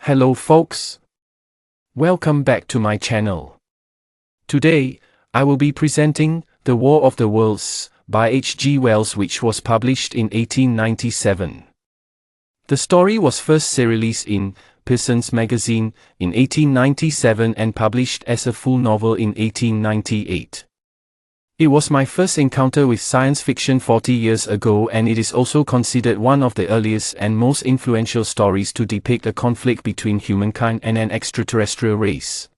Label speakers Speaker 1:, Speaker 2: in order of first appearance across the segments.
Speaker 1: Hello folks. Welcome back to my channel. Today, I will be presenting The War of the Worlds by H.G. Wells, which was published in 1897. The story was first serialized in Pearson's magazine in 1897 and published as a full novel in 1898. It was my first encounter with science fiction 40 years ago, and it is also considered one of the earliest and most influential stories to depict a conflict between humankind and an extraterrestrial race.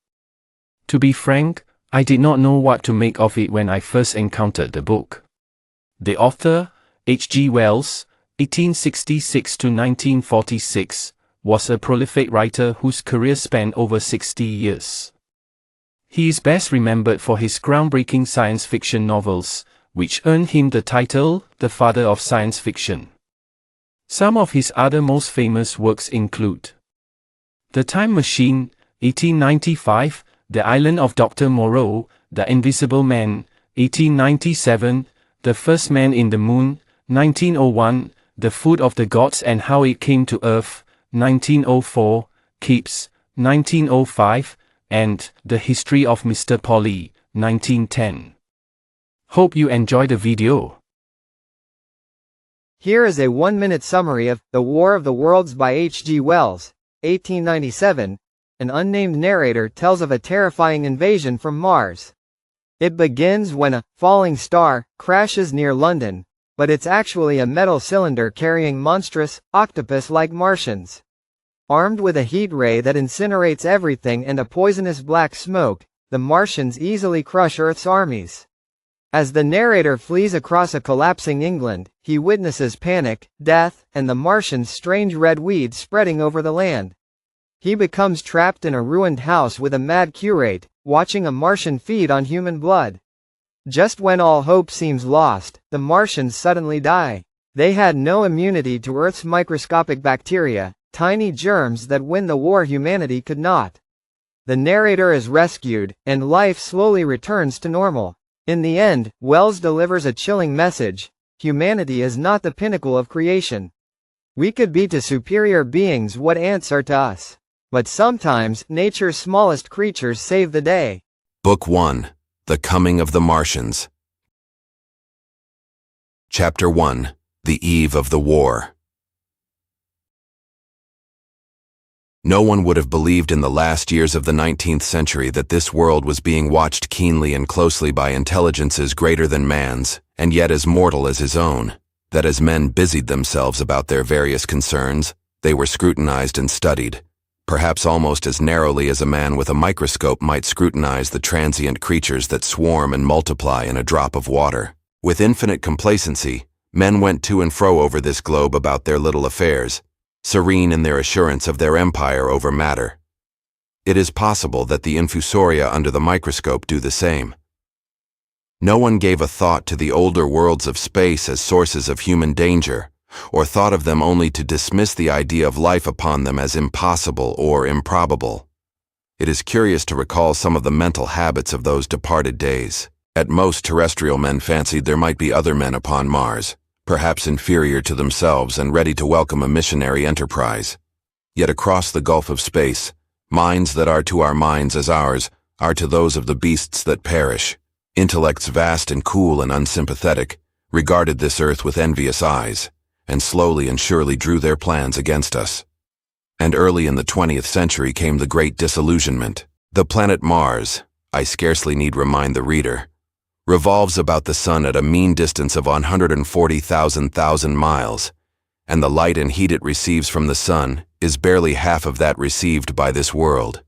Speaker 1: To be frank, I did not know what to make of it when I first encountered the book. The author, H.G. Wells, 1866 to 1946, was a prolific writer whose career spanned over 60 years. He is best remembered for his groundbreaking science fiction novels, which earned him the title, the father of science fiction. Some of his other most famous works include The Time Machine, 1895, The Island of Dr. Moreau, The Invisible Man, 1897, The First Man in the Moon, 1901, The Food of the Gods and How It Came to Earth, 1904, Keeps, 1905, and The History of Mr. Polly, 1910. Hope you enjoy the video.
Speaker 2: Here is a 1-minute summary of The War of the Worlds by H.G. Wells, 1897. An unnamed narrator tells of a terrifying invasion from Mars. It begins when a falling star crashes near London, but it's actually a metal cylinder carrying monstrous, octopus-like Martians. Armed with a heat ray that incinerates everything and a poisonous black smoke, the Martians easily crush Earth's armies. As the narrator flees across a collapsing England, he witnesses panic, death, and the Martians' strange red weed spreading over the land. He becomes trapped in a ruined house with a mad curate, watching a Martian feed on human blood. Just when all hope seems lost, the Martians suddenly die. They had no immunity to Earth's microscopic bacteria, tiny germs that win the war humanity could not. The narrator is rescued, and life slowly returns to normal. In the end, Wells delivers a chilling message: humanity is not the pinnacle of creation. We could be to superior beings what ants are to us. But sometimes, nature's smallest creatures save the day.
Speaker 3: Book 1. The Coming of the Martians. Chapter 1. The Eve of the War. No one would have believed in the last years of the 19th century that this world was being watched keenly and closely by intelligences greater than man's, and yet as mortal as his own, that as men busied themselves about their various concerns, they were scrutinized and studied, perhaps almost as narrowly as a man with a microscope might scrutinize the transient creatures that swarm and multiply in a drop of water. With infinite complacency, men went to and fro over this globe about their little affairs, serene in their assurance of their empire over matter. It is possible that the infusoria under the microscope do the same. No one gave a thought to the older worlds of space as sources of human danger, or thought of them only to dismiss the idea of life upon them as impossible or improbable. It is curious to recall some of the mental habits of those departed days. At most, terrestrial men fancied there might be other men upon Mars, perhaps inferior to themselves and ready to welcome a missionary enterprise. Yet across the gulf of space, minds that are to our minds as ours are to those of the beasts that perish. Intellects vast and cool and unsympathetic regarded this earth with envious eyes, and slowly and surely drew their plans against us. And early in the 20th century came the great disillusionment. The planet Mars, I scarcely need remind the reader, revolves about the sun at a mean distance of 140,000 miles, and the light and heat it receives from the sun is barely half of that received by this world.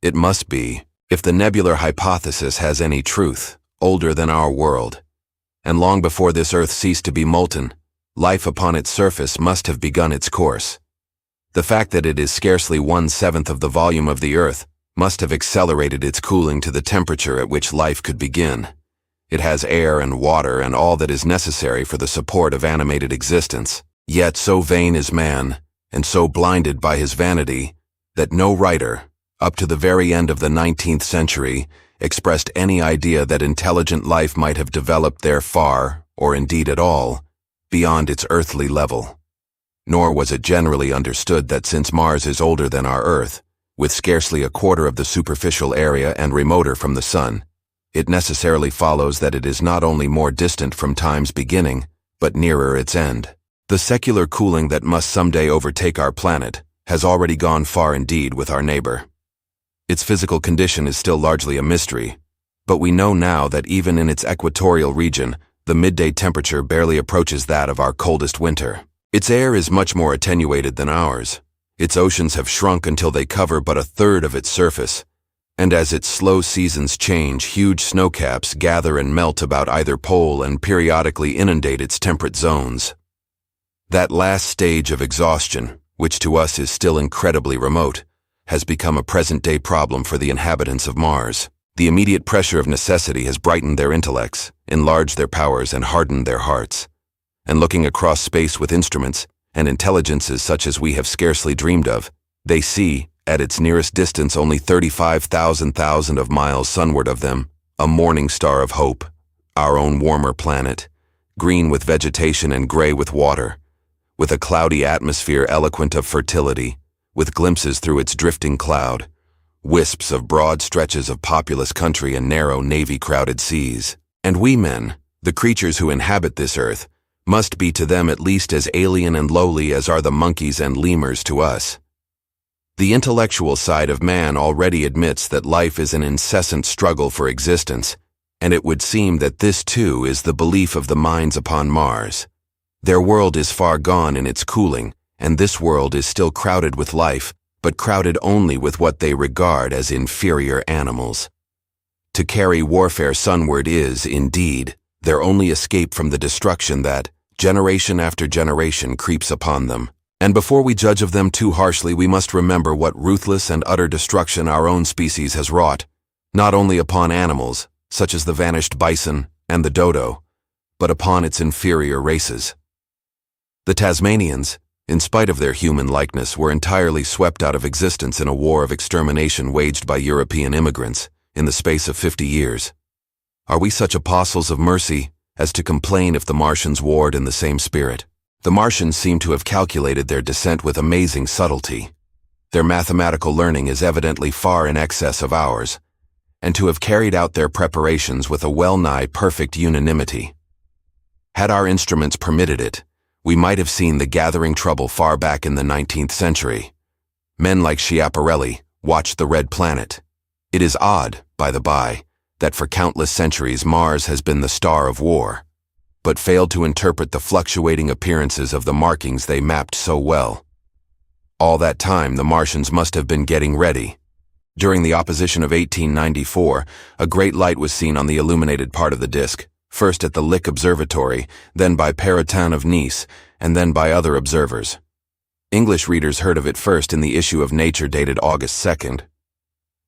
Speaker 3: It must be, if the nebular hypothesis has any truth, older than our world, and long before this earth ceased to be molten, life upon its surface must have begun its course. The fact that it is scarcely 1/7 of the volume of the earth must have accelerated its cooling to the temperature at which life could begin. It has air and water and all that is necessary for the support of animated existence. Yet so vain is man, and so blinded by his vanity, that no writer, up to the very end of the 19th century, expressed any idea that intelligent life might have developed there far, or indeed at all, beyond its earthly level. nor was it generally understood that since Mars is older than our Earth, with scarcely a quarter of the superficial area and remoter from the Sun, it necessarily follows that it is not only more distant from time's beginning, but nearer its end. The secular cooling that must someday overtake our planet has already gone far indeed with our neighbor. Its physical condition is still largely a mystery, but we know now that even in its equatorial region, the midday temperature barely approaches that of our coldest winter. Its air is much more attenuated than ours. Its oceans have shrunk until they cover but a third of its surface, and as its slow seasons change, huge snowcaps gather and melt about either pole and periodically inundate its temperate zones. That last stage of exhaustion, which to us is still incredibly remote, has become a present-day problem for the inhabitants of Mars. The immediate pressure of necessity has brightened their intellects, enlarged their powers, and hardened their hearts. And looking across space with instruments and intelligences such as we have scarcely dreamed of, they see, at its nearest distance only 35,000 of miles sunward of them, a morning star of hope, our own warmer planet, green with vegetation and gray with water, with a cloudy atmosphere eloquent of fertility, with glimpses through its drifting cloud, wisps of broad stretches of populous country and narrow navy-crowded seas. And we men, the creatures who inhabit this earth, must be to them at least as alien and lowly as are the monkeys and lemurs to us. The intellectual side of man already admits that life is an incessant struggle for existence, and it would seem that this too is the belief of the minds upon Mars. Their world is far gone in its cooling, and this world is still crowded with life, but crowded only with what they regard as inferior animals. To carry warfare sunward is, indeed, their only escape from the destruction that, generation after generation, creeps upon them. And before we judge of them too harshly, we must remember what ruthless and utter destruction our own species has wrought, not only upon animals, such as the vanished bison and the dodo, but upon its inferior races. The Tasmanians, in spite of their human likeness, were entirely swept out of existence in a war of extermination waged by European immigrants in the space of 50 years. Are we such apostles of mercy as to complain if the Martians warred in the same spirit? The Martians seem to have calculated their descent with amazing subtlety. Their mathematical learning is evidently far in excess of ours, and to have carried out their preparations with a well-nigh perfect unanimity. Had our instruments permitted it, we might have seen the gathering trouble far back in the 19th century. Men like Schiaparelli watched the red planet. It is odd, by the by, that for countless centuries Mars has been the star of war, but failed to interpret the fluctuating appearances of the markings they mapped so well. All that time the Martians must have been getting ready. During the opposition of 1894, a great light was seen on the illuminated part of the disk, first at the Lick Observatory, then by Perrotin of Nice, and then by other observers. English readers heard of it first in the issue of Nature dated August 2nd.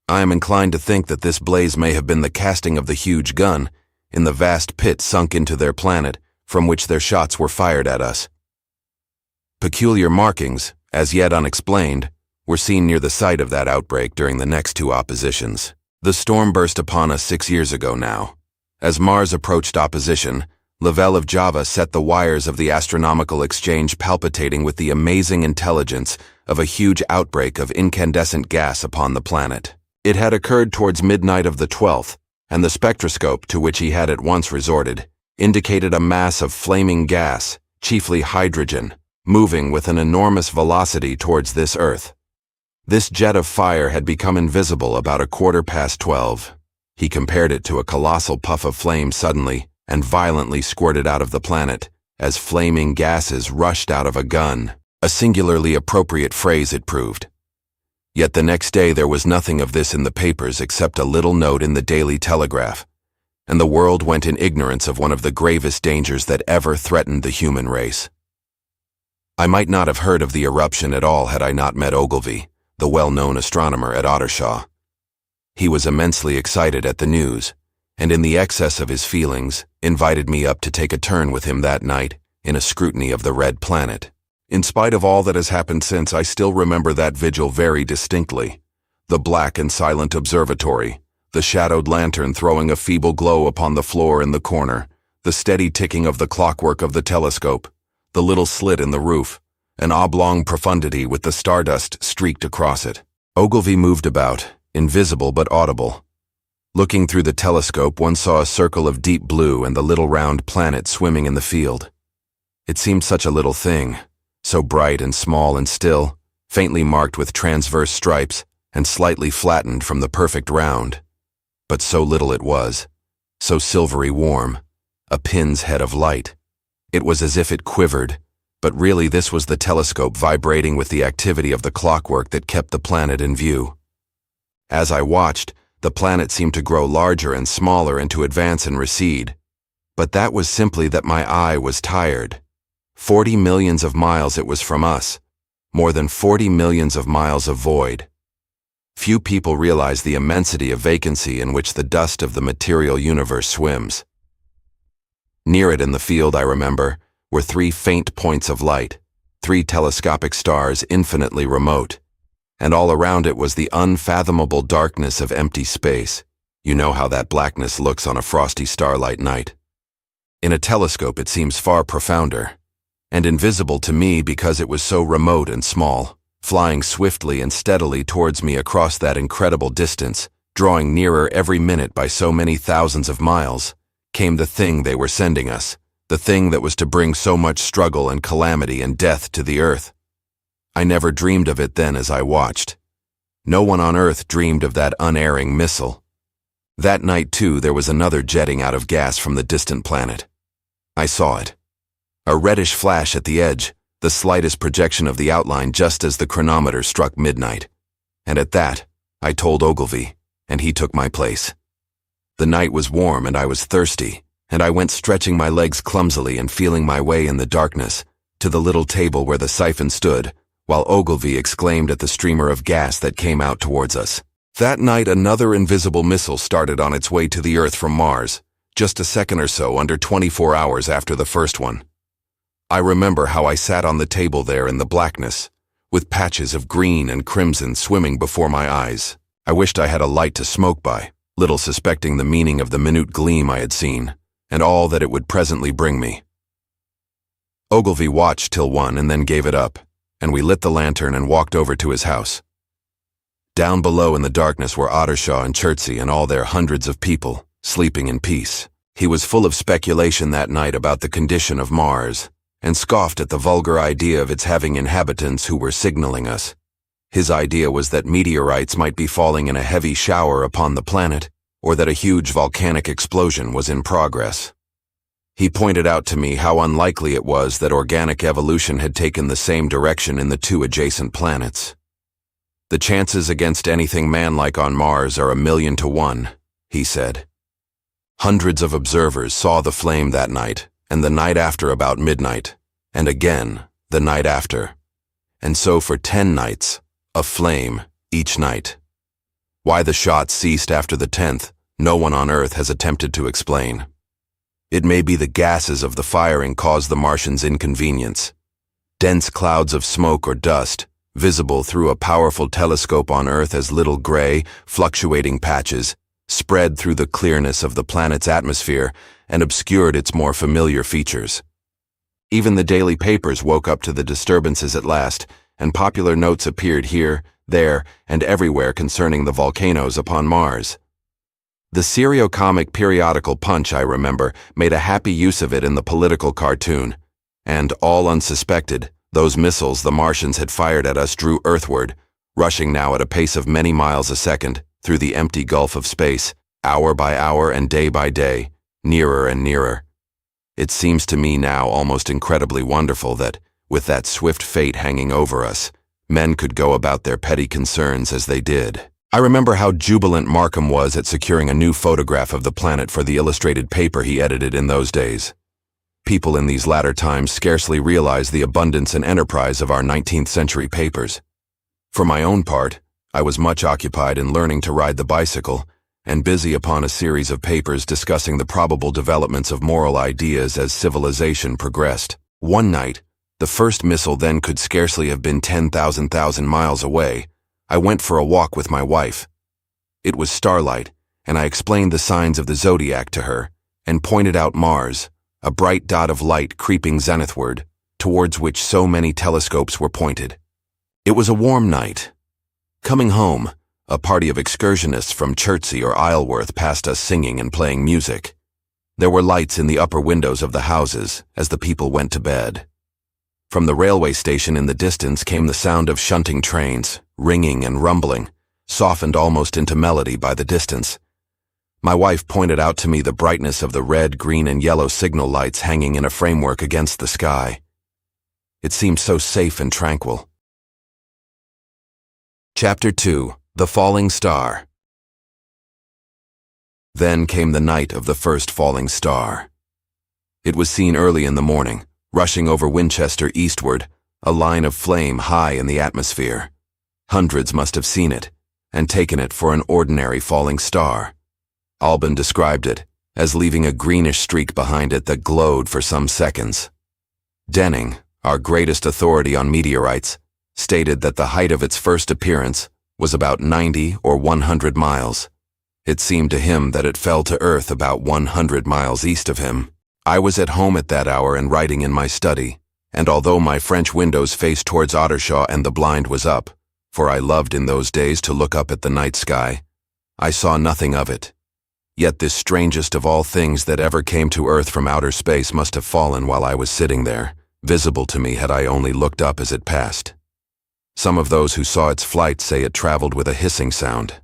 Speaker 3: I am inclined to think that this blaze may have been the casting of the huge gun in the vast pit sunk into their planet, from which their shots were fired at us. Peculiar markings, as yet unexplained, were seen near the site of that outbreak during the next two oppositions. The storm burst upon us 6 years ago now. As Mars approached opposition, Lavelle of Java set the wires of the astronomical exchange palpitating with the amazing intelligence of a huge outbreak of incandescent gas upon the planet. It had occurred towards midnight of the 12th, and the spectroscope, to which he had at once resorted, indicated a mass of flaming gas, chiefly hydrogen, moving with an enormous velocity towards this Earth. This jet of fire had become invisible about 12:15. He compared it to a colossal puff of flame suddenly and violently squirted out of the planet, as flaming gases rushed out of a gun. A singularly appropriate phrase it proved. Yet the next day there was nothing of this in the papers except a little note in the Daily Telegraph, and the world went in ignorance of one of the gravest dangers that ever threatened the human race. I might not have heard of the eruption at all had I not met Ogilvy, the well-known astronomer at Ottershaw. He was immensely excited at the news, and in the excess of his feelings, invited me up to take a turn with him that night in a scrutiny of the red planet. In spite of all that has happened since, I still remember that vigil very distinctly. The black and silent observatory, the shadowed lantern throwing a feeble glow upon the floor in the corner, the steady ticking of the clockwork of the telescope, the little slit in the roof, an oblong profundity with the stardust streaked across it. Ogilvy moved about, invisible but audible. Looking through the telescope, one saw a circle of deep blue and the little round planet swimming in the field. It seemed such a little thing, so bright and small and still, faintly marked with transverse stripes and slightly flattened from the perfect round. But so little it was, so silvery warm, a pin's head of light. It was as if it quivered, but really this was the telescope vibrating with the activity of the clockwork that kept the planet in view. As I watched, the planet seemed to grow larger and smaller and to advance and recede. But that was simply that my eye was tired. 40 millions of miles it was from us, more than 40 millions of miles of void. Few people realize the immensity of vacancy in which the dust of the material universe swims. Near it in the field, I remember, were 3 faint points of light, 3 telescopic stars infinitely remote, and all around it was the unfathomable darkness of empty space. You know how that blackness looks on a frosty starlight night. In a telescope it seems far profounder, and invisible to me because it was so remote and small, flying swiftly and steadily towards me across that incredible distance, drawing nearer every minute by so many thousands of miles, came the thing they were sending us, the thing that was to bring so much struggle and calamity and death to the earth. I never dreamed of it then as I watched. No one on Earth dreamed of that unerring missile. That night, too, there was another jetting out of gas from the distant planet. I saw it. A reddish flash at the edge, the slightest projection of the outline just as the chronometer struck midnight. And at that, I told Ogilvy, and he took my place. The night was warm and I was thirsty, and I went stretching my legs clumsily and feeling my way in the darkness to the little table where the siphon stood, while Ogilvy exclaimed at the streamer of gas that came out towards us. That night another invisible missile started on its way to the Earth from Mars, just a second or so under 24 hours after the first one. I remember how I sat on the table there in the blackness, with patches of green and crimson swimming before my eyes. I wished I had a light to smoke by, little suspecting the meaning of the minute gleam I had seen, and all that it would presently bring me. Ogilvy watched till 1 and then gave it up, and we lit the lantern and walked over to his house. Down below in the darkness were Ottershaw and Chertsey and all their hundreds of people, sleeping in peace. He was full of speculation that night about the condition of Mars, and scoffed at the vulgar idea of its having inhabitants who were signaling us. His idea was that meteorites might be falling in a heavy shower upon the planet, or that a huge volcanic explosion was in progress. He pointed out to me how unlikely it was that organic evolution had taken the same direction in the 2 adjacent planets. The chances against anything man-like on Mars are 1,000,000 to 1, he said. Hundreds of observers saw the flame that night, and the night after about midnight, and again the night after, and so for 10 nights, a flame each night. Why the shots ceased after the 10th, no one on Earth has attempted to explain. It may be the gases of the firing caused the Martians inconvenience. Dense clouds of smoke or dust, visible through a powerful telescope on Earth as little gray, fluctuating patches, spread through the clearness of the planet's atmosphere and obscured its more familiar features. Even the daily papers woke up to the disturbances at last, and popular notes appeared here, there, and everywhere concerning the volcanoes upon Mars. The serio-comic periodical Punch, I remember, made a happy use of it in the political cartoon, and, all unsuspected, those missiles the Martians had fired at us drew earthward, rushing now at a pace of many miles a second, through the empty gulf of space, hour by hour and day by day, nearer and nearer. It seems to me now almost incredibly wonderful that, with that swift fate hanging over us, men could go about their petty concerns as they did. I remember how jubilant Markham was at securing a new photograph of the planet for the illustrated paper he edited in those days. People in these latter times scarcely realize the abundance and enterprise of our 19th century papers. For my own part, I was much occupied in learning to ride the bicycle, and busy upon a series of papers discussing the probable developments of moral ideas as civilization progressed. One night, the first missile then could scarcely have been 10,000 miles away, I went for a walk with my wife. It was starlight, and I explained the signs of the zodiac to her, and pointed out Mars, a bright dot of light creeping zenithward, towards which so many telescopes were pointed. It was a warm night. Coming home, a party of excursionists from Chertsey or Isleworth passed us singing and playing music. There were lights in the upper windows of the houses as the people went to bed. From the railway station in the distance came the sound of shunting trains, ringing and rumbling, softened almost into melody by the distance. My wife pointed out to me the brightness of the red, green, and yellow signal lights hanging in a framework against the sky. It seemed so safe and tranquil. Chapter 2: The Falling Star. Then came the night of the first falling star. It was seen early in the morning, rushing over Winchester eastward, a line of flame high in the atmosphere. Hundreds must have seen it, and taken it for an ordinary falling star. Alban described it as leaving a greenish streak behind it that glowed for some seconds. Denning, our greatest authority on meteorites, stated that the height of its first appearance was about 90 or 100 miles. It seemed to him that it fell to Earth about 100 miles east of him. I was at home at that hour and writing in my study, and although my French windows faced towards Ottershaw and the blind was up, for I loved in those days to look up at the night sky, I saw nothing of it. Yet this strangest of all things that ever came to Earth from outer space must have fallen while I was sitting there, visible to me had I only looked up as it passed. Some of those who saw its flight say it traveled with a hissing sound.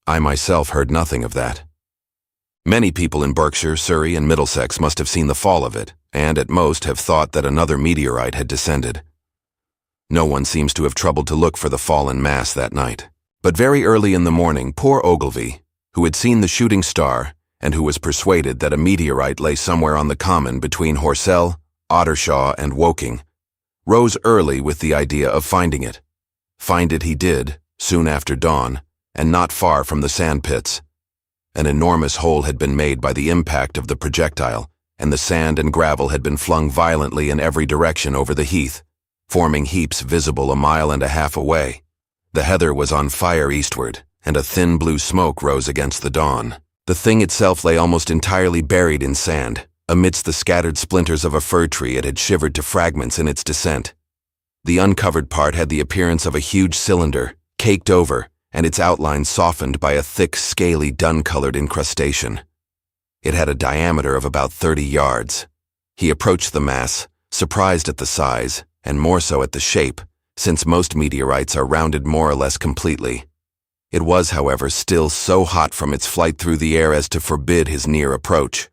Speaker 3: I myself heard nothing of that. Many people in Berkshire, Surrey, and Middlesex must have seen the fall of it, and at most have thought that another meteorite had descended. No one seems to have troubled to look for the fallen mass that night. But very early in the morning, poor Ogilvy, who had seen the shooting star, and who was persuaded that a meteorite lay somewhere on the common between HORSELL, Ottershaw, and Woking, rose early with the idea of finding it. Find it he did, soon after dawn, and not far from the sand pits. An enormous hole had been made by the impact of the projectile, and the sand and gravel had been flung violently in every direction over the heath, forming heaps visible a mile and a half away. The heather was on fire eastward, and a thin blue smoke rose against the dawn. The thing itself lay almost entirely buried in sand. Amidst the scattered splinters of a fir tree it had shivered to fragments in its descent. The uncovered part had the appearance of a huge cylinder, caked over, and its outline softened by a thick, scaly, dun-colored incrustation. It had a diameter of about 30 yards. He approached the mass, surprised at the size, and more so at the shape, since most meteorites are rounded more or less completely. It was, however, still so hot from its flight through the air as to forbid his near approach.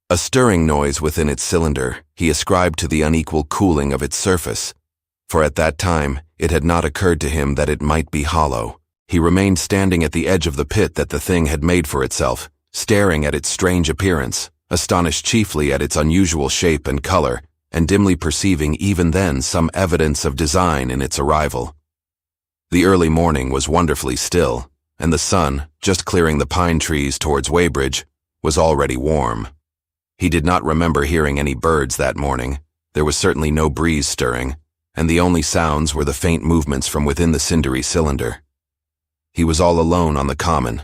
Speaker 3: A stirring noise within its cylinder he ascribed to the unequal cooling of its surface, for at that time it had not occurred to him that it might be hollow. He remained standing at the edge of the pit that the thing had made for itself, staring at its strange appearance, astonished chiefly at its unusual shape and color, and dimly perceiving even then some evidence of design in its arrival. The early morning was wonderfully still, and the sun, just clearing the pine trees towards Weybridge, was already warm. He did not remember hearing any birds that morning. There was certainly no breeze stirring, and the only sounds were the faint movements from within the cindery cylinder. He was all alone on the common.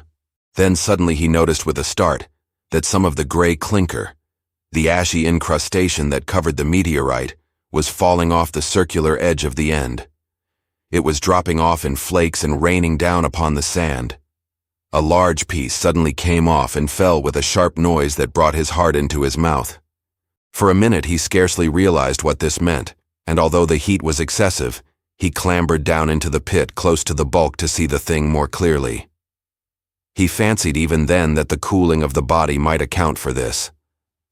Speaker 3: Then suddenly he noticed with a start that some of the gray clinker, the ashy incrustation that covered the meteorite, was falling off the circular edge of the end. It was dropping off in flakes and raining down upon the sand. A large piece suddenly came off and fell with a sharp noise that brought his heart into his mouth. For a minute he scarcely realized what this meant, and although the heat was excessive, he clambered down into the pit close to the bulk to see the thing more clearly. He fancied even then that the cooling of the body might account for this.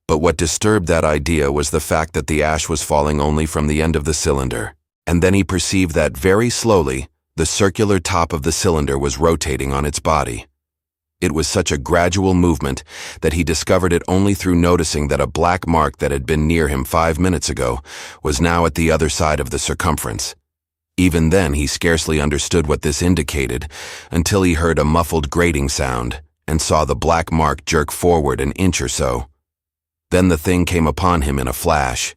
Speaker 3: But what disturbed that idea was the fact that the ash was falling only from the end of the cylinder, and then he perceived that very slowly the circular top of the cylinder was rotating on its body. It was such a gradual movement that he discovered it only through noticing that a black mark that had been near him 5 minutes ago was now at the other side of the circumference. Even then he scarcely understood what this indicated until he heard a muffled grating sound and saw the black mark jerk forward an inch or so. Then the thing came upon him in a flash.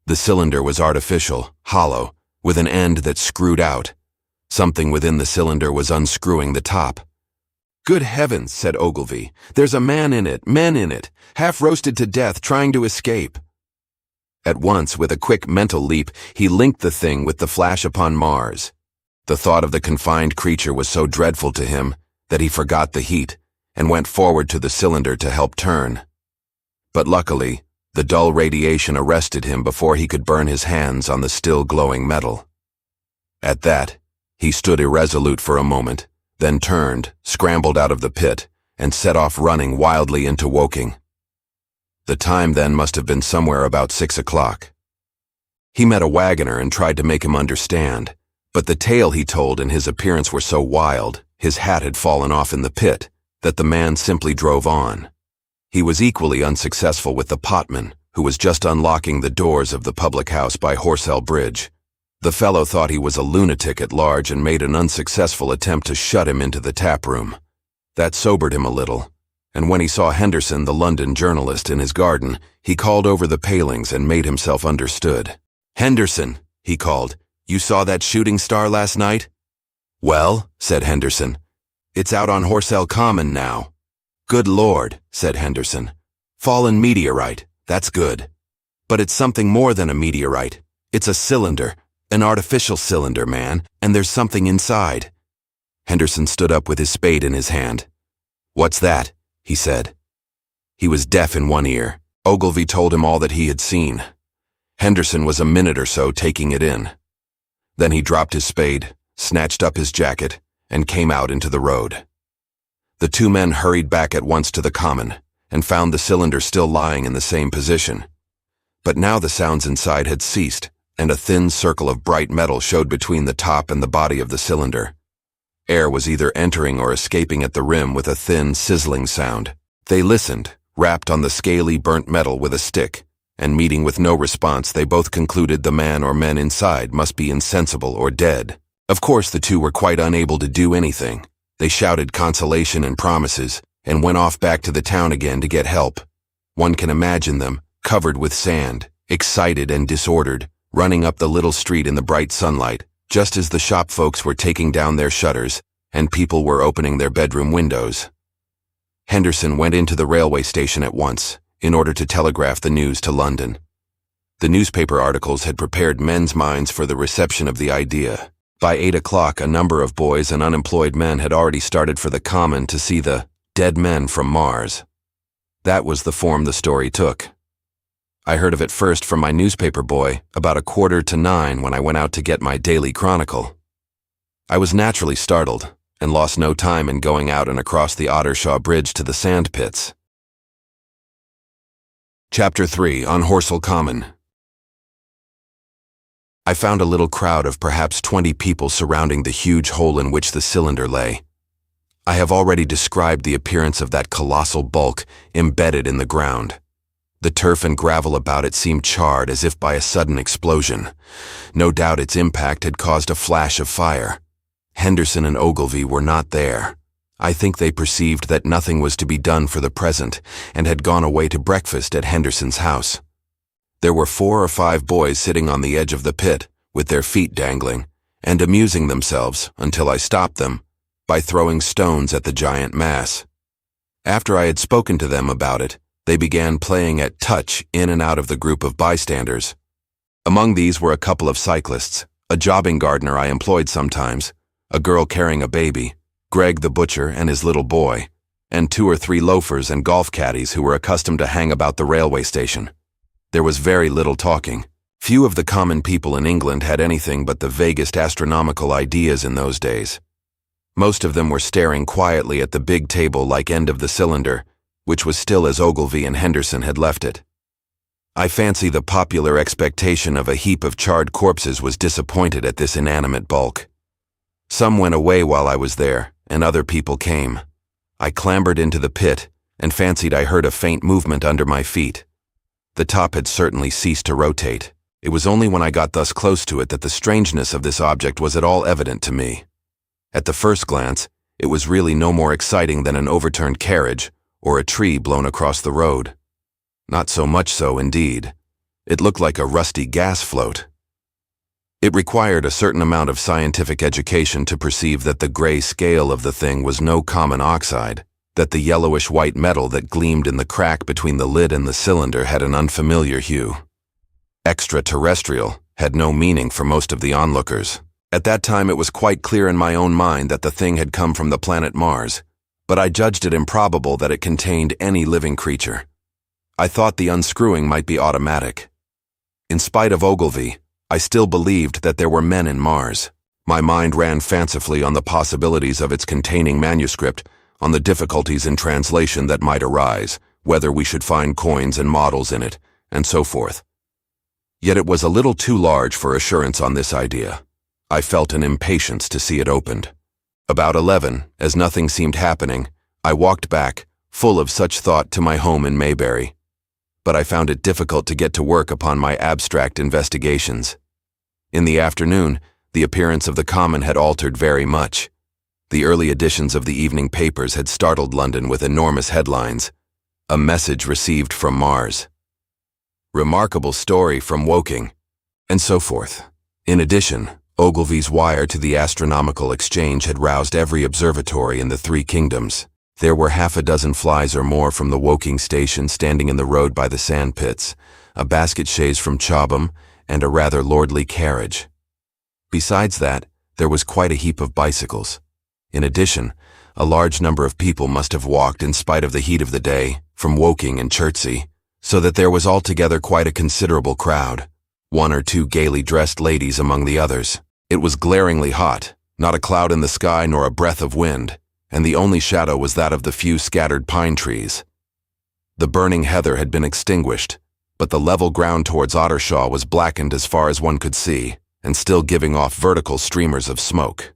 Speaker 3: The cylinder was artificial, hollow, with an end that screwed out. Something within the cylinder was unscrewing the top. "Good heavens," said Ogilvy, "there's a man in it, men in it, half roasted to death, trying to escape." At once, with a quick mental leap, he linked the thing with the flash upon Mars. The thought of the confined creature was so dreadful to him that he forgot the heat and went forward to the cylinder to help turn. But luckily, the dull radiation arrested him before he could burn his hands on the still glowing metal. At that, he stood irresolute for a moment, then turned, scrambled out of the pit, and set off running wildly into Woking. The time then must have been somewhere about 6 o'clock. He met a wagoner and tried to make him understand, but the tale he told and his appearance were so wild, his hat had fallen off in the pit, that the man simply drove on. He was equally unsuccessful with the potman, who was just unlocking the doors of the public house by HORSELL bridge. The fellow thought he was a lunatic at large and made an unsuccessful attempt to shut him into the tap room. That sobered him a little, and when he saw Henderson, the London journalist, in his garden, he called over the palings and made himself understood. "Henderson," he called, "you saw that shooting star last night?" "Well," said Henderson, "it's out on HORSELL Common now." "Good Lord," said Henderson. "Fallen meteorite, that's good. But it's something more than a meteorite. It's a cylinder, an artificial cylinder, man, and there's something inside." Henderson stood up with his spade in his hand. "What's that?" he said. He was deaf in one ear. Ogilvy told him all that he had seen. Henderson was a minute or so taking it in. Then he dropped his spade, snatched up his jacket, and came out into the road. The two men hurried back at once to the common, and found the cylinder still lying in the same position. But now the sounds inside had ceased, and a thin circle of bright metal showed between the top and the body of the cylinder. Air was either entering or escaping at the rim with a thin, sizzling sound. They listened, rapped on the scaly, burnt metal with a stick, and meeting with no response, they both concluded the man or men inside must be insensible or dead. Of course, the two were quite unable to do anything. They shouted consolation and promises, and went off back to the town again to get help. One can imagine them, covered with sand, excited and disordered, running up the little street in the bright sunlight, just as the shop folks were taking down their shutters, and people were opening their bedroom windows. Henderson went into the railway station at once, in order to telegraph the news to London. The newspaper articles had prepared men's minds for the reception of the idea. By 8 o'clock, a number of boys and unemployed men had already started for the Common to see the dead men from Mars. That was the form the story took. I heard of it first from my newspaper boy about 8:45 when I went out to get my daily chronicle. I was naturally startled and lost no time in going out and across the Ottershaw Bridge to the sand pits. Chapter 3, on HORSELL Common. I found a little crowd of perhaps 20 people surrounding the huge hole in which the cylinder lay. I have already described the appearance of that colossal bulk embedded in the ground. The turf and gravel about it seemed charred as if by a sudden explosion. No doubt its impact had caused a flash of fire. Henderson and Ogilvy were not there. I think they perceived that nothing was to be done for the present, and had gone away to breakfast at Henderson's house. There were 4 or 5 boys sitting on the edge of the pit, with their feet dangling, and amusing themselves, until I stopped them, by throwing stones at the giant mass. After I had spoken to them about it, they began playing at touch in and out of the group of bystanders. Among these were a couple of cyclists, a jobbing gardener I employed sometimes, a girl carrying a baby, Greg the butcher and his little boy, and 2 or 3 loafers and golf caddies who were accustomed to hang about the railway station. There was very little talking. Few of the common people in England had anything but the vaguest astronomical ideas in those days. Most of them were staring quietly at the big table-like end of the cylinder, which was still as Ogilvy and Henderson had left it. I fancy the popular expectation of a heap of charred corpses was disappointed at this inanimate bulk. Some went away while I was there, and other people came. I clambered into the pit, and fancied I heard a faint movement under my feet. The top had certainly ceased to rotate. It was only when I got thus close to it that the strangeness of this object was at all evident to me. At the first glance, it was really no more exciting than an overturned carriage, or a tree blown across the road. Not so much so, indeed. It looked like a rusty gas float. It required a certain amount of scientific education to perceive that the gray scale of the thing was no common oxide, that the yellowish-white metal that gleamed in the crack between the lid and the cylinder had an unfamiliar hue. extraterrestrial had no meaning for most of the onlookers. At that time it was quite clear in my own mind that the thing had come from the planet Mars, but I judged it improbable that it contained any living creature. I thought the unscrewing might be automatic. In spite of Ogilvy, I still believed that there were men in Mars. My mind ran fancifully on the possibilities of its containing manuscript, on the difficulties in translation that might arise, whether we should find coins and models in it, and so forth. Yet it was a little too large for assurance on this idea. I felt an impatience to see it opened. About 11, as nothing seemed happening, I walked back, full of such thought, to my home in Maybury. But I found it difficult to get to work upon my abstract investigations. In the afternoon, the appearance of the Common had altered very much. The early editions of the evening papers had startled London with enormous headlines. A message received from Mars. Remarkable story from Woking, and so forth. In addition, Ogilvy's wire to the Astronomical Exchange had roused every observatory in the three kingdoms. There were half a dozen flies or more from the Woking station standing in the road by the sand pits, a basket chaise from CHOBHAM, and a rather lordly carriage. Besides that, there was quite a heap of bicycles. In addition, a large number of people must have walked in spite of the heat of the day, from Woking and Chertsey, so that there was altogether quite a considerable crowd, one or two gaily dressed ladies among the others. It was glaringly hot, not a cloud in the sky nor a breath of wind, and the only shadow was that of the few scattered pine trees. The burning heather had been extinguished, but the level ground towards Ottershaw was blackened as far as one could see, and still giving off vertical streamers of smoke.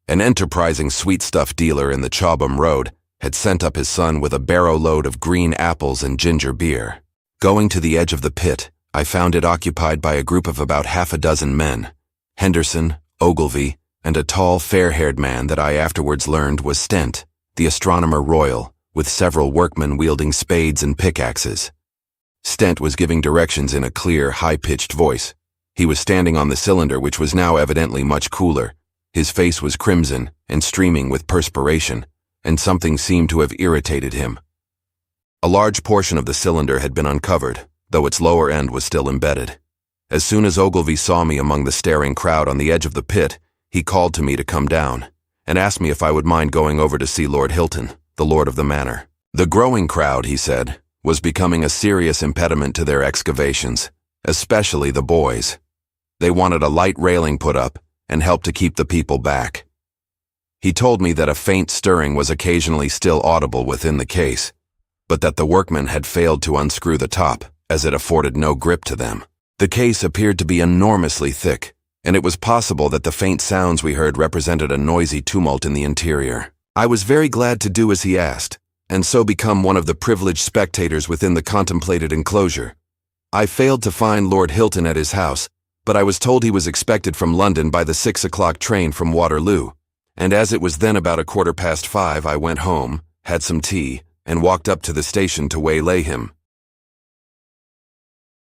Speaker 3: An enterprising sweetstuff dealer in the Chobham Road had sent up his son with a barrow load of green apples and ginger beer. Going to the edge of the pit, I found it occupied by a group of about half a dozen men: Henderson, Ogilvy, and a tall, fair-haired man that I afterwards learned was Stent, the astronomer royal, with several workmen wielding spades and pickaxes. Stent was giving directions in a clear, high-pitched voice. He was standing on the cylinder, which was now evidently much cooler. His face was crimson and streaming with perspiration, and something seemed to have irritated him. A large portion of the cylinder had been uncovered, though its lower end was still embedded. As soon as Ogilvy saw me among the staring crowd on the edge of the pit, he called to me to come down, and asked me if I would mind going over to see Lord Hilton, the lord of the manor. The growing crowd, he said, was becoming a serious impediment to their excavations, especially the boys. They wanted a light railing put up and help to keep the people back. He told me that a faint stirring was occasionally still audible within the case, but that the workmen had failed to unscrew the top, as it afforded no grip to them. The case appeared to be enormously thick, and it was possible that the faint sounds we heard represented a noisy tumult in the interior. I was very glad to do as he asked, and so become one of the privileged spectators within the contemplated enclosure. I failed to find Lord Hilton at his house, but I was told he was expected from London by the 6 o'clock train from Waterloo, and as it was then about 5:15, I went home, had some tea, and walked up to the station to waylay him.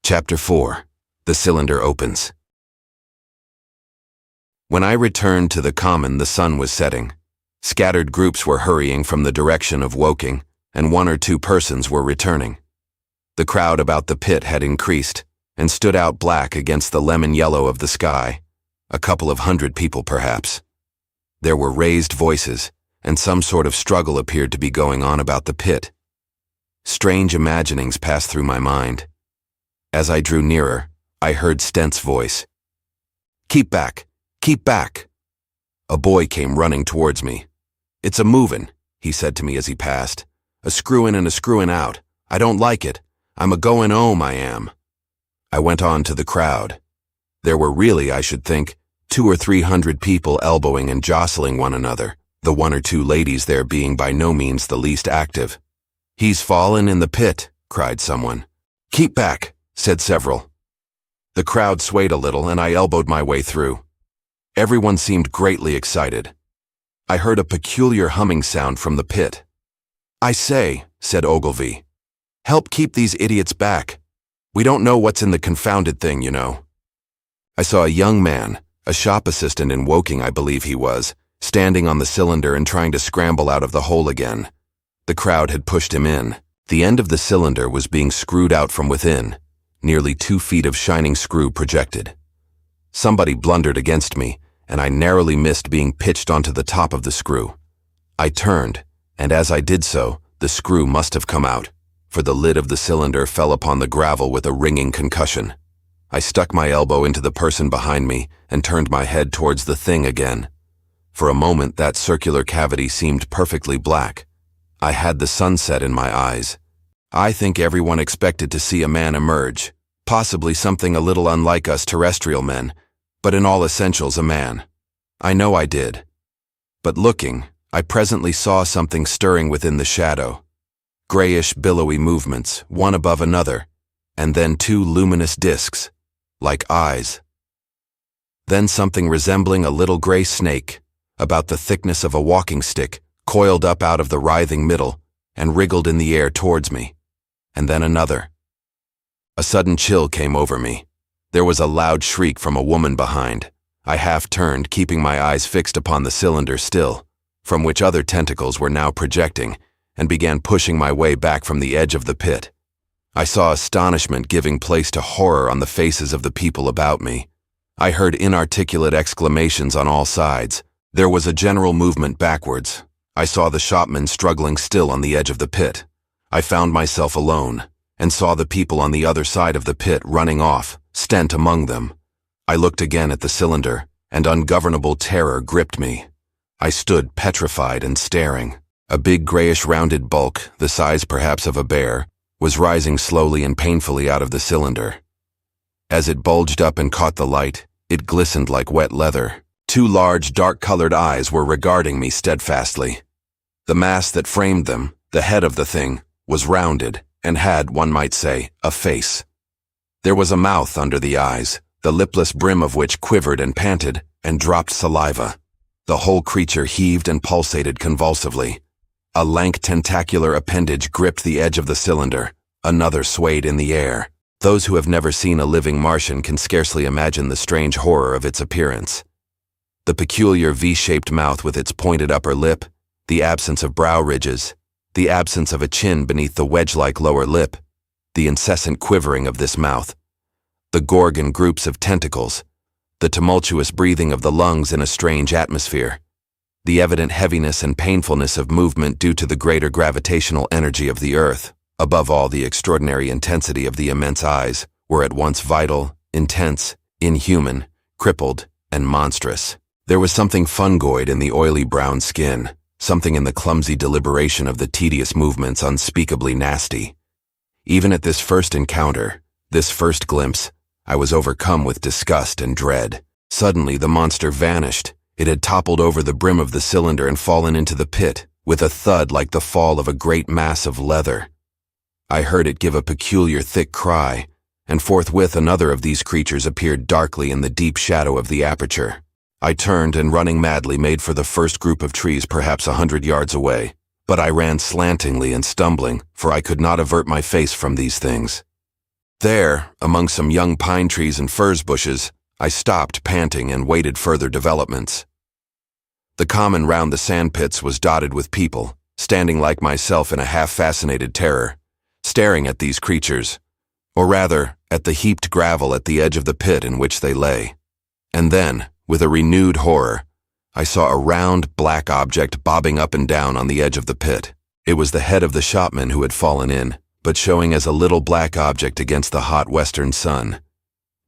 Speaker 3: Chapter 4. The Cylinder Opens. When I returned to the Common, the sun was setting. Scattered groups were hurrying from the direction of Woking, and one or two persons were returning. The crowd about the pit had increased, and stood out black against the lemon yellow of the sky, a couple of hundred people perhaps. There were raised voices, and some sort of struggle appeared to be going on about the pit. Strange imaginings passed through my mind. As I drew nearer, I heard Stent's voice. "Keep back! Keep back!" A boy came running towards me. "It's a movin'," he said to me as he passed. "A screwin' and a screwin' out. I don't like it. I'm a-goin' 'ome, I am." I went on to the crowd. There were really, I should think, 200 or 300 people elbowing and jostling one another, the one or two ladies there being by no means the least active. "He's fallen in the pit," cried someone. "Keep back," said several. The crowd swayed a little, and I elbowed my way through. Everyone seemed greatly excited. I heard a peculiar humming sound from the pit. "I say," said Ogilvy, "help keep these idiots back. We don't know what's in the confounded thing, you know." I saw a young man, a shop assistant in Woking I believe he was, standing on the cylinder and trying to scramble out of the hole again. The crowd had pushed him in. The end of the cylinder was being screwed out from within. nearly 2 feet of shining screw projected. Somebody blundered against me, and I narrowly missed being pitched onto the top of the screw. I turned, and as I did so, the screw must have come out, for the lid of the cylinder fell upon the gravel with a ringing concussion. I stuck my elbow into the person behind me and turned my head towards the thing again. For a moment, that circular cavity seemed perfectly black. I had the sunset in my eyes. I think everyone expected to see a man emerge, possibly something a little unlike us terrestrial men, but in all essentials a man. I know I did. But looking, I presently saw something stirring within the shadow. Grayish, billowy movements, one above another, and then 2 luminous discs, like eyes. Then something resembling a little gray snake, about the thickness of a walking stick, coiled up out of the writhing middle and wriggled in the air towards me. And then another. A sudden chill came over me. There was a loud shriek from a woman behind. I half turned, keeping my eyes fixed upon the cylinder still, from which other tentacles were now projecting, and began pushing my way back from the edge of the pit. I saw astonishment giving place to horror on the faces of the people about me. I heard inarticulate exclamations on all sides. There was a general movement backwards. I saw the shopmen struggling still on the edge of the pit. I found myself alone, and saw the people on the other side of the pit running off, Stent among them. I looked again at the cylinder, and ungovernable terror gripped me. I stood petrified and staring. A big grayish rounded bulk, the size perhaps of a bear, was rising slowly and painfully out of the cylinder. As it bulged up and caught the light, it glistened like wet leather. 2 large, dark-colored eyes were regarding me steadfastly. The mass that framed them, the head of the thing, was rounded, and had, one might say, a face. There was a mouth under the eyes, the lipless brim of which quivered and panted, and dropped saliva. The whole creature heaved and pulsated convulsively. A lank tentacular appendage gripped the edge of the cylinder. Another swayed in the air. Those who have never seen a living Martian can scarcely imagine the strange horror of its appearance. The peculiar V-shaped mouth with its pointed upper lip, the absence of brow ridges, the absence of a chin beneath the wedge-like lower lip, the incessant quivering of this mouth, the gorgon groups of tentacles, the tumultuous breathing of the lungs in a strange atmosphere, the evident heaviness and painfulness of movement due to the greater gravitational energy of the earth, above all the extraordinary intensity of the immense eyes, were at once vital, intense, inhuman, crippled, and monstrous. There was something fungoid in the oily brown skin, something in the clumsy deliberation of the tedious movements unspeakably nasty. Even at this first encounter, this first glimpse, I was overcome with disgust and dread. Suddenly the monster vanished. It had toppled over the brim of the cylinder and fallen into the pit, with a thud like the fall of a great mass of leather. I heard it give a peculiar thick cry, and forthwith another of these creatures appeared darkly in the deep shadow of the aperture. I turned and running madly made for the first group of trees perhaps 100 yards away, but I ran slantingly and stumbling, for I could not avert my face from these things. There, among some young pine trees and furze bushes, I stopped, panting, and waited further developments. The common round the sandpits was dotted with people, standing like myself in a half-fascinated terror, staring at these creatures, or rather, at the heaped gravel at the edge of the pit in which they lay. And then, with a renewed horror, I saw a round, black object bobbing up and down on the edge of the pit. It was the head of the shopman who had fallen in, but showing as a little black object against the hot western sun.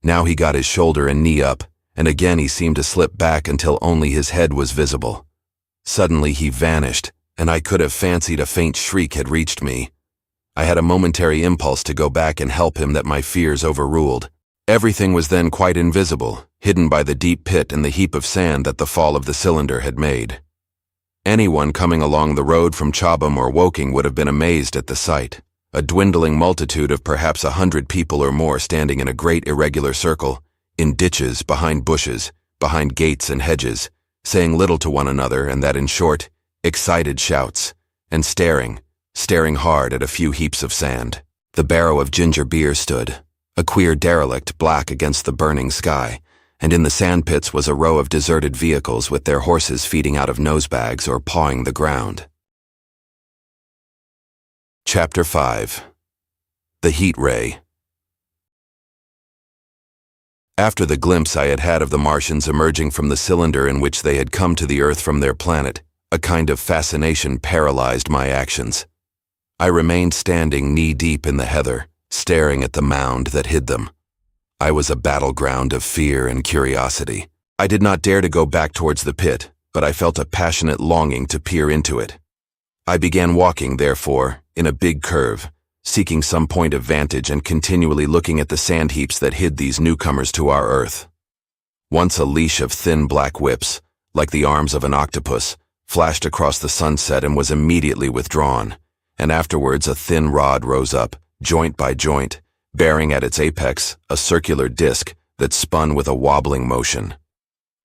Speaker 3: Now he got his shoulder and knee up, and again he seemed to slip back until only his head was visible. Suddenly he vanished, and I could have fancied a faint shriek had reached me. I had a momentary impulse to go back and help him that my fears overruled. Everything was then quite invisible, hidden by the deep pit and the heap of sand that the fall of the cylinder had made. Anyone coming along the road from CHOBHAM or Woking would have been amazed at the sight. A dwindling multitude of perhaps 100 people or more standing in a great irregular circle, in ditches, behind bushes, behind gates and hedges, saying little to one another, and that in short, excited shouts, and staring hard at a few heaps of sand. The barrow of ginger beer stood, a queer derelict black against the burning sky, and in the sandpits was a row of deserted vehicles with their horses feeding out of nosebags or pawing the ground. Chapter 5. The Heat Ray. After the glimpse I had had of the Martians emerging from the cylinder in which they had come to the Earth from their planet, a kind of fascination paralyzed my actions. I remained standing knee-deep in the heather, staring at the mound that hid them. I was a battleground of fear and curiosity. I did not dare to go back towards the pit, but I felt a passionate longing to peer into it. I began walking, therefore, in a big curve, seeking some point of vantage and continually looking at the sand heaps that hid these newcomers to our Earth. Once a leash of thin black whips, like the arms of an octopus, flashed across the sunset and was immediately withdrawn, and afterwards a thin rod rose up, joint by joint, bearing at its apex a circular disc that spun with a wobbling motion.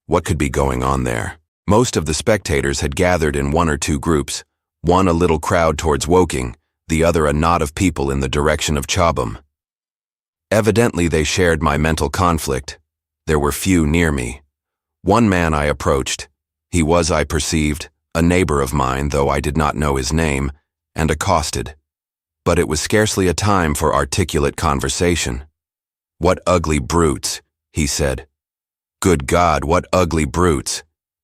Speaker 3: What could be going on there? Most of the spectators had gathered in one or two groups, one a little crowd towards Woking, the other a knot of people in the direction of CHOBHAM. Evidently they shared my mental conflict. There were few near me. One man I approached. He was, I perceived, a neighbor of mine, though I did not know his name, and accosted. But it was scarcely a time for articulate conversation. "What ugly brutes," he said. "Good God, what ugly brutes."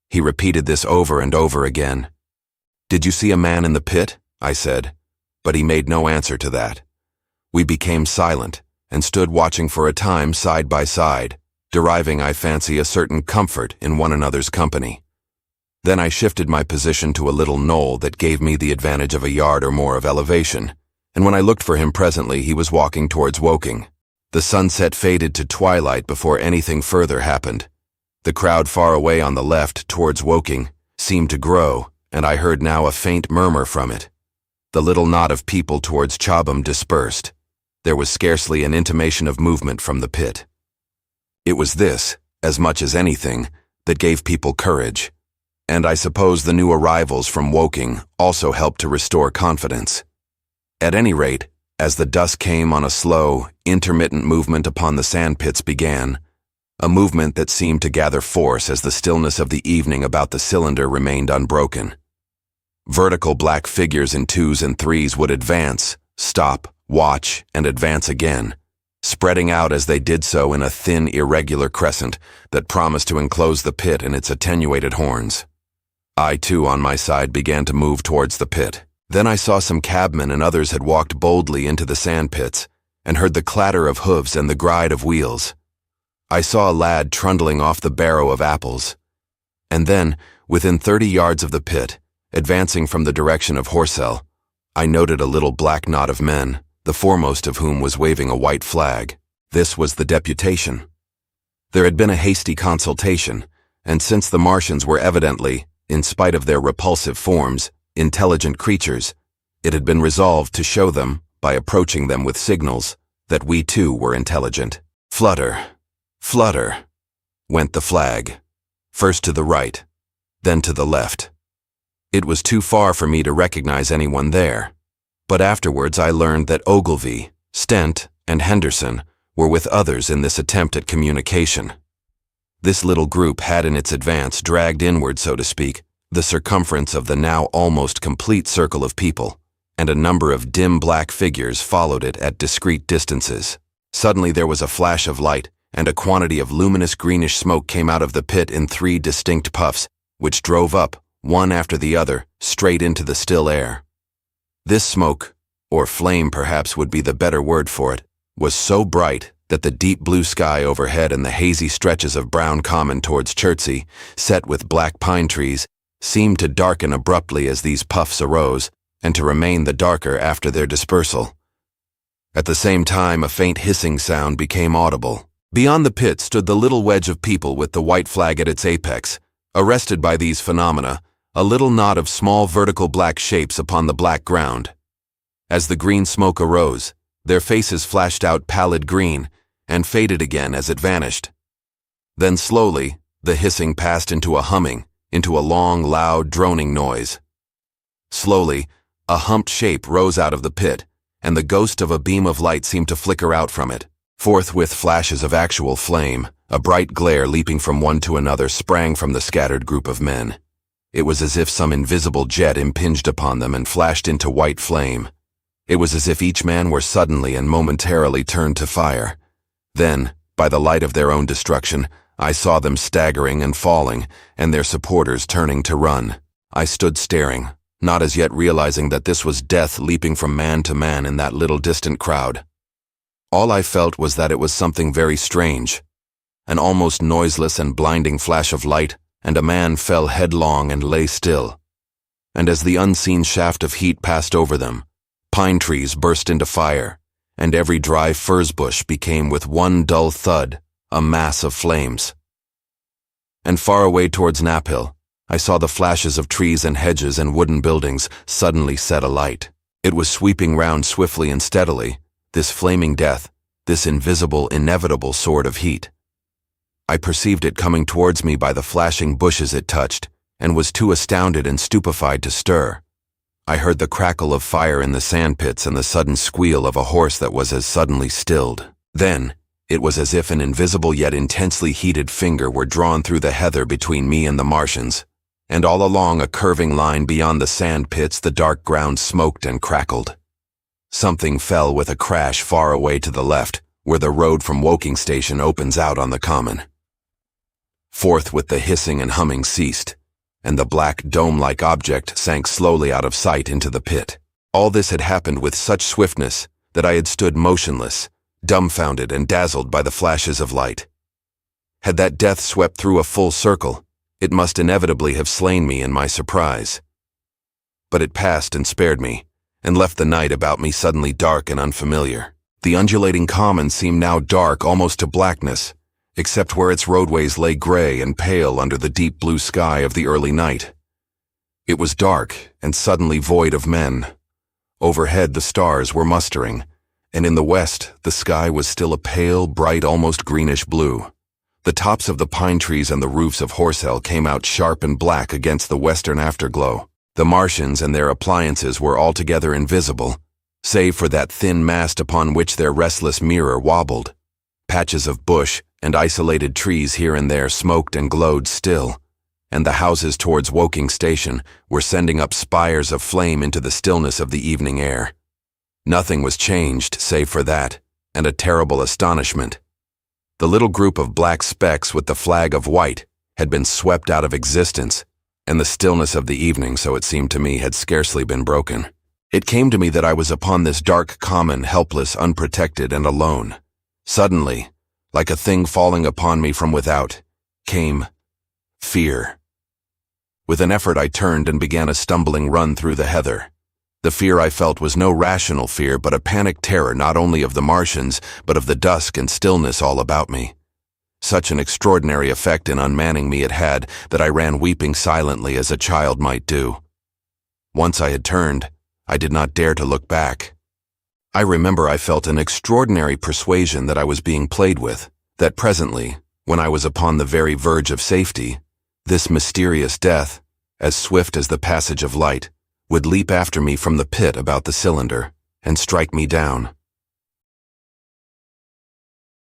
Speaker 3: He repeated this over and over again. "Did you see a man in the pit?" I said. But he made no answer to that. We became silent, and stood watching for a time side by side, deriving, I fancy, a certain comfort in one another's company. Then I shifted my position to a little knoll that gave me the advantage of a yard or more of elevation, and when I looked for him presently he was walking towards Woking. The sunset faded to twilight before anything further happened. The crowd far away on the left, towards Woking, seemed to grow, and I heard now a faint murmur from it. The little knot of people towards CHOBHAM dispersed. There was scarcely an intimation of movement from the pit. It was this, as much as anything, that gave people courage, and I suppose the new arrivals from Woking also helped to restore confidence. At any rate, as the dusk came on, a slow, intermittent movement upon the sandpits began, a movement that seemed to gather force as the stillness of the evening about the cylinder remained unbroken. Vertical black figures in twos and threes would advance, stop, watch, and advance again, spreading out as they did so in a thin, irregular crescent that promised to enclose the pit in its attenuated horns. I, too, on my side, began to move towards the pit. Then I saw some cabmen and others had walked boldly into the sandpits, and heard the clatter of hoofs and the gride of wheels. I saw a lad trundling off the barrow of apples. And then, within 30 yards of the pit, advancing from the direction of HORSELL, I noted a little black knot of men, the foremost of whom was waving a white flag. This was the deputation. There had been a hasty consultation, and since the Martians were evidently, in spite of their repulsive forms, intelligent creatures, it had been resolved to show them, by approaching them with signals, that we too were intelligent. Flutter, flutter, went the flag, first to the right, then to the left. It was too far for me to recognize anyone there, but afterwards I learned that Ogilvy, Stent, and Henderson were with others in this attempt at communication. This little group had in its advance dragged inward, so to speak, the circumference of the now almost complete circle of people, and a number of dim black figures followed it at discrete distances. Suddenly there was a flash of light, and a quantity of luminous greenish smoke came out of the pit in 3 distinct puffs, which drove up, one after the other, straight into the still air. This smoke, or flame perhaps would be the better word for it, was so bright that the deep blue sky overhead and the hazy stretches of brown common towards Chertsey, set with black pine trees, seemed to darken abruptly as these puffs arose, and to remain the darker after their dispersal. At the same time, a faint hissing sound became audible. Beyond the pit stood the little wedge of people with the white flag at its apex. Arrested by these phenomena, a little knot of small vertical black shapes upon the black ground. As the green smoke arose, their faces flashed out pallid green, and faded again as it vanished. Then slowly, the hissing passed into a humming, into a long, loud, droning noise. Slowly, a humped shape rose out of the pit, and the ghost of a beam of light seemed to flicker out from it. Forthwith flashes of actual flame, a bright glare leaping from one to another, sprang from the scattered group of men. It was as if some invisible jet impinged upon them and flashed into white flame. It was as if each man were suddenly and momentarily turned to fire. Then, By the light of their own destruction, I saw them staggering and falling, and their supporters turning to run. I stood staring, not as yet realizing that this was death leaping from man to man in that little distant crowd. All I felt was that it was something very strange. An almost noiseless and blinding flash of light, and a man fell headlong and lay still. And as the unseen shaft of heat passed over them, pine trees burst into fire, and every dry furze bush became with one dull thud a mass of flames. And far away towards Knaphill, I saw the flashes of trees and hedges and wooden buildings suddenly set alight. It was sweeping round swiftly and steadily, this flaming death, this invisible, inevitable sword of heat. I perceived it coming towards me by the flashing bushes it touched, and was too astounded and stupefied to stir. I heard the crackle of fire in the sandpits and the sudden squeal of a horse that was as suddenly stilled. Then, it was as if an invisible yet intensely heated finger were drawn through the heather between me and the Martians, and all along a curving line beyond the sand pits the dark ground smoked and crackled. Something fell with a crash far away to the left, where the road from Woking Station opens out on the common. Forthwith the hissing and humming ceased, and the black dome-like object sank slowly out of sight into the pit. All this had happened with such swiftness that I had stood motionless, dumbfounded and dazzled by the flashes of light. Had that death swept through a full circle, it must inevitably have slain me in my surprise. But it passed and spared me, and left the night about me suddenly dark and unfamiliar. The undulating common seemed now dark almost to blackness, except where its roadways lay gray and pale under the deep blue sky of the early night. It was dark and suddenly void of men. Overhead the stars were mustering, and in the west the sky was still a pale, bright, almost greenish blue. The tops of the pine trees and the roofs of HORSELL came out sharp and black against the western afterglow. The Martians and their appliances were altogether invisible, save for that thin mast upon which their restless mirror wobbled. Patches of bush and isolated trees here and there smoked and glowed still, and the houses towards Woking Station were sending up spires of flame into the stillness of the evening air. Nothing was changed save for that, and a terrible astonishment. The little group of black specks with the flag of white had been swept out of existence, and the stillness of the evening, so it seemed to me, had scarcely been broken. It came to me that I was upon this dark common, helpless, unprotected, and alone. Suddenly, like a thing falling upon me from without, came fear. With an effort I turned and began a stumbling run through the heather. The fear I felt was no rational fear, but a panic terror not only of the Martians, but of the dusk and stillness all about me. Such an extraordinary effect in unmanning me it had that I ran weeping silently as a child might do. Once I had turned, I did not dare to look back. I remember I felt an extraordinary persuasion that I was being played with, that presently, when I was upon the very verge of safety, this mysterious death, as swift as the passage of light, would leap after me from the pit about the cylinder and strike me down.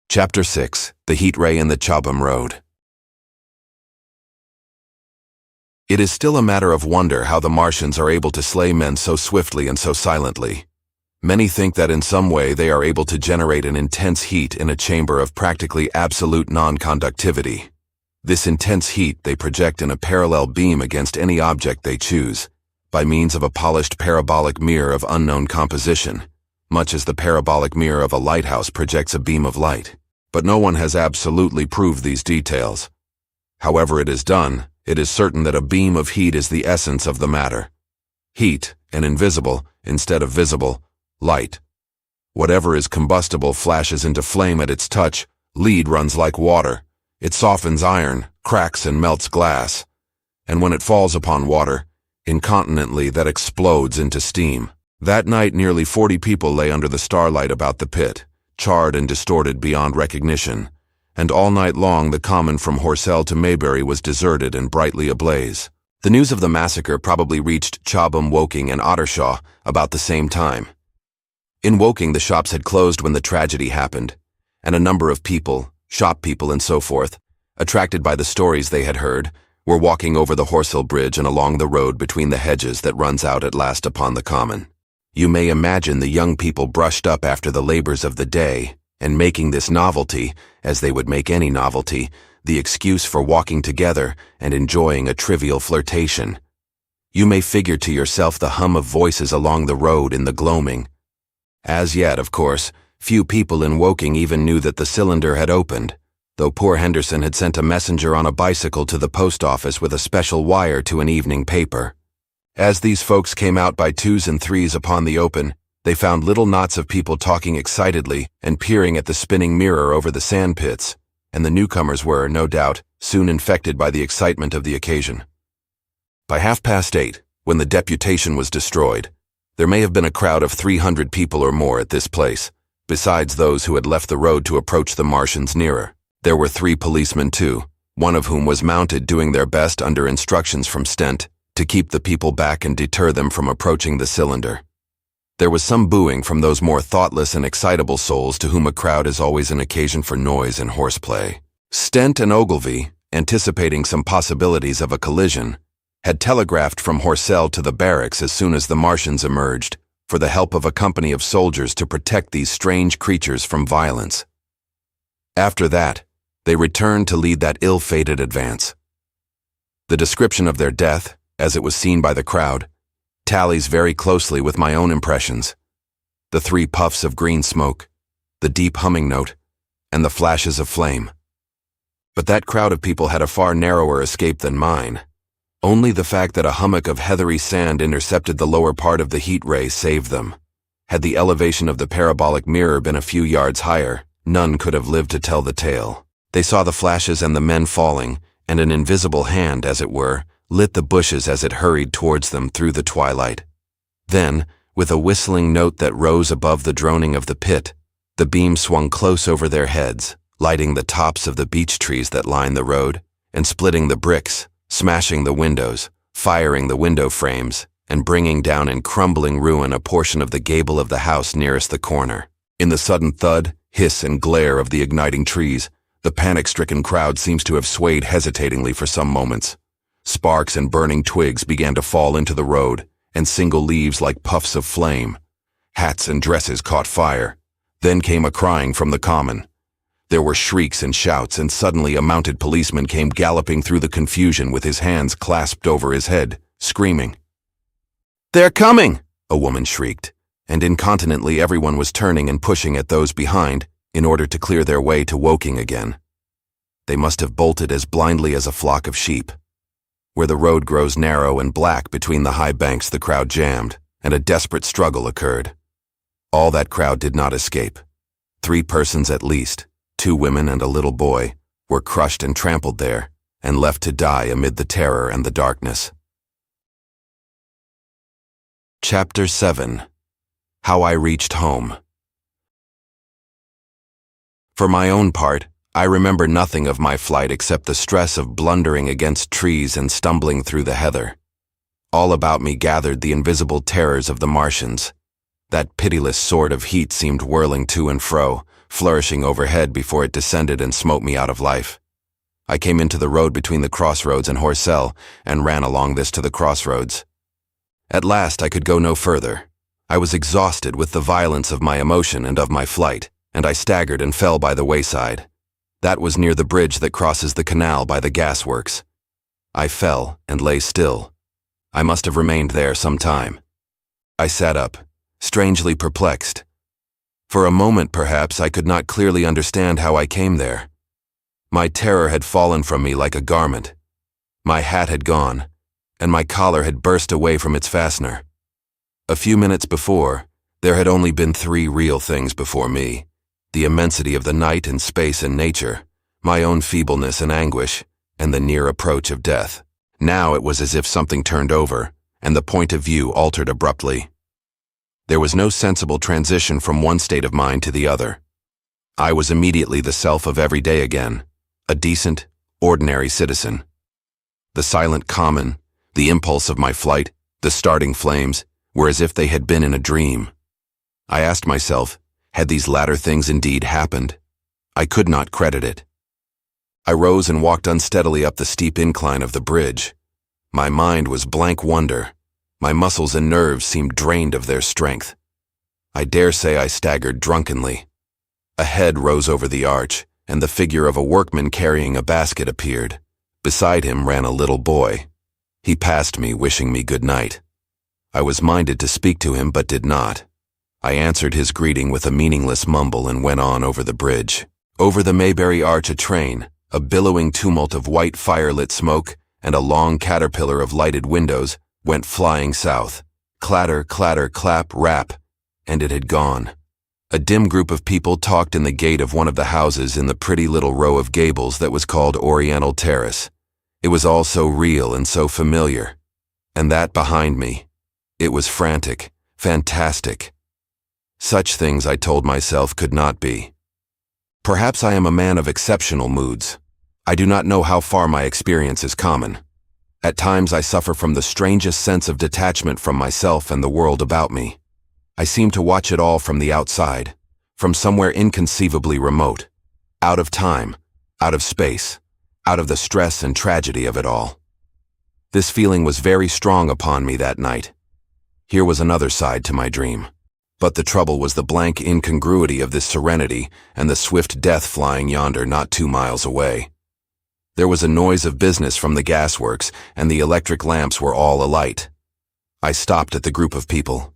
Speaker 3: Chapter 6: The Heat Ray in the CHOBHAM Road. It is still a matter of wonder how the Martians are able to slay men so swiftly and so silently. Many think that in some way they are able to generate an intense heat in a chamber of practically absolute non-conductivity. This intense heat they project in a parallel beam against any object they choose, by means of a polished parabolic mirror of unknown composition, much as the parabolic mirror of a lighthouse projects a beam of light. But no one has absolutely proved these details. However it is done, it is certain that a beam of heat is the essence of the matter. Heat, and invisible, instead of visible, light. Whatever is combustible flashes into flame at its touch. Lead runs like water. It softens iron, cracks and melts glass. And when it falls upon water, incontinently that explodes into steam. That night nearly 40 people lay under the starlight about the pit, charred and distorted beyond recognition, and all night long the common from HORSELL to Maybury was deserted and brightly ablaze. The news of the massacre probably reached CHOBHAM, Woking, and Ottershaw about the same time. In Woking the shops had closed when the tragedy happened, and a number of people, shop people and so forth, attracted by the stories they had heard, were walking over the HORSELL bridge and along the road between the hedges that runs out at last upon the common. You may imagine the young people brushed up after the labors of the day, and making this novelty, as they would make any novelty, the excuse for walking together and enjoying a trivial flirtation. You may figure to yourself the hum of voices along the road in the gloaming. As yet, of course, few people in Woking even knew that the cylinder had opened, though poor Henderson had sent a messenger on a bicycle to the post office with a special wire to an evening paper. As these folks came out by twos and threes upon the open, they found little knots of people talking excitedly and peering at the spinning mirror over the sandpits, and the newcomers were, no doubt, soon infected by the excitement of the occasion. By 8:30, when the deputation was destroyed, there may have been a crowd of 300 people or more at this place, besides those who had left the road to approach the Martians nearer. There were 3 policemen too, one of whom was mounted doing their best under instructions from Stent to keep the people back and deter them from approaching the cylinder. There was some booing from those more thoughtless and excitable souls to whom a crowd is always an occasion for noise and horseplay. Stent and Ogilvy, anticipating some possibilities of a collision, had telegraphed from HORSELL to the barracks as soon as the Martians emerged, for the help of a company of soldiers to protect these strange creatures from violence. After that, they returned to lead that ill-fated advance. The description of their death, as it was seen by the crowd, tallies very closely with my own impressions. The 3 puffs of green smoke, the deep humming note, and the flashes of flame. But that crowd of people had a far narrower escape than mine. Only the fact that a hummock of heathery sand intercepted the lower part of the heat ray saved them. Had the elevation of the parabolic mirror been a few yards higher, none could have lived to tell the tale. They saw the flashes and the men falling, and an invisible hand, as it were, lit the bushes as it hurried towards them through the twilight. Then, with a whistling note that rose above the droning of the pit, the beam swung close over their heads, lighting the tops of the beech trees that line the road, and splitting the bricks, smashing the windows, firing the window frames, and bringing down in crumbling ruin a portion of the gable of the house nearest the corner. In the sudden thud, hiss, and glare of the igniting trees, the panic-stricken crowd seems to have swayed hesitatingly for some moments. Sparks and burning twigs began to fall into the road, and single leaves like puffs of flame. Hats and dresses caught fire. Then came a crying from the common. There were shrieks and shouts, and suddenly a mounted policeman came galloping through the confusion with his hands clasped over his head, screaming. "They're coming!" a woman shrieked, and incontinently everyone was turning and pushing at those behind in order to clear their way to Woking again. They must have bolted as blindly as a flock of sheep. Where the road grows narrow and black between the high banks, the crowd jammed, and a desperate struggle occurred. All that crowd did not escape. 3 persons at least, 2 women and a little boy, were crushed and trampled there, and left to die amid the terror and the darkness. Chapter 7. How I Reached Home. For my own part, I remember nothing of my flight except the stress of blundering against trees and stumbling through the heather. All about me gathered the invisible terrors of the Martians. That pitiless sword of heat seemed whirling to and fro, flourishing overhead before it descended and smote me out of life. I came into the road between the crossroads and HORSELL and ran along this to the crossroads. At last I could go no further. I was exhausted with the violence of my emotion and of my flight, and I staggered and fell by the wayside. That was near the bridge that crosses the canal by the gasworks. I fell and lay still. I must have remained there some time. I sat up, strangely perplexed. For a moment, perhaps, I could not clearly understand how I came there. My terror had fallen from me like a garment. My hat had gone, and my collar had burst away from its fastener. A few minutes before, there had only been 3 real things before me: the immensity of the night and space and nature, my own feebleness and anguish, and the near approach of death. Now it was as if something turned over, and the point of view altered abruptly. There was no sensible transition from one state of mind to the other. I was immediately the self of every day again, a decent, ordinary citizen. The silent common, the impulse of my flight, the starting flames, were as if they had been in a dream. I asked myself, had these latter things indeed happened? I could not credit it. I rose and walked unsteadily up the steep incline of the bridge. My mind was blank wonder. My muscles and nerves seemed drained of their strength. I dare say I staggered drunkenly. A head rose over the arch, and the figure of a workman carrying a basket appeared. Beside him ran a little boy. He passed me, wishing me good night. I was minded to speak to him, but did not. I answered his greeting with a meaningless mumble and went on over the bridge. Over the Maybury Arch a train, a billowing tumult of white fire-lit smoke, and a long caterpillar of lighted windows, went flying south. Clatter, clatter, clap, rap, and it had gone. A dim group of people talked in the gate of one of the houses in the pretty little row of gables that was called Oriental Terrace. It was all so real and so familiar. And that behind me. It was frantic, fantastic. Such things, I told myself, could not be. Perhaps I am a man of exceptional moods. I do not know how far my experience is common. At times I suffer from the strangest sense of detachment from myself and the world about me. I seem to watch it all from the outside, from somewhere inconceivably remote, out of time, out of space, out of the stress and tragedy of it all. This feeling was very strong upon me that night. Here was another side to my dream. But the trouble was the blank incongruity of this serenity and the swift death flying yonder not 2 miles away. There was a noise of business from the gasworks, and the electric lamps were all alight. I stopped at the group of people.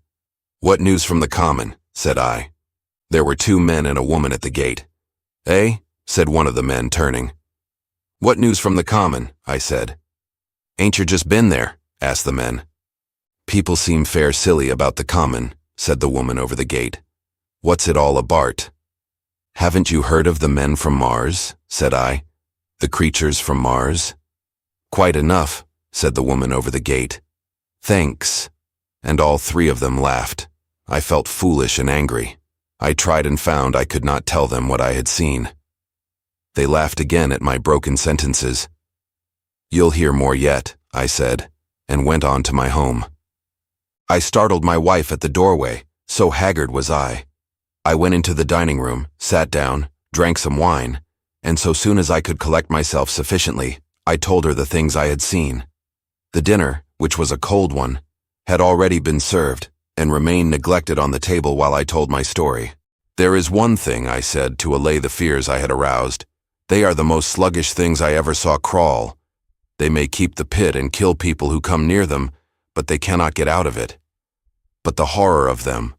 Speaker 3: "What news from the common?" said I. There were 2 men and a woman at the gate. "Eh?" said one of the men, turning. "What news from the common?" I said. "Ain't you just been there?" asked the men. "People seem fair silly about the common," said the woman over the gate. "What's it all abart?" "Haven't you heard of the men from Mars?" said I. "The creatures from Mars?" "Quite enough," said the woman over the gate. "Thanks." And all 3 of them laughed. I felt foolish and angry. I tried and found I could not tell them what I had seen. They laughed again at my broken sentences. "You'll hear more yet," I said, and went on to my home. I startled my wife at the doorway, so haggard was I. I went into the dining room, sat down, drank some wine, and so soon as I could collect myself sufficiently, I told her the things I had seen. The dinner, which was a cold one, had already been served, and remained neglected on the table while I told my story. "There is one thing," I said, to allay the fears I had aroused. "They are the most sluggish things I ever saw crawl. They may keep the pit and kill people who come near them, but they cannot get out of it. But the horror of them—"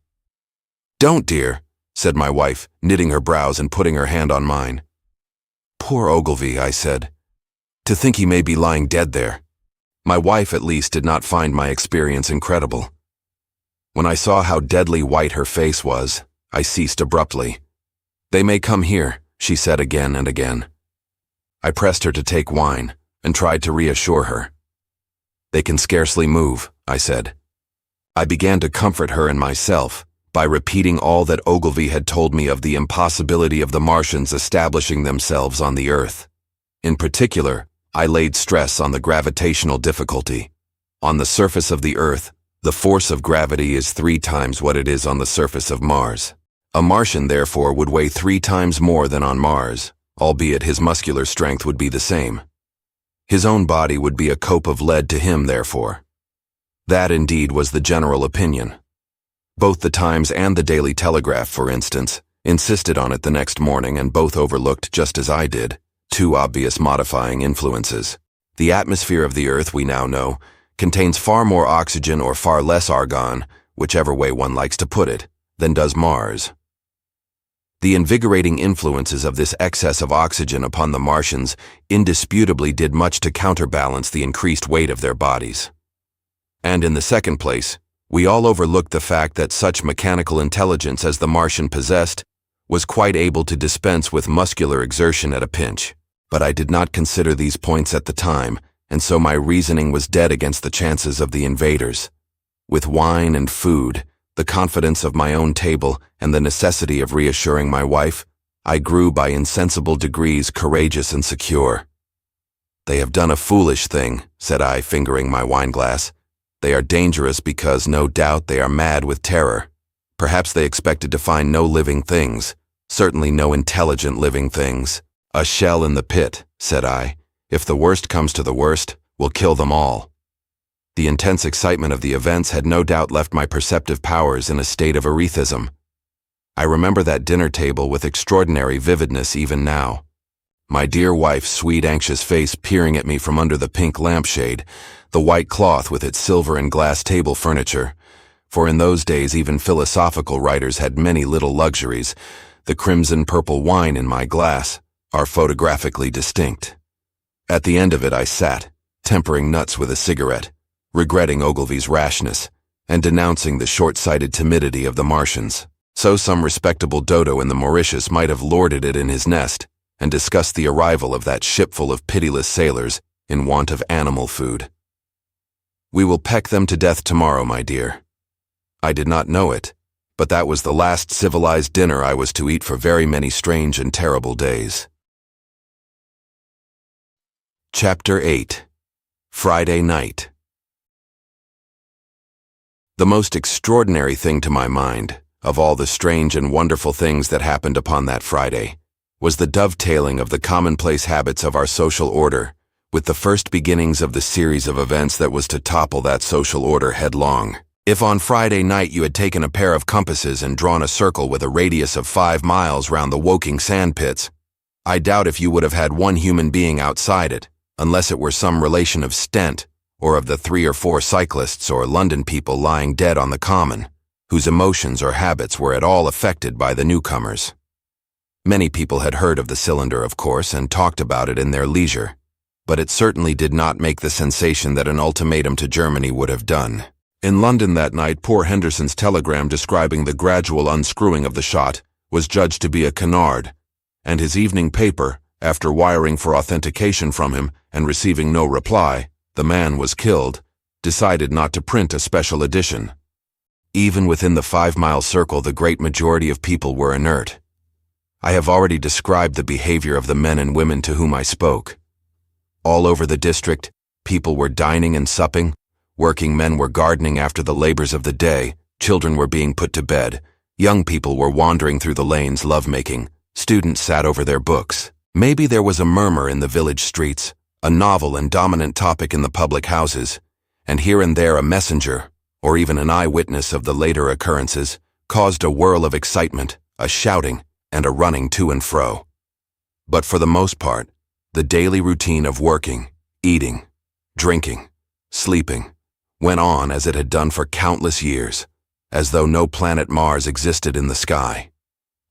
Speaker 3: "Don't, dear," said my wife, knitting her brows and putting her hand on mine. "Poor Ogilvy," I said. "To think he may be lying dead there." My wife, at least, did not find my experience incredible. When I saw how deadly white her face was, I ceased abruptly. "They may come here," she said again and again. I pressed her to take wine, and tried to reassure her. "They can scarcely move," I said. I began to comfort her and myself by repeating all that Ogilvy had told me of the impossibility of the Martians establishing themselves on the Earth. In particular, I laid stress on the gravitational difficulty. On the surface of the Earth, the force of gravity is 3 times what it is on the surface of Mars. A Martian, therefore, would weigh 3 times more than on Mars, albeit his muscular strength would be the same. His own body would be a cope of lead to him, therefore. That, indeed, was the general opinion. Both the Times and the Daily Telegraph, for instance, insisted on it the next morning, and both overlooked, just as I did, 2 obvious modifying influences. The atmosphere of the Earth, we now know, contains far more oxygen or far less argon, whichever way one likes to put it, than does Mars. The invigorating influences of this excess of oxygen upon the Martians indisputably did much to counterbalance the increased weight of their bodies. And in the second place, we all overlooked the fact that such mechanical intelligence as the Martian possessed was quite able to dispense with muscular exertion at a pinch. But I did not consider these points at the time, and so my reasoning was dead against the chances of the invaders. With wine and food, the confidence of my own table, and the necessity of reassuring my wife, I grew by insensible degrees courageous and secure. "They have done a foolish thing," said I, fingering my wineglass. "They are dangerous because, no doubt, they are mad with terror. Perhaps they expected to find no living things, certainly no intelligent living things. A shell in the pit," said I. "If the worst comes to the worst, we'll kill them all." The intense excitement of the events had no doubt left my perceptive powers in a state of erethism. I remember that dinner table with extraordinary vividness even now. My dear wife's sweet, anxious face peering at me from under the pink lampshade, the white cloth with its silver and glass table furniture. For in those days even philosophical writers had many little luxuries. The crimson-purple wine in my glass are photographically distinct. At the end of it I sat, tempering nuts with a cigarette, regretting Ogilvy's rashness, and denouncing the short-sighted timidity of the Martians. So some respectable dodo in the Mauritius might have lorded it in his nest, and discussed the arrival of that shipful of pitiless sailors in want of animal food. We will peck them to death tomorrow, my dear. I did not know it, but that was the last civilized dinner I was to eat for very many strange and terrible days. Chapter 8. Friday Night. The most extraordinary thing to my mind, of all the strange and wonderful things that happened upon that Friday, was the dovetailing of the commonplace habits of our social order with the first beginnings of the series of events that was to topple that social order headlong. If on Friday night you had taken a pair of compasses and drawn a circle with a radius of 5 miles round the Woking sand pits, I doubt if you would have had one human being outside it, unless it were some relation of Stent, or of the 3 or 4 cyclists or London people lying dead on the common, whose emotions or habits were at all affected by the newcomers. Many people had heard of the cylinder, of course, and talked about it in their leisure, but it certainly did not make the sensation that an ultimatum to Germany would have done. In London that night, poor Henderson's telegram describing the gradual unscrewing of the shot was judged to be a canard, and his evening paper, after wiring for authentication from him and receiving no reply, the man was killed, decided not to print a special edition. Even within the 5-mile circle, the great majority of people were inert. I have already described the behavior of the men and women to whom I spoke. All over the district, people were dining and supping, working men were gardening after the labors of the day, children were being put to bed, young people were wandering through the lanes lovemaking, students sat over their books. Maybe there was a murmur in the village streets, a novel and dominant topic in the public houses, and here and there a messenger, or even an eyewitness of the later occurrences, caused a whirl of excitement, a shouting, and a running to and fro. But for the most part, the daily routine of working, eating, drinking, sleeping, went on as it had done for countless years, as though no planet Mars existed in the sky.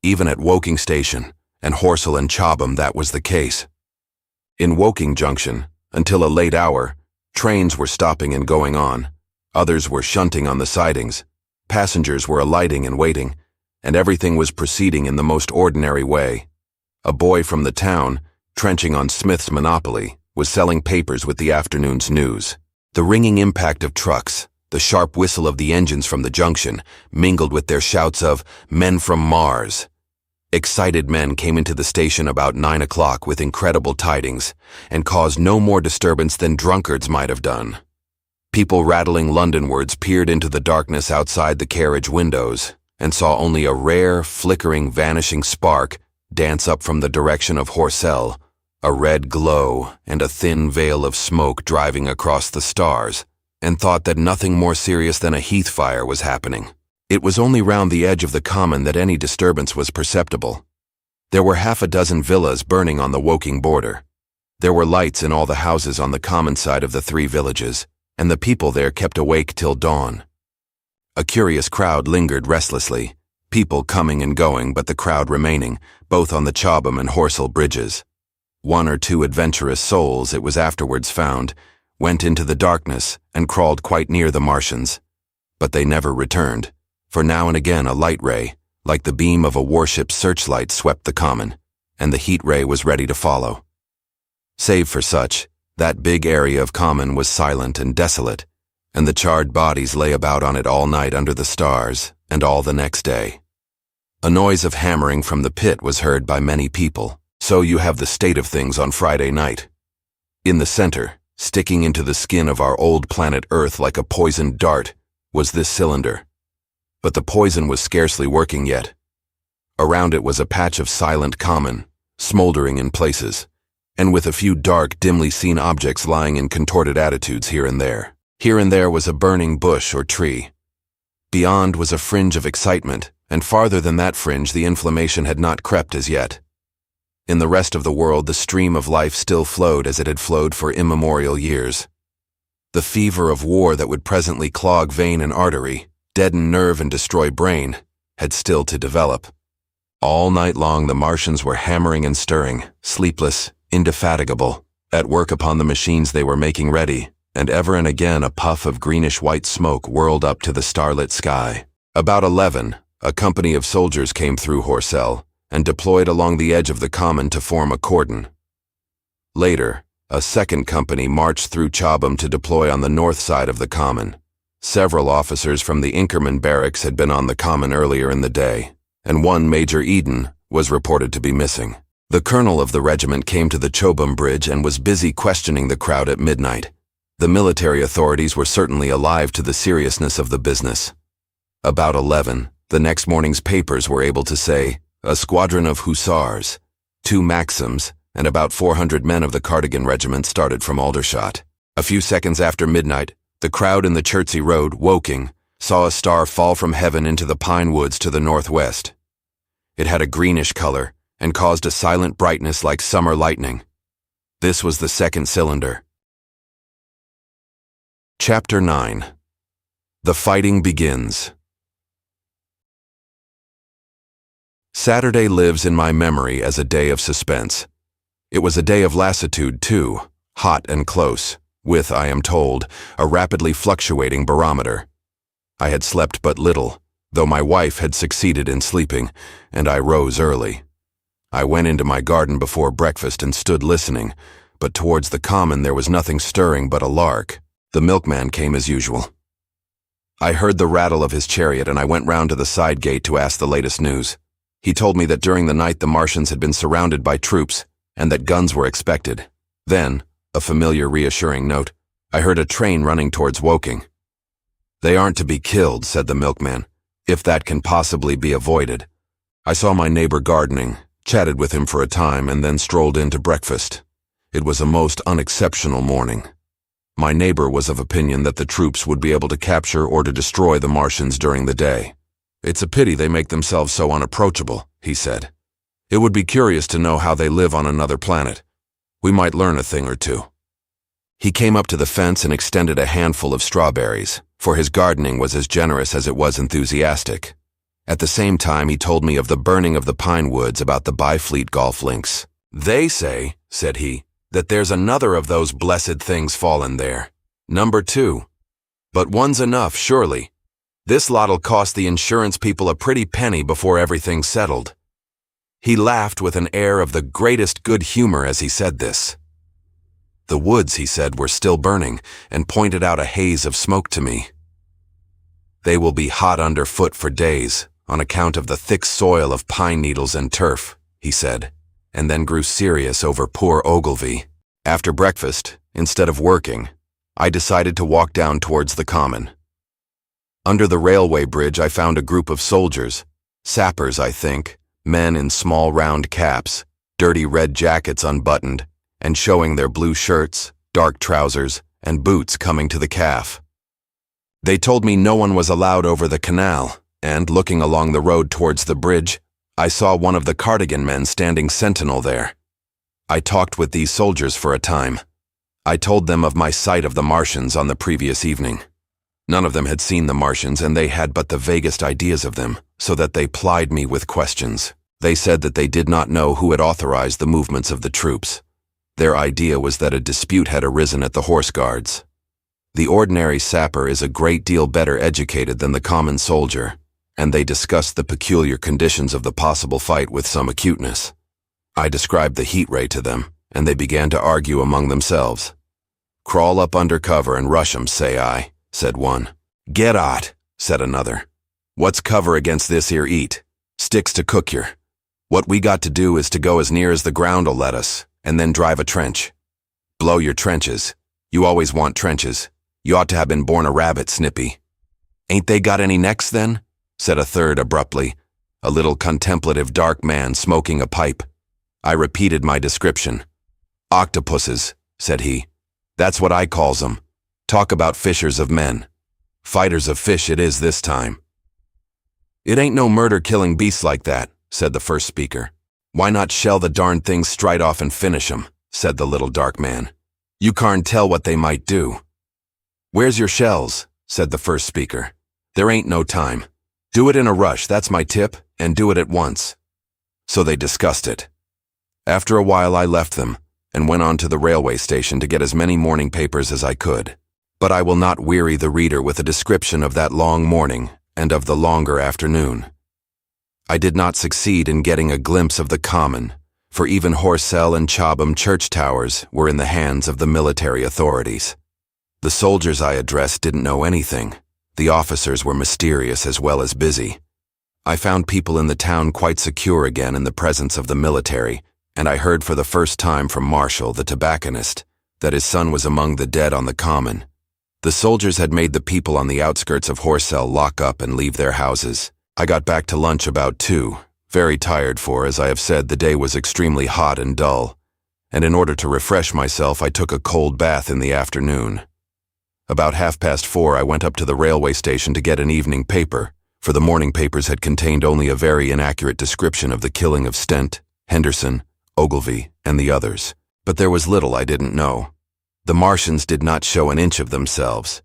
Speaker 3: Even at Woking Station and HORSELL and CHOBHAM that was the case. In Woking Junction, until a late hour, trains were stopping and going on, others were shunting on the sidings, passengers were alighting and waiting, and everything was proceeding in the most ordinary way. A boy from the town, trenching on Smith's Monopoly, was selling papers with the afternoon's news. The ringing impact of trucks, the sharp whistle of the engines from the junction, mingled with their shouts of "Men from Mars." Excited men came into the station about 9 o'clock with incredible tidings, and caused no more disturbance than drunkards might have done. People rattling Londonwards peered into the darkness outside the carriage windows, and saw only a rare, flickering, vanishing spark dance up from the direction of HORSELL, a red glow and a thin veil of smoke driving across the stars, and thought that nothing more serious than a heath fire was happening. It was only round the edge of the common that any disturbance was perceptible. There were 6 villas burning on the Woking border. There were lights in all the houses on the common side of the 3 villages, and the people there kept awake till dawn. A curious crowd lingered restlessly, people coming and going, but the crowd remaining, both on the CHOBHAM and HORSELL bridges. 1 or 2 adventurous souls, it was afterwards found, went into the darkness and crawled quite near the Martians. But they never returned, for now and again a light ray, like the beam of a warship's searchlight, swept the common, and the heat ray was ready to follow. Save for such, that big area of common was silent and desolate, and the charred bodies lay about on it all night under the stars, and all the next day. A noise of hammering from the pit was heard by many people, so you have the state of things on Friday night. In the center, sticking into the skin of our old planet Earth like a poisoned dart, was this cylinder. But the poison was scarcely working yet. Around it was a patch of silent common, smoldering in places, and with a few dark, dimly seen objects lying in contorted attitudes here and there. Here and there was a burning bush or tree. Beyond was a fringe of excitement, and farther than that fringe the inflammation had not crept as yet. In the rest of the world the stream of life still flowed as it had flowed for immemorial years. The fever of war that would presently clog vein and artery, deaden nerve and destroy brain, had still to develop. All night long the Martians were hammering and stirring, sleepless, indefatigable, at work upon the machines they were making ready, and ever and again a puff of greenish-white smoke whirled up to the starlit sky. About 11, a company of soldiers came through HORSELL and deployed along the edge of the common to form a cordon. Later, a second company marched through CHOBHAM to deploy on the north side of the common. Several officers from the Inkerman barracks had been on the common earlier in the day, and one Major Eden was reported to be missing. The colonel of the regiment came to the CHOBHAM bridge and was busy questioning the crowd at midnight. The military authorities were certainly alive to the seriousness of the business. About 11, the next morning's papers were able to say, a squadron of hussars, 2 Maxims, and about 400 men of the Cardigan regiment started from Aldershot. A few seconds after midnight, the crowd in the Chertsey Road, Woking, saw a star fall from heaven into the pine woods to the northwest. It had a greenish color and caused a silent brightness like summer lightning. This was the second cylinder. Chapter 9. The Fighting Begins. Saturday lives in my memory as a day of suspense. It was a day of lassitude, too, hot and close, with, I am told, a rapidly fluctuating barometer. I had slept but little, though my wife had succeeded in sleeping, and I rose early. I went into my garden before breakfast and stood listening, but towards the common there was nothing stirring but a lark. The milkman came as usual. I heard the rattle of his chariot and I went round to the side gate to ask the latest news. He told me that during the night the Martians had been surrounded by troops and that guns were expected. Then, a familiar reassuring note, I heard a train running towards Woking. They aren't to be killed, said the milkman, if that can possibly be avoided. I saw my neighbor gardening, chatted with him for a time, and then strolled in to breakfast. It was a most unexceptional morning. My neighbor was of opinion that the troops would be able to capture or to destroy the Martians during the day. It's a pity they make themselves so unapproachable, he said. It would be curious to know how they live on another planet. We might learn a thing or two. He came up to the fence and extended a handful of strawberries, for his gardening was as generous as it was enthusiastic. At the same time he told me of the burning of the pine woods about the Byfleet golf links. They say, said he, that there's another of those blessed things fallen there. Number 2. But one's enough, surely. This lot'll cost the insurance people a pretty penny before everything's settled. He laughed with an air of the greatest good humor as he said this. The woods, he said, were still burning, and pointed out a haze of smoke to me. They will be hot underfoot for days, on account of the thick soil of pine needles and turf, he said, and then grew serious over poor Ogilvy. After breakfast, instead of working, I decided to walk down towards the common. Under the railway bridge I found a group of soldiers, sappers I think, men in small round caps, dirty red jackets unbuttoned, and showing their blue shirts, dark trousers, and boots coming to the calf. They told me no one was allowed over the canal, and looking along the road towards the bridge, I saw one of the Cardigan men standing sentinel there. I talked with these soldiers for a time. I told them of my sight of the Martians on the previous evening. None of them had seen the Martians, and they had but the vaguest ideas of them, so that they plied me with questions. They said that they did not know who had authorized the movements of the troops. Their idea was that a dispute had arisen at the Horse Guards. The ordinary sapper is a great deal better educated than the common soldier, and they discussed the peculiar conditions of the possible fight with some acuteness. I described the heat ray to them, and they began to argue among themselves. Crawl up under cover and rush 'em, say I, said one. Get out, said another. What's cover against this here eat? Sticks to cook yer. What we got to do is to go as near as the ground'll let us, and then drive a trench. Blow your trenches. You always want trenches. You ought to have been born a rabbit, Snippy. Ain't they got any necks then? Said a third abruptly, a little contemplative dark man smoking a pipe. I repeated my description. Octopuses, said he. That's what I calls 'em. Talk about fishers of men. Fighters of fish it is this time. "It ain't no murder-killing beasts like that," said the first speaker. "Why not shell the darned things straight off and finish 'em," said the little dark man. "You can't tell what they might do." "Where's your shells?" said the first speaker. "There ain't no time. Do it in a rush, that's my tip, and do it at once." So they discussed it. After a while I left them, and went on to the railway station to get as many morning papers as I could. But I will not weary the reader with a description of that long morning and of the longer afternoon. I did not succeed in getting a glimpse of the common, for even HORSELL and CHOBHAM church towers were in the hands of the military authorities. The soldiers I addressed didn't know anything. The officers were mysterious as well as busy. I found people in the town quite secure again in the presence of the military, and I heard for the first time from Marshall, the tobacconist, that his son was among the dead on the common. The soldiers had made the people on the outskirts of HORSELL lock up and leave their houses. I got back to lunch about 2, very tired for, as I have said, the day was extremely hot and dull, and in order to refresh myself I took a cold bath in the afternoon. About 4:30 I went up to the railway station to get an evening paper, for the morning papers had contained only a very inaccurate description of the killing of Stent, Henderson, Ogilvy, and the others. But there was little I didn't know. The Martians did not show an inch of themselves.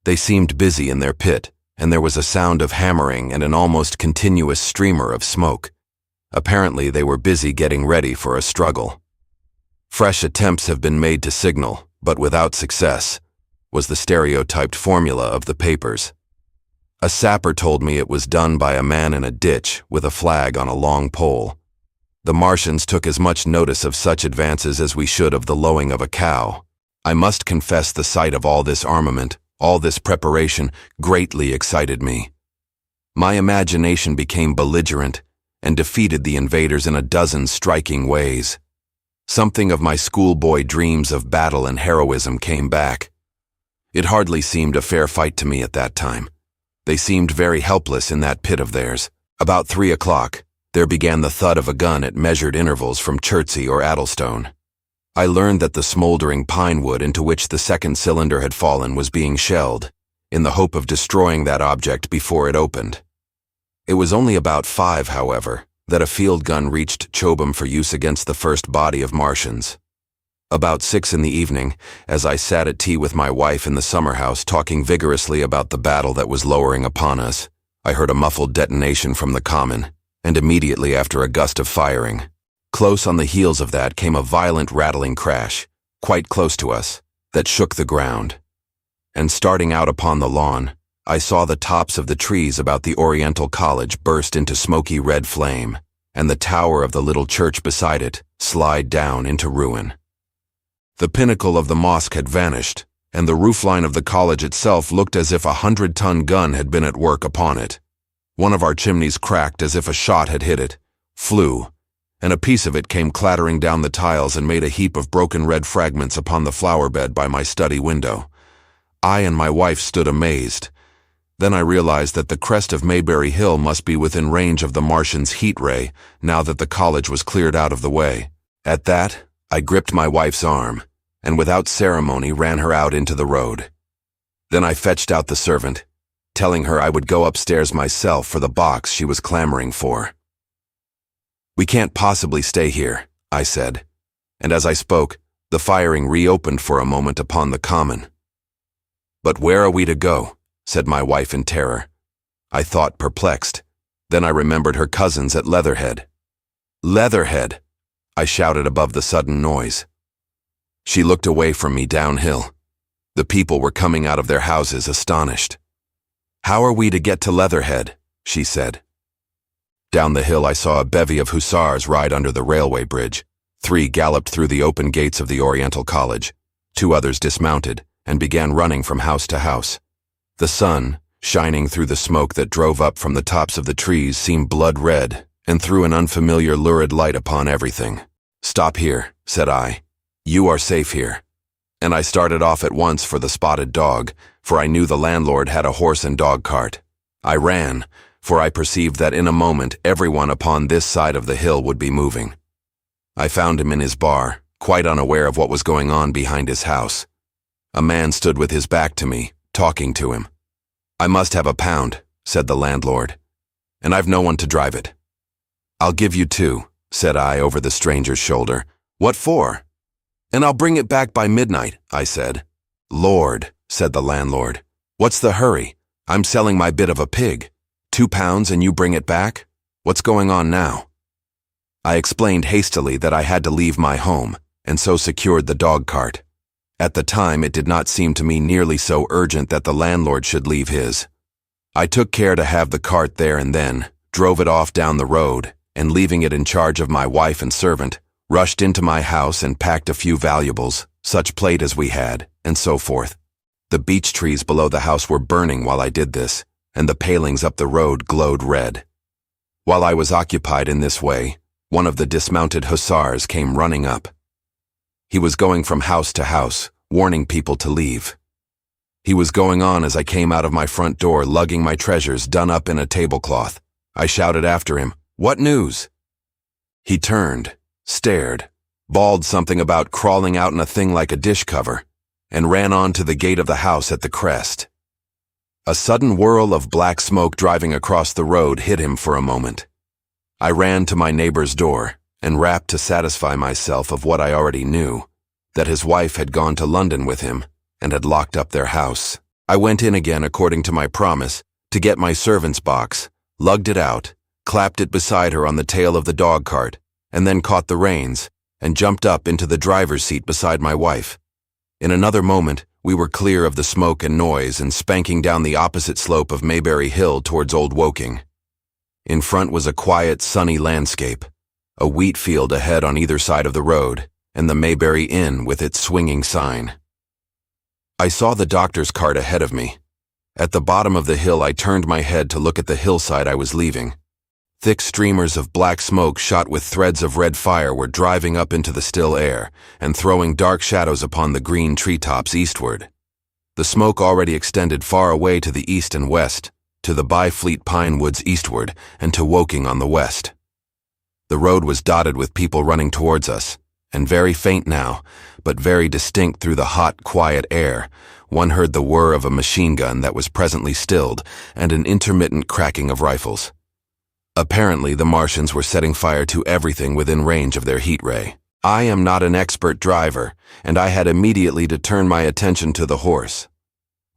Speaker 3: They seemed busy in their pit, and there was a sound of hammering and an almost continuous streamer of smoke. Apparently they were busy getting ready for a struggle. "Fresh attempts have been made to signal, but without success," was the stereotyped formula of the papers. A sapper told me it was done by a man in a ditch with a flag on a long pole. The Martians took as much notice of such advances as we should of the lowing of a cow. I must confess the sight of all this armament, all this preparation, greatly excited me. My imagination became belligerent and defeated the invaders in a dozen striking ways. Something of my schoolboy dreams of battle and heroism came back. It hardly seemed a fair fight to me at that time. They seemed very helpless in that pit of theirs. About 3 o'clock, there began the thud of a gun at measured intervals from Chertsey or Addlestone. I learned that the smoldering pine wood into which the second cylinder had fallen was being shelled, in the hope of destroying that object before it opened. It was only about 5, however, that a field gun reached CHOBHAM for use against the first body of Martians. About 6 in the evening, as I sat at tea with my wife in the summer house talking vigorously about the battle that was lowering upon us, I heard a muffled detonation from the common, and immediately after a gust of firing. Close on the heels of that came a violent rattling crash, quite close to us, that shook the ground. And starting out upon the lawn, I saw the tops of the trees about the Oriental College burst into smoky red flame, and the tower of the little church beside it slide down into ruin. The pinnacle of the mosque had vanished, and the roofline of the college itself looked as if a 100-ton gun had been at work upon it. One of our chimneys cracked as if a shot had hit it, flew, and a piece of it came clattering down the tiles and made a heap of broken red fragments upon the flower bed by my study window. I and my wife stood amazed. Then I realized that the crest of Mayberry Hill must be within range of the Martians' heat ray, now that the college was cleared out of the way. At that, I gripped my wife's arm, and without ceremony ran her out into the road. Then I fetched out the servant, telling her I would go upstairs myself for the box she was clamoring for. "We can't possibly stay here," I said, and as I spoke, the firing reopened for a moment upon the common. "But where are we to go?" said my wife in terror. I thought, perplexed. Then I remembered her cousins at Leatherhead. "Leatherhead!" I shouted above the sudden noise. She looked away from me downhill. The people were coming out of their houses astonished. "How are we to get to Leatherhead?" she said. Down the hill I saw a bevy of hussars ride under the railway bridge. 3 galloped through the open gates of the Oriental College. 2 others dismounted and began running from house to house. The sun, shining through the smoke that drove up from the tops of the trees, seemed blood-red and threw an unfamiliar lurid light upon everything. "Stop here," said I. "You are safe here." And I started off at once for the Spotted Dog, for I knew the landlord had a horse and dog cart. I ran, for I perceived that in a moment everyone upon this side of the hill would be moving. I found him in his bar, quite unaware of what was going on behind his house. A man stood with his back to me, talking to him. "I must have £1," said the landlord. and I've no one to drive it." "I'll give you 2, said I over the stranger's shoulder. "What for?" "And I'll bring it back by midnight," I said. "Lord," said the landlord, "what's the hurry? I'm selling my bit of a pig. £2 and you bring it back? What's going on now?" I explained hastily that I had to leave my home, and so secured the dog cart. At the time, it did not seem to me nearly so urgent that the landlord should leave his. I took care to have the cart there and then, drove it off down the road, and leaving it in charge of my wife and servant, rushed into my house and packed a few valuables, such plate as we had, and so forth. The beech trees below the house were burning while I did this, and the palings up the road glowed red. While I was occupied in this way, one of the dismounted hussars came running up. He was going from house to house, warning people to leave. He was going on as I came out of my front door, lugging my treasures done up in a tablecloth. I shouted after him, "What news?" He turned, stared, bawled something about crawling out in a thing like a dish cover, and ran on to the gate of the house at the crest. A sudden whirl of black smoke driving across the road hid him for a moment. I ran to my neighbor's door and rapped to satisfy myself of what I already knew, that his wife had gone to London with him and had locked up their house. I went in again according to my promise to get my servant's box, lugged it out, clapped it beside her on the tail of the dog cart, and then caught the reins and jumped up into the driver's seat beside my wife. In another moment, we were clear of the smoke and noise and spanking down the opposite slope of Maybury Hill towards Old Woking. In front was a quiet, sunny landscape, a wheat field ahead on either side of the road, and the Maybury Inn with its swinging sign. I saw the doctor's cart ahead of me. At the bottom of the hill, I turned my head to look at the hillside I was leaving. Thick streamers of black smoke shot with threads of red fire were driving up into the still air and throwing dark shadows upon the green treetops eastward. The smoke already extended far away to the east and west, to the Byfleet pine woods eastward, and to Woking on the west. The road was dotted with people running towards us, and very faint now, but very distinct through the hot, quiet air. One heard the whir of a machine gun that was presently stilled, and an intermittent cracking of rifles. Apparently, the Martians were setting fire to everything within range of their heat ray. I am not an expert driver, and I had immediately to turn my attention to the horse.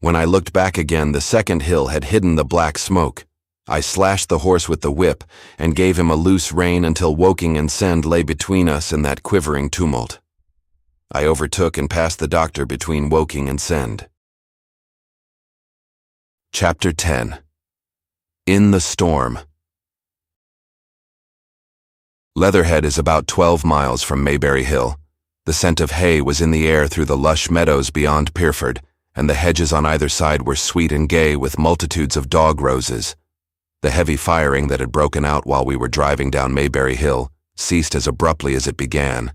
Speaker 3: When I looked back again, the second hill had hidden the black smoke. I slashed the horse with the whip and gave him a loose rein until Woking and Send lay between us in that quivering tumult. I overtook and passed the doctor between Woking and Send. Chapter 10. In the Storm. Leatherhead is about 12 miles from Maybury Hill. The scent of hay was in the air through the lush meadows beyond Pierford, and the hedges on either side were sweet and gay with multitudes of dog roses. The heavy firing that had broken out while we were driving down Maybury Hill ceased as abruptly as it began,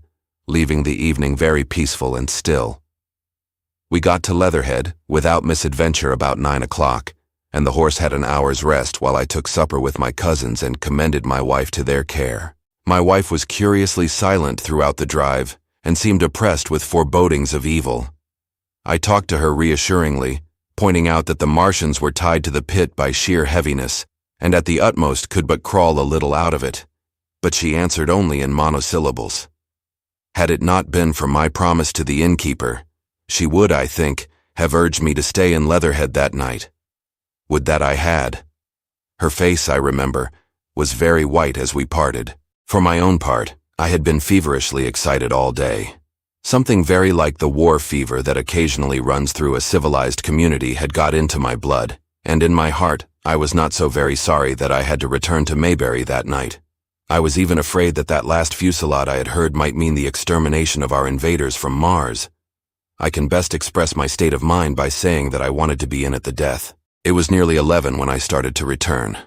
Speaker 3: leaving the evening very peaceful and still. We got to Leatherhead without misadventure about 9 o'clock, and the horse had an hour's rest while I took supper with my cousins and commended my wife to their care. My wife was curiously silent throughout the drive and seemed oppressed with forebodings of evil. I talked to her reassuringly, pointing out that the Martians were tied to the pit by sheer heaviness, and at the utmost could but crawl a little out of it, but she answered only in monosyllables. Had it not been for my promise to the innkeeper, she would, I think, have urged me to stay in Leatherhead that night. Would that I had. Her face, I remember, was very white as we parted. For my own part, I had been feverishly excited all day. Something very like the war fever that occasionally runs through a civilized community had got into my blood, and in my heart, I was not so very sorry that I had to return to Maybury that night. I was even afraid that that last fusillade I had heard might mean the extermination of our invaders from Mars. I can best express my state of mind by saying that I wanted to be in at the death. It was nearly 11 when I started to return.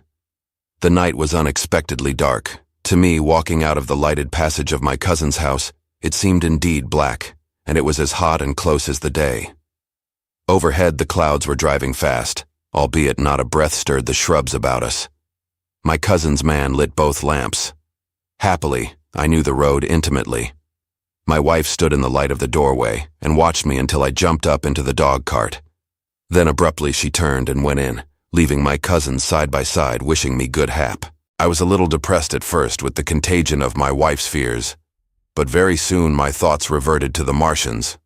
Speaker 3: The night was unexpectedly dark. To me, walking out of the lighted passage of my cousin's house, it seemed indeed black, and it was as hot and close as the day. Overhead, the clouds were driving fast, albeit not a breath stirred the shrubs about us. My cousin's man lit both lamps. Happily, I knew the road intimately. My wife stood in the light of the doorway and watched me until I jumped up into the dog cart. Then abruptly she turned and went in, leaving my cousins side by side wishing me good hap. I was a little depressed at first with the contagion of my wife's fears, but very soon my thoughts reverted to the Martians.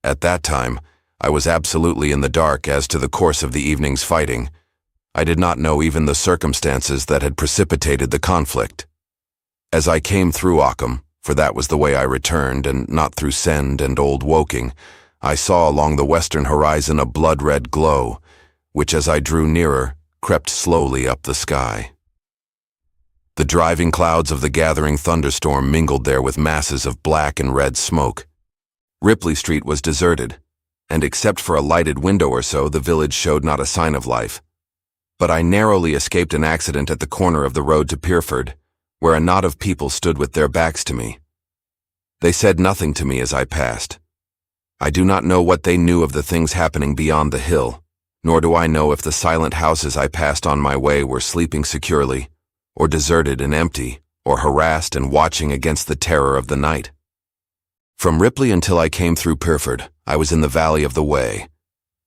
Speaker 3: At that time, I was absolutely in the dark as to the course of the evening's fighting. I did not know even the circumstances that had precipitated the conflict. As I came through Occam, for that was the way I returned and not through Send and Old Woking, I saw along the western horizon a blood-red glow, which as I drew nearer, crept slowly up the sky. The driving clouds of the gathering thunderstorm mingled there with masses of black and red smoke. Ripley Street was deserted, and except for a lighted window or so, the village showed not a sign of life. But I narrowly escaped an accident at the corner of the road to Pierford, where a knot of people stood with their backs to me. They said nothing to me as I passed. I do not know what they knew of the things happening beyond the hill, nor do I know if the silent houses I passed on my way were sleeping securely, or deserted and empty, or harassed and watching against the terror of the night. From Ripley until I came through Pierford, I was in the valley of the Wey,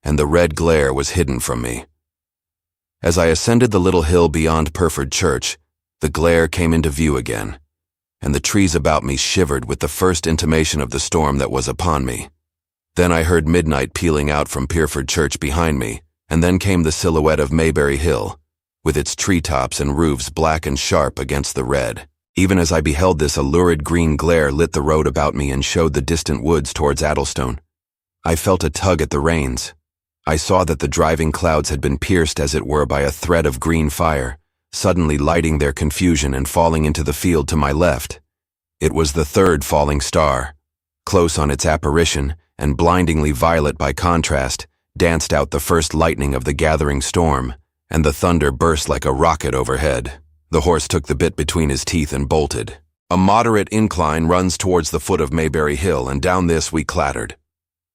Speaker 3: and the red glare was hidden from me. As I ascended the little hill beyond Pierford Church, the glare came into view again, and the trees about me shivered with the first intimation of the storm that was upon me. Then I heard midnight pealing out from Pierford Church behind me, and then came the silhouette of Maybury Hill, with its treetops and roofs black and sharp against the red. Even as I beheld this, a lurid green glare lit the road about me and showed the distant woods towards Addlestone. I felt a tug at the reins. I saw that the driving clouds had been pierced as it were by a thread of green fire, suddenly lighting their confusion and falling into the field to my left. It was the third falling star. Close on its apparition, and blindingly violet by contrast, danced out the first lightning of the gathering storm, and the thunder burst like a rocket overhead. The horse took the bit between his teeth and bolted. A moderate incline runs towards the foot of Maybury Hill, and down this we clattered.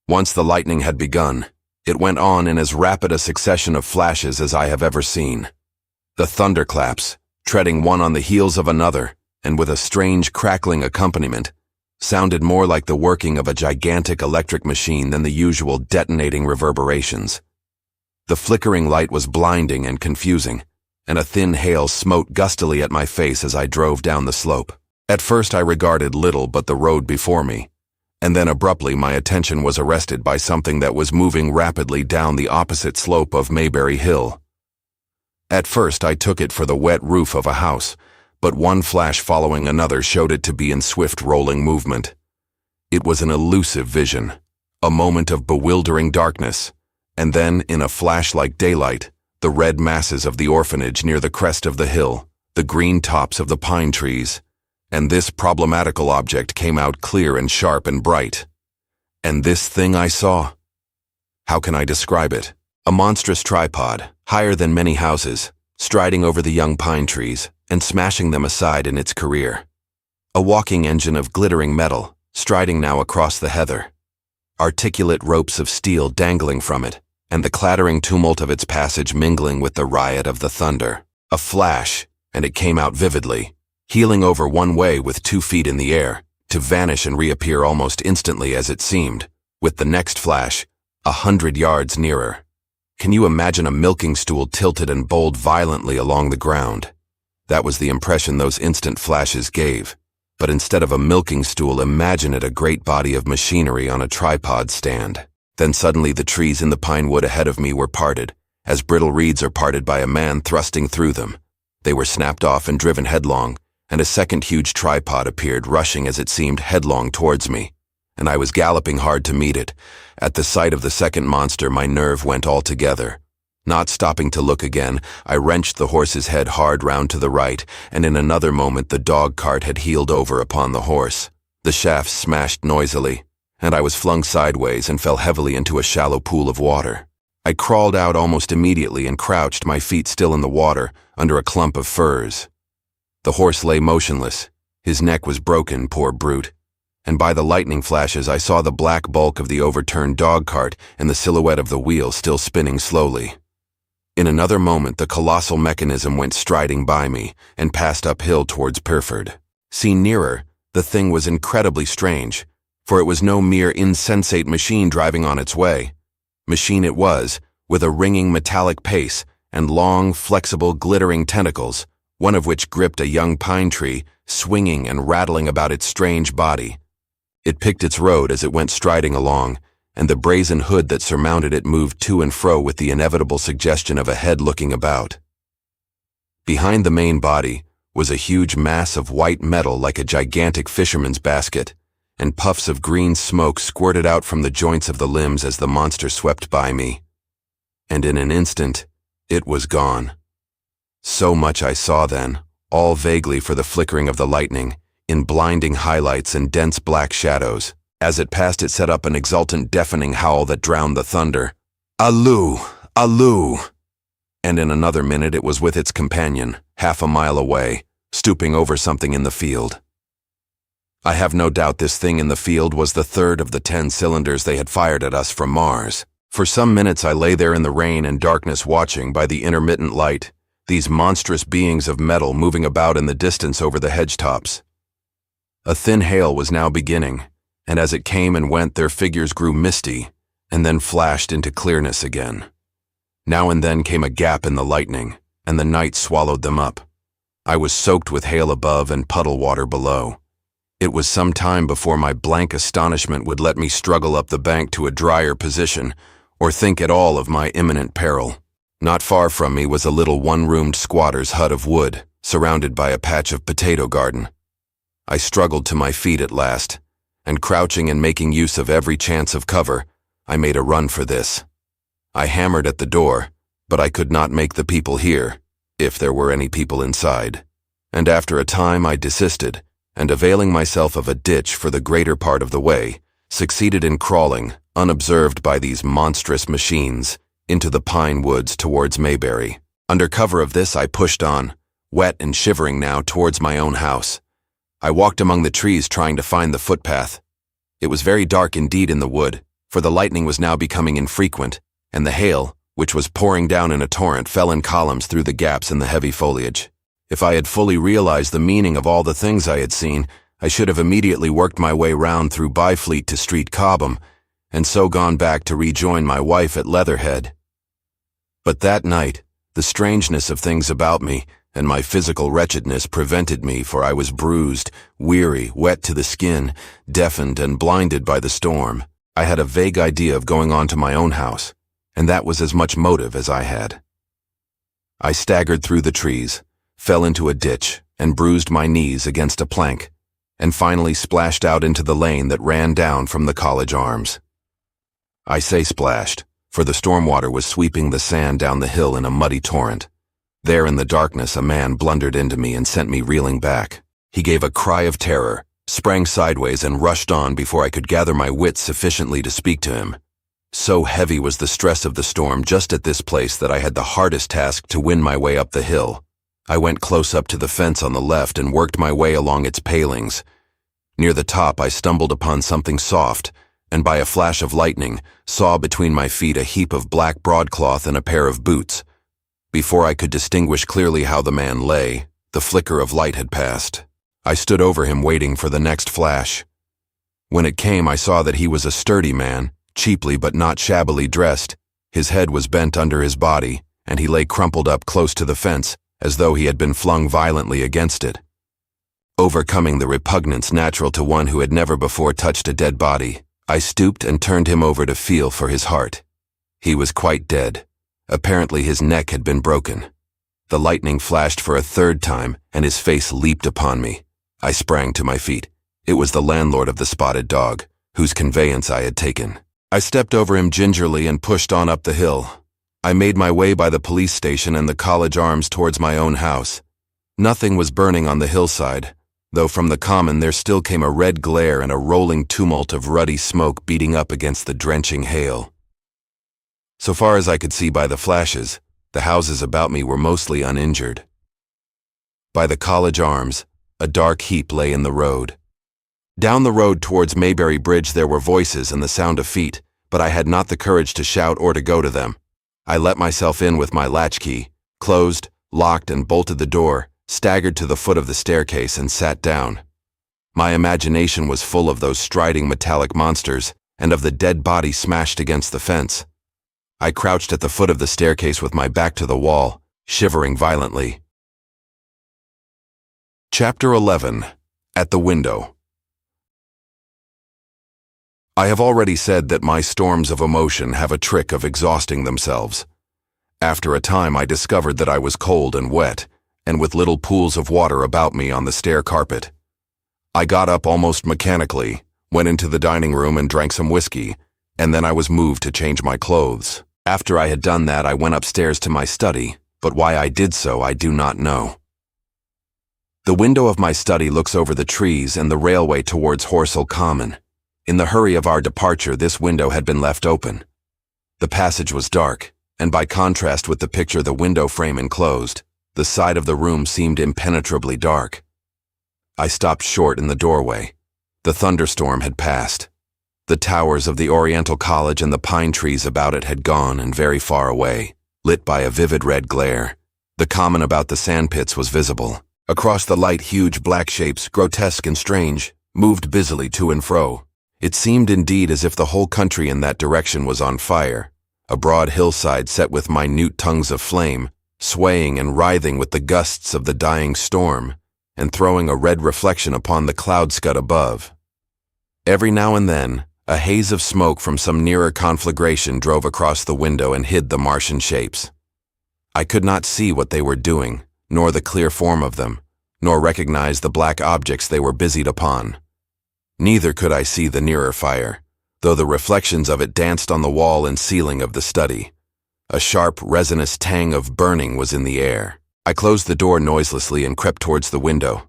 Speaker 3: Once the lightning had begun, it went on in as rapid a succession of flashes as I have ever seen. The thunderclaps, treading one on the heels of another, and with a strange crackling accompaniment, sounded more like the working of a gigantic electric machine than the usual detonating reverberations. The flickering light was blinding and confusing, and a thin hail smote gustily at my face as I drove down the slope. At first I regarded little but the road before me, and then abruptly my attention was arrested by something that was moving rapidly down the opposite slope of Maybury Hill. At first I took it for the wet roof of a house, but one flash following another showed it to be in swift rolling movement. It was an elusive vision, a moment of bewildering darkness, and then, in a flash like daylight, the red masses of the orphanage near the crest of the hill, the green tops of the pine trees, and this problematical object came out clear and sharp and bright. And this thing I saw? How can I describe it? A monstrous tripod, higher than many houses, striding over the young pine trees and smashing them aside in its career. A walking engine of glittering metal, striding now across the heather. Articulate ropes of steel dangling from it, and the clattering tumult of its passage mingling with the riot of the thunder. A flash, and it came out vividly, heeling over one way with 2 feet in the air, to vanish and reappear almost instantly as it seemed, with the next flash, 100 yards nearer. Can you imagine a milking stool tilted and bowled violently along the ground? That was the impression those instant flashes gave. But instead of a milking stool, imagine it a great body of machinery on a tripod stand. Then suddenly the trees in the pine wood ahead of me were parted, as brittle reeds are parted by a man thrusting through them. They were snapped off and driven headlong, and a second huge tripod appeared, rushing as it seemed headlong towards me, and I was galloping hard to meet it. At the sight of the second monster, my nerve went altogether. Not stopping to look again, I wrenched the horse's head hard round to the right, and in another moment the dog cart had heeled over upon the horse. The shafts smashed noisily, and I was flung sideways and fell heavily into a shallow pool of water. I crawled out almost immediately and crouched, my feet still in the water, under a clump of firs. The horse lay motionless. His neck was broken, poor brute, and by the lightning flashes I saw the black bulk of the overturned dog cart and the silhouette of the wheel still spinning slowly. In another moment the colossal mechanism went striding by me and passed uphill towards Pierford. Seen nearer, the thing was incredibly strange, for it was no mere insensate machine driving on its way. Machine it was, with a ringing metallic pace, and long, flexible, glittering tentacles, one of which gripped a young pine tree, swinging and rattling about its strange body. It picked its road as it went striding along, and the brazen hood that surmounted it moved to and fro with the inevitable suggestion of a head looking about. Behind the main body was a huge mass of white metal like a gigantic fisherman's basket, and puffs of green smoke squirted out from the joints of the limbs as the monster swept by me. And in an instant, it was gone. So much I saw then, all vaguely for the flickering of the lightning, in blinding highlights and dense black shadows. As it passed, it set up an exultant, deafening howl that drowned the thunder. Alloo! Alloo! And in another minute it was with its companion, half a mile away, stooping over something in the field. I have no doubt this thing in the field was the third of the 10 cylinders they had fired at us from Mars. For some minutes I lay there in the rain and darkness watching, by the intermittent light, these monstrous beings of metal moving about in the distance over the hedge tops. A thin hail was now beginning, and as it came and went their figures grew misty, and then flashed into clearness again. Now and then came a gap in the lightning, and the night swallowed them up. I was soaked with hail above and puddle water below. It was some time before my blank astonishment would let me struggle up the bank to a drier position, or think at all of my imminent peril. Not far from me was a little one-roomed squatter's hut of wood, surrounded by a patch of potato garden. I struggled to my feet at last, and crouching and making use of every chance of cover, I made a run for this. I hammered at the door, but I could not make the people hear, if there were any people inside. And after a time I desisted, and availing myself of a ditch for the greater part of the way, succeeded in crawling, unobserved by these monstrous machines, into the pine woods towards Mayberry. Under cover of this I pushed on, wet and shivering now, towards my own house. I walked among the trees trying to find the footpath. It was very dark indeed in the wood, for the lightning was now becoming infrequent, and the hail, which was pouring down in a torrent, fell in columns through the gaps in the heavy foliage. If I had fully realized the meaning of all the things I had seen, I should have immediately worked my way round through Byfleet to Street Cobham, and so gone back to rejoin my wife at Leatherhead. But that night, the strangeness of things about me, and my physical wretchedness prevented me, for I was bruised, weary, wet to the skin, deafened and blinded by the storm. I had a vague idea of going on to my own house, and that was as much motive as I had. I staggered through the trees, fell into a ditch, and bruised my knees against a plank, and finally splashed out into the lane that ran down from the College Arms. I say splashed, for the storm water was sweeping the sand down the hill in a muddy torrent. There in the darkness a man blundered into me and sent me reeling back. He gave a cry of terror, sprang sideways and rushed on before I could gather my wits sufficiently to speak to him. So heavy was the stress of the storm just at this place that I had the hardest task to win my way up the hill. I went close up to the fence on the left and worked my way along its palings. Near the top I stumbled upon something soft, and by a flash of lightning saw between my feet a heap of black broadcloth and a pair of boots. Before I could distinguish clearly how the man lay, the flicker of light had passed. I stood over him waiting for the next flash. When it came, I saw that he was a sturdy man, cheaply but not shabbily dressed. His head was bent under his body, and he lay crumpled up close to the fence, as though he had been flung violently against it. Overcoming the repugnance natural to one who had never before touched a dead body, I stooped and turned him over to feel for his heart. He was quite dead. Apparently his neck had been broken. The lightning flashed for a third time, and his face leaped upon me. I sprang to my feet. It was the landlord of the Spotted Dog, whose conveyance I had taken. I stepped over him gingerly and pushed on up the hill. I made my way by the police station and the College Arms towards my own house. Nothing was burning on the hillside, though from the common there still came a red glare and a rolling tumult of ruddy smoke beating up against the drenching hail. So far as I could see by the flashes, the houses about me were mostly uninjured. By the College Arms, a dark heap lay in the road. Down the road towards Mayberry Bridge there were voices and the sound of feet, but I had not the courage to shout or to go to them. I let myself in with my latchkey, closed, locked and bolted the door, staggered to the foot of the staircase and sat down. My imagination was full of those striding metallic monsters and of the dead body smashed against the fence. I crouched at the foot of the staircase with my back to the wall, shivering violently. Chapter 11. At the Window. I have already said that my storms of emotion have a trick of exhausting themselves. After a time I discovered that I was cold and wet, and with little pools of water about me on the stair carpet. I got up almost mechanically, went into the dining room and drank some whiskey, and then I was moved to change my clothes. After I had done that, I went upstairs to my study, but why I did so I do not know. The window of my study looks over the trees and the railway towards HORSELL Common. In the hurry of our departure, this window had been left open. The passage was dark, and by contrast with the picture the window frame enclosed, the side of the room seemed impenetrably dark. I stopped short in the doorway. The thunderstorm had passed. The towers of the Oriental College and the pine trees about it had gone and very far away, lit by a vivid red glare. The common about the sandpits was visible. Across the light, huge black shapes, grotesque and strange, moved busily to and fro. It seemed indeed as if the whole country in that direction was on fire, a broad hillside set with minute tongues of flame, swaying and writhing with the gusts of the dying storm, and throwing a red reflection upon the cloud scud above. Every now and then, a haze of smoke from some nearer conflagration drove across the window and hid the Martian shapes. I could not see what they were doing, nor the clear form of them, nor recognize the black objects they were busied upon. Neither could I see the nearer fire, though the reflections of it danced on the wall and ceiling of the study. A sharp, resinous tang of burning was in the air. I closed the door noiselessly and crept towards the window.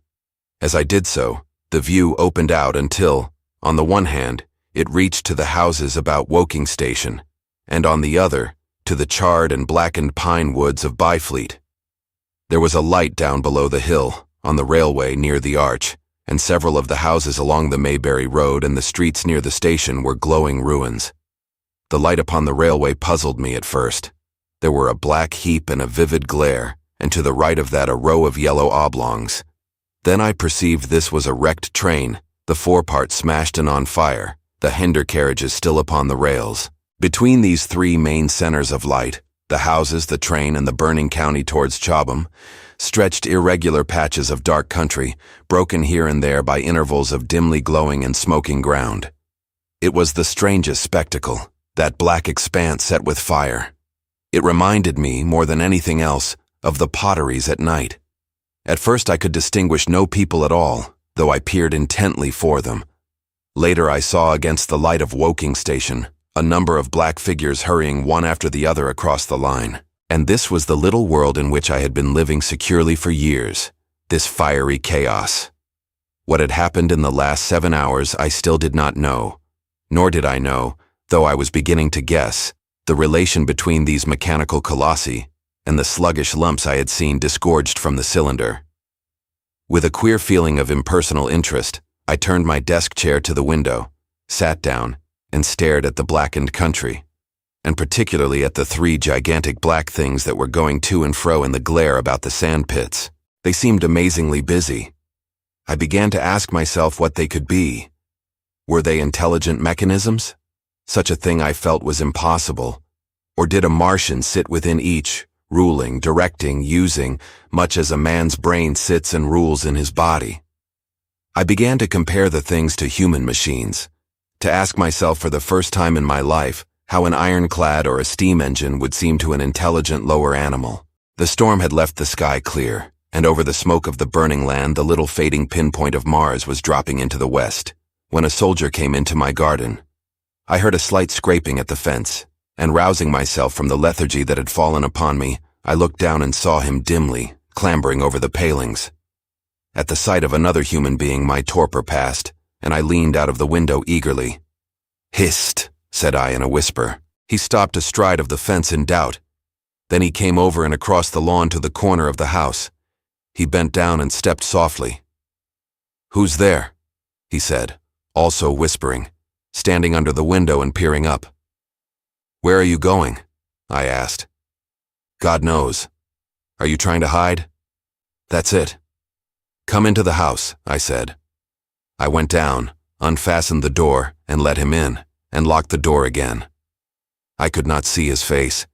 Speaker 3: As I did so, the view opened out until, on the one hand, it reached to the houses about Woking Station, and on the other, to the charred and blackened pine woods of Byfleet. There was a light down below the hill, on the railway near the arch, and several of the houses along the Maybury Road and the streets near the station were glowing ruins. The light upon the railway puzzled me at first. There were a black heap and a vivid glare, and to the right of that a row of yellow oblongs. Then I perceived this was a wrecked train, the forepart smashed and on fire, the hinder carriages still upon the rails. Between these three main centers of light, the houses, the train, and the burning county towards CHOBHAM, stretched irregular patches of dark country, broken here and there by intervals of dimly glowing and smoking ground. It was the strangest spectacle, that black expanse set with fire. It reminded me, more than anything else, of the potteries at night. At first I could distinguish no people at all, though I peered intently for them. Later I saw against the light of Woking Station a number of black figures hurrying one after the other across the line. And this was the little world in which I had been living securely for years, this fiery chaos. What had happened in the last 7 hours I still did not know, nor did I know, though I was beginning to guess, the relation between these mechanical colossi and the sluggish lumps I had seen disgorged from the cylinder. With a queer feeling of impersonal interest, I turned my desk chair to the window, sat down, and stared at the blackened country, and particularly at the three gigantic black things that were going to and fro in the glare about the sand pits. They seemed amazingly busy. I began to ask myself what they could be. Were they intelligent mechanisms? Such a thing I felt was impossible. Or did a Martian sit within each, ruling, directing, using, much as a man's brain sits and rules in his body? I began to compare the things to human machines, to ask myself for the first time in my life how an ironclad or a steam engine would seem to an intelligent lower animal. The storm had left the sky clear, and over the smoke of the burning land the little fading pinpoint of Mars was dropping into the west, when a soldier came into my garden. I heard a slight scraping at the fence, and rousing myself from the lethargy that had fallen upon me, I looked down and saw him dimly, clambering over the palings. At the sight of another human being my torpor passed, and I leaned out of the window eagerly. "Hist," said I in a whisper. He stopped astride of the fence in doubt. Then he came over and across the lawn to the corner of the house. He bent down and stepped softly. "Who's there?" he said, also whispering, standing under the window and peering up. "Where are you going?" I asked. "God knows. Are you trying to hide?" "That's it." "Come into the house," I said. I went down, unfastened the door, and let him in, and locked the door again. I could not see his face.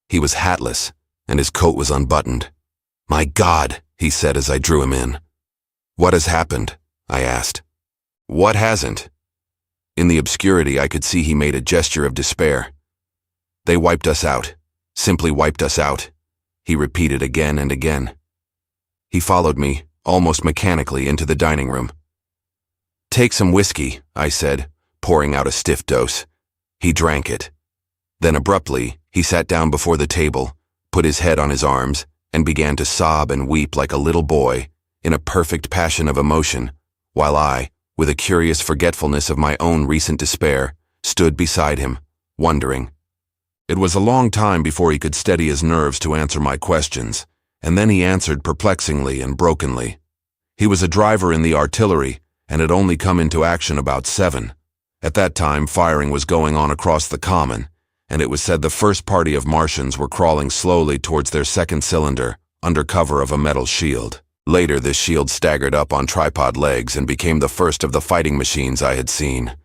Speaker 3: He was hatless, and his coat was unbuttoned. "My God," he said as I drew him in. "What has happened?" I asked. "What hasn't?" In the obscurity, I could see he made a gesture of despair. "They wiped us out. Simply wiped us out," he repeated again and again. He followed me, almost mechanically, into the dining room. "Take some whiskey," I said, pouring out a stiff dose. He drank it. Then abruptly, he sat down before the table, put his head on his arms, and began to sob and weep like a little boy, in a perfect passion of emotion, while I, with a curious forgetfulness of my own recent despair, stood beside him, wondering. It was a long time before he could steady his nerves to answer my questions, and then he answered perplexingly and brokenly. He was a driver in the artillery, and had only come into action about 7. At that time, firing was going on across the common, and it was said the first party of Martians were crawling slowly towards their second cylinder, under cover of a metal shield. Later, this shield staggered up on tripod legs and became the first of the fighting machines I had seen.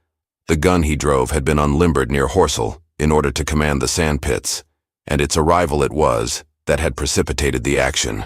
Speaker 3: The gun he drove had been unlimbered near HORSELL in order to command the sandpits, and its arrival it was that had precipitated the action.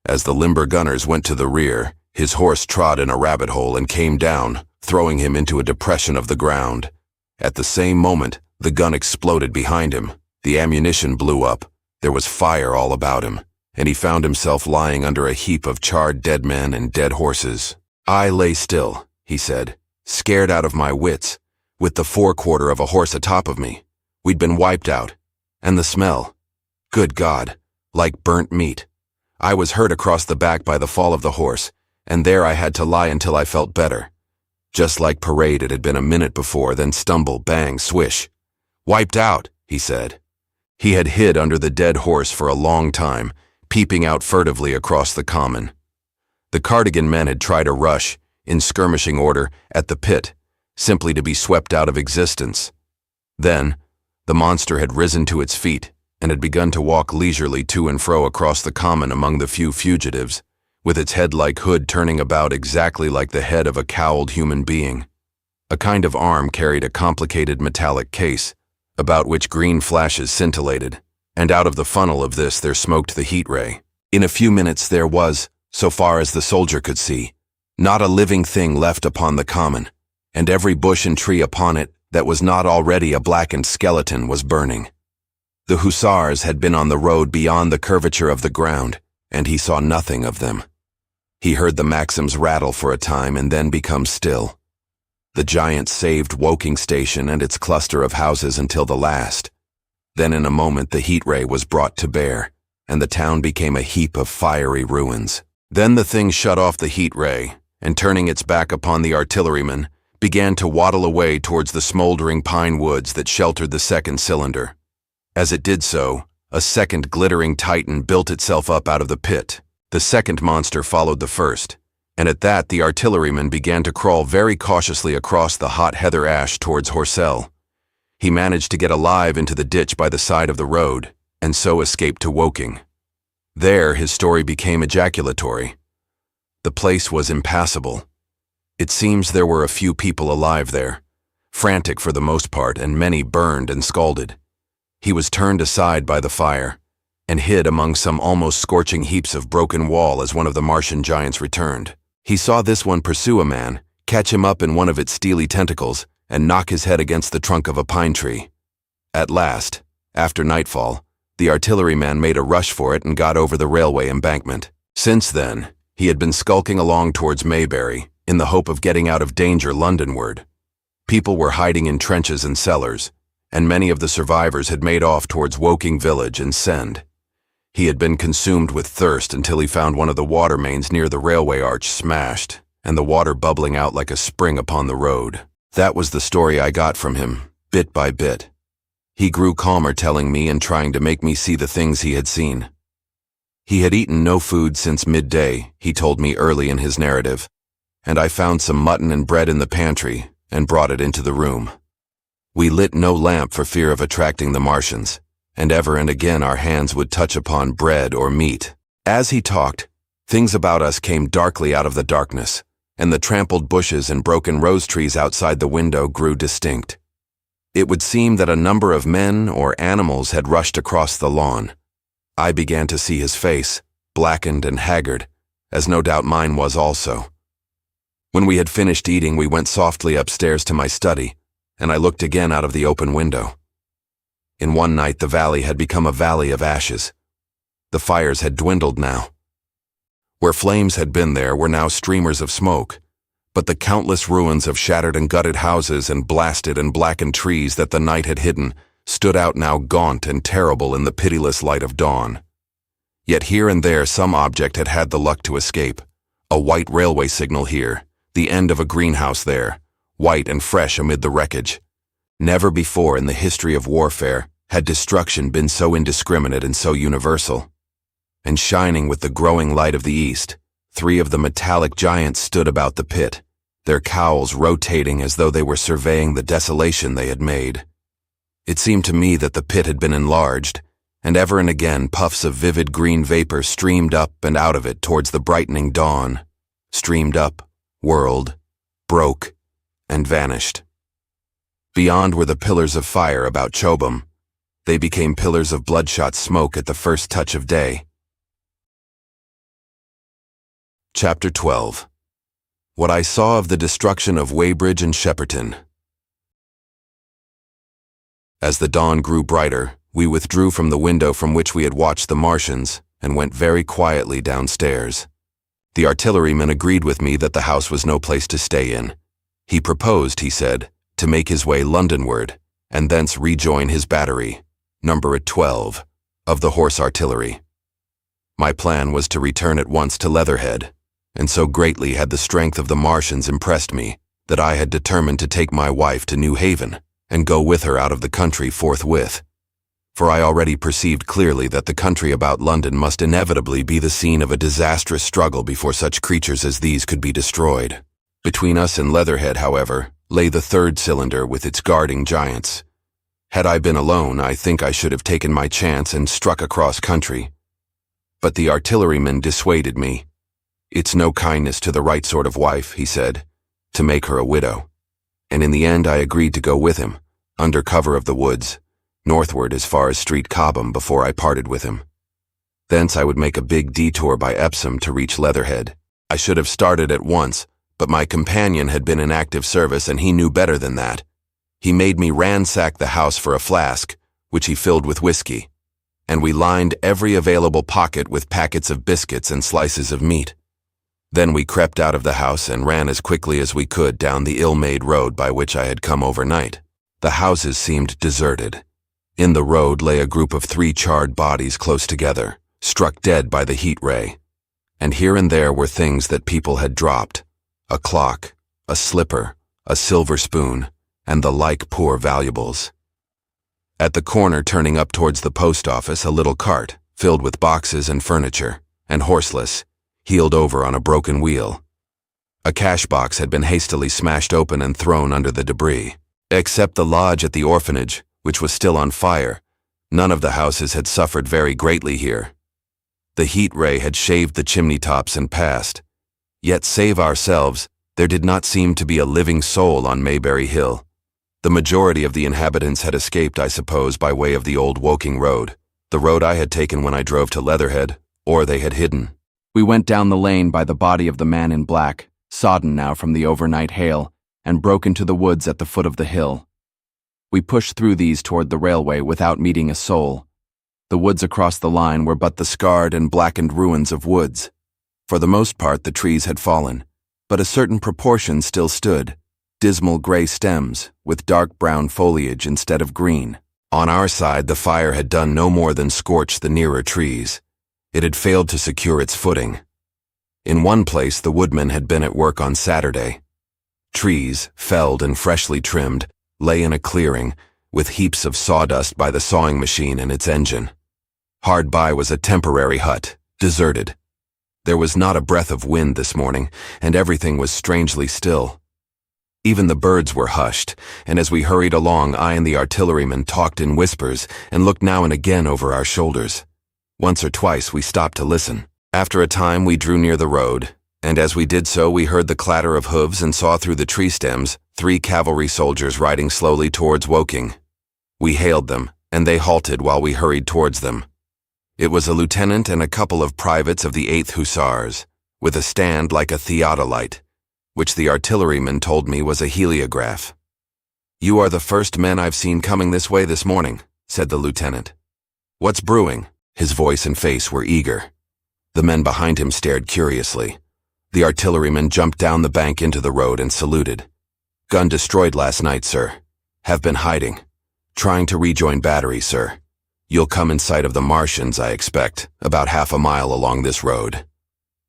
Speaker 3: As the limber gunners went to the rear, his horse trod in a rabbit hole and came down, throwing him into a depression of the ground. At the same moment, the gun exploded behind him, the ammunition blew up, there was fire all about him, and he found himself lying under a heap of charred dead men and dead horses. "I lay still," he said, "scared out of my wits, with the forequarter of a horse atop of me. We'd been wiped out. And the smell. Good God, like burnt meat. I was hurt across the back by the fall of the horse, and there I had to lie until I felt better. Just like parade it had been a minute before, then stumble, bang, swish. Wiped out," he said. He had hid under the dead horse for a long time, peeping out furtively across the common. The Cardigan men had tried a rush, in skirmishing order, at the pit, simply to be swept out of existence. Then, the monster had risen to its feet, and had begun to walk leisurely to and fro across the common among the few fugitives, with its head-like hood turning about exactly like the head of a cowled human being. A kind of arm carried a complicated metallic case, about which green flashes scintillated, and out of the funnel of this there smoked the heat ray. In a few minutes there was, so far as the soldier could see, not a living thing left upon the common, and every bush and tree upon it that was not already a blackened skeleton was burning. The hussars had been on the road beyond the curvature of the ground, and he saw nothing of them. He heard the Maxims rattle for a time and then become still. The giant saved Woking station and its cluster of houses until the last. Then in a moment the heat ray was brought to bear, and the town became a heap of fiery ruins. Then the thing shut off the heat ray, and turning its back upon the artillerymen, began to waddle away towards the smoldering pine woods that sheltered the second cylinder. As it did so, a second glittering titan built itself up out of the pit. The second monster followed the first, and at that the artilleryman began to crawl very cautiously across the hot heather ash towards HORSELL. He managed to get alive into the ditch by the side of the road, and so escaped to Woking. There his story became ejaculatory. The place was impassable. It seems there were a few people alive there, frantic for the most part, and many burned and scalded. He was turned aside by the fire, and hid among some almost scorching heaps of broken wall as one of the Martian giants returned. He saw this one pursue a man, catch him up in one of its steely tentacles, and knock his head against the trunk of a pine tree. At last, after nightfall, the artilleryman made a rush for it and got over the railway embankment. Since then, he had been skulking along towards Maybury, in the hope of getting out of danger Londonward. People were hiding in trenches and cellars, and many of the survivors had made off towards Woking village and Send. He had been consumed with thirst until he found one of the water mains near the railway arch smashed, and the water bubbling out like a spring upon the road. That was the story I got from him, bit by bit. He grew calmer telling me and trying to make me see the things he had seen. He had eaten no food since midday, he told me early in his narrative, and I found some mutton and bread in the pantry and brought it into the room. We lit no lamp for fear of attracting the Martians, and ever and again our hands would touch upon bread or meat. As he talked, things about us came darkly out of the darkness, and the trampled bushes and broken rose trees outside the window grew distinct. It would seem that a number of men or animals had rushed across the lawn. I began to see his face, blackened and haggard, as no doubt mine was also. When we had finished eating, we went softly upstairs to my study, and I looked again out of the open window. In one night the valley had become a valley of ashes. The fires had dwindled now. Where flames had been there were now streamers of smoke, but the countless ruins of shattered and gutted houses and blasted and blackened trees that the night had hidden stood out now gaunt and terrible in the pitiless light of dawn. Yet here and there some object had had the luck to escape. A white railway signal here, the end of a greenhouse there, white and fresh amid the wreckage. Never before in the history of warfare had destruction been so indiscriminate and so universal. And shining with the growing light of the east, 3 of the metallic giants stood about the pit, their cowls rotating as though they were surveying the desolation they had made. It seemed to me that the pit had been enlarged, and ever and again puffs of vivid green vapor streamed up and out of it towards the brightening dawn, streamed up, whirled, broke, and vanished. Beyond were the pillars of fire about CHOBHAM. They became pillars of bloodshot smoke at the first touch of day. Chapter 12. What I saw of the destruction of WEYBRIDGE and SHEPPERTON. As the dawn grew brighter, we withdrew from the window from which we had watched the Martians and went very quietly downstairs. The artilleryman agreed with me that the house was no place to stay in. He proposed, he said, to make his way Londonward and thence rejoin his battery, number 12, of the horse artillery. My plan was to return at once to Leatherhead, and so greatly had the strength of the Martians impressed me that I had determined to take my wife to New Haven and go with her out of the country forthwith. For I already perceived clearly that the country about London must inevitably be the scene of a disastrous struggle before such creatures as these could be destroyed. Between us and Leatherhead, however, lay the 3rd cylinder with its guarding giants. Had I been alone, I think I should have taken my chance and struck across country. But the artilleryman dissuaded me. It's no kindness to the right sort of wife, he said, to make her a widow. And in the end I agreed to go with him, under cover of the woods, northward as far as Street Cobham before I parted with him. Thence I would make a big detour by Epsom to reach Leatherhead. I should have started at once, but my companion had been in active service and he knew better than that. He made me ransack the house for a flask, which he filled with whiskey, and we lined every available pocket with packets of biscuits and slices of meat. Then we crept out of the house and ran as quickly as we could down the ill-made road by which I had come overnight. The houses seemed deserted. In the road lay a group of 3 charred bodies close together, struck dead by the heat ray. And here and there were things that people had dropped: a clock, a slipper, a silver spoon, and the like poor valuables. At the corner turning up towards the post office, a little cart, filled with boxes and furniture, and horseless, heeled over on a broken wheel. A cash box had been hastily smashed open and thrown under the debris. Except the lodge at the orphanage, which was still on fire, none of the houses had suffered very greatly here. The heat ray had shaved the chimney tops and passed. Yet save ourselves, there did not seem to be a living soul on Maybury Hill. The majority of the inhabitants had escaped, I suppose, by way of the old Woking road, the road I had taken when I drove to Leatherhead, or they had hidden. We went down the lane by the body of the man in black, sodden now from the overnight hail, and broke into the woods at the foot of the hill. We pushed through these toward the railway without meeting a soul. The woods across the line were but the scarred and blackened ruins of woods. For the most part the trees had fallen, but a certain proportion still stood, dismal gray stems with dark brown foliage instead of green. On our side the fire had done no more than scorch the nearer trees. It had failed to secure its footing. In one place the woodmen had been at work on Saturday. Trees, felled and freshly trimmed, lay in a clearing, with heaps of sawdust by the sawing machine and its engine. Hard by was a temporary hut, deserted. There was not a breath of wind this morning, and everything was strangely still. Even the birds were hushed, and as we hurried along I and the artilleryman talked in whispers and looked now and again over our shoulders. Once or twice we stopped to listen. After a time we drew near the road, And as we did so, we heard the clatter of hooves and saw through the tree stems 3 cavalry soldiers riding slowly towards Woking. We hailed them, and they halted while we hurried towards them. It was a lieutenant and a couple of privates of the 8th Hussars, with a stand like a theodolite, which the artilleryman told me was a heliograph. "You are the first men I've seen coming this way this morning," said the lieutenant. "What's brewing?" His voice and face were eager. The men behind him stared curiously. The artilleryman jumped down the bank into the road and saluted. "Gun destroyed last night, sir. Have been hiding. Trying to rejoin battery, sir. You'll come in sight of the Martians, I expect, about half a mile along this road."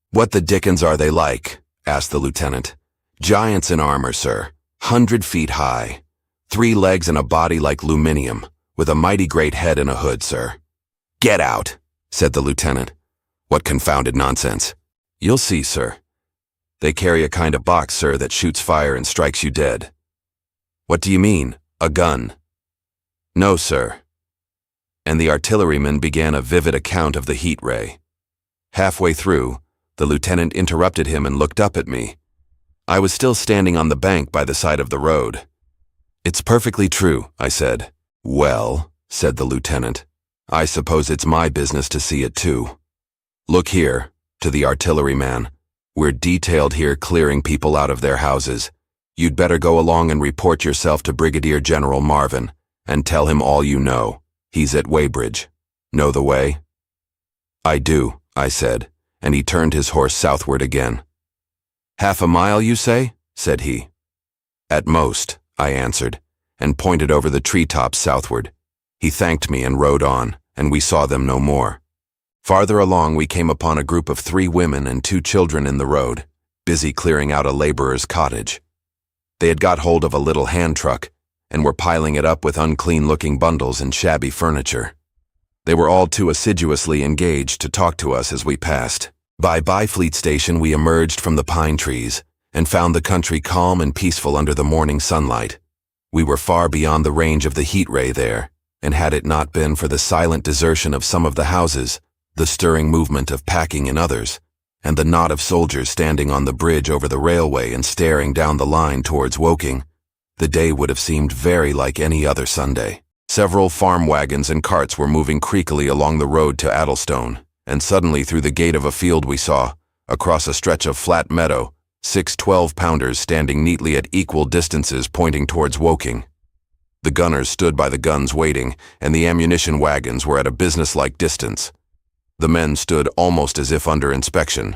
Speaker 3: "What the dickens are they like?" asked the lieutenant. "Giants in armor, sir. 100 feet high. 3 legs and a body like aluminium, with a mighty great head and a hood, sir." "Get out," said the lieutenant. "What confounded nonsense." "You'll see, sir. They carry a kind of box, sir, that shoots fire and strikes you dead." "What do you mean, a gun?" "No, sir." And the artilleryman began a vivid account of the heat ray. Halfway through, the lieutenant interrupted him and looked up at me. I was still standing on the bank by the side of the road. "It's perfectly true," I said. "Well," said the lieutenant, "I suppose it's my business to see it too. Look here," to the artilleryman. "We're detailed here clearing people out of their houses. You'd better go along and report yourself to Brigadier General Marvin, and tell him all you know. He's at Weybridge. Know the way?" "I do," I said, and he turned his horse southward again. "Half a mile, you say?" said he. "At most," I answered, and pointed over the treetops southward. He thanked me and rode on, and we saw them no more. Farther along we came upon a group of 3 women and 2 children in the road, busy clearing out a laborer's cottage. They had got hold of a little hand truck, and were piling it up with unclean-looking bundles and shabby furniture. They were all too assiduously engaged to talk to us as we passed. By Byfleet Station we emerged from the pine trees, and found the country calm and peaceful under the morning sunlight. We were far beyond the range of the heat ray there, and had it not been for the silent desertion of some of the houses, the stirring movement of packing in others, and the knot of soldiers standing on the bridge over the railway and staring down the line towards Woking, the day would have seemed very like any other Sunday. Several farm wagons and carts were moving creakily along the road to Addlestone, and suddenly through the gate of a field we saw, across a stretch of flat meadow, 6 12-pounders standing neatly at equal distances pointing towards Woking. The gunners stood by the guns waiting, and the ammunition wagons were at a businesslike distance. The men stood almost as if under inspection.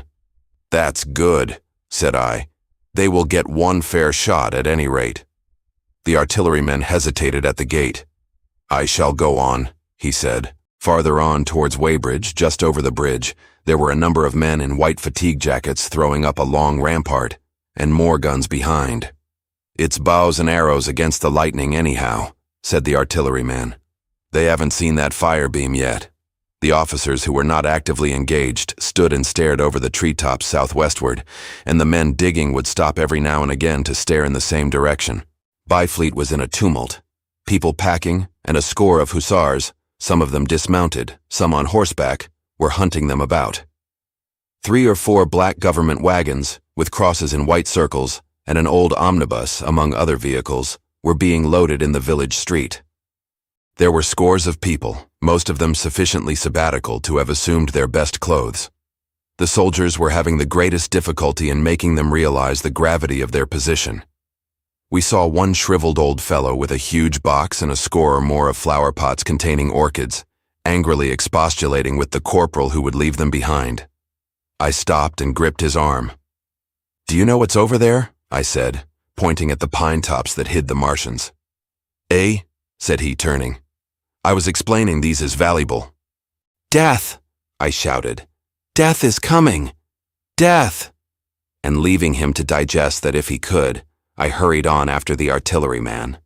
Speaker 3: "That's good," said I. "They will get one fair shot at any rate." The artilleryman hesitated at the gate. "I shall go on," he said. Farther on towards Weybridge, just over the bridge, there were a number of men in white fatigue jackets throwing up a long rampart, and more guns behind. "It's bows and arrows against the lightning anyhow," said the artilleryman. "They haven't seen that fire beam yet." The officers who were not actively engaged stood and stared over the treetops southwestward, and the men digging would stop every now and again to stare in the same direction. Byfleet was in a tumult. People packing, and a score of hussars, some of them dismounted, some on horseback, were hunting them about. 3 or 4 black government wagons, with crosses in white circles, and an old omnibus, among other vehicles, were being loaded in the village street. There were scores of people, most of them sufficiently sabbatical to have assumed their best clothes. The soldiers were having the greatest difficulty in making them realize the gravity of their position. We saw one shriveled old fellow with a huge box and a score or more of flower pots containing orchids, angrily expostulating with the corporal who would leave them behind. I stopped and gripped his arm. "Do you know what's over there?" I said, pointing at the pine tops that hid the Martians. "Eh?" said he, turning. I was explaining these as valuable. "Death!" I shouted. "Death is coming! Death!" And leaving him to digest that if he could, I hurried on after the artilleryman.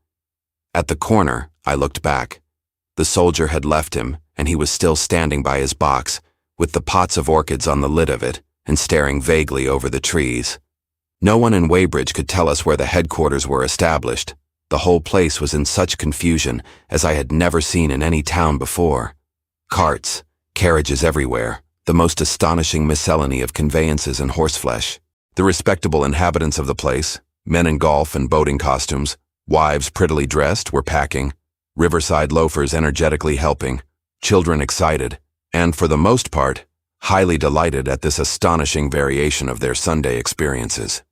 Speaker 3: At the corner, I looked back. The soldier had left him, and he was still standing by his box, with the pots of orchids on the lid of it, and staring vaguely over the trees. No one in Weybridge could tell us where the headquarters were established. The whole place was in such confusion as I had never seen in any town before. Carts, carriages everywhere, the most astonishing miscellany of conveyances and horseflesh, The respectable inhabitants of the place, men in golf and boating costumes, wives prettily dressed, were packing, riverside loafers energetically helping, children excited, and for the most part, highly delighted at this astonishing variation of their Sunday experiences.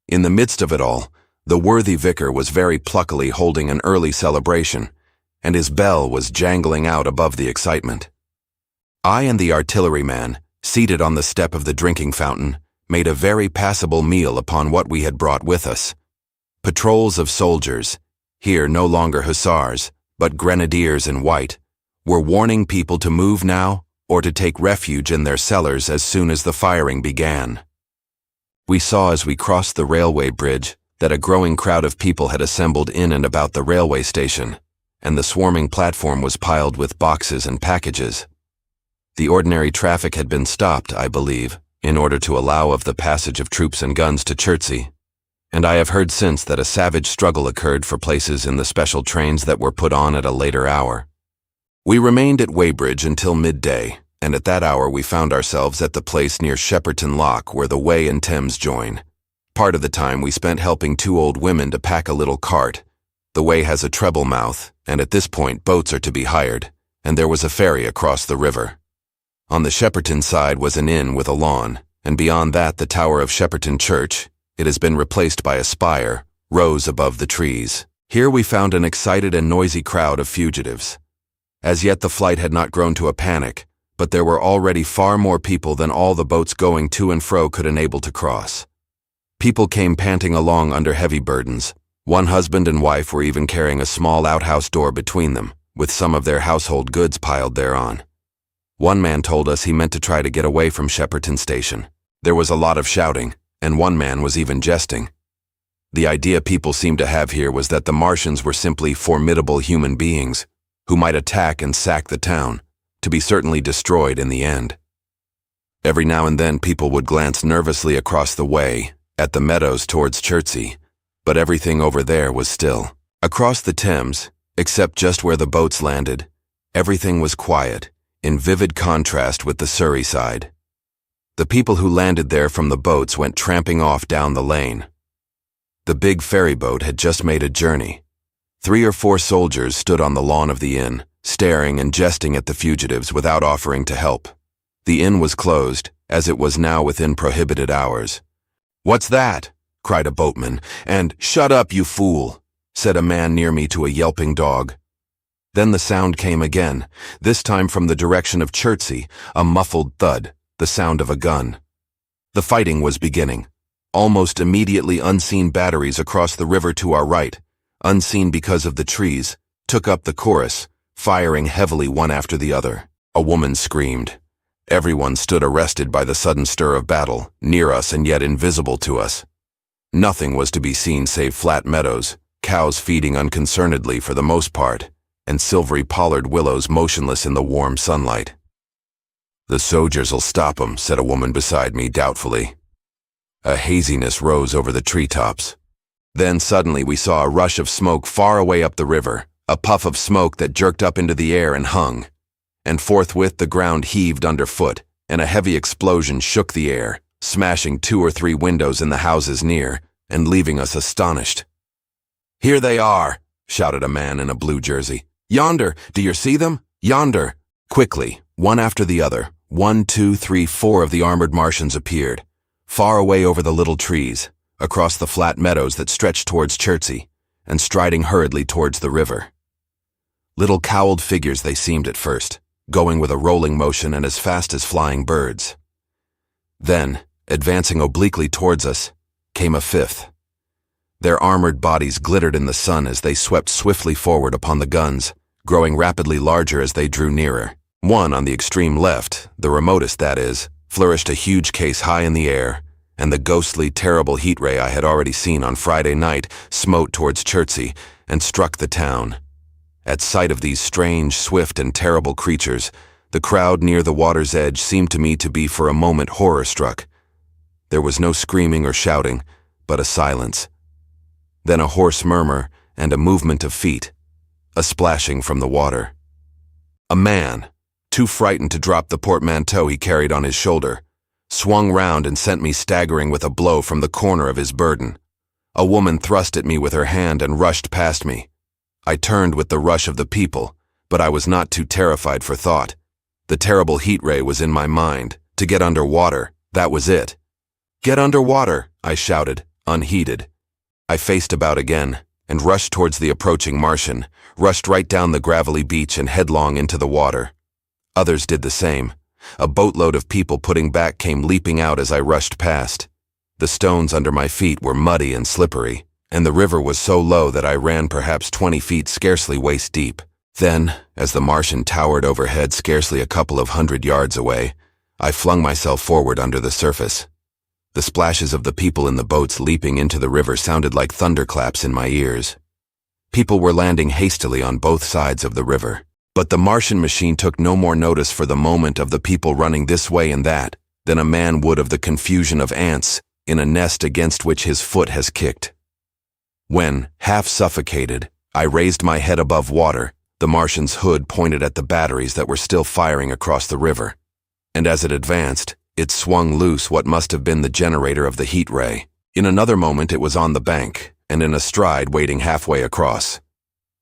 Speaker 3: In the midst of it all, the worthy vicar was very pluckily holding an early celebration, and his bell was jangling out above the excitement. I and the artilleryman, seated on the step of the drinking fountain, made a very passable meal upon what we had brought with us. Patrols of soldiers, here no longer hussars, but grenadiers in white, were warning people to move now or to take refuge in their cellars as soon as the firing began. We saw as we crossed the railway bridge that a growing crowd of people had assembled in and about the railway station, and the swarming platform was piled with boxes and packages. The ordinary traffic had been stopped, I believe, in order to allow of the passage of troops and guns to CHIRTSEY, and I have heard since that a savage struggle occurred for places in the special trains that were put on at a later hour. We remained at Weybridge until midday, and at that hour we found ourselves at the place near Shepperton Lock where the Wey and Thames join. Part of the time we spent helping two old women to pack a little cart. The Wey has a treble mouth, and at this point boats are to be hired, and there was a ferry across the river. On the Shepperton side was an inn with a lawn, and beyond that the tower of Shepperton Church, it has been replaced by a spire, rose above the trees. Here we found an excited and noisy crowd of fugitives. As yet the flight had not grown to a panic, but there were already far more people than all the boats going to and fro could enable to cross. People came panting along under heavy burdens. One husband and wife were even carrying a small outhouse door between them, with some of their household goods piled thereon. One man told us he meant to try to get away from Shepperton Station. There was a lot of shouting, and one man was even jesting. The idea people seemed to have here was that the Martians were simply formidable human beings, who might attack and sack the town, to be certainly destroyed in the end. Every now and then people would glance nervously across the way, at the meadows towards CHIRTSEY, but everything over there was still. Across the Thames, except just where the boats landed, everything was quiet, in vivid contrast with the Surrey side. The people who landed there from the boats went tramping off down the lane. The big ferry boat had just made a journey. 3 or 4 soldiers stood on the lawn of the inn, staring and jesting at the fugitives without offering to help. The inn was closed, as it was now within prohibited hours. "What's that?" cried a boatman, and "Shut up, you fool," said a man near me to a yelping dog. Then the sound came again, this time from the direction of CHIRTSEY, a muffled thud, the sound of a gun. The fighting was beginning. Almost immediately unseen batteries across the river to our right, unseen because of the trees, took up the chorus, firing heavily one after the other. A woman screamed. Everyone stood arrested by the sudden stir of battle, near us and yet invisible to us. Nothing was to be seen save flat meadows, cows feeding unconcernedly for the most part, and silvery pollard willows motionless in the warm sunlight. "The soldiers'll stop 'em," said a woman beside me doubtfully. A haziness rose over the treetops. Then suddenly we saw a rush of smoke far away up the river, a puff of smoke that jerked up into the air and hung. And forthwith the ground heaved underfoot, and a heavy explosion shook the air, smashing 2 or 3 windows in the houses near, and leaving us astonished. "Here they are," shouted a man in a blue jersey. "Yonder, do you see them? Yonder!" Quickly, one after the other, 1, 2, 3, 4 of the armored Martians appeared, far away over the little trees, across the flat meadows that stretched towards CHIRTSEY, and striding hurriedly towards the river. Little cowled figures they seemed at first, going with a rolling motion and as fast as flying birds. Then, advancing obliquely towards us, came a 5th. Their armored bodies glittered in the sun as they swept swiftly forward upon the guns, growing rapidly larger as they drew nearer. One on the extreme left, the remotest that is, flourished a huge case high in the air, and the ghostly, terrible heat ray I had already seen on Friday night smote towards CHIRTSEY and struck the town. At sight of these strange, swift, and terrible creatures, the crowd near the water's edge seemed to me to be for a moment horror-struck. There was no screaming or shouting, but a silence. Then a hoarse murmur and a movement of feet, a splashing from the water. A man, too frightened to drop the portmanteau he carried on his shoulder, swung round and sent me staggering with a blow from the corner of his burden. A woman thrust at me with her hand and rushed past me. I turned with the rush of the people, but I was not too terrified for thought. The terrible heat ray was in my mind. To get under water, that was it. "Get under water," I shouted, unheeded. I faced about again, and rushed towards the approaching Martian, rushed right down the gravelly beach and headlong into the water. Others did the same. A boatload of people putting back came leaping out as I rushed past. The stones under my feet were muddy and slippery, and the river was so low that I ran perhaps 20 feet, scarcely waist deep. Then, as the Martian towered overhead scarcely a couple of 100 yards away, I flung myself forward under the surface. The splashes of the people in the boats leaping into the river sounded like thunderclaps in my ears. People were landing hastily on both sides of the river, but the Martian machine took no more notice for the moment of the people running this way and that than a man would of the confusion of ants in a nest against which his foot has kicked. When, half suffocated, I raised my head above water, the Martian's hood pointed at the batteries that were still firing across the river, and as it advanced, it swung loose what must have been the generator of the heat ray. In another moment it was on the bank, and in a stride waiting halfway across.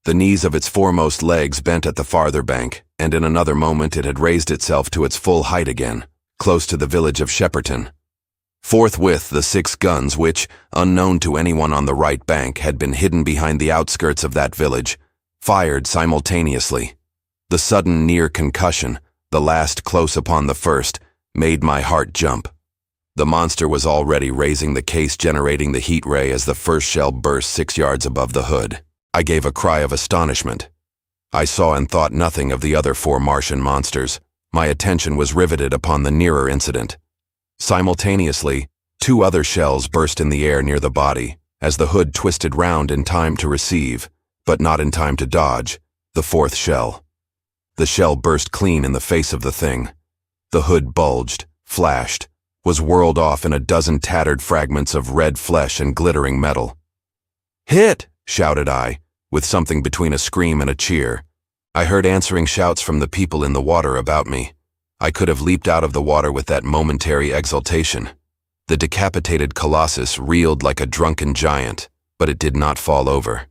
Speaker 3: The knees of its foremost legs bent at the farther bank, and in another moment it had raised itself to its full height again, close to the village of Shepperton. Forthwith the 6 guns which, unknown to anyone on the right bank, had been hidden behind the outskirts of that village, fired simultaneously. The sudden near concussion, the last close upon the first, made my heart jump. The monster was already raising the case generating the heat ray as the first shell burst 6 yards above the hood. I gave a cry of astonishment. I saw and thought nothing of the other 4 Martian monsters. My attention was riveted upon the nearer incident. Simultaneously, 2 other shells burst in the air near the body, as the hood twisted round in time to receive, but not in time to dodge, the 4th shell. The shell burst clean in the face of the thing. The hood bulged, flashed, was whirled off in a dozen tattered fragments of red flesh and glittering metal. "Hit!" shouted I, with something between a scream and a cheer. I heard answering shouts from the people in the water about me. I could have leaped out of the water with that momentary exultation. The decapitated colossus reeled like a drunken giant, but it did not fall over.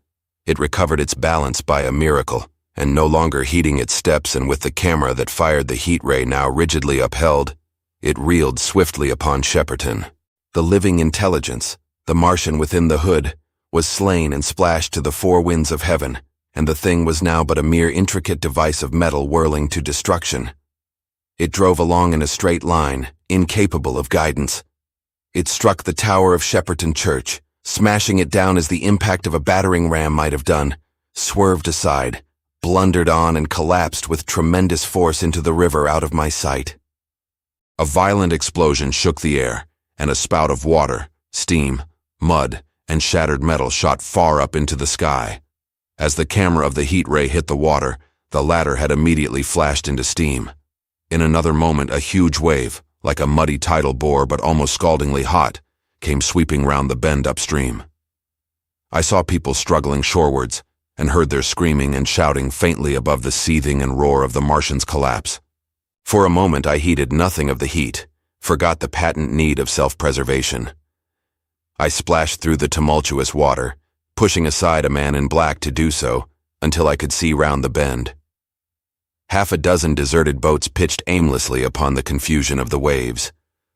Speaker 3: It recovered its balance by a miracle, and no longer heeding its steps and with the camera that fired the heat ray now rigidly upheld, it reeled swiftly upon Shepperton. The living intelligence, the Martian within the hood, was slain and splashed to the 4 winds of heaven, and the thing was now but a mere intricate device of metal whirling to destruction. It drove along in a straight line, incapable of guidance. It struck the tower of Shepperton Church, smashing it down as the impact of a battering ram might have done, swerved aside, blundered on and collapsed with tremendous force into the river out of my sight. A violent explosion shook the air, and a spout of water, steam, mud, and shattered metal shot far up into the sky. As the camera of the heat ray hit the water, the latter had immediately flashed into steam. In another moment a huge wave, like a muddy tidal bore but almost scaldingly hot, came sweeping round the bend upstream. I saw people struggling shorewards, and heard their screaming and shouting faintly above the seething and roar of the Martian's collapse. For a moment I heeded nothing of the heat, forgot the patent need of self-preservation. I splashed through the tumultuous water, pushing aside a man in black to do so, until I could see round the bend. Half a dozen deserted boats pitched aimlessly upon the confusion of the waves.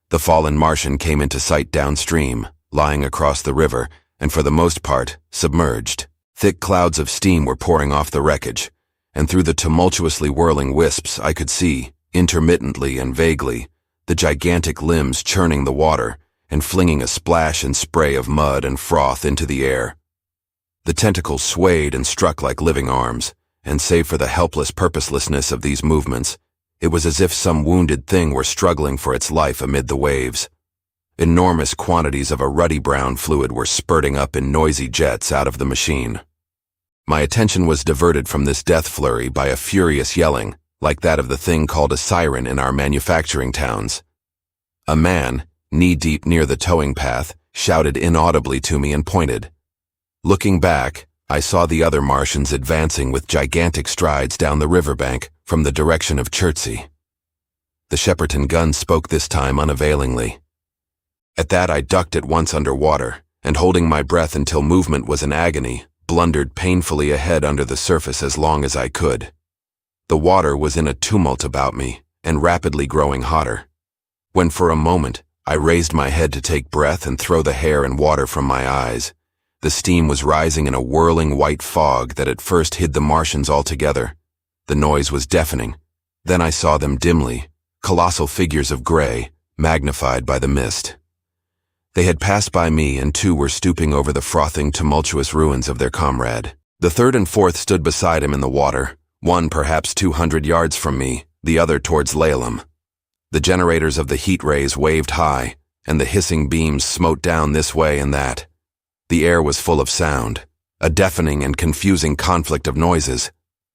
Speaker 3: The fallen Martian came into sight downstream, lying across the river, and for the most part, submerged. Thick clouds of steam were pouring off the wreckage, and through the tumultuously whirling wisps I could see, intermittently and vaguely, the gigantic limbs churning the water and flinging a splash and spray of mud and froth into the air. The tentacles swayed and struck like living arms, and save for the helpless purposelessness of these movements, it was as if some wounded thing were struggling for its life amid the waves. Enormous quantities of a ruddy brown fluid were spurting up in noisy jets out of the machine. My attention was diverted from this death flurry by a furious yelling, like that of the thing called a siren in our manufacturing towns. A man, knee-deep near the towing path, shouted inaudibly to me and pointed. Looking back, I saw the other Martians advancing with gigantic strides down the riverbank from the direction of CHIII. The Shepperton gun spoke this time unavailingly. At that I ducked at once under water, and holding my breath until movement was an agony, blundered painfully ahead under the surface as long as I could. The water was in a tumult about me, and rapidly growing hotter. When for a moment, I raised my head to take breath and throw the hair and water from my eyes, the steam was rising in a whirling white fog that at first hid the Martians altogether. The noise was deafening. Then I saw them dimly, colossal figures of gray, magnified by the mist. They had passed by me, and two were stooping over the frothing, tumultuous ruins of their comrade. The third and fourth stood beside him in the water, one perhaps 200 yards from me, the other towards Laleham. The generators of the heat rays waved high, and the hissing beams smote down this way and that. The air was full of sound, a deafening and confusing conflict of noises.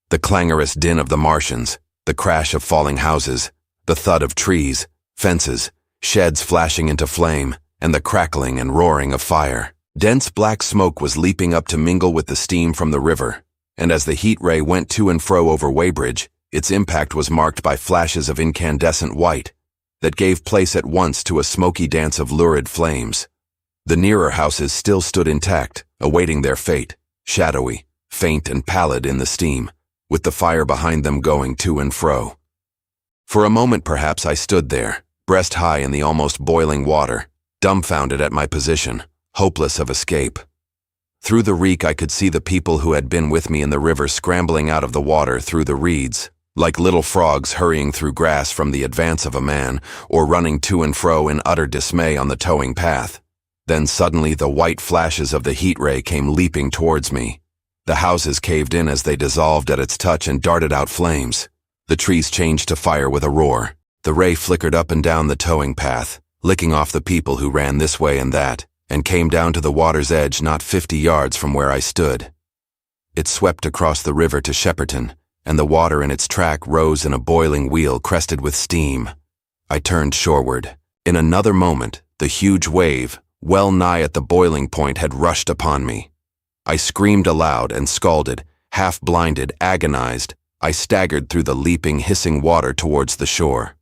Speaker 3: The clangorous din of the Martians, the crash of falling houses, the thud of trees, fences, sheds flashing into flame, and the crackling and roaring of fire. Dense black smoke was leaping up to mingle with the steam from the river, and as the heat ray went to and fro over Weybridge, its impact was marked by flashes of incandescent white that gave place at once to a smoky dance of lurid flames. The nearer houses still stood intact, awaiting their fate, shadowy, faint and pallid in the steam, with the fire behind them going to and fro. For a moment perhaps I stood there, breast high in the almost boiling water, dumbfounded at my position, hopeless of escape. Through the reek I could see the people who had been with me in the river scrambling out of the water through the reeds, like little frogs hurrying through grass from the advance of a man, or running to and fro in utter dismay on the towing path. Then suddenly the white flashes of the heat ray came leaping towards me. The houses caved in as they dissolved at its touch and darted out flames. The trees changed to fire with a roar. The ray flickered up and down the towing path, licking off the people who ran this way and that, and came down to the water's edge not 50 yards from where I stood. It swept across the river to Shepperton, and the water in its track rose in a boiling wheel crested with steam. I turned shoreward. In another moment, the huge wave, well nigh at the boiling point, had rushed upon me. I screamed aloud and scalded, half-blinded, agonized. I staggered through the leaping, hissing water towards the shore.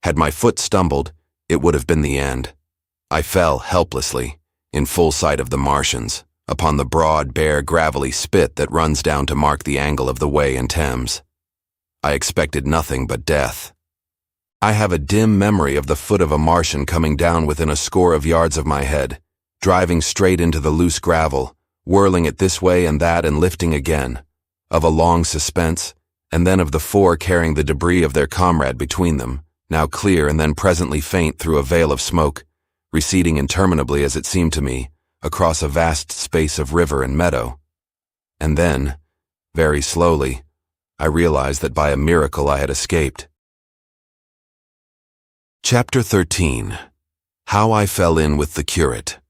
Speaker 3: Had my foot stumbled, it would have been the end. I fell helplessly, in full sight of the Martians, upon the broad, bare, gravelly spit that runs down to mark the angle of the Wey and Thames. I expected nothing but death. I have a dim memory of the foot of a Martian coming down within a score of yards of my head, driving straight into the loose gravel, whirling it this way and that and lifting again, of a long suspense, and then of the four carrying the debris of their comrade between them, now clear and then presently faint through a veil of smoke, receding interminably as it seemed to me, across a vast space of river and meadow. And then, very slowly, I realized that by a miracle I had escaped. Chapter 13. How I Fell In With the Curate.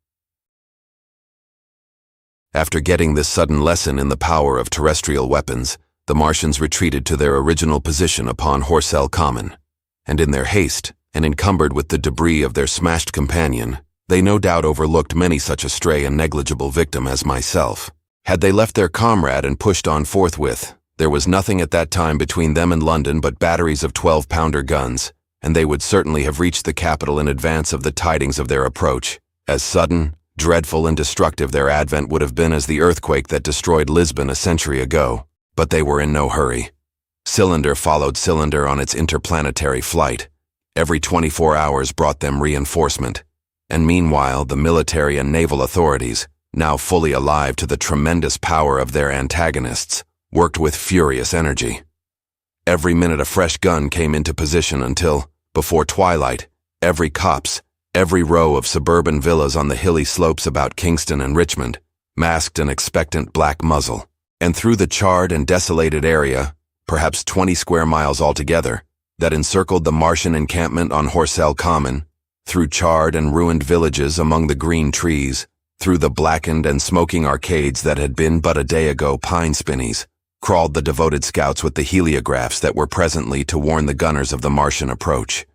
Speaker 3: After getting this sudden lesson in the power of terrestrial weapons, the Martians retreated to their original position upon HORSELL Common, and in their haste, and encumbered with the debris of their smashed companion, they no doubt overlooked many such a stray and negligible victim as myself. Had they left their comrade and pushed on forthwith, there was nothing at that time between them and London but batteries of 12-pounder guns, and they would certainly have reached the capital in advance of the tidings of their approach. As sudden, dreadful, and destructive their advent would have been as the earthquake that destroyed Lisbon a century ago. But they were in no hurry. Cylinder followed cylinder on its interplanetary flight. Every 24 hours brought them reinforcement. And meanwhile, the military and naval authorities, now fully alive to the tremendous power of their antagonists, worked with furious energy. Every minute a fresh gun came into position until, before twilight, every copse, every row of suburban villas on the hilly slopes about Kingston and Richmond, masked an expectant black muzzle. And through the charred and desolated area, perhaps 20 square miles altogether, that encircled the Martian encampment on HORSELL Common, through charred and ruined villages among the green trees, through the blackened and smoking arcades that had been but a day ago pine spinneys, crawled the devoted scouts with the heliographs that were presently to warn the gunners of the Martian approach.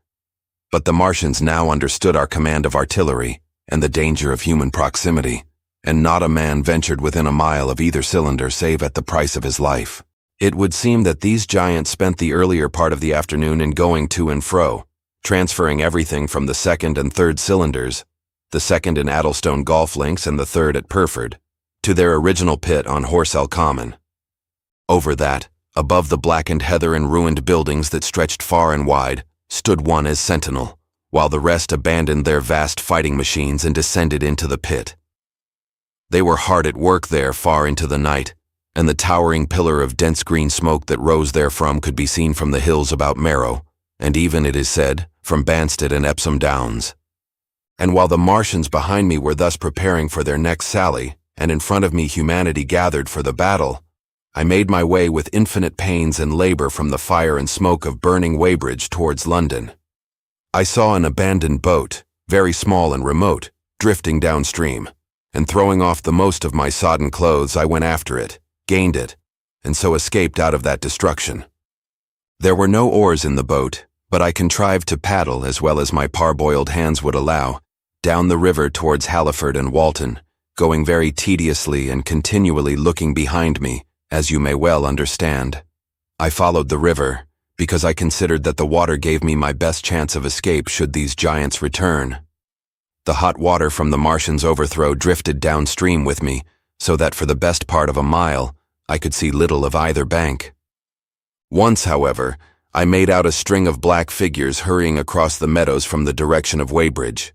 Speaker 3: But the Martians now understood our command of artillery and the danger of human proximity, and not a man ventured within a mile of either cylinder save at the price of his life. It would seem that these giants spent the earlier part of the afternoon in going to and fro, transferring everything from the second and third cylinders, the second in Addlestone Golf Links and the third at Purford, to their original pit on HORSELL Common. Over that, above the blackened heather and ruined buildings that stretched far and wide, stood one as sentinel, while the rest abandoned their vast fighting machines and descended into the pit. They were hard at work there far into the night, and the towering pillar of dense green smoke that rose therefrom could be seen from the hills about Marrow, and even, it is said, from Banstead and Epsom Downs. And while the Martians behind me were thus preparing for their next sally, and in front of me humanity gathered for the battle, I made my way with infinite pains and labor from the fire and smoke of burning Weybridge towards London. I saw an abandoned boat, very small and remote, drifting downstream, and throwing off the most of my sodden clothes, I went after it, gained it, and so escaped out of that destruction. There were no oars in the boat, but I contrived to paddle, as well as my parboiled hands would allow, down the river towards Halliford and Walton, going very tediously and continually looking behind me, as you may well understand. I followed the river, because I considered that the water gave me my best chance of escape should these giants return. The hot water from the Martians' overthrow drifted downstream with me, so that for the best part of a mile, I could see little of either bank. Once, however, I made out a string of black figures hurrying across the meadows from the direction of Weybridge.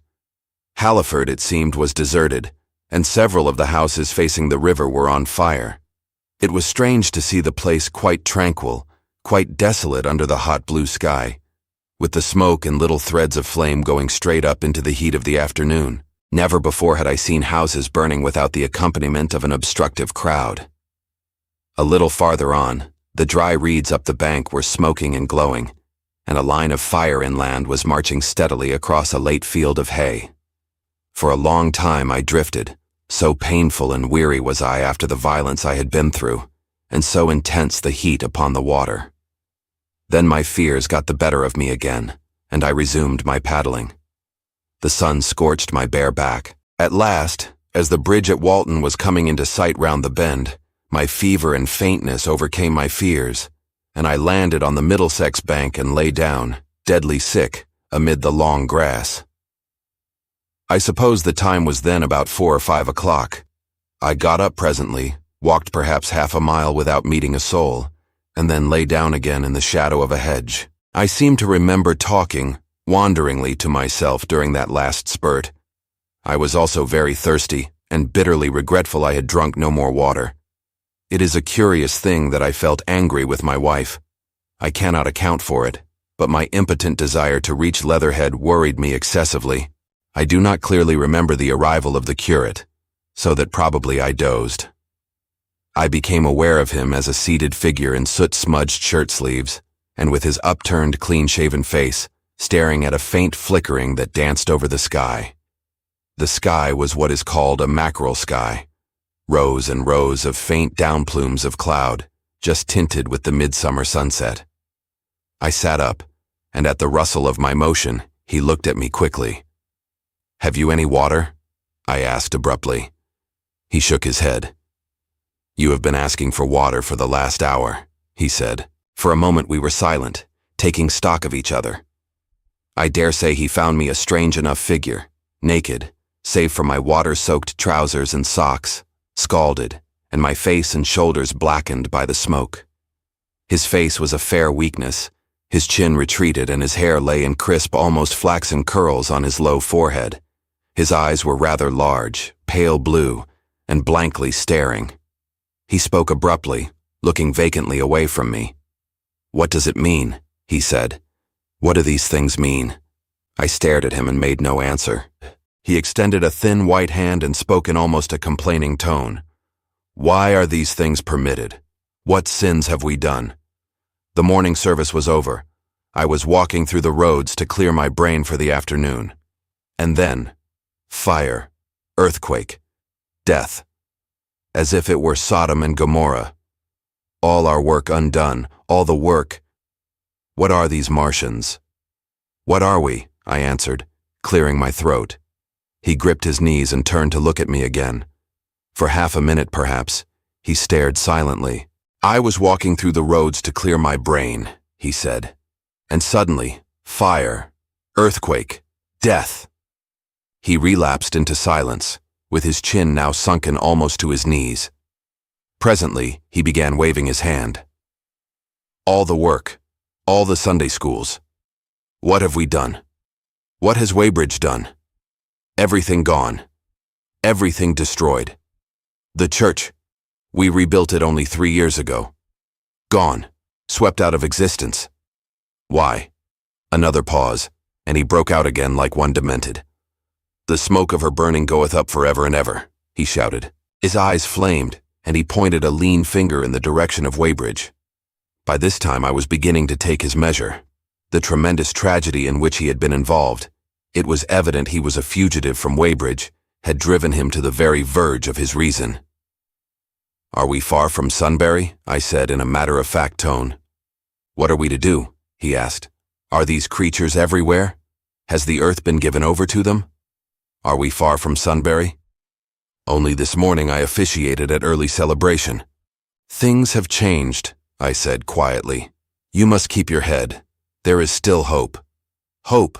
Speaker 3: Halliford, it seemed, was deserted, and several of the houses facing the river were on fire. It was strange to see the place quite tranquil, quite desolate under the hot blue sky, with the smoke and little threads of flame going straight up into the heat of the afternoon. Never before had I seen houses burning without the accompaniment of an obstructive crowd. A little farther on, the dry reeds up the bank were smoking and glowing, and a line of fire inland was marching steadily across a late field of hay. For a long time I drifted, so painful and weary was I after the violence I had been through, and so intense the heat upon the water. Then my fears got the better of me again, and I resumed my paddling. The sun scorched my bare back. At last, as the bridge at Walton was coming into sight round the bend, my fever and faintness overcame my fears, and I landed on the Middlesex bank and lay down, deadly sick, amid the long grass. I suppose the time was then about 4 or 5 o'clock. I got up presently, walked perhaps half a mile without meeting a soul, and then lay down again in the shadow of a hedge. I seem to remember talking, wanderingly, to myself during that last spurt. I was also very thirsty, and bitterly regretful I had drunk no more water. It is a curious thing that I felt angry with my wife. I cannot account for it, but my impotent desire to reach Leatherhead worried me excessively. I do not clearly remember the arrival of the curate, so that probably I dozed. I became aware of him as a seated figure in soot-smudged shirt-sleeves, and with his upturned, clean-shaven face, staring at a faint flickering that danced over the sky. The sky was what is called a mackerel sky, rows and rows of faint down plumes of cloud, just tinted with the midsummer sunset. I sat up, and at the rustle of my motion, he looked at me quickly. "Have you any water?" I asked abruptly. He shook his head. "You have been asking for water for the last hour," he said. For a moment we were silent, taking stock of each other. I dare say he found me a strange enough figure, naked, save for my water-soaked trousers and socks, scalded, and my face and shoulders blackened by the smoke. His face was a fair weakness, his chin retreated and his hair lay in crisp, almost flaxen curls on his low forehead. His eyes were rather large, pale blue, and blankly staring. He spoke abruptly, looking vacantly away from me. "What does it mean?" he said. "What do these things mean?" I stared at him and made no answer. He extended a thin white hand and spoke in almost a complaining tone. "Why are these things permitted? What sins have we done?" The morning service was over. I was walking through the roads to clear my brain for the afternoon. And then, fire, earthquake, death. As if it were Sodom and Gomorrah. All our work undone, all the work. What are these Martians? "What are we?" I answered, clearing my throat. He gripped his knees and turned to look at me again. For half a minute, perhaps, he stared silently. I was walking through the roads to clear my brain, he said. And suddenly, fire, earthquake, death. He relapsed into silence, with his chin now sunken almost to his knees. Presently, he began waving his hand. All the work, all the Sunday schools. What have we done? What has WEYBRIDGE done? Everything gone. Everything destroyed. The church, we rebuilt it only 3 years ago. Gone, swept out of existence. Why? Another pause, and he broke out again like one demented. The smoke of her burning goeth up forever and ever, he shouted. His eyes flamed, and he pointed a lean finger in the direction of WEYBRIDGE. By this time I was beginning to take his measure. The tremendous tragedy in which he had been involved. It was evident he was a fugitive from WEYBRIDGE, had driven him to the very verge of his reason. Are we far from Sunbury? I said in a matter-of-fact tone. What are we to do? He asked. Are these creatures everywhere? Has the earth been given over to them? Are we far from Sunbury? Only this morning I officiated at early celebration. Things have changed, I said quietly. You must keep your head. There is still hope. Hope.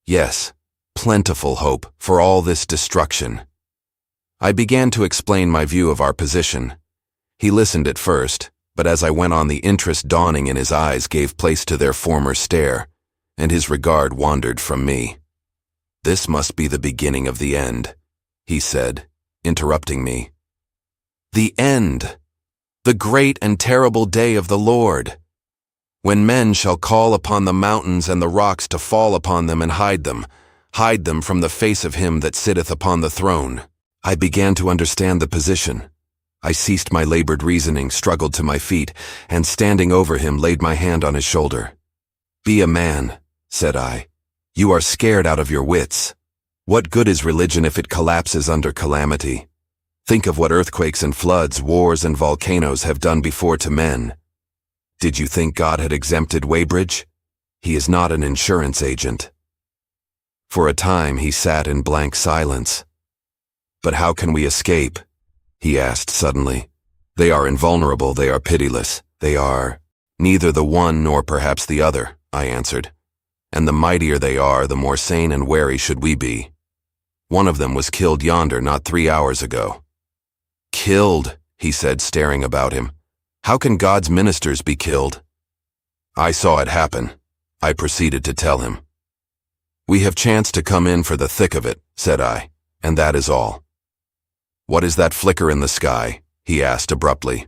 Speaker 3: Yes, plentiful hope for all this destruction. I began to explain my view of our position. He listened at first, but as I went on the interest dawning in his eyes gave place to their former stare, and his regard wandered from me. This must be the beginning of the end, he said, interrupting me. The end! The great and terrible day of the Lord! When men shall call upon the mountains and the rocks to fall upon them and hide them from the face of him that sitteth upon the throne. I began to understand the position. I ceased my labored reasoning, struggled to my feet, and standing over him laid my hand on his shoulder. Be a man, said I. You are scared out of your wits. What good is religion if it collapses under calamity? Think of what earthquakes and floods, wars and volcanoes have done before to men. Did you think God had exempted WEYBRIDGE? He is not an insurance agent. For a time he sat in blank silence. But how can we escape? He asked suddenly. They are invulnerable, they are pitiless, they are neither the one nor perhaps the other, I answered. And the mightier they are, the more sane and wary should we be. One of them was killed yonder not 3 hours ago. Killed, he said, staring about him. How can God's ministers be killed? I saw it happen. I proceeded to tell him. We have chanced to come in for the thick of it, said I, and that is all. What is that flicker in the sky? He asked abruptly.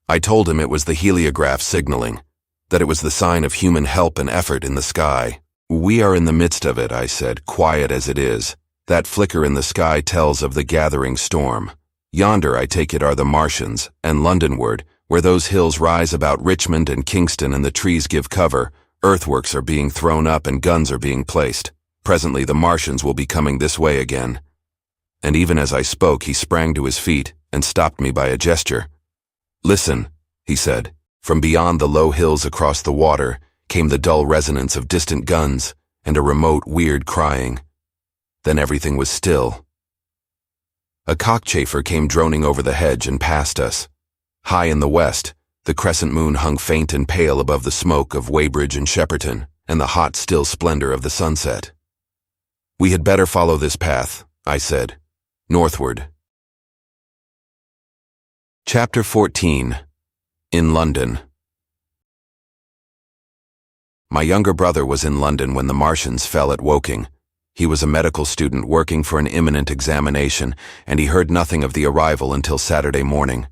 Speaker 3: I told him it was the heliograph signaling, that it was the sign of human help and effort in the sky. We are in the midst of it, I said, quiet as it is. That flicker in the sky tells of the gathering storm. Yonder, I take it, are the Martians, and Londonward, where those hills rise about Richmond and Kingston and the trees give cover, earthworks are being thrown up and guns are being placed. Presently the Martians will be coming this way again. And even as I spoke, he sprang to his feet and stopped me by a gesture. Listen, he said. From beyond the low hills across the water came the dull resonance of distant guns and a remote, weird crying. Then everything was still. A cockchafer came droning over the hedge and past us. High in the west, the crescent moon hung faint and pale above the smoke of Weybridge and Shepperton and the hot, still splendor of the sunset. We had better follow this path, I said, northward. Chapter 14. In London. My younger brother was in London when the Martians fell at Woking. He was a medical student working for an imminent examination, and he heard nothing of the arrival until Saturday morning.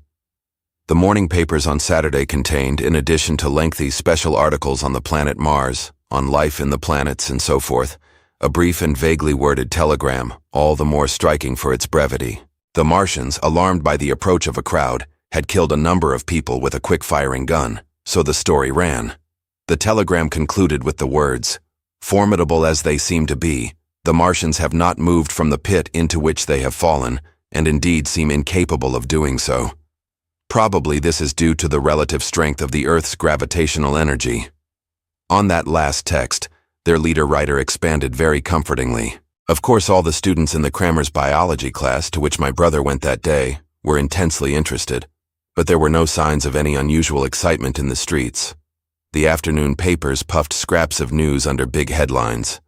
Speaker 3: The morning papers on Saturday contained, in addition to lengthy special articles on the planet Mars, on life in the planets and so forth, a brief and vaguely worded telegram, all the more striking for its brevity. The Martians, alarmed by the approach of a crowd, had killed a number of people with a quick-firing gun, so the story ran. The telegram concluded with the words, "Formidable as they seem to be, the Martians have not moved from the pit into which they have fallen, and indeed seem incapable of doing so. Probably this is due to the relative strength of the Earth's gravitational energy." On that last text, their leader-writer expanded very comfortingly. Of course, all the students in the Crammers biology class, to which my brother went that day, were intensely interested. but there were no signs of any unusual excitement in the streets. The afternoon papers puffed scraps of news under big headlines.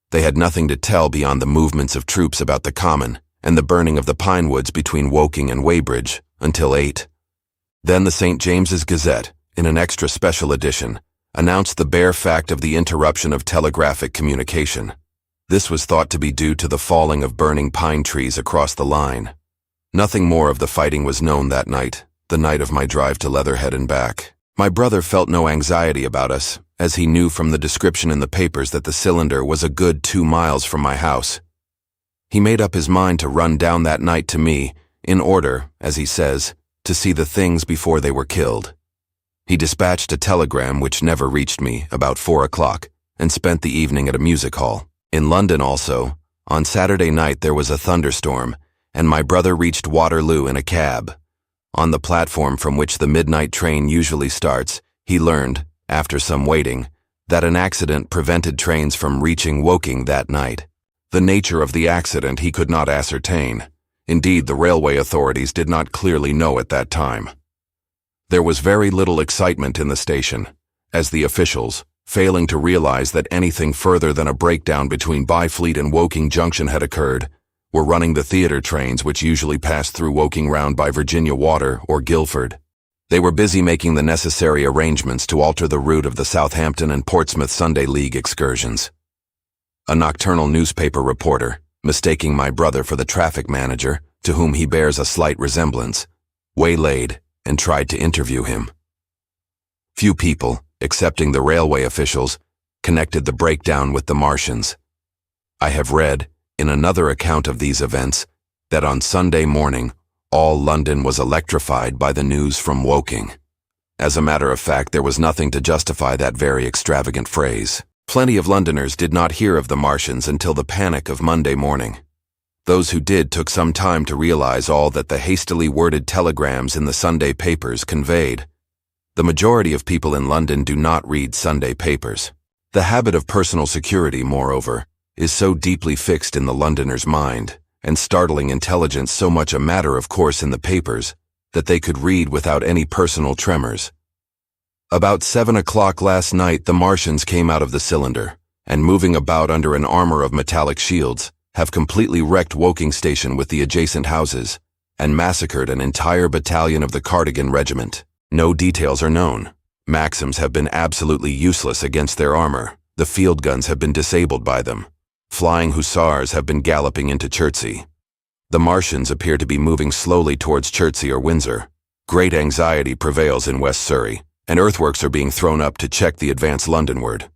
Speaker 3: They had nothing to tell beyond the movements of troops about the common and the burning of the pine woods between Woking and Weybridge until 8. Then the St. James's Gazette, in an extra special edition, announced the bare fact of the interruption of telegraphic communication. This was thought to be due to the falling of burning pine trees across the line. Nothing more of the fighting was known that night, the night of my drive to Leatherhead and back. My brother felt no anxiety about us, as he knew from the description in the papers that the cylinder was a good 2 miles from my house. He made up his mind to run down that night to me, in order, as he says, to see the things before they were killed. He dispatched a telegram which never reached me about 4 o'clock, and spent the evening at a music hall. In London also, on Saturday night there was a thunderstorm, and my brother reached Waterloo in a cab. On the platform from which the midnight train usually starts, he learned, after some waiting, that an accident prevented trains from reaching Woking that night. The nature of the accident he could not ascertain. Indeed, the railway authorities did not clearly know at that time. There was very little excitement in the station, as the officials, failing to realize that anything further than a breakdown between Byfleet and Woking Junction had occurred, were running the theatre trains which usually passed through Woking round by Virginia Water or Guildford. They were busy making the necessary arrangements to alter the route of the Southampton and Portsmouth Sunday League excursions. A nocturnal newspaper reporter, mistaking my brother for the traffic manager, to whom he bears a slight resemblance, waylaid and tried to interview him. Few people, excepting the railway officials, connected the breakdown with the Martians. I have read, in another account of these events, that on Sunday morning, all London was electrified by the news from Woking. As a matter of fact, there was nothing to justify that very extravagant phrase. Plenty of Londoners did not hear of the Martians until the panic of Monday morning. Those who did took some time to realize all that the hastily worded telegrams in the Sunday papers conveyed. The majority of people in London do not read Sunday papers. The habit of personal security, moreover, is so deeply fixed in the Londoner's mind, and startling intelligence so much a matter of course in the papers, that they could read without any personal tremors. About 7 o'clock last night the Martians came out of the cylinder, and moving about under an armor of metallic shields, have completely wrecked Woking Station with the adjacent houses, and massacred an entire battalion of the Cardigan Regiment. No details are known. Maxims have been absolutely useless against their armor. The field guns have been disabled by them. Flying hussars have been galloping into Chertsey. The Martians appear to be moving slowly towards Chertsey or Windsor. Great anxiety prevails in West Surrey, and earthworks are being thrown up to check the advance Londonward.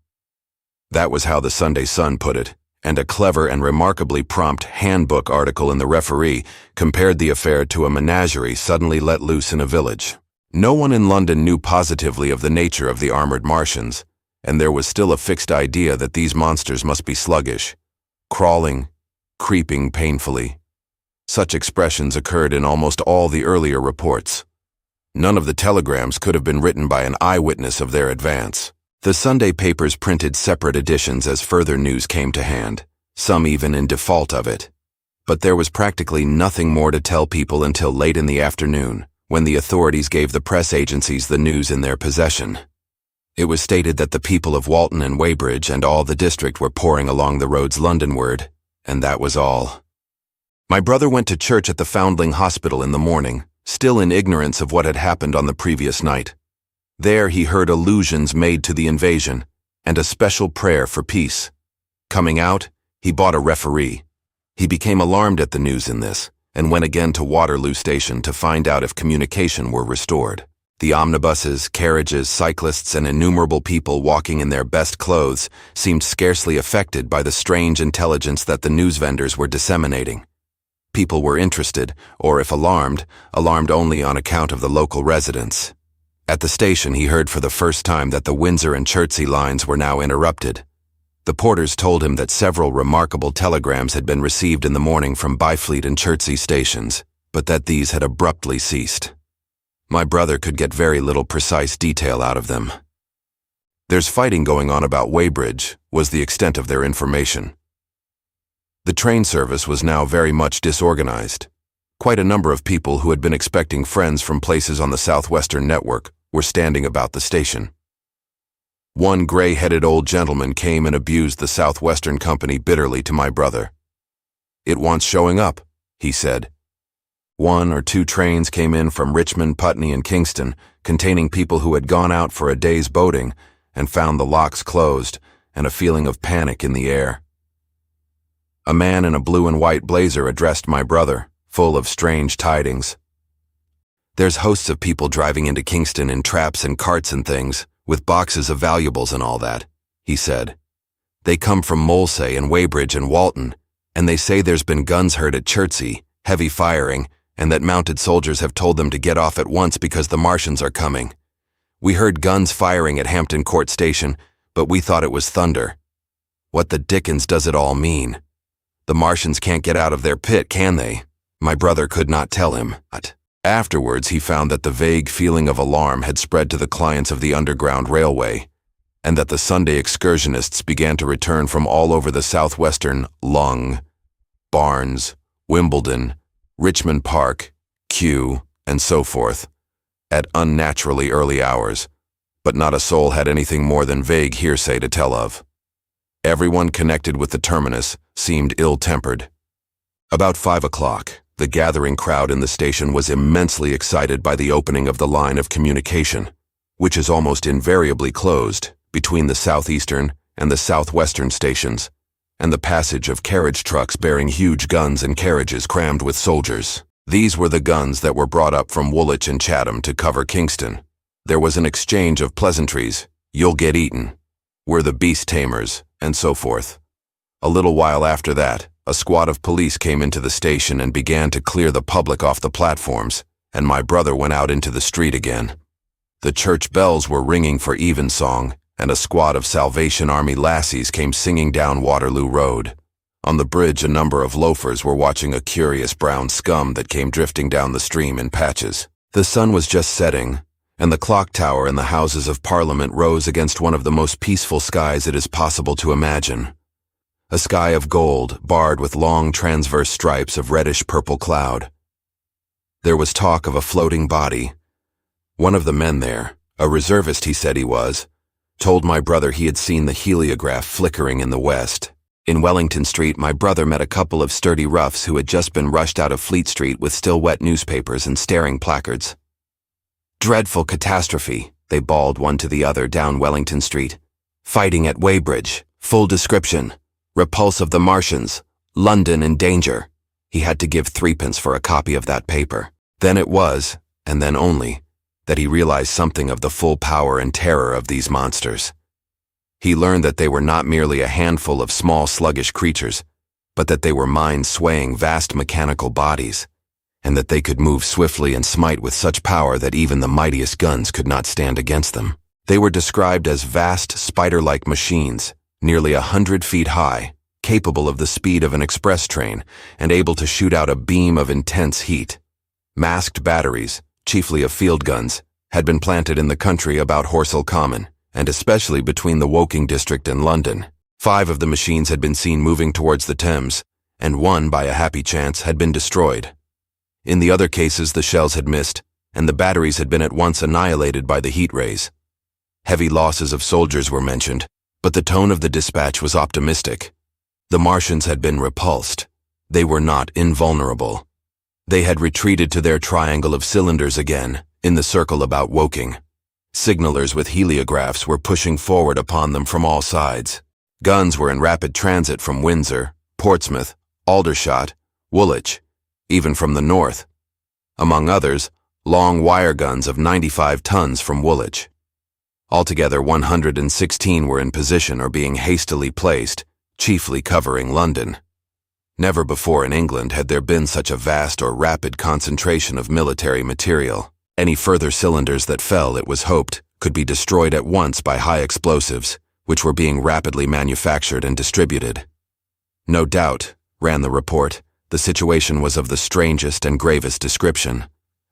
Speaker 3: That was how the Sunday Sun put it, and a clever and remarkably prompt handbook article in the Referee compared the affair to a menagerie suddenly let loose in a village. No one in London knew positively of the nature of the armored Martians, and there was still a fixed idea that these monsters must be sluggish, crawling, creeping painfully. Such expressions occurred in almost all the earlier reports. None of the telegrams could have been written by an eyewitness of their advance. The Sunday papers printed separate editions as further news came to hand, some even in default of it. But there was practically nothing more to tell people until late in the afternoon, when the authorities gave the press agencies the news in their possession. It was stated that the people of Walton and Weybridge and all the district were pouring along the roads Londonward, and that was all. My brother went to church at the Foundling Hospital in the morning, still in ignorance of what had happened on the previous night. There he heard allusions made to the invasion, and a special prayer for peace. Coming out, he bought a Referee. He became alarmed at the news in this, and went again to Waterloo Station to find out if communication were restored. The omnibuses, carriages, cyclists, and innumerable people walking in their best clothes seemed scarcely affected by the strange intelligence that the news vendors were disseminating. People were interested, or if alarmed, alarmed only on account of the local residents. At the station he heard for the first time that the Windsor and Chertsey lines were now interrupted. The porters told him that several remarkable telegrams had been received in the morning from Byfleet and Chertsey stations, but that these had abruptly ceased. My brother could get very little precise detail out of them. "There's fighting going on about Weybridge," was the extent of their information. The train service was now very much disorganized. Quite a number of people who had been expecting friends from places on the Southwestern network were standing about the station. One gray-headed old gentleman came and abused the Southwestern company bitterly to my brother. "It wants showing up," he said. 1 or 2 trains came in from Richmond, Putney, and Kingston, containing people who had gone out for a day's boating and found the locks closed and a feeling of panic in the air. A man in a blue and white blazer addressed my brother, full of strange tidings. "There's hosts of people driving into Kingston in traps and carts and things, with boxes of valuables and all that," he said. "They come from Molesey and Weybridge and Walton, and they say there's been guns heard at CHIRTSEY, heavy firing, and that mounted soldiers have told them to get off at once because the Martians are coming. We heard guns firing at Hampton Court Station, but we thought it was thunder. What the dickens does it all mean? The Martians can't get out of their pit, can they?" My brother could not tell him. Afterwards, he found that the vague feeling of alarm had spread to the clients of the Underground Railway, and that the Sunday excursionists began to return from all over the southwestern Lung, Barnes, Wimbledon, Richmond Park, Kew, and so forth, at unnaturally early hours, but not a soul had anything more than vague hearsay to tell of. Everyone connected with the terminus seemed ill-tempered. About 5 o'clock, the gathering crowd in the station was immensely excited by the opening of the line of communication, which is almost invariably closed between the southeastern and the southwestern stations, and the passage of carriage trucks bearing huge guns and carriages crammed with soldiers. These were the guns that were brought up from Woolwich and Chatham to cover Kingston. There was an exchange of pleasantries, "You'll get eaten," "We're the beast tamers," and so forth. A little while after that, a squad of police came into the station and began to clear the public off the platforms, and my brother went out into the street again. The church bells were ringing for evensong, and a squad of Salvation Army lassies came singing down Waterloo Road. On the bridge, a number of loafers were watching a curious brown scum that came drifting down the stream in patches. The sun was just setting, and the clock tower in the Houses of Parliament rose against one of the most peaceful skies it is possible to imagine. A sky of gold, barred with long transverse stripes of reddish-purple cloud. There was talk of a floating body. One of the men there, a reservist he said he was, told my brother he had seen the heliograph flickering in the west. In Wellington Street, my brother met a couple of sturdy roughs who had just been rushed out of Fleet Street with still wet newspapers and staring placards. "Dreadful catastrophe," they bawled one to the other down Wellington Street. "Fighting at Weybridge. Full description. Repulse of the Martians. London in danger." He had to give 3p for a copy of that paper. Then it was, and then only, that he realized something of the full power and terror of these monsters. He learned that they were not merely a handful of small sluggish creatures, but that they were mind-swaying vast mechanical bodies, and that they could move swiftly and smite with such power that even the mightiest guns could not stand against them. They were described as vast spider-like machines, nearly 100 feet high, capable of the speed of an express train, and able to shoot out a beam of intense heat. Masked batteries, chiefly of field guns, had been planted in the country about HORSELL Common, and especially between the Woking district and London. 5 of the machines had been seen moving towards the Thames, and 1, by a happy chance, had been destroyed. In the other cases, the shells had missed, and the batteries had been at once annihilated by the heat rays. Heavy losses of soldiers were mentioned, but the tone of the dispatch was optimistic. The Martians had been repulsed. They were not invulnerable. They had retreated to their triangle of cylinders again, in the circle about Woking. Signalers with heliographs were pushing forward upon them from all sides. Guns were in rapid transit from Windsor, Portsmouth, Aldershot, Woolwich, even from the north. Among others, long wire guns of 95 tons from Woolwich. Altogether, 116 were in position or being hastily placed, chiefly covering London. Never before in England had there been such a vast or rapid concentration of military material. Any further cylinders that fell, it was hoped, could be destroyed at once by high explosives, which were being rapidly manufactured and distributed. No doubt, ran the report, the situation was of the strangest and gravest description,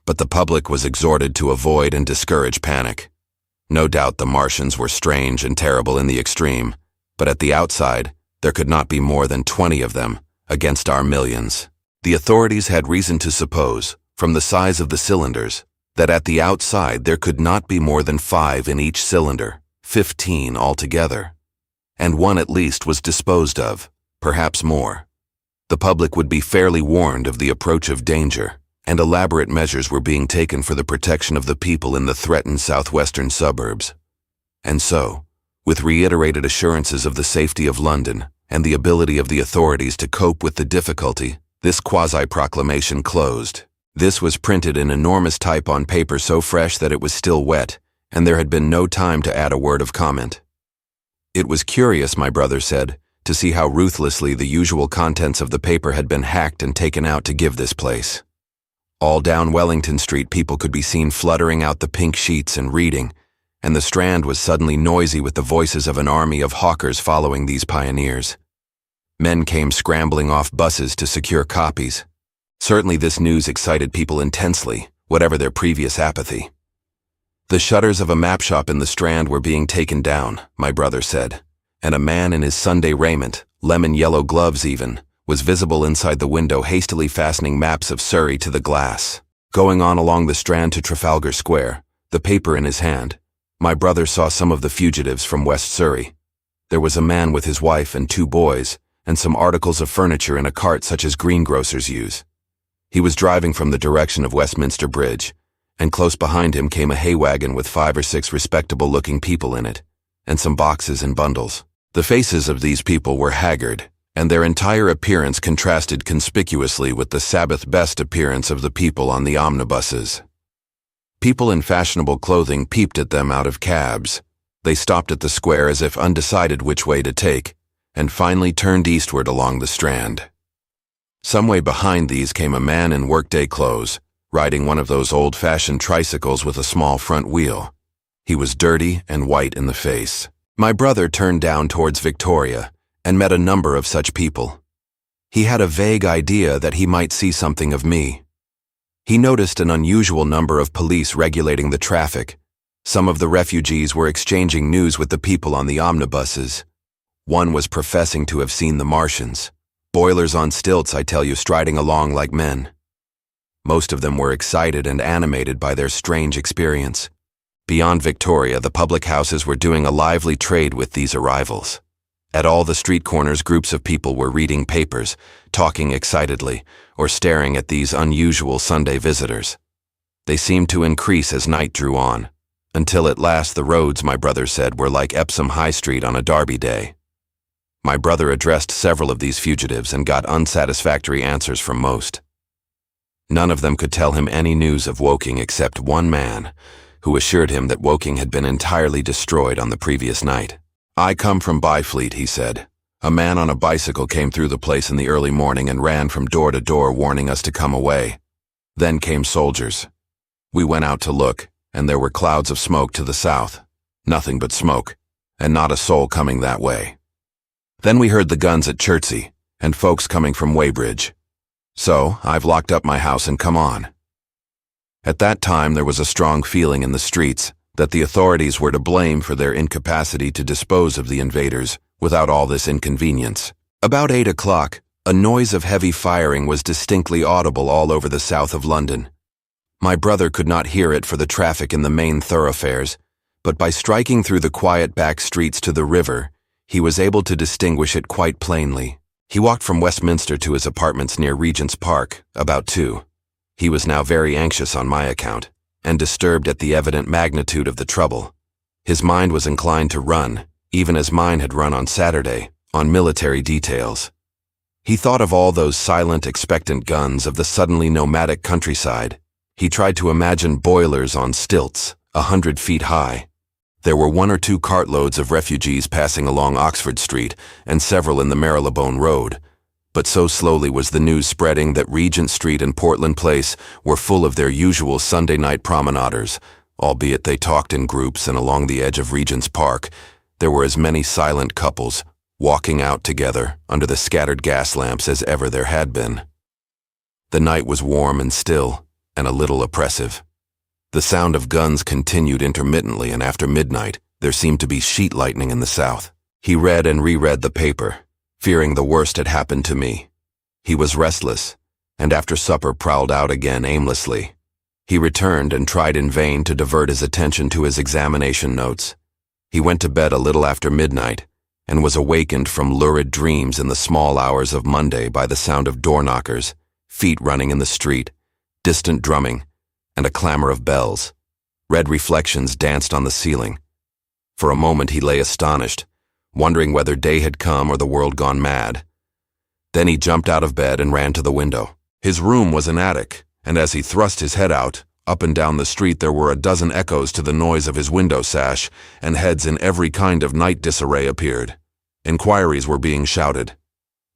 Speaker 3: but the public was exhorted to avoid and discourage panic. No doubt the Martians were strange and terrible in the extreme, but at the outside, there could not be more than 20 of them, against our millions. The authorities had reason to suppose, from the size of the cylinders, that at the outside there could not be more than 5 in each cylinder, 15 altogether. And one at least was disposed of, perhaps more. The public would be fairly warned of the approach of danger, and elaborate measures were being taken for the protection of the people in the threatened southwestern suburbs. And so, with reiterated assurances of the safety of London and the ability of the authorities to cope with the difficulty, this quasi-proclamation closed. This was printed in enormous type on paper so fresh that it was still wet, and there had been no time to add a word of comment. It was curious, my brother said, to see how ruthlessly the usual contents of the paper had been hacked and taken out to give this place. All down Wellington Street people could be seen fluttering out the pink sheets and reading, and the Strand was suddenly noisy with the voices of an army of hawkers following these pioneers. Men came scrambling off buses to secure copies. Certainly this news excited people intensely, whatever their previous apathy. The shutters of a map shop in the Strand were being taken down, my brother said, and a man in his Sunday raiment, lemon-yellow gloves even, was visible inside the window hastily fastening maps of Surrey to the glass. Going on along the Strand to Trafalgar Square, the paper in his hand, my brother saw some of the fugitives from West Surrey. There was a man with his wife and 2 boys, and some articles of furniture in a cart such as greengrocers use. He was driving from the direction of Westminster Bridge, and close behind him came a hay wagon with 5 or 6 respectable-looking people in it, and some boxes and bundles. The faces of these people were haggard, and their entire appearance contrasted conspicuously with the Sabbath-best appearance of the people on the omnibuses. People in fashionable clothing peeped at them out of cabs. They stopped at the square as if undecided which way to take, and finally turned eastward along the Strand. Some way behind these came a man in workday clothes, riding one of those old-fashioned tricycles with a small front wheel. He was dirty and white in the face. My brother turned down towards Victoria and met a number of such people. He had a vague idea that he might see something of me. He noticed an unusual number of police regulating the traffic. Some of the refugees were exchanging news with the people on the omnibuses. One was professing to have seen the Martians. Boilers on stilts, I tell you, striding along like men. Most of them were excited and animated by their strange experience. Beyond Victoria, the public houses were doing a lively trade with these arrivals. At all the street corners, groups of people were reading papers, talking excitedly, or staring at these unusual Sunday visitors. They seemed to increase as night drew on, until at last the roads, my brother said, were like Epsom High Street on a Derby day. My brother addressed several of these fugitives and got unsatisfactory answers from most. None of them could tell him any news of Woking except one man, who assured him that Woking had been entirely destroyed on the previous night. "I come from Byfleet," he said. "A man on a bicycle came through the place in the early morning and ran from door to door warning us to come away. Then came soldiers. We went out to look, and there were clouds of smoke to the south. Nothing but smoke, and not a soul coming that way. Then we heard the guns at Chertsey, and folks coming from Weybridge. So I've locked up my house and come on." At that time there was a strong feeling in the streets that the authorities were to blame for their incapacity to dispose of the invaders without all this inconvenience. About 8 o'clock, a noise of heavy firing was distinctly audible all over the south of London. My brother could not hear it for the traffic in the main thoroughfares, but by striking through the quiet back streets to the river, he was able to distinguish it quite plainly. He walked from Westminster to his apartments near Regent's Park, about 2. He was now very anxious on my account, and disturbed at the evident magnitude of the trouble. His mind was inclined to run, even as mine had run on Saturday, on military details. He thought of all those silent, expectant guns of the suddenly nomadic countryside. He tried to imagine boilers on stilts, 100 feet high. There were 1 or 2 cartloads of refugees passing along Oxford Street and several in the Marylebone Road. But so slowly was the news spreading that Regent Street and Portland Place were full of their usual Sunday night promenaders, albeit they talked in groups, and along the edge of Regent's Park there were as many silent couples walking out together under the scattered gas lamps as ever there had been. The night was warm and still, and a little oppressive. The sound of guns continued intermittently, and after midnight there seemed to be sheet lightning in the south. He read and reread the paper, fearing the worst had happened to me. He was restless, and after supper prowled out again aimlessly. He returned and tried in vain to divert his attention to his examination notes. He went to bed a little after midnight, and was awakened from lurid dreams in the small hours of Monday by the sound of door knockers, feet running in the street, distant drumming, and a clamor of bells. Red reflections danced on the ceiling. For a moment he lay astonished, wondering whether day had come or the world gone mad. Then he jumped out of bed and ran to the window. His room was an attic, and as he thrust his head out, up and down the street there were a dozen echoes to the noise of his window sash, and heads in every kind of night disarray appeared. Inquiries were being shouted.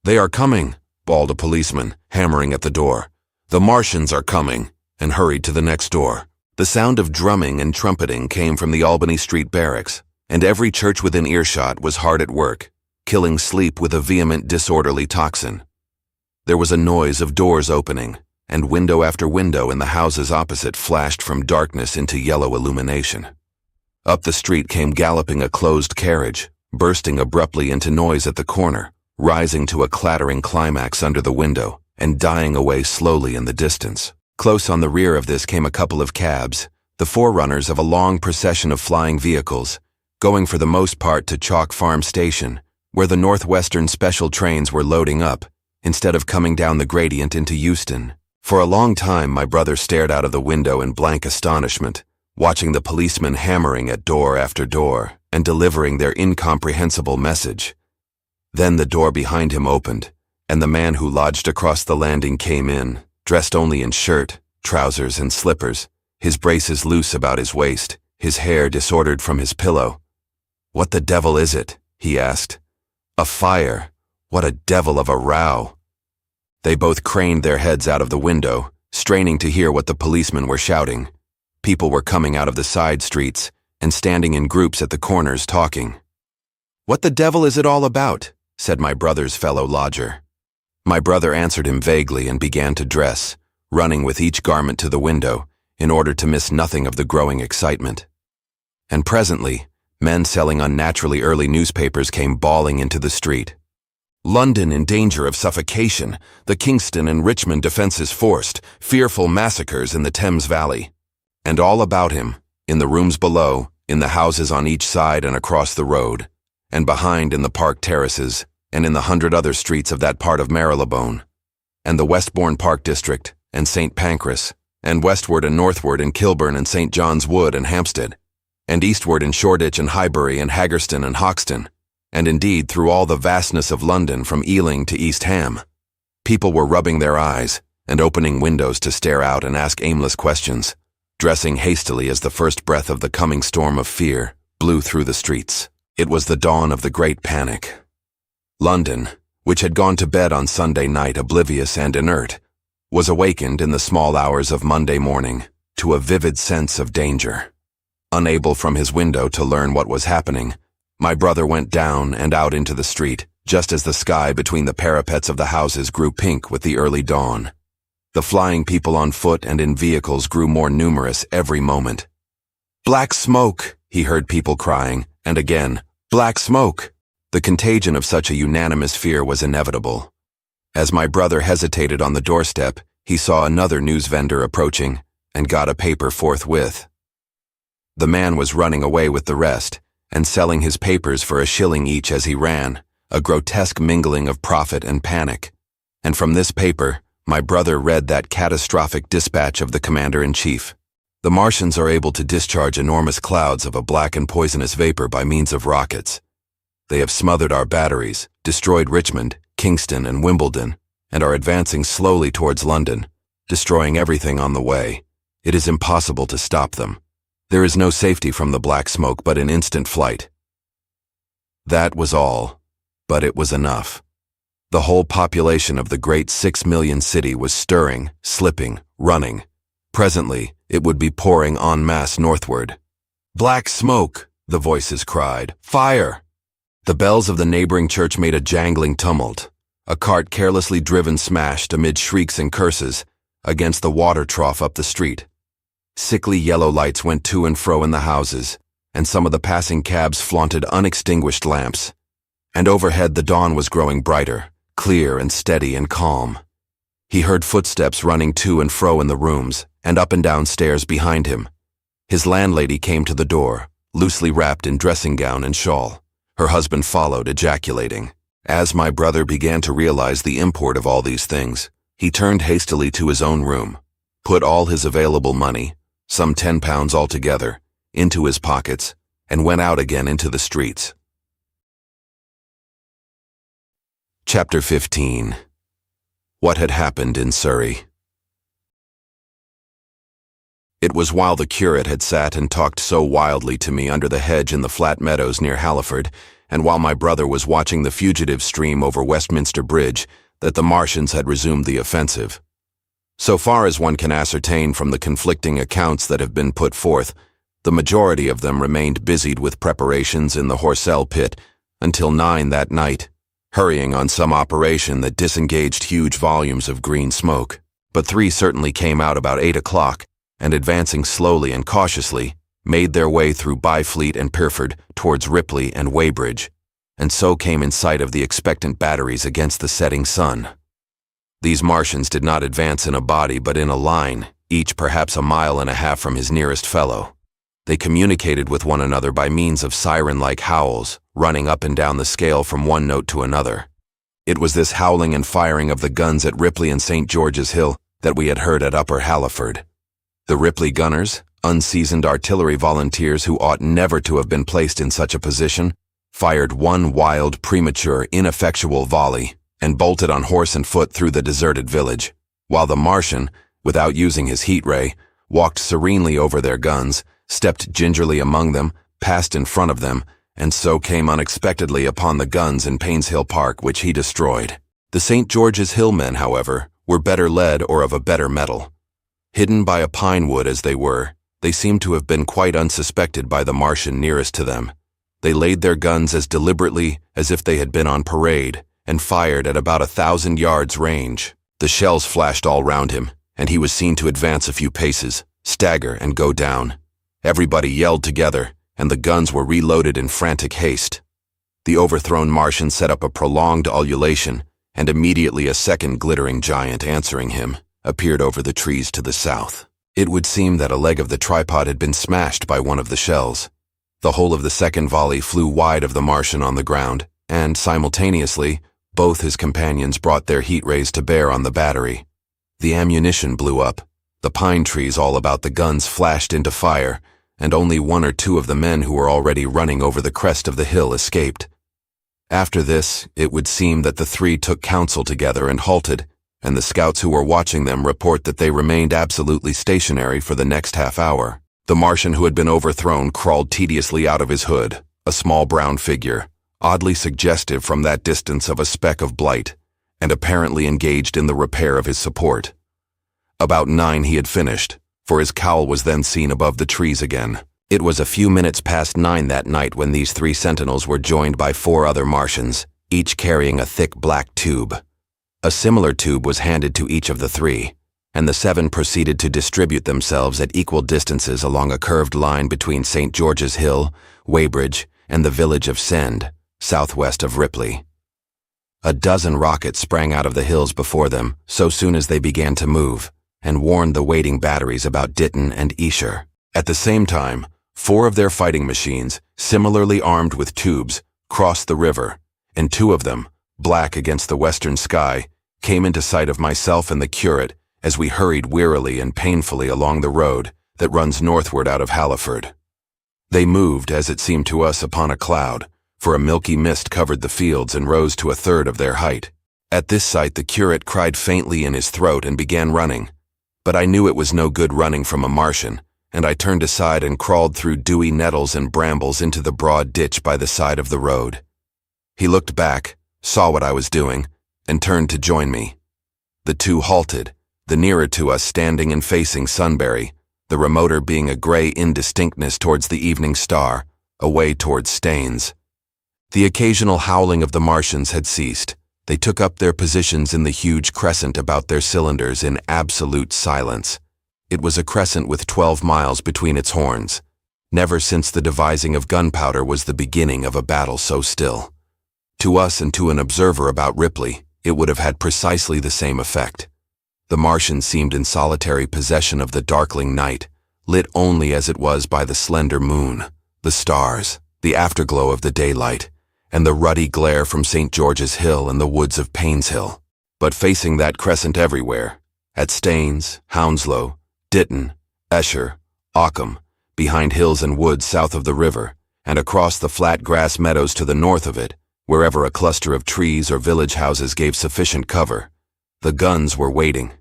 Speaker 3: "They are coming," bawled a policeman, hammering at the door. "The Martians are coming," and hurried to the next door. The sound of drumming and trumpeting came from the Albany Street barracks, and every church within earshot was hard at work, killing sleep with a vehement disorderly tocsin. There was a noise of doors opening, and window after window in the houses opposite flashed from darkness into yellow illumination. Up the street came galloping a closed carriage, bursting abruptly into noise at the corner, rising to a clattering climax under the window, and dying away slowly in the distance. Close on the rear of this came a couple of cabs, the forerunners of a long procession of flying vehicles, going for the most part to Chalk Farm Station, where the Northwestern special trains were loading up, instead of coming down the gradient into Euston. For a long time my brother stared out of the window in blank astonishment, watching the policemen hammering at door after door and delivering their incomprehensible message. Then the door behind him opened, and the man who lodged across the landing came in, dressed only in shirt, trousers, and slippers, his braces loose about his waist, his hair disordered from his pillow. "What the devil is it?" he asked. "A fire. What a devil of a row." They both craned their heads out of the window, straining to hear what the policemen were shouting. People were coming out of the side streets and standing in groups at the corners talking. "What the devil is it all about?" said my brother's fellow lodger. My brother answered him vaguely and began to dress, running with each garment to the window in order to miss nothing of the growing excitement. And presently, men selling unnaturally early newspapers came bawling into the street. "London in danger of suffocation, the Kingston and Richmond defenses forced, fearful massacres in the Thames Valley." And all about him, in the rooms below, in the houses on each side and across the road, and behind in the park terraces, and in the 100 other streets of that part of Marylebone, and the Westbourne Park District, and St. Pancras, and westward and northward in Kilburn and St. John's Wood and Hampstead, and eastward in Shoreditch and Highbury and Haggerston and Hoxton, and indeed through all the vastness of London from Ealing to East Ham. People were rubbing their eyes and opening windows to stare out and ask aimless questions, dressing hastily as the first breath of the coming storm of fear blew through the streets. It was the dawn of the Great Panic. London, which had gone to bed on Sunday night oblivious and inert, was awakened in the small hours of Monday morning to a vivid sense of danger. Unable from his window to learn what was happening, my brother went down and out into the street, just as the sky between the parapets of the houses grew pink with the early dawn. The flying people on foot and in vehicles grew more numerous every moment. "Black smoke," he heard people crying, and again, "Black smoke." The contagion of such a unanimous fear was inevitable. As my brother hesitated on the doorstep, he saw another news vendor approaching, and got a paper forthwith. The man was running away with the rest, and selling his papers for a shilling each as he ran, a grotesque mingling of profit and panic. And from this paper, my brother read that catastrophic dispatch of the commander-in-chief. "The Martians are able to discharge enormous clouds of a black and poisonous vapor by means of rockets. They have smothered our batteries, destroyed Richmond, Kingston, and Wimbledon, and are advancing slowly towards London, destroying everything on the way. It is impossible to stop them. There is no safety from the black smoke but in instant flight." That was all, but it was enough. The whole population of the great 6 million city was stirring, slipping, running. Presently, it would be pouring en masse northward. "Black smoke!" the voices cried. "Fire!" The bells of the neighboring church made a jangling tumult. A cart carelessly driven smashed, amid shrieks and curses, against the water trough up the street. Sickly yellow lights went to and fro in the houses, and some of the passing cabs flaunted unextinguished lamps. And overhead the dawn was growing brighter, clear and steady and calm. He heard footsteps running to and fro in the rooms, and up and down stairs behind him. His landlady came to the door, loosely wrapped in dressing gown and shawl. Her husband followed, ejaculating. As my brother began to realize the import of all these things, he turned hastily to his own room, put all his available money, some £10 altogether, into his pockets, and went out again into the streets. Chapter 15. What had happened in Surrey. It was while the curate had sat and talked so wildly to me under the hedge in the flat meadows near Halliford, and while my brother was watching the fugitives stream over Westminster Bridge, that the Martians had resumed the offensive. So far as one can ascertain from the conflicting accounts that have been put forth, the majority of them remained busied with preparations in the HORSELL pit until 9 that night, hurrying on some operation that disengaged huge volumes of green smoke. But 3 certainly came out about 8 o'clock, and advancing slowly and cautiously, made their way through Byfleet and Pirford towards Ripley and Weybridge, and so came in sight of the expectant batteries against the setting sun. These Martians did not advance in a body but in a line, each perhaps 1.5 miles from his nearest fellow. They communicated with one another by means of siren-like howls, running up and down the scale from one note to another. It was this howling and firing of the guns at Ripley and St. George's Hill that we had heard at Upper Halliford. The Ripley gunners, unseasoned artillery volunteers who ought never to have been placed in such a position, fired one wild, premature, ineffectual volley, and bolted on horse and foot through the deserted village, while the Martian, without using his heat ray, walked serenely over their guns, stepped gingerly among them, passed in front of them, and so came unexpectedly upon the guns in Painshill Park, which he destroyed. The St. George's Hill men, however, were better led or of a better mettle. Hidden by a pine wood as they were, they seemed to have been quite unsuspected by the Martian nearest to them. They laid their guns as deliberately as if they had been on parade, and fired at about 1,000 yards range. The shells flashed all round him, and he was seen to advance a few paces, stagger, and go down. Everybody yelled together, and the guns were reloaded in frantic haste. The overthrown Martian set up a prolonged ululation, and immediately a second glittering giant answering him appeared over the trees to the south. It would seem that a leg of the tripod had been smashed by one of the shells. The whole of the second volley flew wide of the Martian on the ground, and simultaneously, both his companions brought their heat rays to bear on the battery. The ammunition blew up, the pine trees all about the guns flashed into fire, and only 1 or 2 of the men who were already running over the crest of the hill escaped. After this, it would seem that the 3 took counsel together and halted, and the scouts who were watching them report that they remained absolutely stationary for the next half-hour. The Martian who had been overthrown crawled tediously out of his hood, a small brown figure, oddly suggestive from that distance of a speck of blight, and apparently engaged in the repair of his support. About 9 he had finished, for his cowl was then seen above the trees again. It was a few minutes past 9 that night when these 3 sentinels were joined by 4 other Martians, each carrying a thick black tube. A similar tube was handed to each of the 3, and the 7 proceeded to distribute themselves at equal distances along a curved line between St. George's Hill, Weybridge, and the village of Send, southwest of Ripley. A dozen rockets sprang out of the hills before them so soon as they began to move, and warned the waiting batteries about Ditton and Esher. At the same time, 4 of their fighting machines, similarly armed with tubes, crossed the river, and 2 of them, black against the western sky, came into sight of myself and the curate as we hurried wearily and painfully along the road that runs northward out of Halliford. They moved, as it seemed to us, upon a cloud, for a milky mist covered the fields and rose to 1/3 of their height. At this sight the curate cried faintly in his throat and began running, but I knew it was no good running from a Martian, and I turned aside and crawled through dewy nettles and brambles into the broad ditch by the side of the road. He looked back, saw what I was doing, and turned to join me. The 2 halted, the nearer to us standing and facing Sunbury, the remoter being a gray indistinctness towards the evening star, away towards Staines. The occasional howling of the Martians had ceased. They took up their positions in the huge crescent about their cylinders in absolute silence. It was a crescent with 12 miles between its horns. Never since the devising of gunpowder was the beginning of a battle so still. To us and to an observer about Ripley, it would have had precisely the same effect. The Martian seemed in solitary possession of the darkling night, lit only as it was by the slender moon, the stars, the afterglow of the daylight, and the ruddy glare from St. George's Hill and the woods of Painshill. But facing that crescent everywhere, at Staines, Hounslow, Ditton, Esher, Ockham, behind hills and woods south of the river, and across the flat grass meadows to the north of it, wherever a cluster of trees or village houses gave sufficient cover, the guns were waiting.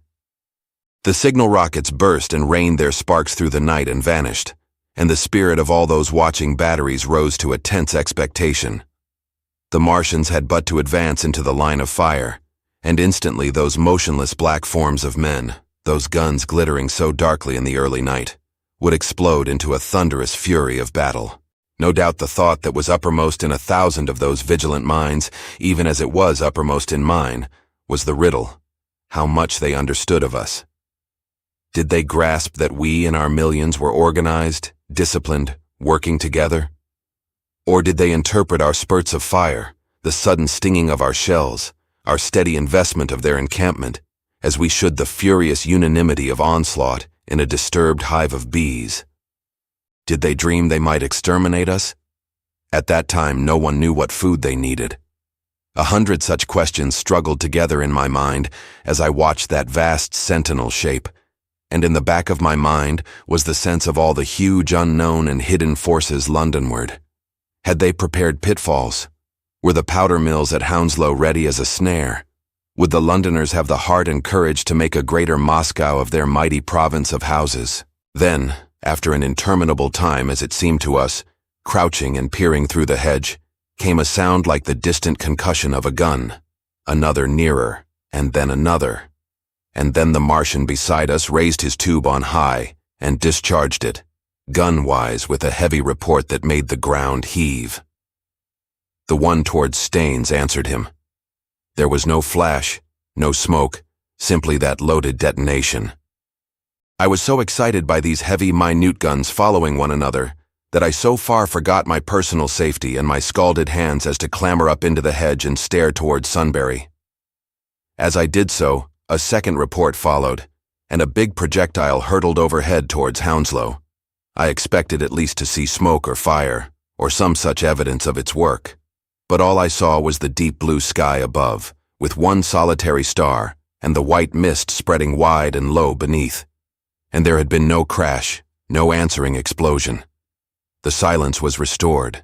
Speaker 3: The signal rockets burst and rained their sparks through the night and vanished, and the spirit of all those watching batteries rose to a tense expectation. The Martians had but to advance into the line of fire, and instantly those motionless black forms of men, those guns glittering so darkly in the early night, would explode into a thunderous fury of battle. No doubt the thought that was uppermost in 1,000 of those vigilant minds, even as it was uppermost in mine, was the riddle: how much they understood of us. Did they grasp that we in our millions were organized, disciplined, working together? Or did they interpret our spurts of fire, the sudden stinging of our shells, our steady investment of their encampment, as we should the furious unanimity of onslaught in a disturbed hive of bees? Did they dream they might exterminate us? At that time, no one knew what food they needed. 100 such questions struggled together in my mind as I watched that vast sentinel shape, and in the back of my mind was the sense of all the huge unknown and hidden forces Londonward. Had they prepared pitfalls? Were the powder mills at Hounslow ready as a snare? Would the Londoners have the heart and courage to make a greater Moscow of their mighty province of houses? Then, after an interminable time as it seemed to us, crouching and peering through the hedge, came a sound like the distant concussion of a gun. Another nearer, and then another. And then the Martian beside us raised his tube on high and discharged it, gun-wise, with a heavy report that made the ground heave. The one towards Staines answered him. There was no flash, no smoke, simply that loaded detonation. I was so excited by these heavy, minute guns following one another that I so far forgot my personal safety and my scalded hands as to clamber up into the hedge and stare towards Sunbury. As I did so, a second report followed, and a big projectile hurtled overhead towards Hounslow. I expected at least to see smoke or fire, or some such evidence of its work. But all I saw was the deep blue sky above, with one solitary star, and the white mist spreading wide and low beneath. And there had been no crash, no answering explosion. The silence was restored.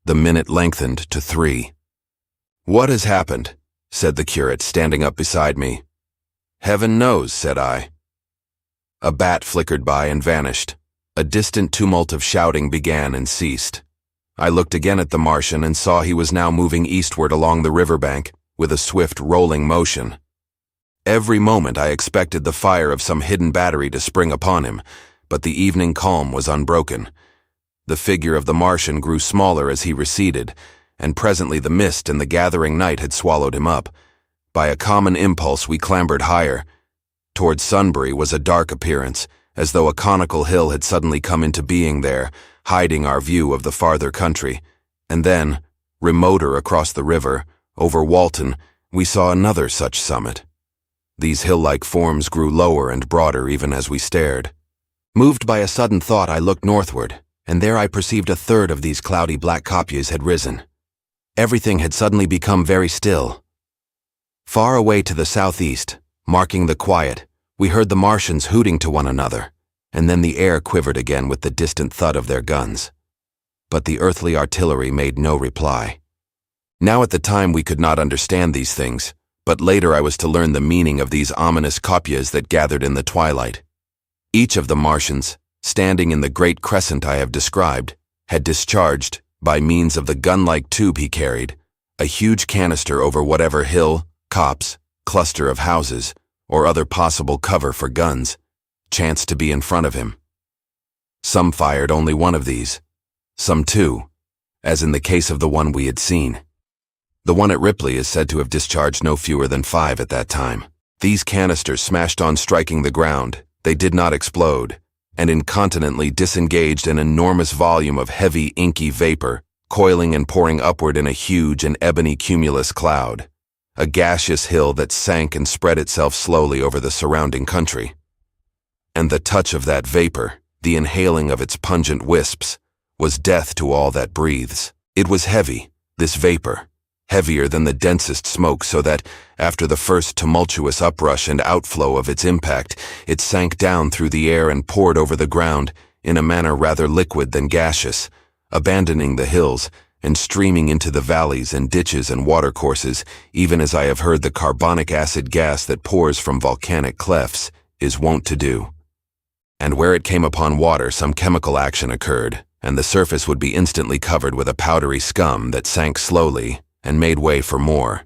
Speaker 3: The minute lengthened to 3. "What has happened?" said the curate, standing up beside me. "Heaven knows," said I. A bat flickered by and vanished. A distant tumult of shouting began and ceased. I looked again at the Martian and saw he was now moving eastward along the riverbank with a swift rolling motion. Every moment I expected the fire of some hidden battery to spring upon him, but the evening calm was unbroken. The figure of the Martian grew smaller as he receded, and presently the mist and the gathering night had swallowed him up. By a common impulse we clambered higher. Towards Sunbury was a dark appearance, as though a conical hill had suddenly come into being there, hiding our view of the farther country. And then, remoter across the river, over Walton, we saw another such summit. These hill-like forms grew lower and broader even as we stared. Moved by a sudden thought, I looked northward, and there I perceived a third of these cloudy black kopjes had risen. Everything had suddenly become very still. Far away to the southeast, marking the quiet, we heard the Martians hooting to one another, and then the air quivered again with the distant thud of their guns. But the earthly artillery made no reply. Now at the time we could not understand these things, but later I was to learn the meaning of these ominous kopjes that gathered in the twilight. Each of the Martians, standing in the great crescent I have described, had discharged, by means of the gun-like tube he carried, a huge canister over whatever hill, copse, cluster of houses, or other possible cover for guns, chanced to be in front of him. Some fired only one of these, some 2, as in the case of the one we had seen. The one at Ripley is said to have discharged no fewer than 5 at that time. These canisters smashed on striking the ground. They did not explode, and incontinently disengaged an enormous volume of heavy, inky vapor, coiling and pouring upward in a huge and ebony cumulus cloud. a gaseous hill that sank and spread itself slowly over the surrounding country. And the touch of that vapor, the inhaling of its pungent wisps, was death to all that breathes. It was heavy, this vapor, heavier than the densest smoke, so that, after the first tumultuous uprush and outflow of its impact, it sank down through the air and poured over the ground in a manner rather liquid than gaseous, abandoning the hills and streaming into the valleys and ditches and watercourses, even as I have heard the carbonic acid gas that pours from volcanic clefts is wont to do. And where it came upon water, some chemical action occurred, and the surface would be instantly covered with a powdery scum that sank slowly and made way for more.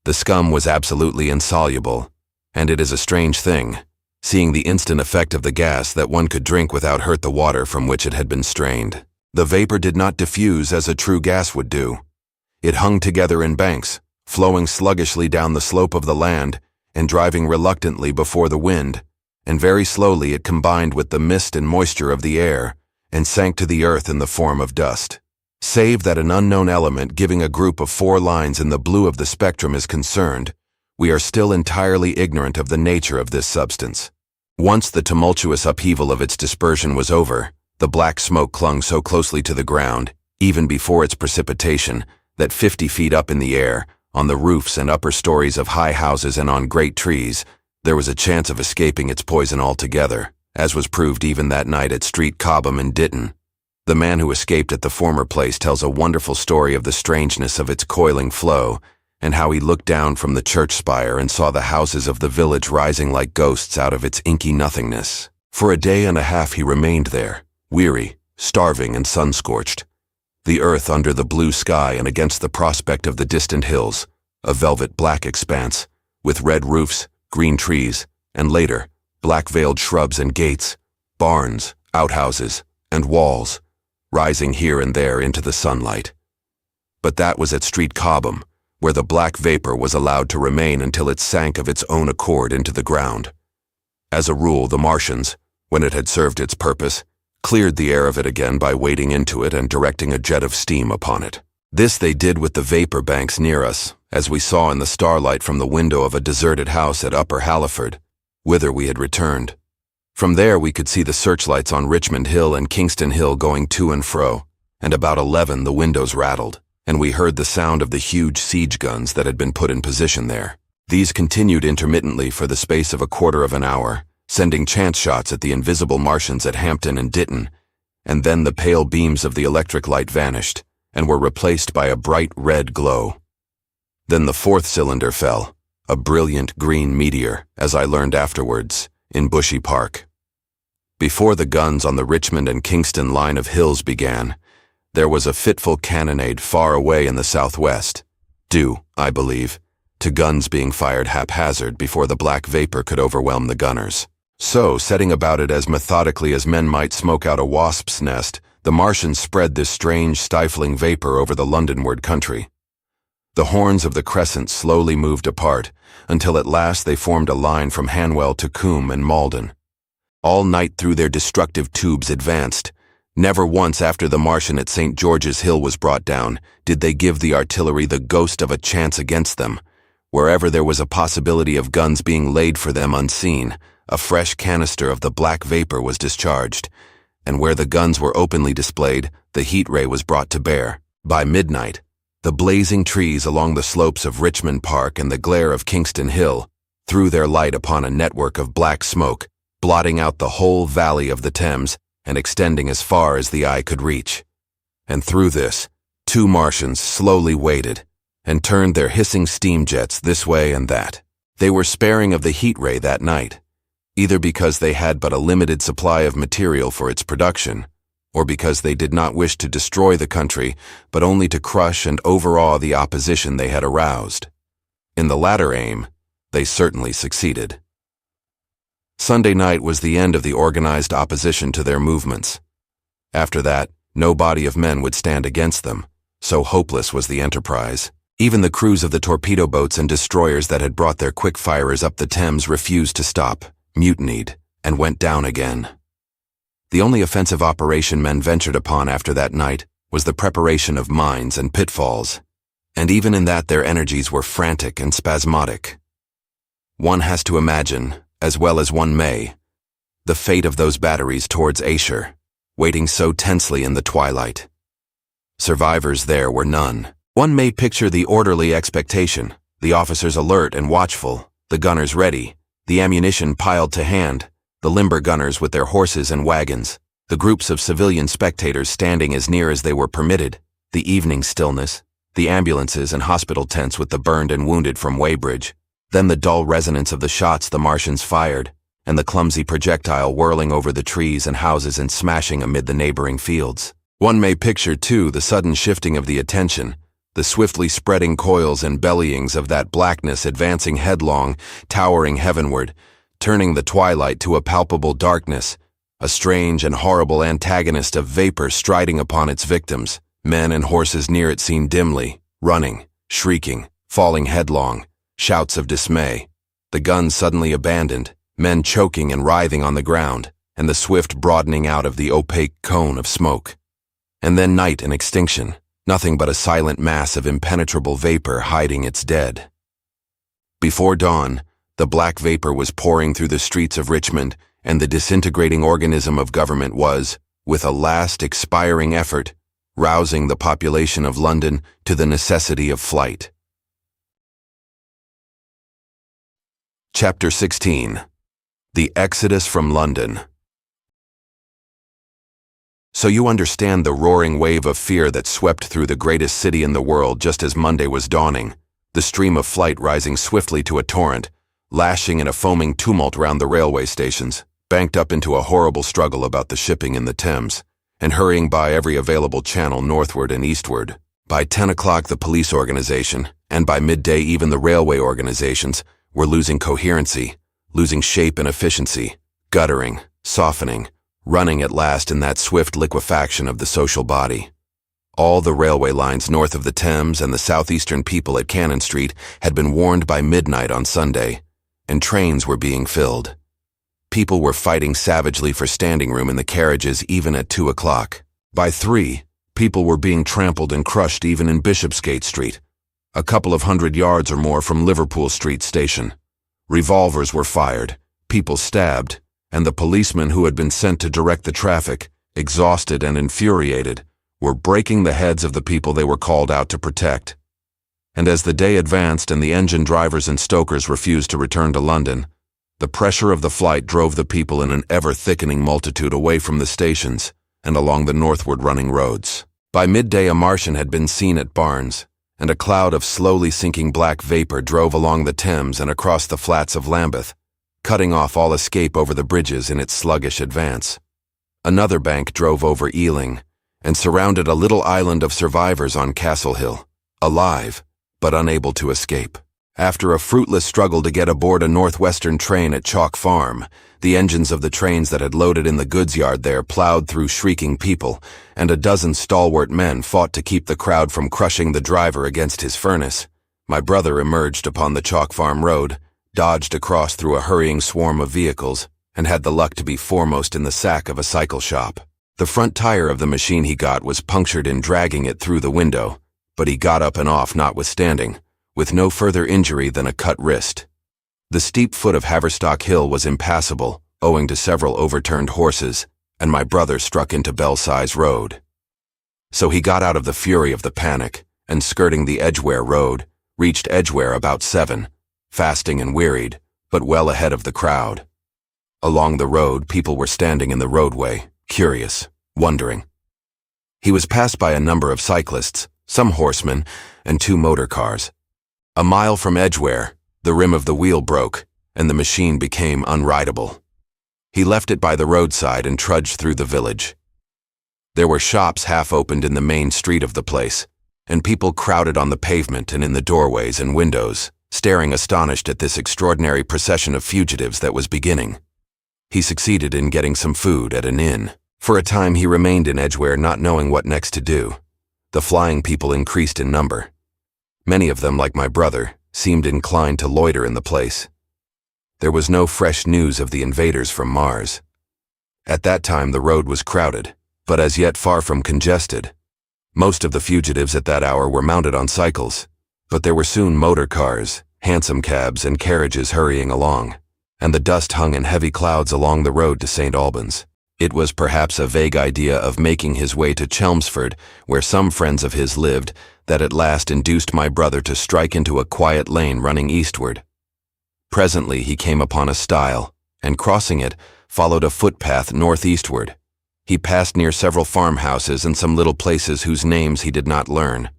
Speaker 3: The scum was absolutely insoluble, and it is a strange thing, seeing the instant effect of the gas, that one could drink without hurt the water from which it had been strained. The vapor did not diffuse as a true gas would do. It hung together in banks, flowing sluggishly down the slope of the land and driving reluctantly before the wind, and very slowly it combined with the mist and moisture of the air and sank to the earth in the form of dust. Save that an unknown element giving a group of 4 lines in the blue of the spectrum is concerned, we are still entirely ignorant of the nature of this substance. Once the tumultuous upheaval of its dispersion was over, the black smoke clung so closely to the ground, even before its precipitation, that 50 feet up in the air, on the roofs and upper stories of high houses and on great trees, there was a chance of escaping its poison altogether, as was proved even that night at Street CHOBHAM in Ditton. The man who escaped at the former place tells a wonderful story of the strangeness of its coiling flow, and how he looked down from the church spire and saw the houses of the village rising like ghosts out of its inky nothingness. For a day and a half he remained there, weary, starving, and sun-scorched. The earth under the blue sky and against the prospect of the distant hills, a velvet black expanse, with red roofs, green trees, and later, black-veiled shrubs and gates, barns, outhouses, and walls, rising here and there into the sunlight. But that was at Street CHOBHAM, where the black vapor was allowed to remain until it sank of its own accord into the ground. As a rule, the Martians, when it had served its purpose, cleared the air of it again by wading into it and directing a jet of steam upon it. This they did with the vapor banks near us, as we saw in the starlight from the window of a deserted house at Upper Halliford, whither we had returned. From there we could see the searchlights on Richmond Hill and Kingston Hill going to and fro, and about 11 the windows rattled, and we heard the sound of the huge siege guns that had been put in position there. These continued intermittently for the space of a quarter of an hour, sending chance shots at the invisible Martians at Hampton and Ditton, and then the pale beams of the electric light vanished, and were replaced by a bright red glow. Then the 4th cylinder fell, a brilliant green meteor, as I learned afterwards, in Bushy Park. Before the guns on the Richmond and Kingston line of hills began, there was a fitful cannonade far away in the southwest, due, I believe, to guns being fired haphazard before the black vapor could overwhelm the gunners. So, setting about it as methodically as men might smoke out a wasp's nest, the Martians spread this strange, stifling vapor over the Londonward country. The horns of the crescent slowly moved apart, until at last they formed a line from Hanwell to Coombe and Malden. All night through their destructive tubes advanced. Never once after the Martian at St. George's Hill was brought down did they give the artillery the ghost of a chance against them. Wherever there was a possibility of guns being laid for them unseen, a fresh canister of the black vapor was discharged, and where the guns were openly displayed, the heat ray was brought to bear. By midnight, the blazing trees along the slopes of Richmond Park and the glare of Kingston Hill threw their light upon a network of black smoke, blotting out the whole valley of the Thames and extending as far as the eye could reach. And through this, 2 Martians slowly waded and turned their hissing steam jets this way and that. They were sparing of the heat ray that night, either because they had but a limited supply of material for its production, or because they did not wish to destroy the country, but only to crush and overawe the opposition they had aroused. In the latter aim, they certainly succeeded. Sunday night was the end of the organized opposition to their movements. After that, no body of men would stand against them, so hopeless was the enterprise. Even the crews of the torpedo boats and destroyers that had brought their quick-firers up the Thames refused to stop, mutinied, and went down again. The only offensive operation men ventured upon after that night was the preparation of mines and pitfalls, And even in that their energies were frantic and spasmodic. One has to imagine, as well as one may, the fate of those batteries towards Ayrshire, waiting so tensely in the twilight. Survivors there were none. One may picture the orderly expectation, the officers alert and watchful, the gunners ready, the ammunition piled to hand, the limber gunners with their horses and wagons, the groups of civilian spectators standing as near as they were permitted, the evening stillness, the ambulances and hospital tents with the burned and wounded from Weybridge, then the dull resonance of the shots the Martians fired, and the clumsy projectile whirling over the trees and houses and smashing amid the neighboring fields. One may picture, too, the sudden shifting of the attention, the swiftly spreading coils and bellyings of that blackness advancing headlong, towering heavenward, turning the twilight to a palpable darkness, a strange and horrible antagonist of vapor striding upon its victims, men and horses near it seen dimly, running, shrieking, falling headlong, shouts of dismay, the guns suddenly abandoned, men choking and writhing on the ground, and the swift broadening out of the opaque cone of smoke. And then night and extinction, nothing but a silent mass of impenetrable vapor hiding its dead. Before dawn, the black vapor was pouring through the streets of Richmond, and the disintegrating organism of government was, with a last expiring effort, rousing the population of London to the necessity of flight. Chapter 16. The Exodus from London. So you understand the roaring wave of fear that swept through the greatest city in the world just as Monday was dawning, the stream of flight rising swiftly to a torrent, lashing in a foaming tumult round the railway stations, banked up into a horrible struggle about the shipping in the Thames, and hurrying by every available channel northward and eastward. By 10 o'clock the police organization, and by midday even the railway organizations, were losing coherency, losing shape and efficiency, guttering, softening, running at last in that swift liquefaction of the social body. All the railway lines north of the Thames and the southeastern people at Cannon Street had been warned by midnight on Sunday, and trains were being filled. People were fighting savagely for standing room in the carriages even at 2 o'clock. By 3, people were being trampled and crushed even in Bishopsgate Street, a couple of 100 yards or more from Liverpool Street Station. Revolvers were fired, people stabbed, and the policemen who had been sent to direct the traffic, exhausted and infuriated, were breaking the heads of the people they were called out to protect. And as the day advanced and the engine drivers and stokers refused to return to London, the pressure of the flight drove the people in an ever-thickening multitude away from the stations and along the northward running roads. By midday a Martian had been seen at Barnes, and a cloud of slowly sinking black vapor drove along the Thames and across the flats of Lambeth, cutting off all escape over the bridges in its sluggish advance. Another bank drove over Ealing, and surrounded a little island of survivors on Castle Hill, alive, but unable to escape. After a fruitless struggle to get aboard a northwestern train at Chalk Farm, the engines of the trains that had loaded in the goods yard there plowed through shrieking people, and a dozen stalwart men fought to keep the crowd from crushing the driver against his furnace. My brother emerged upon the Chalk Farm road, dodged across through a hurrying swarm of vehicles, and had the luck to be foremost in the sack of a cycle shop. The front tire of the machine he got was punctured in dragging it through the window, but he got up and off notwithstanding, with no further injury than a cut wrist. The steep foot of Haverstock Hill was impassable, owing to several overturned horses, and my brother struck into Belsize Road. So he got out of the fury of the panic, and skirting the Edgware Road, reached Edgware about 7, fasting and wearied, but well ahead of the crowd. Along the road, people were standing in the roadway, curious, wondering. He was passed by a number of cyclists, some horsemen, and 2 motor cars. A mile from Edgware, the rim of the wheel broke, and the machine became unrideable. He left it by the roadside and trudged through the village. There were shops half opened in the main street of the place, and people crowded on the pavement and in the doorways and windows, staring astonished at this extraordinary procession of fugitives that was beginning. He succeeded in getting some food at an inn. For a time he remained in Edgware not knowing what next to do. The flying people increased in number. Many of them, like my brother, seemed inclined to loiter in the place. There was no fresh news of the invaders from Mars. At that time the road was crowded, but as yet far from congested. Most of the fugitives at that hour were mounted on cycles, but there were soon motor cars, hansom cabs, and carriages hurrying along, and the dust hung in heavy clouds along the road to St. Albans. It was perhaps a vague idea of making his way to Chelmsford, where some friends of his lived, that at last induced my brother to strike into a quiet lane running eastward. Presently he came upon a stile, and crossing it, followed a footpath northeastward. He passed near several farmhouses and some little places whose names he did not learn.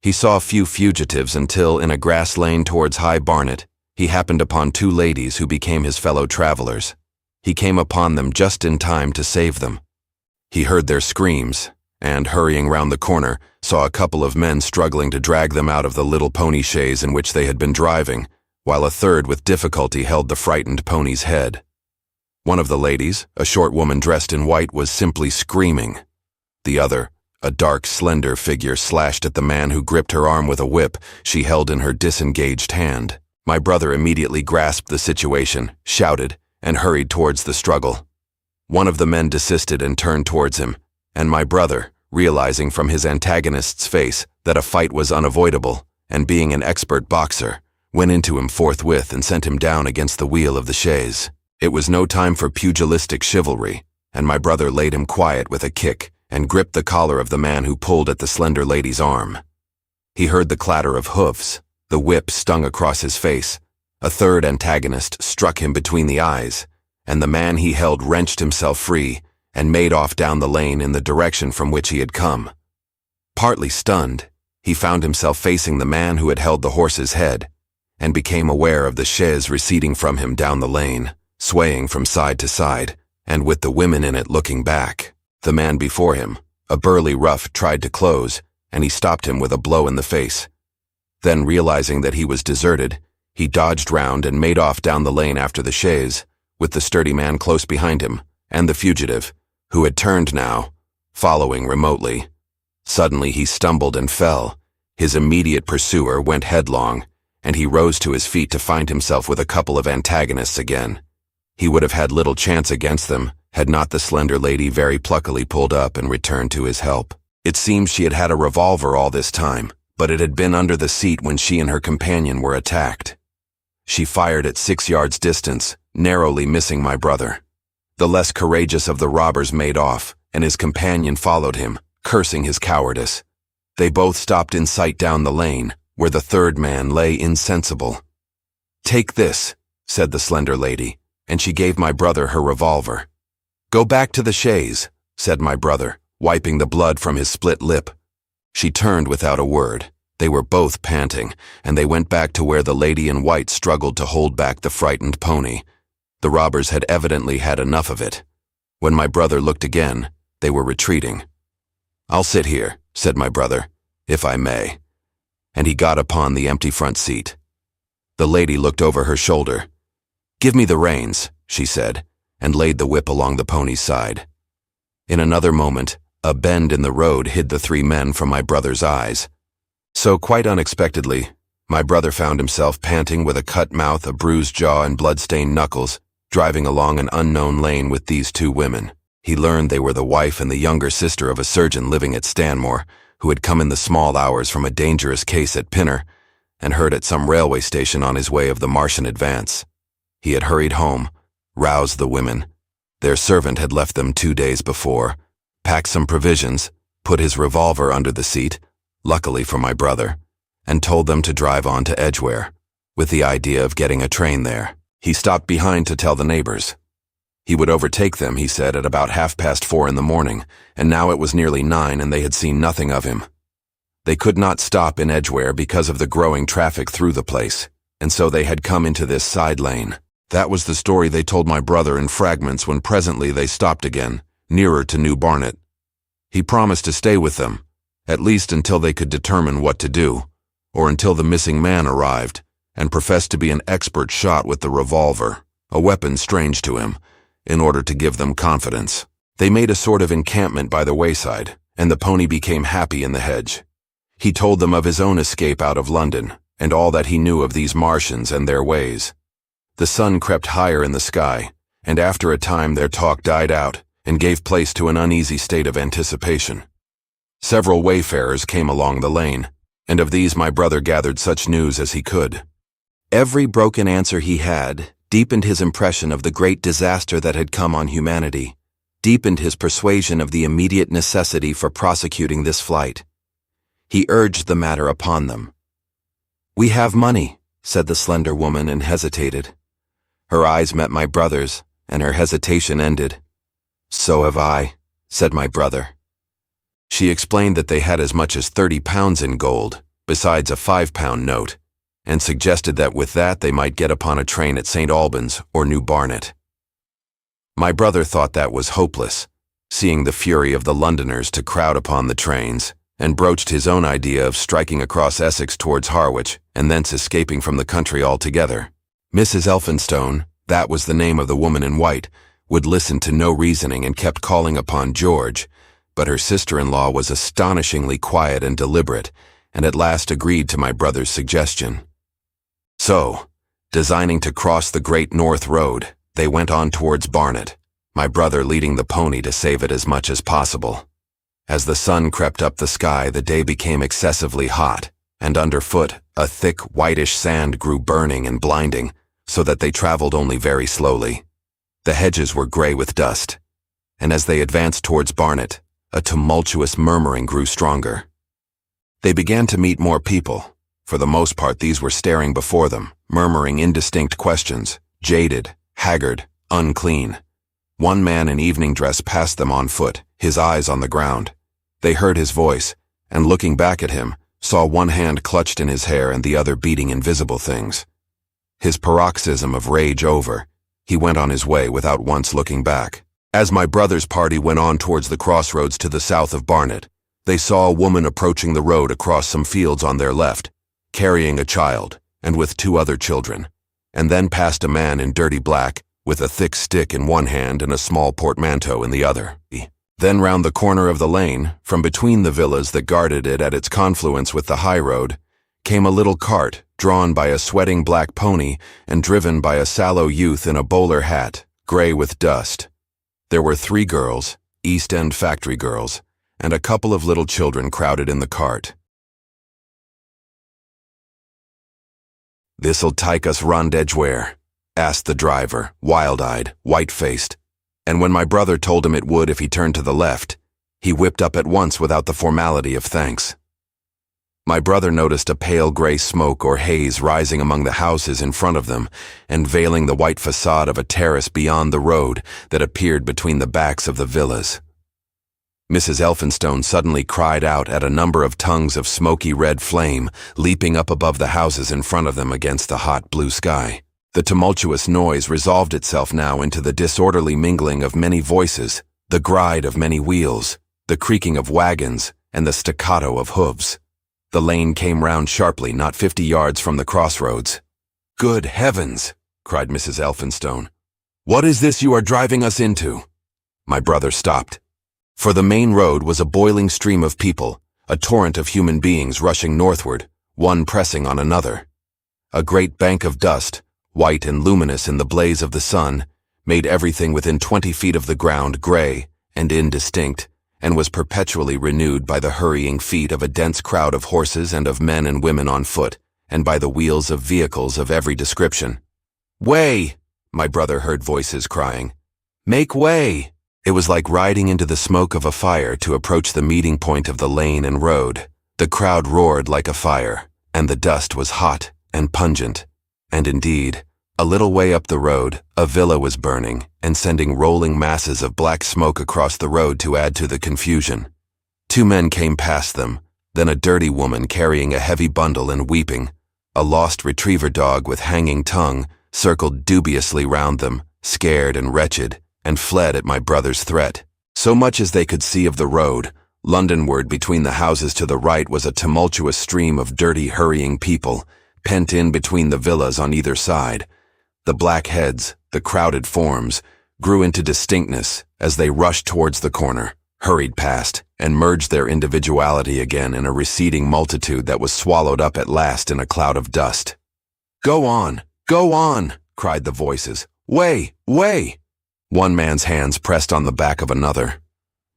Speaker 3: He saw few fugitives until, in a grass lane towards High Barnet, he happened upon two ladies who became his fellow travelers. He came upon them just in time to save them. He heard their screams, and, hurrying round the corner, saw a couple of men struggling to drag them out of the little pony chaise in which they had been driving, while a third with difficulty held the frightened pony's head. One of the ladies, a short woman dressed in white, was simply screaming. The other, a dark, slender figure, slashed at the man who gripped her arm with a whip she held in her disengaged hand. My brother immediately grasped the situation, shouted, and hurried towards the struggle. One of the men desisted and turned towards him, and my brother, realizing from his antagonist's face that a fight was unavoidable, and being an expert boxer, went into him forthwith and sent him down against the wheel of the chaise. It was no time for pugilistic chivalry, and my brother laid him quiet with a kick and gripped the collar of the man who pulled at the slender lady's arm. He heard the clatter of hoofs, the whip stung across his face, a third antagonist struck him between the eyes, and the man he held wrenched himself free and made off down the lane in the direction from which he had come. Partly stunned, he found himself facing the man who had held the horse's head, and became aware of the chaise receding from him down the lane, swaying from side to side, and with the women in it looking back. The man before him, a burly rough, tried to close, and he stopped him with a blow in the face. Then, realizing that he was deserted, he dodged round and made off down the lane after the chaise, with the sturdy man close behind him, and the fugitive, who had turned now, following remotely. Suddenly he stumbled and fell. His immediate pursuer went headlong, and he rose to his feet to find himself with a couple of antagonists again. He would have had little chance against them, had not the slender lady very pluckily pulled up and returned to his help. It seems she had had a revolver all this time, but it had been under the seat when she and her companion were attacked. She fired at 6 yards distance, narrowly missing my brother. The less courageous of the robbers made off, and his companion followed him, cursing his cowardice. They both stopped in sight down the lane, where the third man lay insensible. "Take this," said the slender lady, and she gave my brother her revolver. "Go back to the chaise," said my brother, wiping the blood from his split lip. She turned without a word. They were both panting, and they went back to where the lady in white struggled to hold back the frightened pony. The robbers had evidently had enough of it. When my brother looked again, they were retreating. "I'll sit here," said my brother, "if I may." And he got upon the empty front seat. The lady looked over her shoulder. "Give me the reins," she said, and laid the whip along the pony's side. In another moment, a bend in the road hid the three men from my brother's eyes. So, quite unexpectedly, my brother found himself panting with a cut mouth, a bruised jaw, and blood-stained knuckles, driving along an unknown lane with these two women. He learned they were the wife and the younger sister of a surgeon living at Stanmore, who had come in the small hours from a dangerous case at Pinner, and heard at some railway station on his way of the Martian advance. He had hurried home, roused the women. Their servant had left them 2 days before, packed some provisions, put his revolver under the seat, luckily for my brother, and told them to drive on to Edgware, with the idea of getting a train there. He stopped behind to tell the neighbors. He would overtake them, he said, at about 4:30 in the morning, and now it was nearly 9 and they had seen nothing of him. They could not stop in Edgware because of the growing traffic through the place, and so they had come into this side lane. That was the story they told my brother in fragments when presently they stopped again, nearer to New Barnet. He promised to stay with them, at least until they could determine what to do, or until the missing man arrived, and professed to be an expert shot with the revolver, a weapon strange to him, in order to give them confidence. They made a sort of encampment by the wayside, and the pony became happy in the hedge. He told them of his own escape out of London, and all that he knew of these Martians and their ways. The sun crept higher in the sky, and after a time their talk died out, and gave place to an uneasy state of anticipation. Several wayfarers came along the lane, and of these my brother gathered such news as he could. Every broken answer he had deepened his impression of the great disaster that had come on humanity, deepened his persuasion of the immediate necessity for prosecuting this flight. He urged the matter upon them. "We have money," said the slender woman, and hesitated. Her eyes met my brother's, and her hesitation ended. "So have I," said my brother. She explained that they had as much as 30 pounds in gold, besides a 5-pound note, and suggested that with that they might get upon a train at St. Albans or New Barnet. My brother thought that was hopeless, seeing the fury of the Londoners to crowd upon the trains, and broached his own idea of striking across Essex towards Harwich, and thence escaping from the country altogether. Mrs. Elphinstone, that was the name of the woman in white, would listen to no reasoning and kept calling upon George, but her sister-in-law was astonishingly quiet and deliberate, and at last agreed to my brother's suggestion. So, designing to cross the Great North Road, they went on towards Barnet, my brother leading the pony to save it as much as possible. As the sun crept up the sky, the day became excessively hot, and underfoot a thick whitish sand grew burning and blinding, so that they traveled only very slowly. The hedges were gray with dust, and as they advanced towards Barnet, a tumultuous murmuring grew stronger. They began to meet more people. For the most part these were staring before them, murmuring indistinct questions, jaded, haggard, unclean. One man in evening dress passed them on foot, his eyes on the ground. They heard his voice, and looking back at him, saw one hand clutched in his hair and the other beating invisible things. His paroxysm of rage over, he went on his way without once looking back. As my brother's party went on towards the crossroads to the south of Barnet, they saw a woman approaching the road across some fields on their left, carrying a child, and with 2 other children, and then passed a man in dirty black, with a thick stick in one hand and a small portmanteau in the other. Then round the corner of the lane, from between the villas that guarded it at its confluence with the high road, came a little cart, drawn by a sweating black pony and driven by a sallow youth in a bowler hat, gray with dust. There were 3 girls, East End factory girls, and a couple of little children crowded in the cart. "This'll take us round Edgware?" asked the driver, wild-eyed, white-faced, and when my brother told him it would if he turned to the left, he whipped up at once without the formality of thanks. My brother noticed a pale gray smoke or haze rising among the houses in front of them and veiling the white facade of a terrace beyond the road that appeared between the backs of the villas. Mrs. Elphinstone suddenly cried out at a number of tongues of smoky red flame leaping up above the houses in front of them against the hot blue sky. The tumultuous noise resolved itself now into the disorderly mingling of many voices, the gride of many wheels, the creaking of wagons, and the staccato of hooves. The lane came round sharply not 50 yards from the crossroads. "Good heavens!" cried Mrs. Elphinstone. "What is this you are driving us into?" My brother stopped. For the main road was a boiling stream of people, a torrent of human beings rushing northward, one pressing on another. A great bank of dust, white and luminous in the blaze of the sun, made everything within 20 feet of the ground gray and indistinct, and was perpetually renewed by the hurrying feet of a dense crowd of horses and of men and women on foot, and by the wheels of vehicles of every description. "Way!" my brother heard voices crying. "Make way!" It was like riding into the smoke of a fire to approach the meeting point of the lane and road. The crowd roared like a fire, and the dust was hot and pungent. And indeed, a little way up the road, a villa was burning and sending rolling masses of black smoke across the road to add to the confusion. 2 men came past them, then a dirty woman carrying a heavy bundle and weeping. A lost retriever dog with hanging tongue circled dubiously round them, scared and wretched, and fled at my brother's threat. So much as they could see of the road, Londonward between the houses to the right was a tumultuous stream of dirty, hurrying people, pent in between the villas on either side. The black heads, the crowded forms, grew into distinctness as they rushed towards the corner, hurried past, and merged their individuality again in a receding multitude that was swallowed up at last in a cloud of dust. "Go on! Go on!" cried the voices. "Way! Way!" One man's hands pressed on the back of another.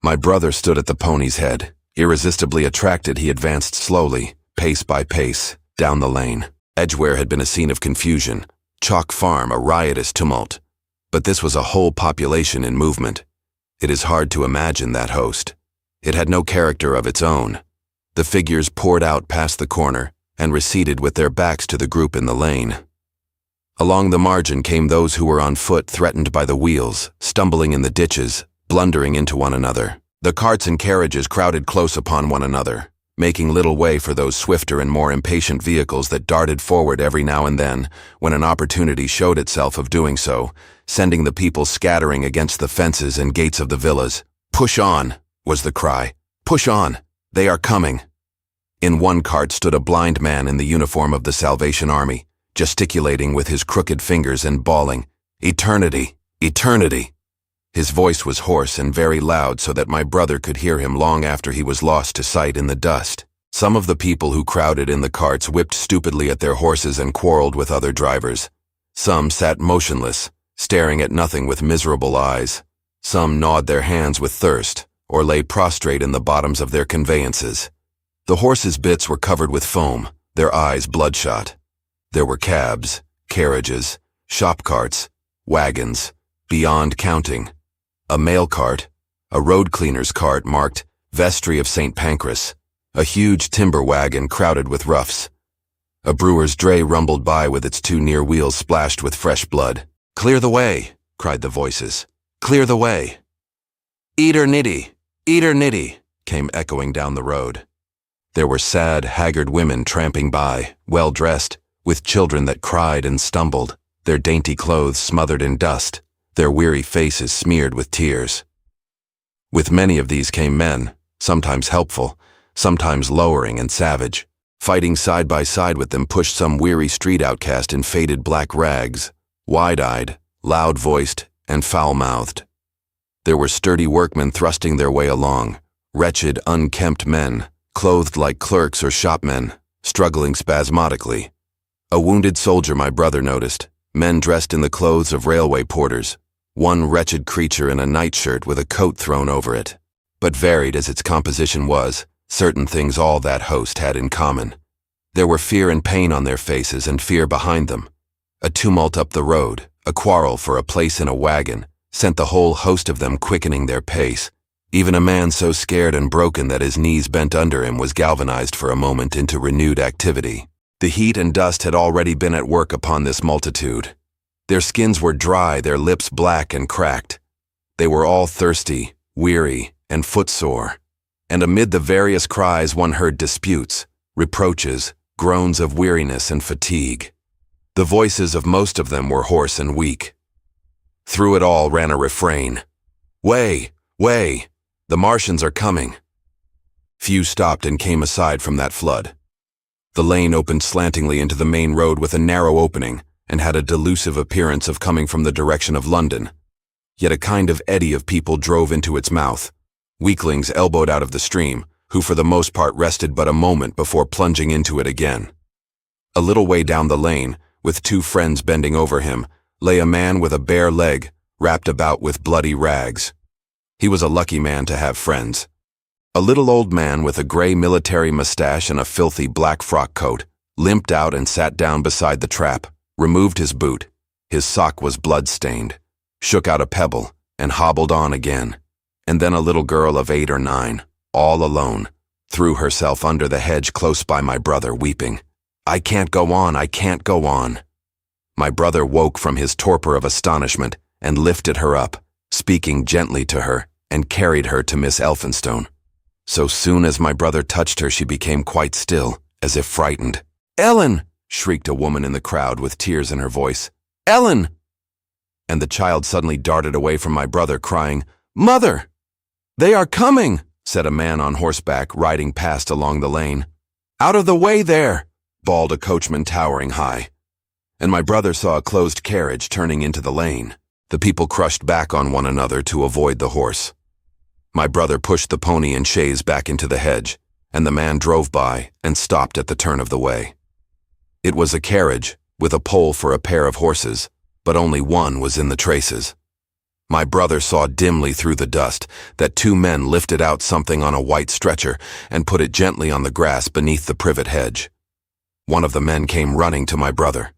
Speaker 3: My brother stood at the pony's head, Irresistibly attracted, he advanced slowly, pace by pace, down the lane. Edgware had been a scene of confusion, Chalk Farm a riotous tumult. But this was a whole population in movement. It is hard to imagine that host. It had no character of its own. The figures poured out past the corner and receded with their backs to the group in the lane. Along the margin came those who were on foot, threatened by the wheels, stumbling in the ditches, blundering into one another. The carts and carriages crowded close upon one another, making little way for those swifter and more impatient vehicles that darted forward every now and then, when an opportunity showed itself of doing so, sending the people scattering against the fences and gates of the villas. "Push on," was the cry. "Push on! They are coming!" In one cart stood a blind man in the uniform of the Salvation Army, gesticulating with his crooked fingers and bawling, "Eternity! Eternity!" His voice was hoarse and very loud, so that my brother could hear him long after he was lost to sight in the dust. Some of the people who crowded in the carts whipped stupidly at their horses and quarreled with other drivers. Some sat motionless, staring at nothing with miserable eyes. Some gnawed their hands with thirst, or lay prostrate in the bottoms of their conveyances. The horses' bits were covered with foam, their eyes bloodshot. There were cabs, carriages, shop carts, wagons, beyond counting. A mail cart, a road cleaner's cart marked Vestry of St. Pancras, a huge timber wagon crowded with roughs. A brewer's dray rumbled by with its two near wheels splashed with fresh blood. "Clear the way," cried the voices. "Clear the way." "Eternity! Eternity!" came echoing down the road. There were sad, haggard women tramping by, well-dressed, with children that cried and stumbled, their dainty clothes smothered in dust, their weary faces smeared with tears. With many of these came men, sometimes helpful, sometimes lowering and savage. Fighting side by side with them pushed some weary street outcast in faded black rags, wide-eyed, loud-voiced, and foul-mouthed. There were sturdy workmen thrusting their way along, wretched, unkempt men, clothed like clerks or shopmen, struggling spasmodically. A wounded soldier my brother noticed, men dressed in the clothes of railway porters, one wretched creature in a nightshirt with a coat thrown over it. But varied as its composition was, certain things all that host had in common. There were fear and pain on their faces and fear behind them. A tumult up the road, a quarrel for a place in a wagon, sent the whole host of them quickening their pace. Even a man so scared and broken that his knees bent under him was galvanized for a moment into renewed activity. The heat and dust had already been at work upon this multitude. Their skins were dry, their lips black and cracked. They were all thirsty, weary, and footsore. And amid the various cries one heard disputes, reproaches, groans of weariness and fatigue. The voices of most of them were hoarse and weak. Through it all ran a refrain. "Way! Way! The Martians are coming!" Few stopped and came aside from that flood. The lane opened slantingly into the main road with a narrow opening, and had a delusive appearance of coming from the direction of London. Yet a kind of eddy of people drove into its mouth, weaklings elbowed out of the stream, who for the most part rested but a moment before plunging into it again. A little way down the lane, with two friends bending over him, lay a man with a bare leg, wrapped about with bloody rags. He was a lucky man to have friends. A little old man with a gray military mustache and a filthy black frock coat limped out and sat down beside the trap, removed his boot, his sock was blood-stained, shook out a pebble, and hobbled on again. And then a little girl of 8 or 9, all alone, threw herself under the hedge close by my brother, weeping, "I can't go on, I can't go on." My brother woke from his torpor of astonishment and lifted her up, speaking gently to her, and carried her to Miss Elphinstone. So soon as my brother touched her, she became quite still, as if frightened. "Ellen!" shrieked a woman in the crowd with tears in her voice. "Ellen!" And the child suddenly darted away from my brother, crying, "Mother!" "They are coming!" said a man on horseback, riding past along the lane. "Out of the way there!" bawled a coachman towering high. And my brother saw a closed carriage turning into the lane. The people crushed back on one another to avoid the horse. My brother pushed the pony and chaise back into the hedge, and the man drove by and stopped at the turn of the way. It was a carriage, with a pole for a pair of horses, but only one was in the traces. My brother saw dimly through the dust that two men lifted out something on a white stretcher and put it gently on the grass beneath the privet hedge. One of the men came running to my brother.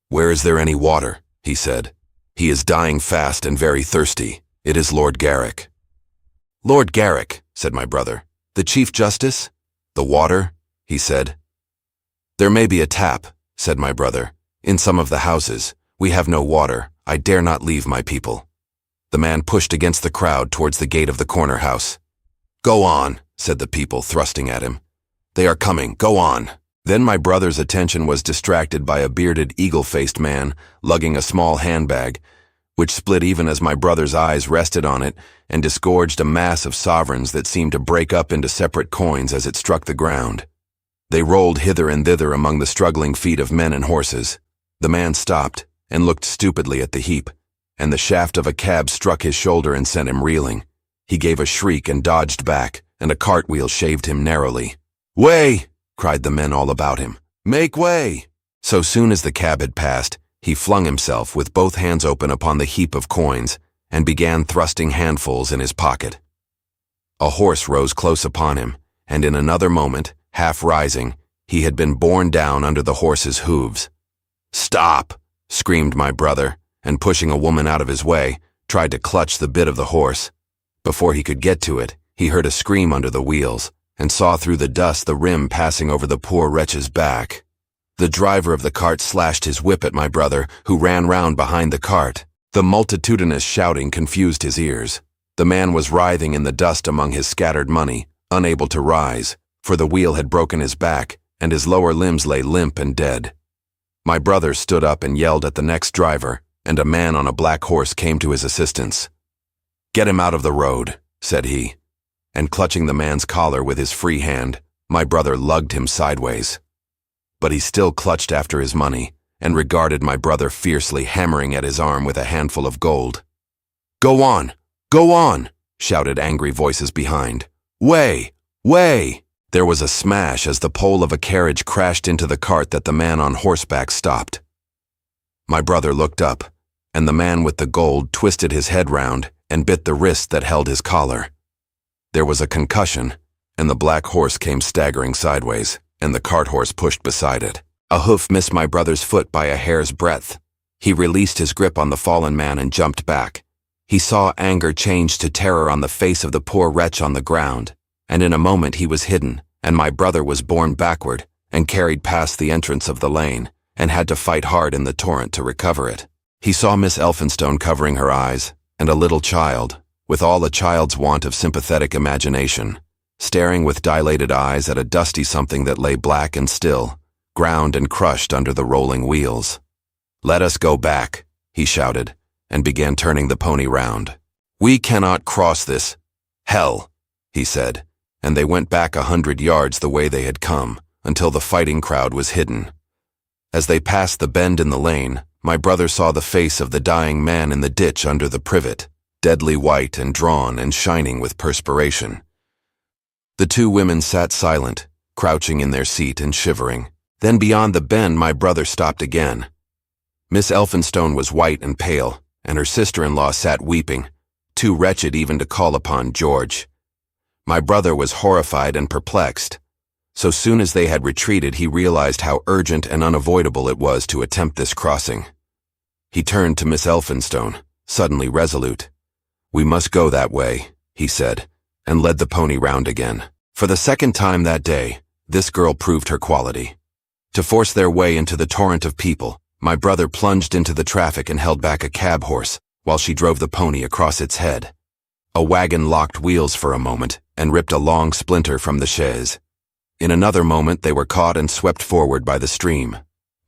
Speaker 3: "Where is there any water?" he said. "He is dying fast and very thirsty. It is Lord Garrick." "Lord Garrick," said my brother. "The Chief Justice?" "The water?" he said. "There may be a tap," said my brother. "In some of the houses. We have no water. I dare not leave my people." The man pushed against the crowd towards the gate of the corner house. "Go on," said the people, thrusting at him. "They are coming. Go on." Then my brother's attention was distracted by a bearded, eagle-faced man lugging a small handbag, which split even as my brother's eyes rested on it and disgorged a mass of sovereigns that seemed to break up into separate coins as it struck the ground. They rolled hither and thither among the struggling feet of men and horses. The man stopped and looked stupidly at the heap, and the shaft of a cab struck his shoulder and sent him reeling. He gave a shriek and dodged back, and a cartwheel shaved him narrowly. "Way!" cried the men all about him. "Make way!" So soon as the cab had passed, he flung himself with both hands open upon the heap of coins and began thrusting handfuls in his pocket. A horse rose close upon him, and in another moment, half rising, he had been borne down under the horse's hooves. "Stop!" screamed my brother, and pushing a woman out of his way, tried to clutch the bit of the horse. Before he could get to it, he heard a scream under the wheels, and saw through the dust the rim passing over the poor wretch's back. The driver of the cart slashed his whip at my brother, who ran round behind the cart. The multitudinous shouting confused his ears. The man was writhing in the dust among his scattered money, unable to rise, for the wheel had broken his back, and his lower limbs lay limp and dead. My brother stood up and yelled at the next driver, and a man on a black horse came to his assistance. "Get him out of the road," said he, and clutching the man's collar with his free hand, my brother lugged him sideways. But he still clutched after his money, and regarded my brother fiercely, hammering at his arm with a handful of gold. "Go on! Go on!" shouted angry voices behind. "Way! Way!" There was a smash as the pole of a carriage crashed into the cart that the man on horseback stopped. My brother looked up, and the man with the gold twisted his head round and bit the wrist that held his collar. There was a concussion, and the black horse came staggering sideways, and the cart horse pushed beside it. A hoof missed my brother's foot by a hair's breadth. He released his grip on the fallen man and jumped back. He saw anger change to terror on the face of the poor wretch on the ground, and in a moment he was hidden, and my brother was borne backward and carried past the entrance of the lane, and had to fight hard in the torrent to recover it. He saw Miss Elphinstone covering her eyes, and a little child, with all a child's want of sympathetic imagination, staring with dilated eyes at a dusty something that lay black and still, ground and crushed under the rolling wheels. "Let us go back," he shouted, and began turning the pony round. "We cannot cross this hell," he said, and they went back 100 yards the way they had come, until the fighting crowd was hidden. As they passed the bend in the lane, my brother saw the face of the dying man in the ditch under the privet, deadly white and drawn and shining with perspiration. The two women sat silent, crouching in their seat and shivering. Then beyond the bend my brother stopped again. Miss Elphinstone was white and pale, and her sister-in-law sat weeping, too wretched even to call upon George. My brother was horrified and perplexed. So soon as they had retreated, he realized how urgent and unavoidable it was to attempt this crossing. He turned to Miss Elphinstone, suddenly resolute. "We must go that way," he said, and led the pony round again. For the second time that day, this girl proved her quality. To force their way into the torrent of people, my brother plunged into the traffic and held back a cab horse, while she drove the pony across its head. A wagon locked wheels for a moment and ripped a long splinter from the chaise. In another moment they were caught and swept forward by the stream.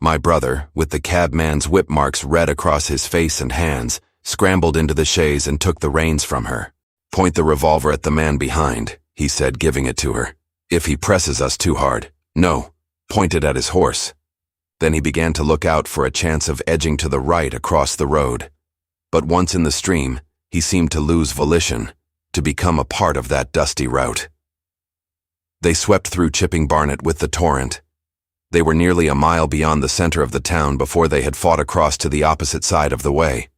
Speaker 3: My brother, with the cabman's whip marks red across his face and hands, scrambled into the chaise and took the reins from her. "Point the revolver at the man behind," he said, giving it to her. "If he presses us too hard." "No, point it at his horse." Then he began to look out for a chance of edging to the right across the road. But once in the stream, he seemed to lose volition, to become a part of that dusty route. They swept through Chipping Barnet with the torrent. They were nearly a mile beyond the center of the town before they had fought across to the opposite side of the way.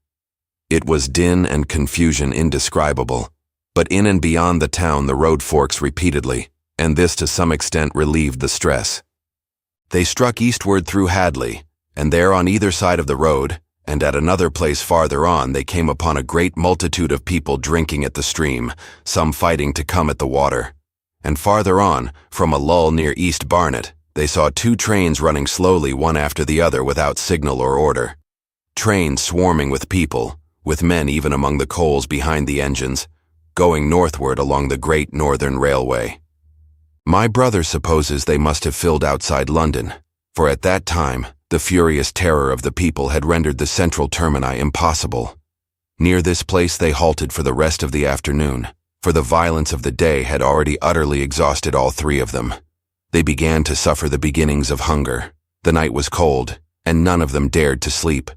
Speaker 3: It was din and confusion indescribable, but in and beyond the town the road forks repeatedly, and this to some extent relieved the stress. They struck eastward through Hadley, and there on either side of the road, and at another place farther on, they came upon a great multitude of people drinking at the stream, some fighting to come at the water. And farther on, from a lull near East Barnet, they saw 2 trains running slowly one after the other without signal or order. Trains swarming with people, with men even among the coals behind the engines, going northward along the Great Northern Railway. My brother supposes they must have filled outside London, for at that time, the furious terror of the people had rendered the central termini impossible. Near this place they halted for the rest of the afternoon, for the violence of the day had already utterly exhausted all 3 of them. They began to suffer the beginnings of hunger. The night was cold, and none of them dared to sleep.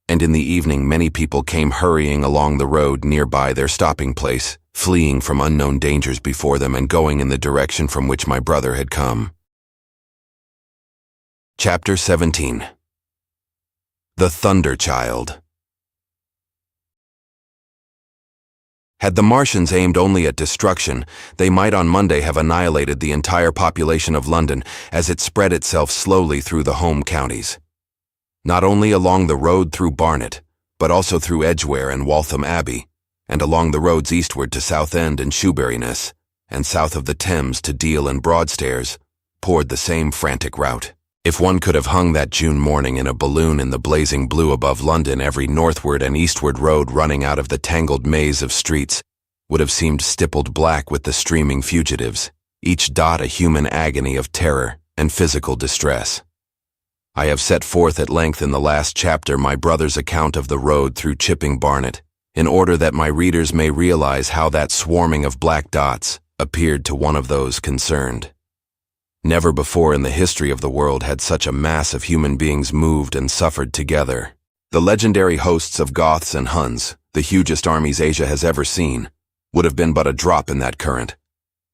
Speaker 3: And in the evening many people came hurrying along the road nearby their stopping place, fleeing from unknown dangers before them and going in the direction from which my brother had come. Chapter 17. The Thunder Child. Had the Martians aimed only at destruction, they might on Monday have annihilated the entire population of London as it spread itself slowly through the home counties. Not only along the road through Barnet, but also through Edgware and Waltham Abbey, and along the roads eastward to Southend and Shoeburyness, and south of the Thames to Deal and Broadstairs, poured the same frantic rout. If one could have hung that June morning in a balloon in the blazing blue above London, every northward and eastward road running out of the tangled maze of streets would have seemed stippled black with the streaming fugitives, each dot a human agony of terror and physical distress. I have set forth at length in the last chapter my brother's account of the road through Chipping Barnet, in order that my readers may realize how that swarming of black dots appeared to one of those concerned. Never before in the history of the world had such a mass of human beings moved and suffered together. The legendary hosts of Goths and Huns, the hugest armies Asia has ever seen, would have been but a drop in that current.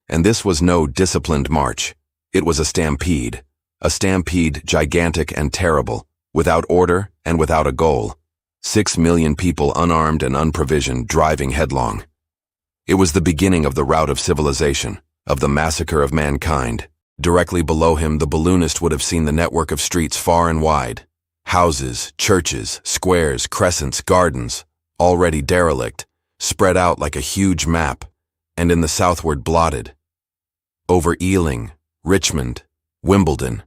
Speaker 3: And this was no disciplined march. It was a stampede gigantic and terrible, without order and without a goal. 6 million people unarmed and unprovisioned driving headlong. It was the beginning of the rout of civilization, of the massacre of mankind. Directly below him, the balloonist would have seen the network of streets far and wide. Houses, churches, squares, crescents, gardens, already derelict, spread out like a huge map, and in the southward blotted. Over Ealing, Richmond, Wimbledon,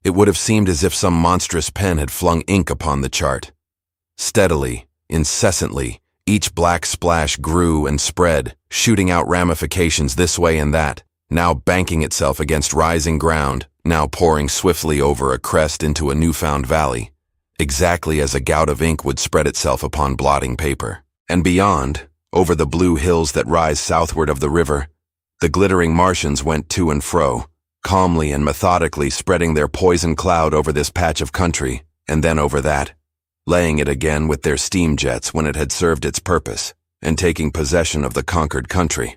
Speaker 3: it would have seemed as if some monstrous pen had flung ink upon the chart. Steadily, incessantly, each black splash grew and spread, shooting out ramifications this way and that, now banking itself against rising ground, now pouring swiftly over a crest into a newfound valley, exactly as a gout of ink would spread itself upon blotting paper. And beyond, over the blue hills that rise southward of the river, the glittering Martians went to and fro, calmly and methodically spreading their poison cloud over this patch of country, and then over that, laying it again with their steam jets when it had served its purpose, and taking possession of the conquered country.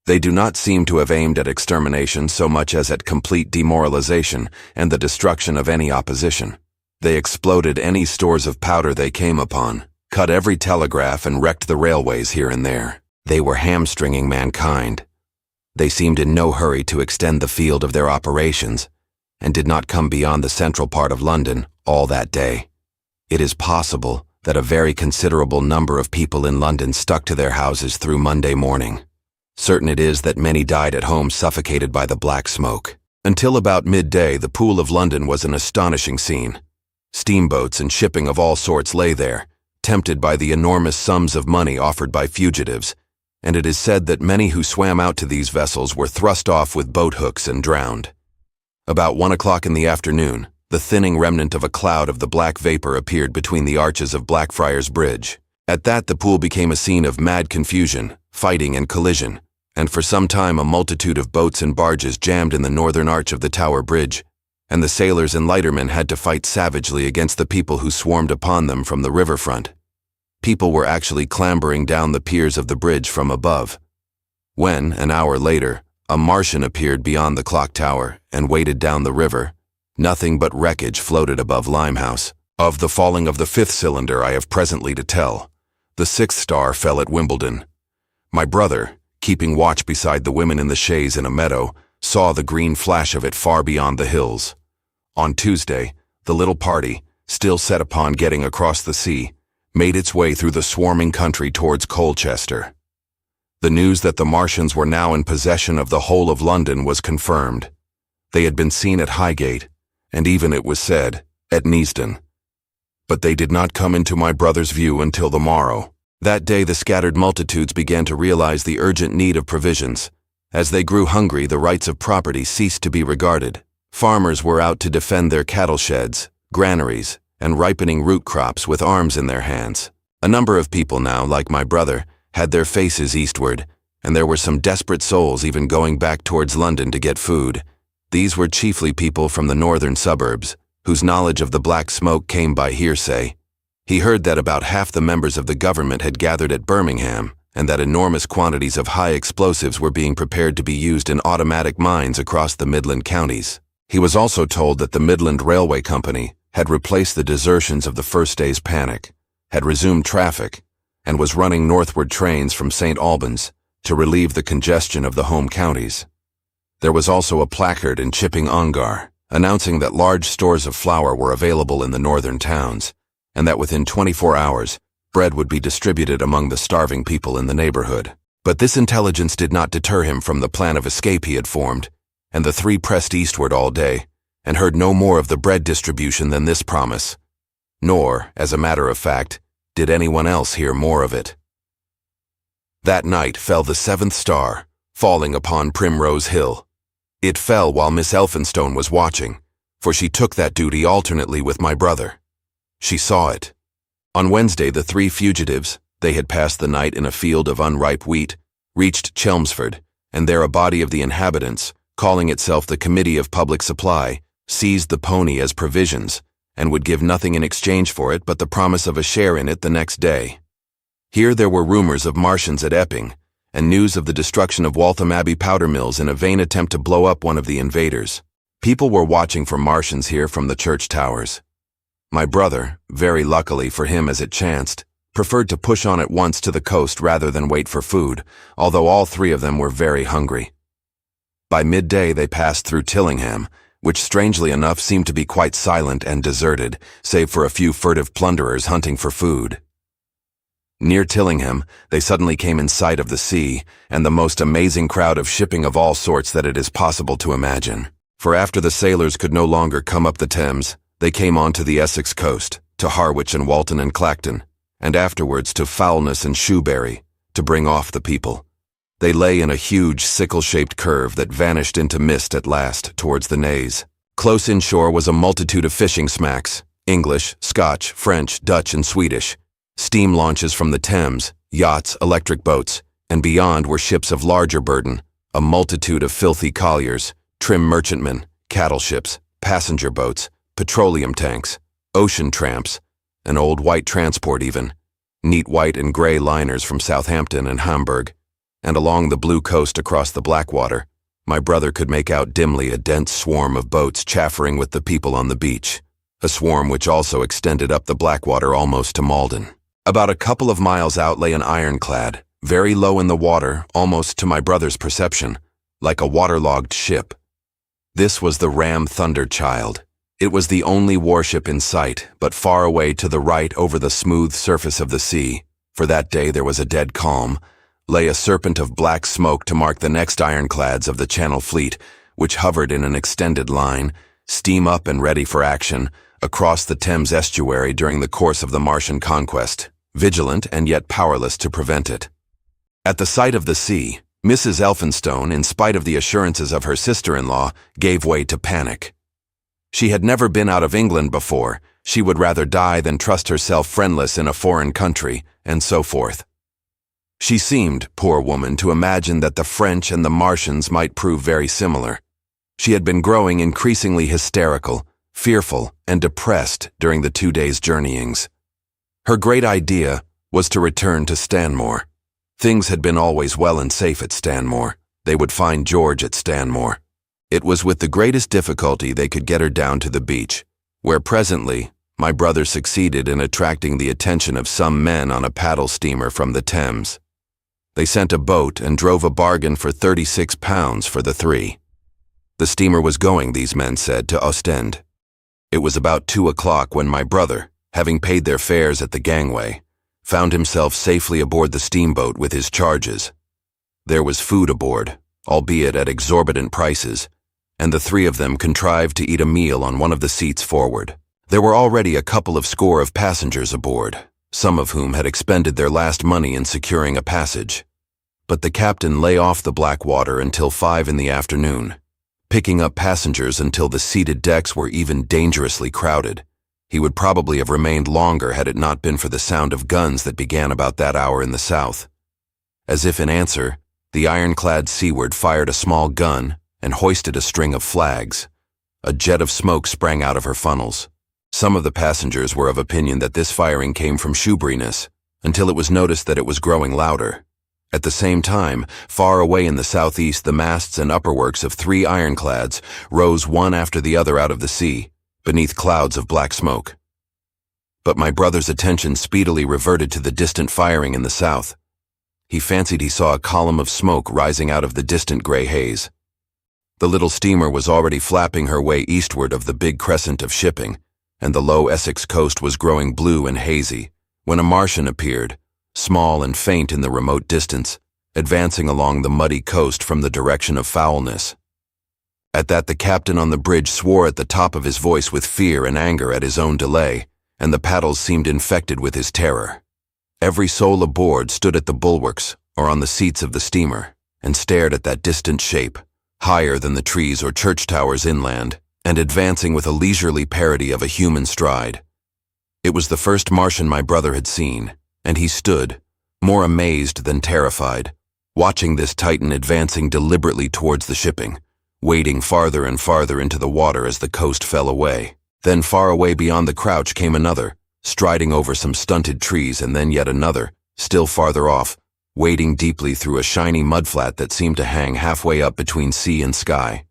Speaker 3: They do not seem to have aimed at extermination so much as at complete demoralization and the destruction of any opposition. They exploded any stores of powder they came upon, cut every telegraph and wrecked the railways here and there. They were hamstringing mankind. They seemed in no hurry to extend the field of their operations, and did not come beyond the central part of London all that day. It is possible that a very considerable number of people in London stuck to their houses through Monday morning. Certain it is that many died at home suffocated by the black smoke. Until about midday, the Pool of London was an astonishing scene. Steamboats and shipping of all sorts lay there, tempted by the enormous sums of money offered by fugitives, and it is said that many who swam out to these vessels were thrust off with boat hooks and drowned. About 1 o'clock in the afternoon, the thinning remnant of a cloud of the black vapor appeared between the arches of Blackfriars Bridge. At that the pool became a scene of mad confusion, fighting and collision, and for some time a multitude of boats and barges jammed in the northern arch of the Tower Bridge, and the sailors and lightermen had to fight savagely against the people who swarmed upon them from the riverfront. People were actually clambering down the piers of the bridge from above. When, an hour later, a Martian appeared beyond the clock tower and waded down the river, nothing but wreckage floated above Limehouse. Of the falling of the 5th cylinder I have presently to tell. The sixth star fell at Wimbledon. My brother, keeping watch beside the women in the chaise in a meadow, saw the green flash of it far beyond the hills. On Tuesday, the little party, still set upon getting across the sea, made its way through the swarming country towards Colchester. The news that the Martians were now in possession of the whole of London was confirmed. They had been seen at Highgate, and even, it was said, at Neasden. But they did not come into my brother's view until the morrow. That day the scattered multitudes began to realize the urgent need of provisions. As they grew hungry, the rights of property ceased to be regarded. Farmers were out to defend their cattle sheds, granaries, and ripening root crops with arms in their hands. A number of people now, like my brother, had their faces eastward, and there were some desperate souls even going back towards London to get food. These were chiefly people from the northern suburbs, whose knowledge of the black smoke came by hearsay. He heard that about half the members of the government had gathered at Birmingham, and that enormous quantities of high explosives were being prepared to be used in automatic mines across the Midland counties. He was also told that the Midland Railway Company had replaced the desertions of the first day's panic, had resumed traffic, and was running northward trains from St. Albans to relieve the congestion of the home counties. There was also a placard in Chipping Ongar announcing that large stores of flour were available in the northern towns, and that within 24 hours, bread would be distributed among the starving people in the neighborhood. But this intelligence did not deter him from the plan of escape he had formed, and the three pressed eastward all day, and heard no more of the bread distribution than this promise. Nor, as a matter of fact, did anyone else hear more of it. That night fell the seventh star, falling upon Primrose Hill. It fell while Miss Elphinstone was watching, for she took that duty alternately with my brother. She saw it. On Wednesday, the three fugitives, they had passed the night in a field of unripe wheat, reached Chelmsford, and there a body of the inhabitants, calling itself the Committee of Public Supply, seized the pony as provisions, and would give nothing in exchange for it but the promise of a share in it the next day. Here there were rumors of Martians at Epping, and news of the destruction of Waltham Abbey powder mills in a vain attempt to blow up one of the invaders. People were watching for Martians here from the church towers. My brother, very luckily for him as it chanced, preferred to push on at once to the coast rather than wait for food, although all three of them were very hungry. By midday they passed through Tillingham, which strangely enough seemed to be quite silent and deserted, save for a few furtive plunderers hunting for food. Near Tillingham, they suddenly came in sight of the sea, and the most amazing crowd of shipping of all sorts that it is possible to imagine. For after the sailors could no longer come up the Thames, they came on to the Essex coast, to Harwich and Walton and Clacton, and afterwards to Foulness and Shoebury, to bring off the people. They lay in a huge sickle-shaped curve that vanished into mist at last towards the Naze. Close inshore was a multitude of fishing smacks, English, Scotch, French, Dutch, and Swedish, steam launches from the Thames, yachts, electric boats, and beyond were ships of larger burden, a multitude of filthy colliers, trim merchantmen, cattle ships, passenger boats, petroleum tanks, ocean tramps, an old white transport even, neat white and gray liners from Southampton and Hamburg, and along the blue coast across the Blackwater, my brother could make out dimly a dense swarm of boats chaffering with the people on the beach, a swarm which also extended up the Blackwater almost to Malden. About a couple of miles out lay an ironclad, very low in the water, almost to my brother's perception, like a waterlogged ship. This was the Ram Thunderchild. It was the only warship in sight, but far away to the right over the smooth surface of the sea, for that day there was a dead calm, lay a serpent of black smoke to mark the next ironclads of the Channel Fleet, which hovered in an extended line, steam up and ready for action, across the Thames estuary during the course of the Martian conquest, vigilant and yet powerless to prevent it. At the sight of the sea, Mrs. Elphinstone, in spite of the assurances of her sister-in-law, gave way to panic. She had never been out of England before, she would rather die than trust herself friendless in a foreign country, and so forth. She seemed, poor woman, to imagine that the French and the Martians might prove very similar. She had been growing increasingly hysterical, fearful, and depressed during the 2 days' journeyings. Her great idea was to return to Stanmore. Things had been always well and safe at Stanmore. They would find George at Stanmore. It was with the greatest difficulty they could get her down to the beach, where presently My brother succeeded in attracting the attention of some men on a paddle steamer from the Thames. They sent a boat and drove a bargain for £36 for the three. The steamer was going, these men said, to Ostend. It was about 2 o'clock when my brother, having paid their fares at the gangway, found himself safely aboard the steamboat with his charges. There was food aboard, albeit at exorbitant prices, and the three of them contrived to eat a meal on one of the seats forward. There were already a couple of score of passengers aboard, some of whom had expended their last money in securing a passage. But the captain lay off the Blackwater until 5 in the afternoon, picking up passengers until the seated decks were even dangerously crowded. He would probably have remained longer had it not been for the sound of guns that began about that hour in the south. As if in answer, the ironclad Seaward fired a small gun and hoisted a string of flags. A jet of smoke sprang out of her funnels. Some of the passengers were of opinion that this firing came from shoebreeness, until it was noticed that it was growing louder. At the same time, far away in the southeast, the masts and upperworks of 3 ironclads rose one after the other out of the sea, beneath clouds of black smoke. But my brother's attention speedily reverted to the distant firing in the south. He fancied he saw a column of smoke rising out of the distant gray haze. The little steamer was already flapping her way eastward of the big crescent of shipping, and the low Essex coast was growing blue and hazy, when a Martian appeared, small and faint in the remote distance, advancing along the muddy coast from the direction of foulness. At that, the captain on the bridge swore at the top of his voice with fear and anger at his own delay, and the paddles seemed infected with his terror. Every soul aboard stood at the bulwarks or on the seats of the steamer and stared at that distant shape, higher than the trees or church towers inland, and advancing with a leisurely parody of a human stride. It was the first Martian my brother had seen, and he stood, more amazed than terrified, watching this Titan advancing deliberately towards the shipping, wading farther and farther into the water as the coast fell away. Then far away beyond the crouch came another, striding over some stunted trees, and then yet another, still farther off, wading deeply through a shiny mudflat that seemed to hang halfway up between sea and sky.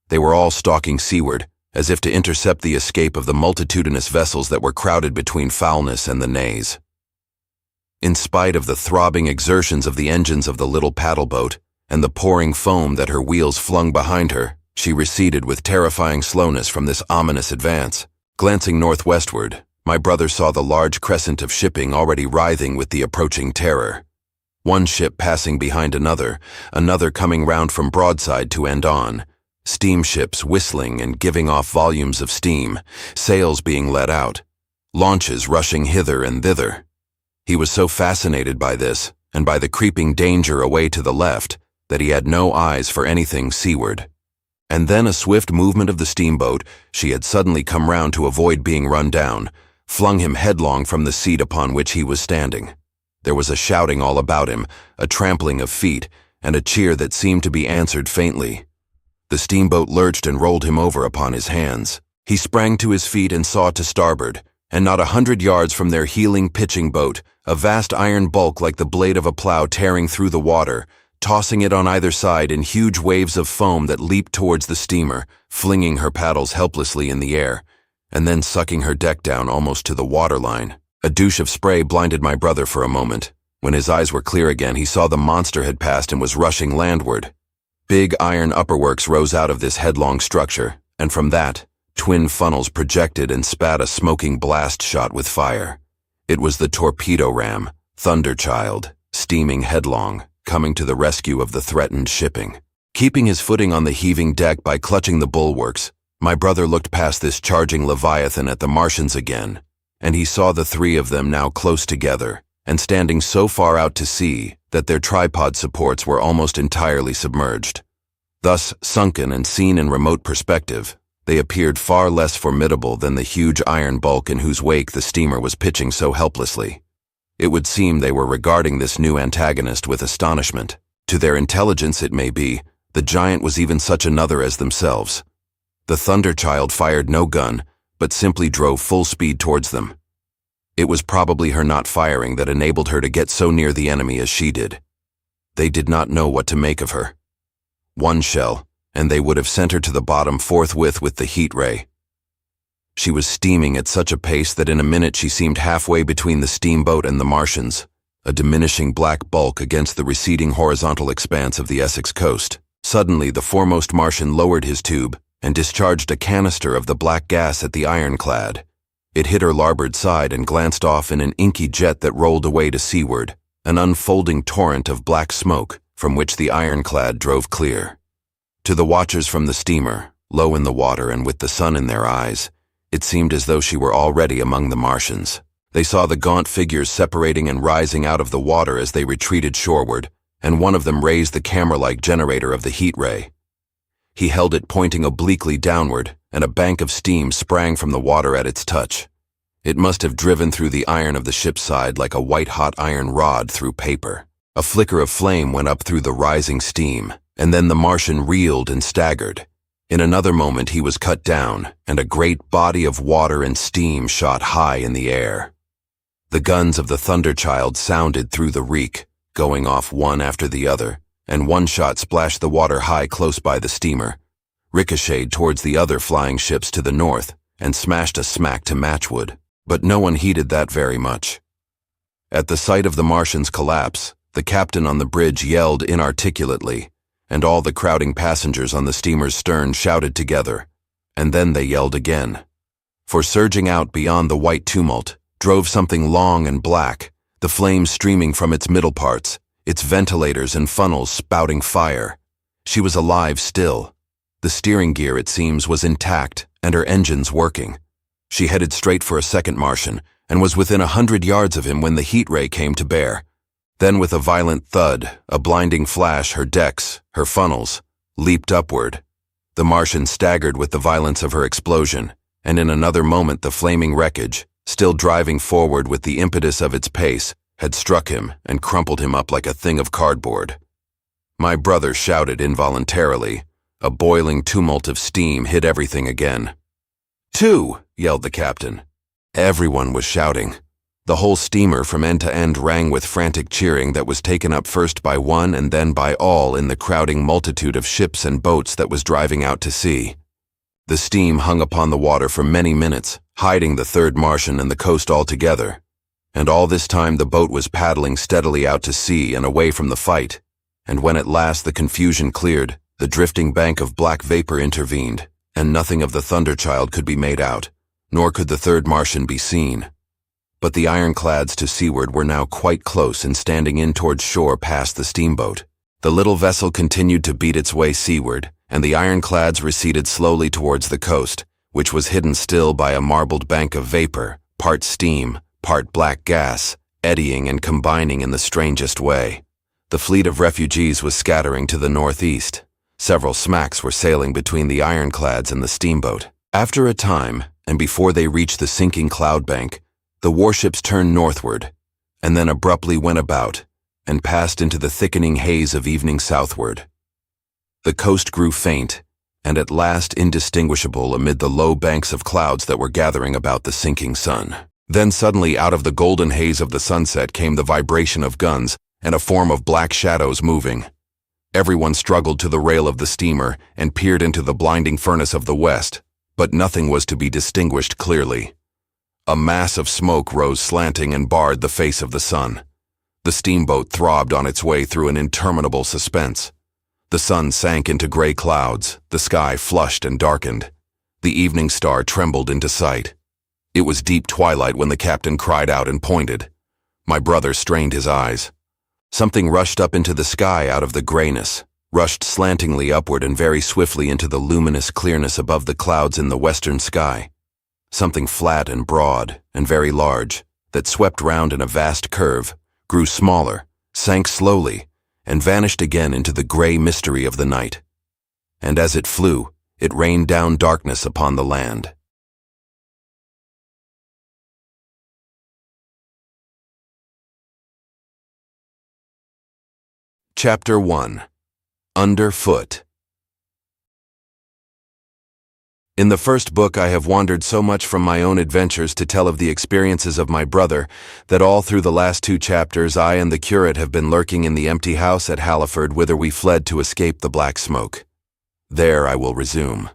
Speaker 3: They were all stalking seaward, as if to intercept the escape of the multitudinous vessels that were crowded between Foulness and the Naze. In spite of the throbbing exertions of the engines of the little paddle boat and the pouring foam that her wheels flung behind her, she receded with terrifying slowness from this ominous advance. Glancing northwestward, my brother saw the large crescent of shipping already writhing with the approaching terror. One ship passing behind another coming round from broadside to end on, steamships whistling and giving off volumes of steam, sails being let out, launches rushing hither and thither. He was so fascinated by this, and by the creeping danger away to the left, that he had no eyes for anything seaward. And then a swift movement of the steamboat, she had suddenly come round to avoid being run down, flung him headlong from the seat upon which he was standing. There was a shouting all about him, a trampling of feet, and a cheer that seemed to be answered faintly. The steamboat lurched and rolled him over upon his hands. He sprang to his feet and saw to starboard, and not 100 yards from their heeling pitching boat, a vast iron bulk like the blade of a plow tearing through the water, tossing it on either side in huge waves of foam that leaped towards the steamer, flinging her paddles helplessly in the air, and then sucking her deck down almost to the waterline. A douche of spray blinded my brother for a moment. When his eyes were clear again, he saw the monster had passed and was rushing landward. Big iron upperworks rose out of this headlong structure, and from that, twin funnels projected and spat a smoking blast shot with fire. It was the torpedo ram, Thunderchild, steaming headlong, coming to the rescue of the threatened shipping. Keeping his footing on the heaving deck by clutching the bulwarks, my brother looked past this charging Leviathan at the Martians again, and he saw the three of them now close together, and standing so far out to sea that their tripod supports were almost entirely submerged. Thus, sunken and seen in remote perspective, they appeared far less formidable than the huge iron bulk in whose wake the steamer was pitching so helplessly. It would seem they were regarding this new antagonist with astonishment. To their intelligence, it may be, the giant was even such another as themselves. The Thunderchild fired no gun, but simply drove full speed towards them. It was probably her not firing that enabled her to get so near the enemy as she did. They did not know what to make of her. One shell, and they would have sent her to the bottom forthwith with the heat ray. She was steaming at such a pace that in a minute she seemed halfway between the steamboat and the Martians, a diminishing black bulk against the receding horizontal expanse of the Essex coast. Suddenly, the foremost Martian lowered his tube and discharged a canister of the black gas at the ironclad. It hit her larboard side and glanced off in an inky jet that rolled away to seaward, an unfolding torrent of black smoke from which the ironclad drove clear. To the watchers from the steamer, low in the water and with the sun in their eyes, it seemed as though she were already among the Martians. They saw the gaunt figures separating and rising out of the water as they retreated shoreward, and one of them raised the camera-like generator of the heat ray. He held it pointing obliquely downward, and a bank of steam sprang from the water at its touch. It must have driven through the iron of the ship's side like a white-hot iron rod through paper. A flicker of flame went up through the rising steam, and then the Martian reeled and staggered. In another moment he was cut down, and a great body of water and steam shot high in the air. The guns of the Thunderchild sounded through the reek, going off one after the other, and one shot splashed the water high close by the steamer, ricocheted towards the other flying ships to the north, and smashed a smack to matchwood. But no one heeded that very much. At the sight of the Martian's collapse, the captain on the bridge yelled inarticulately, and all the crowding passengers on the steamer's stern shouted together, and then they yelled again. For surging out beyond the white tumult, drove something long and black, the flames streaming from its middle parts, its ventilators and funnels spouting fire. She was alive still. The steering gear, it seems, was intact, and her engines working. She headed straight for a second Martian, and was within 100 yards of him when the heat ray came to bear. Then with a violent thud, a blinding flash, her decks, her funnels, leaped upward. The Martian staggered with the violence of her explosion, and in another moment the flaming wreckage, still driving forward with the impetus of its pace, had struck him and crumpled him up like a thing of cardboard. My brother shouted involuntarily. A boiling tumult of steam hit everything again. "Two!" yelled the captain. Everyone was shouting. The whole steamer from end to end rang with frantic cheering that was taken up first by one and then by all in the crowding multitude of ships and boats that was driving out to sea. The steam hung upon the water for many minutes, hiding the third Martian and the coast altogether. And all this time the boat was paddling steadily out to sea and away from the fight, and when at last the confusion cleared, the drifting bank of black vapor intervened, and nothing of the Thunderchild could be made out, nor could the third Martian be seen. But the ironclads to seaward were now quite close and standing in towards shore past the steamboat. The little vessel continued to beat its way seaward, and the ironclads receded slowly towards the coast, which was hidden still by a marbled bank of vapor, part steam, part black gas, eddying and combining in the strangest way. The fleet of refugees was scattering to the northeast. Several smacks were sailing between the ironclads and the steamboat. After a time, and before they reached the sinking cloud bank, the warships turned northward, and then abruptly went about, and passed into the thickening haze of evening southward. The coast grew faint, and at last indistinguishable amid the low banks of clouds that were gathering about the sinking sun. Then suddenly out of the golden haze of the sunset came the vibration of guns and a form of black shadows moving. Everyone struggled to the rail of the steamer and peered into the blinding furnace of the west, but nothing was to be distinguished clearly. A mass of smoke rose slanting and barred the face of the sun. The steamboat throbbed on its way through an interminable suspense. The sun sank into gray clouds, the sky flushed and darkened. The evening star trembled into sight. It was deep twilight when the captain cried out and pointed. My brother strained his eyes. Something rushed up into the sky out of the grayness, rushed slantingly upward and very swiftly into the luminous clearness above the clouds in the western sky. Something flat and broad and very large, that swept round in a vast curve, grew smaller, sank slowly, and vanished again into the gray mystery of the night. And as it flew, it rained down darkness upon the land. Chapter 1. Underfoot. In the first book I have wandered so much from my own adventures to tell of the experiences of my brother that all through the last 2 chapters I and the curate have been lurking in the empty house at Halliford whither we fled to escape the black smoke. There I will resume.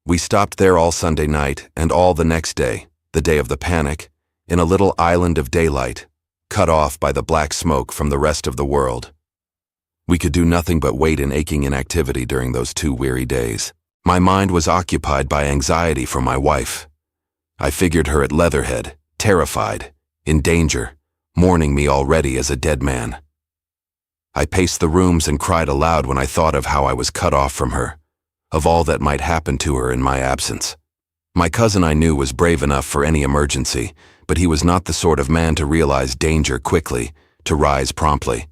Speaker 3: We stopped there all Sunday night and all the next day, the day of the panic, in a little island of daylight, cut off by the black smoke from the rest of the world. We could do nothing but wait in aching inactivity during those 2 weary days. My mind was occupied by anxiety for my wife. I figured her at Leatherhead, terrified, in danger, mourning me already as a dead man. I paced the rooms and cried aloud when I thought of how I was cut off from her, of all that might happen to her in my absence. My cousin, I knew, was brave enough for any emergency, but he was not the sort of man to realize danger quickly, to rise promptly.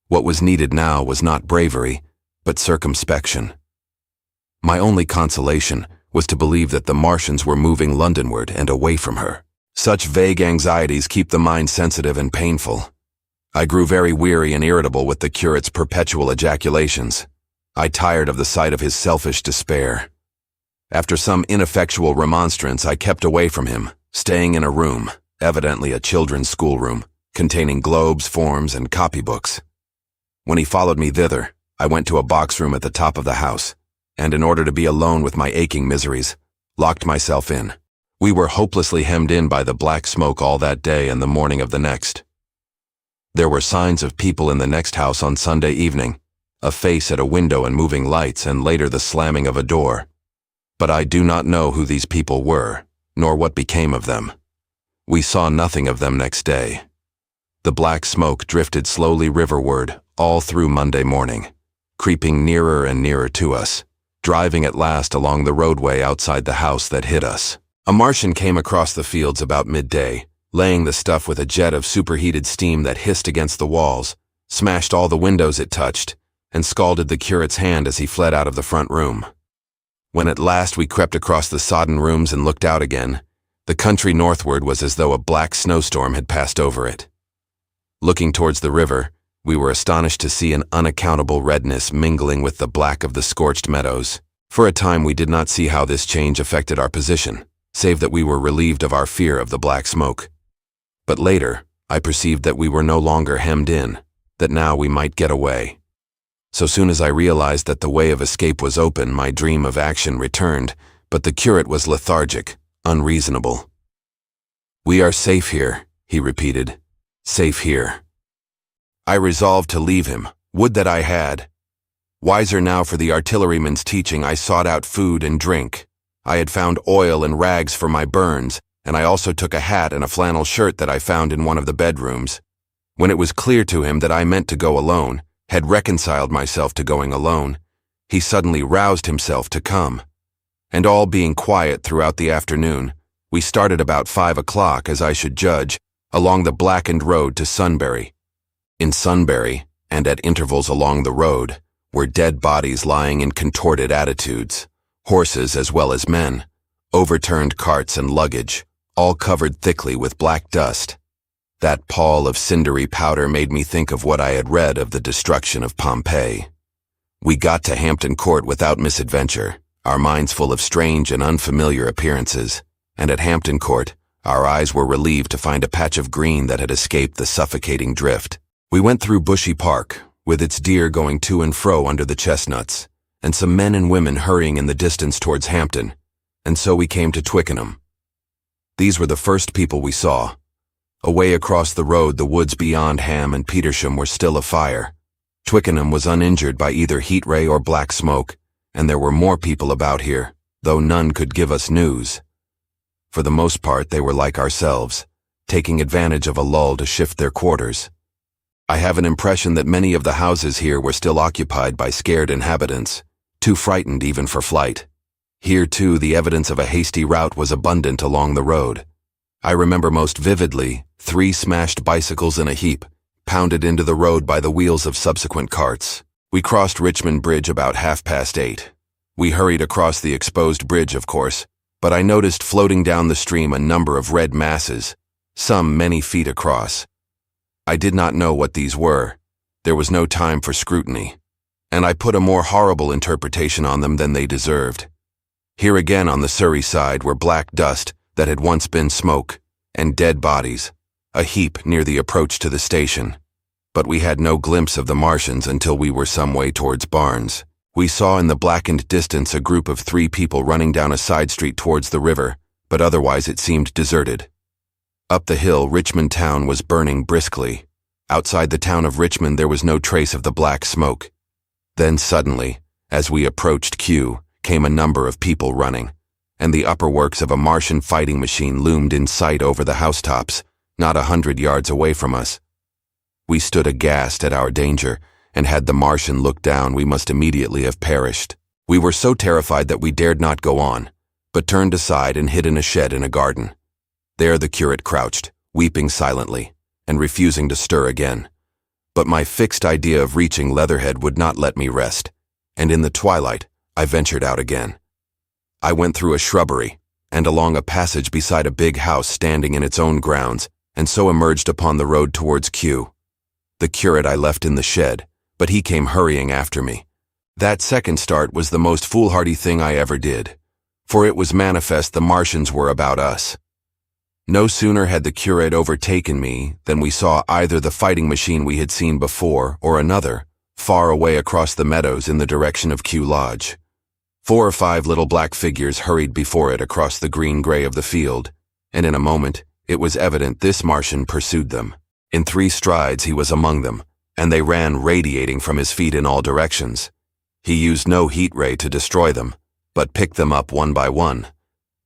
Speaker 3: What was needed now was not bravery, but circumspection. My only consolation was to believe that the Martians were moving Londonward and away from her. Such vague anxieties keep the mind sensitive and painful. I grew very weary and irritable with the curate's perpetual ejaculations. I tired of the sight of his selfish despair. After some ineffectual remonstrance, I kept away from him, staying in a room, evidently a children's schoolroom, containing globes, forms, and copybooks. When he followed me thither, I went to a box room at the top of the house, and in order to be alone with my aching miseries, locked myself in. We were hopelessly hemmed in by the black smoke all that day and the morning of the next. There were signs of people in the next house on Sunday evening, a face at a window and moving lights, and later the slamming of a door. But I do not know who these people were, nor what became of them. We saw nothing of them next day. The black smoke drifted slowly riverward all through Monday morning, creeping nearer and nearer to us, driving at last along the roadway outside the house that hid us. A Martian came across the fields about midday, laying the stuff with a jet of superheated steam that hissed against the walls, smashed all the windows it touched, and scalded the curate's hand as he fled out of the front room. When at last we crept across the sodden rooms and looked out again, the country northward was as though a black snowstorm had passed over it. Looking towards the river, we were astonished to see an unaccountable redness mingling with the black of the scorched meadows. For a time we did not see how this change affected our position, save that we were relieved of our fear of the black smoke. But later, I perceived that we were no longer hemmed in, that now we might get away. So soon as I realized that the way of escape was open, my dream of action returned, but the curate was lethargic, unreasonable. "We are safe here," he repeated. "Safe here." I resolved to leave him. Would that I had. Wiser now for the artilleryman's teaching, I sought out food and drink. I had found oil and rags for my burns, and I also took a hat and a flannel shirt that I found in one of the bedrooms. When it was clear to him that I meant to go alone, had reconciled myself to going alone, he suddenly roused himself to come. And all being quiet throughout the afternoon, we started about 5 o'clock, as I should judge, along the blackened road to Sunbury. In Sunbury, and at intervals along the road, were dead bodies lying in contorted attitudes, horses as well as men, overturned carts and luggage, all covered thickly with black dust. That pall of cindery powder made me think of what I had read of the destruction of Pompeii. We got to Hampton Court without misadventure, our minds full of strange and unfamiliar appearances, and at Hampton Court, our eyes were relieved to find a patch of green that had escaped the suffocating drift. We went through Bushy Park, with its deer going to and fro under the chestnuts, and some men and women hurrying in the distance towards Hampton, and so we came to Twickenham. These were the first people we saw. Away across the road, the woods beyond Ham and Petersham were still afire. Twickenham was uninjured by either heat ray or black smoke, and there were more people about here, though none could give us news. For the most part, they were like ourselves, taking advantage of a lull to shift their quarters. I have an impression that many of the houses here were still occupied by scared inhabitants, too frightened even for flight. Here, too, the evidence of a hasty rout was abundant along the road. I remember most vividly 3 smashed bicycles in a heap, pounded into the road by the wheels of subsequent carts. We crossed Richmond Bridge about 8:30. We hurried across the exposed bridge, of course, but I noticed floating down the stream a number of red masses, some many feet across. I did not know what these were. There was no time for scrutiny, and I put a more horrible interpretation on them than they deserved. Here again on the Surrey side were black dust that had once been smoke, and dead bodies, a heap near the approach to the station. But we had no glimpse of the Martians until we were some way towards Barnes. We saw in the blackened distance a group of 3 people running down a side street towards the river, but otherwise it seemed deserted. Up the hill, Richmond town was burning briskly. Outside the town of Richmond there was no trace of the black smoke. Then suddenly, as we approached Q, came a number of people running, and the upper works of a Martian fighting machine loomed in sight over the housetops, not 100 yards away from us. We stood aghast at our danger, and had the Martian looked down we must immediately have perished. We were so terrified that we dared not go on, but turned aside and hid in a shed in a garden. There the curate crouched, weeping silently, and refusing to stir again. But my fixed idea of reaching Leatherhead would not let me rest, and in the twilight I ventured out again. I went through a shrubbery, and along a passage beside a big house standing in its own grounds, and so emerged upon the road towards Q. The curate I left in the shed, but he came hurrying after me. That second start was the most foolhardy thing I ever did, for it was manifest the Martians were about us. No sooner had the curate overtaken me than we saw either the fighting machine we had seen before or another, far away across the meadows in the direction of Q Lodge. 4 or 5 little black figures hurried before it across the green-gray of the field, and in a moment it was evident this Martian pursued them. In 3 strides he was among them, and they ran radiating from his feet in all directions. He used no heat ray to destroy them, but picked them up one by one.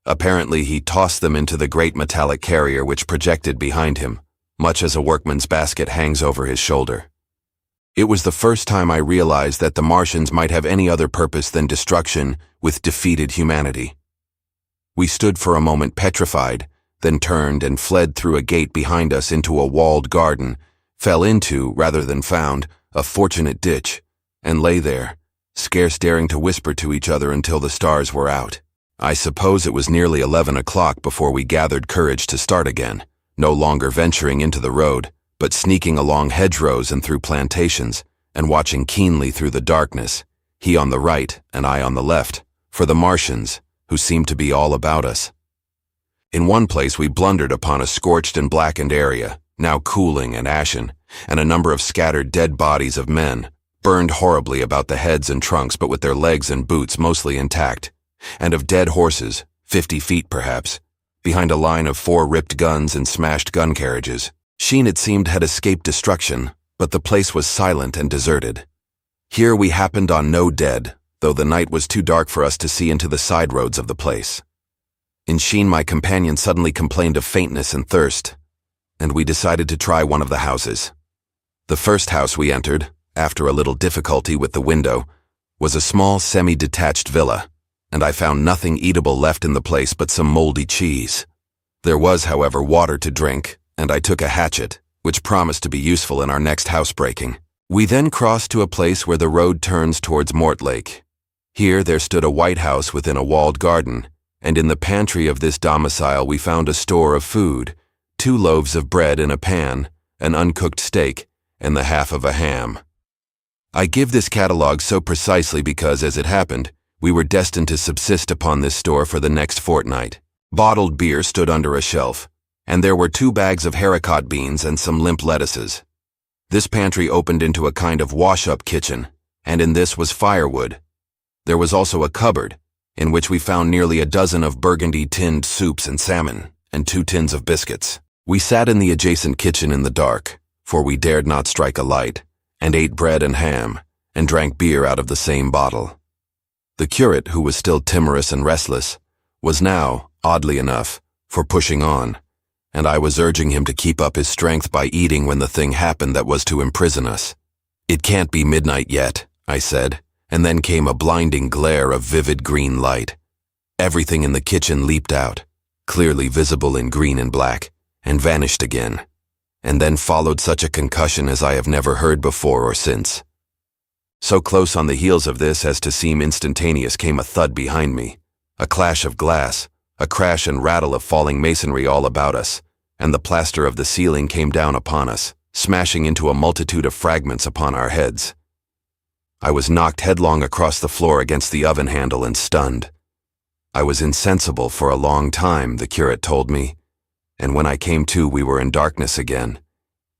Speaker 3: Apparently he tossed them into the great metallic carrier which projected behind him, much as a workman's basket hangs over his shoulder. It was the first time I realized that the Martians might have any other purpose than destruction with defeated humanity. We stood for a moment petrified, then turned and fled through a gate behind us into a walled garden, fell into, rather than found, a fortunate ditch, and lay there, scarce daring to whisper to each other until the stars were out. I suppose it was nearly 11 o'clock before we gathered courage to start again, no longer venturing into the road, but sneaking along hedgerows and through plantations, and watching keenly through the darkness, he on the right and I on the left, for the Martians, who seemed to be all about us. In one place we blundered upon a scorched and blackened area, now cooling and ashen, and a number of scattered dead bodies of men, burned horribly about the heads and trunks but with their legs and boots mostly intact, and of dead horses, 50 feet perhaps, behind a line of 4 ripped guns and smashed gun carriages. Sheen, it seemed, had escaped destruction, but the place was silent and deserted. Here we happened on no dead, though the night was too dark for us to see into the side roads of the place. In Sheen my companion suddenly complained of faintness and thirst, and we decided to try one of the houses. The first house we entered, after a little difficulty with the window, was a small semi-detached villa, and I found nothing eatable left in the place but some moldy cheese. There was, however, water to drink, and I took a hatchet, which promised to be useful in our next housebreaking. We then crossed to a place where the road turns towards Mortlake. Here there stood a white house within a walled garden, and in the pantry of this domicile we found a store of food, 2 loaves of bread in a pan, an uncooked steak, and the half of a ham. I give this catalogue so precisely because, as it happened, we were destined to subsist upon this store for the next fortnight. Bottled beer stood under a shelf, and there were 2 bags of haricot beans and some limp lettuces. This pantry opened into a kind of wash-up kitchen, and in this was firewood. There was also a cupboard, in which we found nearly a dozen of burgundy tinned soups and salmon, and 2 tins of biscuits. We sat in the adjacent kitchen in the dark, for we dared not strike a light, and ate bread and ham, and drank beer out of the same bottle. The curate, who was still timorous and restless, was now, oddly enough, for pushing on, and I was urging him to keep up his strength by eating when the thing happened that was to imprison us. "It can't be midnight yet," I said, and then came a blinding glare of vivid green light. Everything in the kitchen leaped out, clearly visible in green and black, and vanished again, and then followed such a concussion as I have never heard before or since. So close on the heels of this as to seem instantaneous came a thud behind me, a clash of glass, a crash and rattle of falling masonry all about us, and the plaster of the ceiling came down upon us, smashing into a multitude of fragments upon our heads. I was knocked headlong across the floor against the oven handle and stunned. I was insensible for a long time, the curate told me, and when I came to we were in darkness again,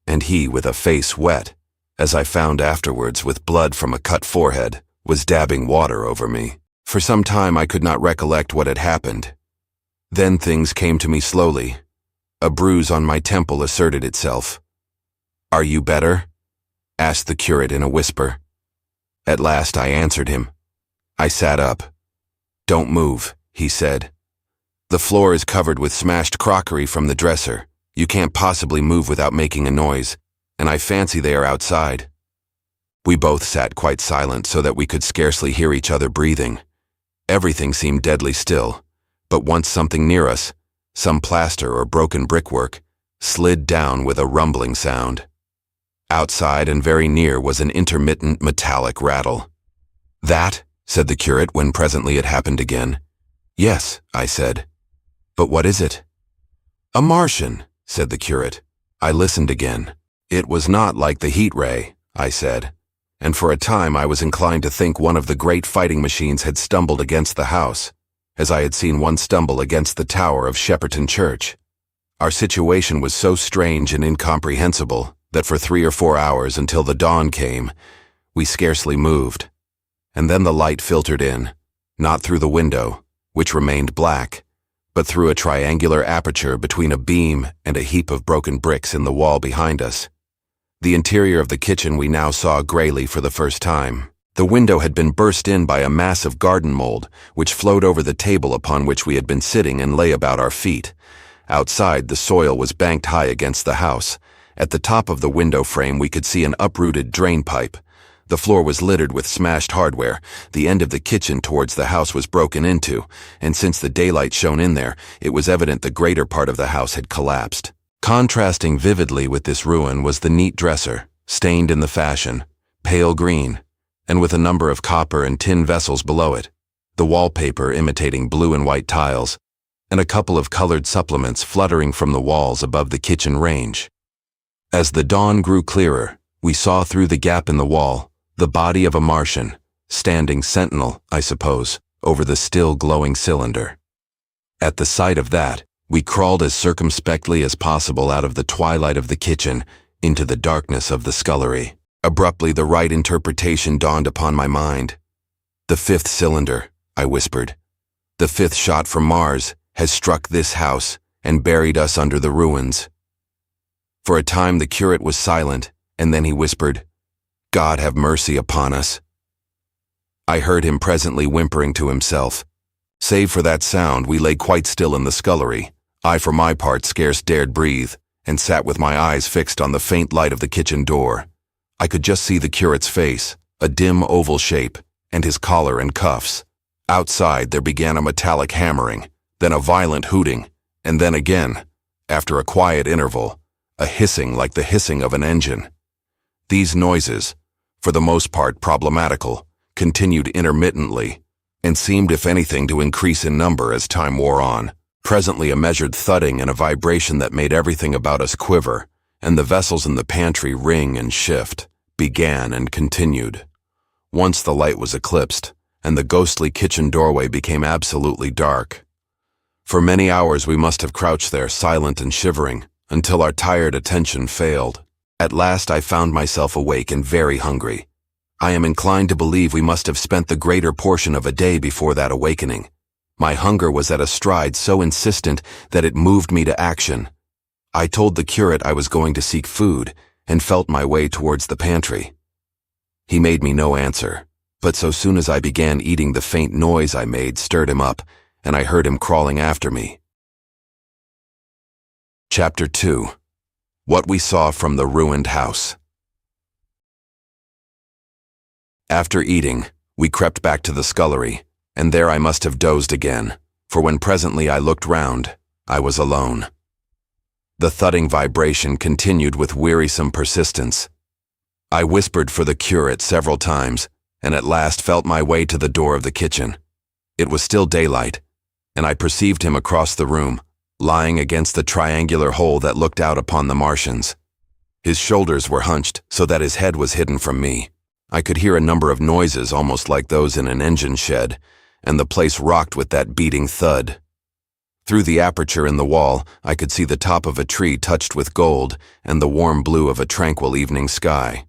Speaker 3: and he with a face wet, as I found afterwards with blood from a cut forehead, was dabbing water over me. For some time I could not recollect what had happened. Then things came to me slowly. A bruise on my temple asserted itself. "Are you better?" asked the curate in a whisper. At last I answered him. I sat up. "Don't move," he said. "The floor is covered with smashed crockery from the dresser. You can't possibly move without making a noise, and I fancy they are outside." We both sat quite silent so that we could scarcely hear each other breathing. Everything seemed deadly still, but once something near us, some plaster or broken brickwork, slid down with a rumbling sound. Outside and very near was an intermittent metallic rattle. "That?" said the curate when presently it happened again. "Yes," I said. "But what is it?" "A Martian," said the curate. I listened again. "It was not like the heat ray," I said, and for a time I was inclined to think one of the great fighting machines had stumbled against the house, as I had seen one stumble against the tower of Shepperton Church. Our situation was so strange and incomprehensible that for 3 or 4 hours until the dawn came, we scarcely moved. And then the light filtered in, not through the window, which remained black, but through a triangular aperture between a beam and a heap of broken bricks in the wall behind us. The interior of the kitchen we now saw grayly for the first time. The window had been burst in by a mass of garden mold, which flowed over the table upon which we had been sitting and lay about our feet. Outside, the soil was banked high against the house. At the top of the window frame we could see an uprooted drain pipe. The floor was littered with smashed hardware. The end of the kitchen towards the house was broken into, and since the daylight shone in there, it was evident the greater part of the house had collapsed. Contrasting vividly with this ruin was the neat dresser, stained in the fashion, pale green, and with a number of copper and tin vessels below it, the wallpaper imitating blue and white tiles, and a couple of colored supplements fluttering from the walls above the kitchen range. As the dawn grew clearer, we saw through the gap in the wall the body of a Martian, standing sentinel, I suppose, over the still glowing cylinder. At the sight of that, we crawled as circumspectly as possible out of the twilight of the kitchen into the darkness of the scullery. Abruptly, the right interpretation dawned upon my mind. "The 5th cylinder," I whispered. "The 5th shot from Mars has struck this house and buried us under the ruins." For a time the curate was silent, and then he whispered, "God have mercy upon us." I heard him presently whimpering to himself. Save for that sound, we lay quite still in the scullery. I, for my part, scarce dared breathe, and sat with my eyes fixed on the faint light of the kitchen door. I could just see the curate's face, a dim oval shape, and his collar and cuffs. Outside there began a metallic hammering, then a violent hooting, and then again, after a quiet interval, a hissing like the hissing of an engine. These noises, for the most part problematical, continued intermittently, and seemed if anything to increase in number as time wore on. Presently a measured thudding and a vibration that made everything about us quiver, and the vessels in the pantry ring and shift, began and continued. Once the light was eclipsed, and the ghostly kitchen doorway became absolutely dark. For many hours we must have crouched there, silent and shivering, until our tired attention failed. At last I found myself awake and very hungry. I am inclined to believe we must have spent the greater portion of a day before that awakening. My hunger was at a stride so insistent that it moved me to action. I told the curate I was going to seek food, and felt my way towards the pantry. He made me no answer, but so soon as I began eating, the faint noise I made stirred him up, and I heard him crawling after me. Chapter 2. What we saw from the ruined house. After eating, we crept back to the scullery, and there I must have dozed again, for when presently I looked round, I was alone. The thudding vibration continued with wearisome persistence. I whispered for the curate several times, and at last felt my way to the door of the kitchen. It was still daylight, and I perceived him across the room, lying against the triangular hole that looked out upon the Martians. His shoulders were hunched so that his head was hidden from me. I could hear a number of noises almost like those in an engine shed, and the place rocked with that beating thud. Through the aperture in the wall, I could see the top of a tree touched with gold and the warm blue of a tranquil evening sky.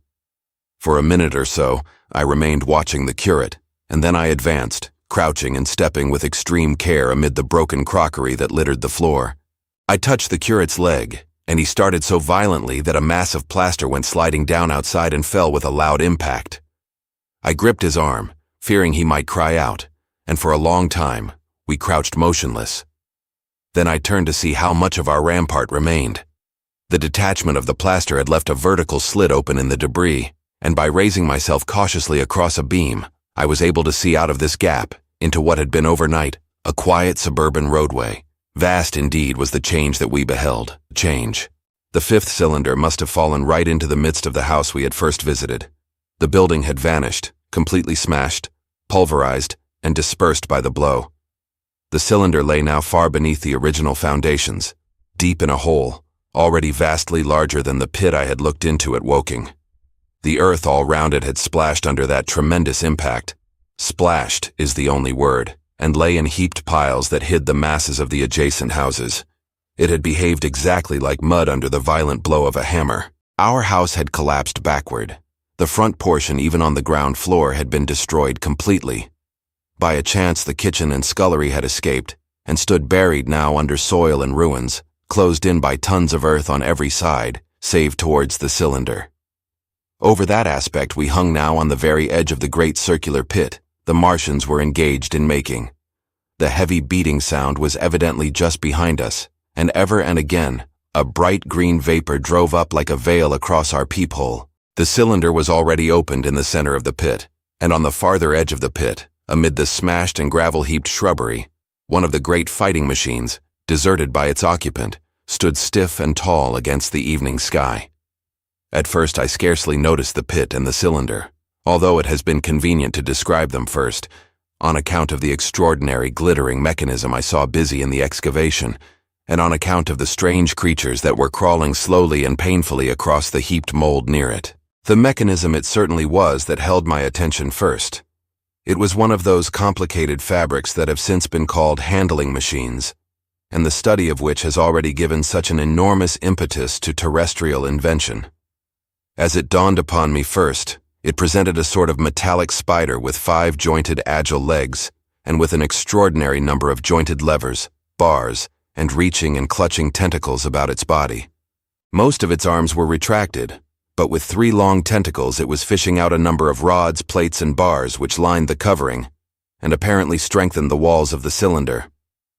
Speaker 3: For a minute or so, I remained watching the curate, and then I advanced, crouching and stepping with extreme care amid the broken crockery that littered the floor. I touched the curate's leg, and he started so violently that a mass of plaster went sliding down outside and fell with a loud impact. I gripped his arm, fearing he might cry out, and for a long time, we crouched motionless. Then I turned to see how much of our rampart remained. The detachment of the plaster had left a vertical slit open in the debris, and by raising myself cautiously across a beam, I was able to see out of this gap into what had been overnight a quiet suburban roadway. Vast indeed was the change that we beheld. Change. The fifth cylinder must have fallen right into the midst of the house we had first visited. The building had vanished, completely smashed, pulverized, and dispersed by the blow. The cylinder lay now far beneath the original foundations, deep in a hole, already vastly larger than the pit I had looked into at Woking. The earth all round it had splashed under that tremendous impact. Splashed is the only word, and lay in heaped piles that hid the masses of the adjacent houses. It had behaved exactly like mud under the violent blow of a hammer. Our house had collapsed backward. The front portion, even on the ground floor, had been destroyed completely. By a chance, the kitchen and scullery had escaped, and stood buried now under soil and ruins, closed in by tons of earth on every side, save towards the cylinder. Over that aspect we hung now on the very edge of the great circular pit the Martians were engaged in making. The heavy beating sound was evidently just behind us, and ever and again, a bright green vapor drove up like a veil across our peephole. The cylinder was already opened in the center of the pit, and on the farther edge of the pit, amid the smashed and gravel-heaped shrubbery, one of the great fighting machines, deserted by its occupant, stood stiff and tall against the evening sky. At first I scarcely noticed the pit and the cylinder, although it has been convenient to describe them first, on account of the extraordinary glittering mechanism I saw busy in the excavation, and on account of the strange creatures that were crawling slowly and painfully across the heaped mold near it. The mechanism it certainly was that held my attention first. It was one of those complicated fabrics that have since been called handling machines, and the study of which has already given such an enormous impetus to terrestrial invention. As it dawned upon me first, it presented a sort of metallic spider with 5 jointed agile legs, and with an extraordinary number of jointed levers, bars, and reaching and clutching tentacles about its body. Most of its arms were retracted, but with 3 long tentacles it was fishing out a number of rods, plates, and bars which lined the covering, and apparently strengthened the walls of the cylinder.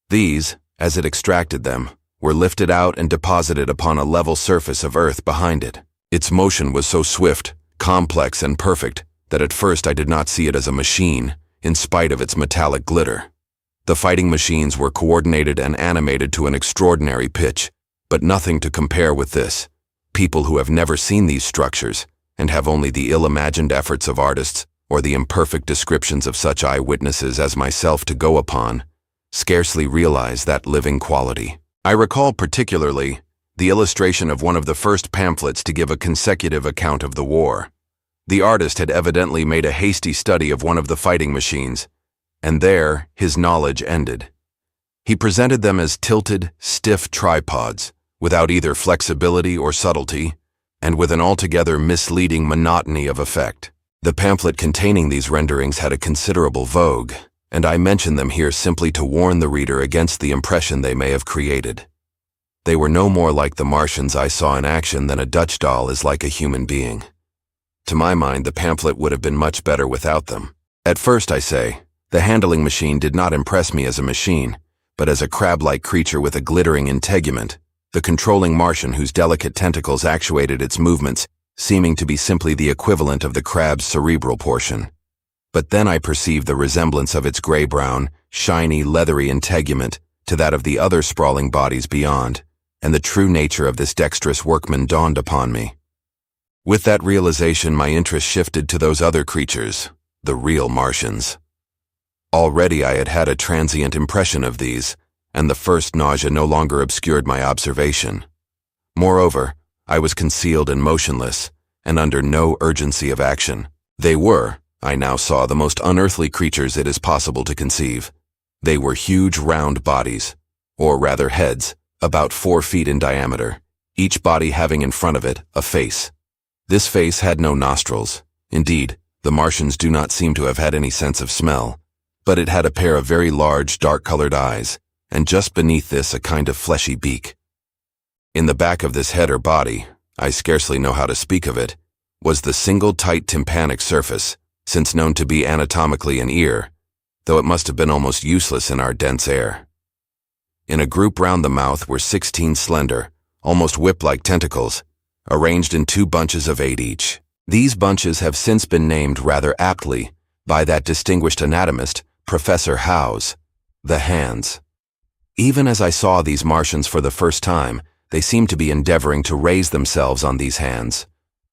Speaker 3: These, as it extracted them, were lifted out and deposited upon a level surface of earth behind it. Its motion was so swift, complex, and perfect that at first I did not see it as a machine, in spite of its metallic glitter. The fighting machines were coordinated and animated to an extraordinary pitch, but nothing to compare with this. People who have never seen these structures, and have only the ill-imagined efforts of artists or the imperfect descriptions of such eyewitnesses as myself to go upon, scarcely realize that living quality. I recall particularly the illustration of one of the first pamphlets to give a consecutive account of the war. The artist had evidently made a hasty study of one of the fighting machines, and there his knowledge ended. He presented them as tilted, stiff tripods, without either flexibility or subtlety, and with an altogether misleading monotony of effect. The pamphlet containing these renderings had a considerable vogue, and I mention them here simply to warn the reader against the impression they may have created. They were no more like the Martians I saw in action than a Dutch doll is like a human being. To my mind, the pamphlet would have been much better without them. At first, I say, the handling machine did not impress me as a machine, but as a crab-like creature with a glittering integument, the controlling Martian whose delicate tentacles actuated its movements, seeming to be simply the equivalent of the crab's cerebral portion. But then I perceived the resemblance of its gray-brown, shiny, leathery integument to that of the other sprawling bodies beyond, and the true nature of this dexterous workman dawned upon me. With that realization, my interest shifted to those other creatures, the real Martians. Already I had had a transient impression of these, and the first nausea no longer obscured my observation. Moreover, I was concealed and motionless, and under no urgency of action. They were, I now saw, the most unearthly creatures it is possible to conceive. They were huge round bodies, or rather heads, about 4 feet in diameter, each body having in front of it a face. This face had no nostrils, Indeed, the Martians do not seem to have had any sense of smell, but it had a pair of very large, dark-colored eyes, and just beneath this a kind of fleshy beak. In the back of this head or body, I scarcely know how to speak of it, was the single tight tympanic surface, since known to be anatomically an ear, though it must have been almost useless in our dense air. In a group round the mouth were 16 slender, almost whip-like tentacles, arranged in 2 bunches of 8 each. These bunches have since been named rather aptly by that distinguished anatomist, Professor Howes, the hands. Even as I saw these Martians for the first time, they seemed to be endeavoring to raise themselves on these hands.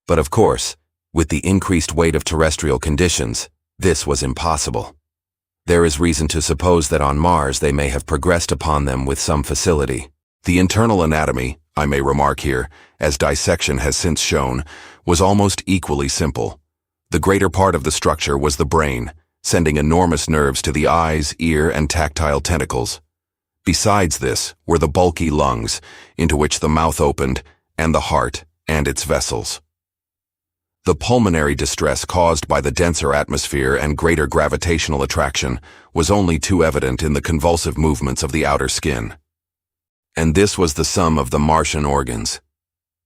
Speaker 3: But of course, with the increased weight of terrestrial conditions, this was impossible. There is reason to suppose that on Mars they may have progressed upon them with some facility. The internal anatomy, I may remark here, as dissection has since shown, was almost equally simple. The greater part of the structure was the brain, sending enormous nerves to the eyes, ear, and tactile tentacles. Besides this were the bulky lungs, into which the mouth opened, and the heart and its vessels. The pulmonary distress caused by the denser atmosphere and greater gravitational attraction was only too evident in the convulsive movements of the outer skin. And this was the sum of the Martian organs.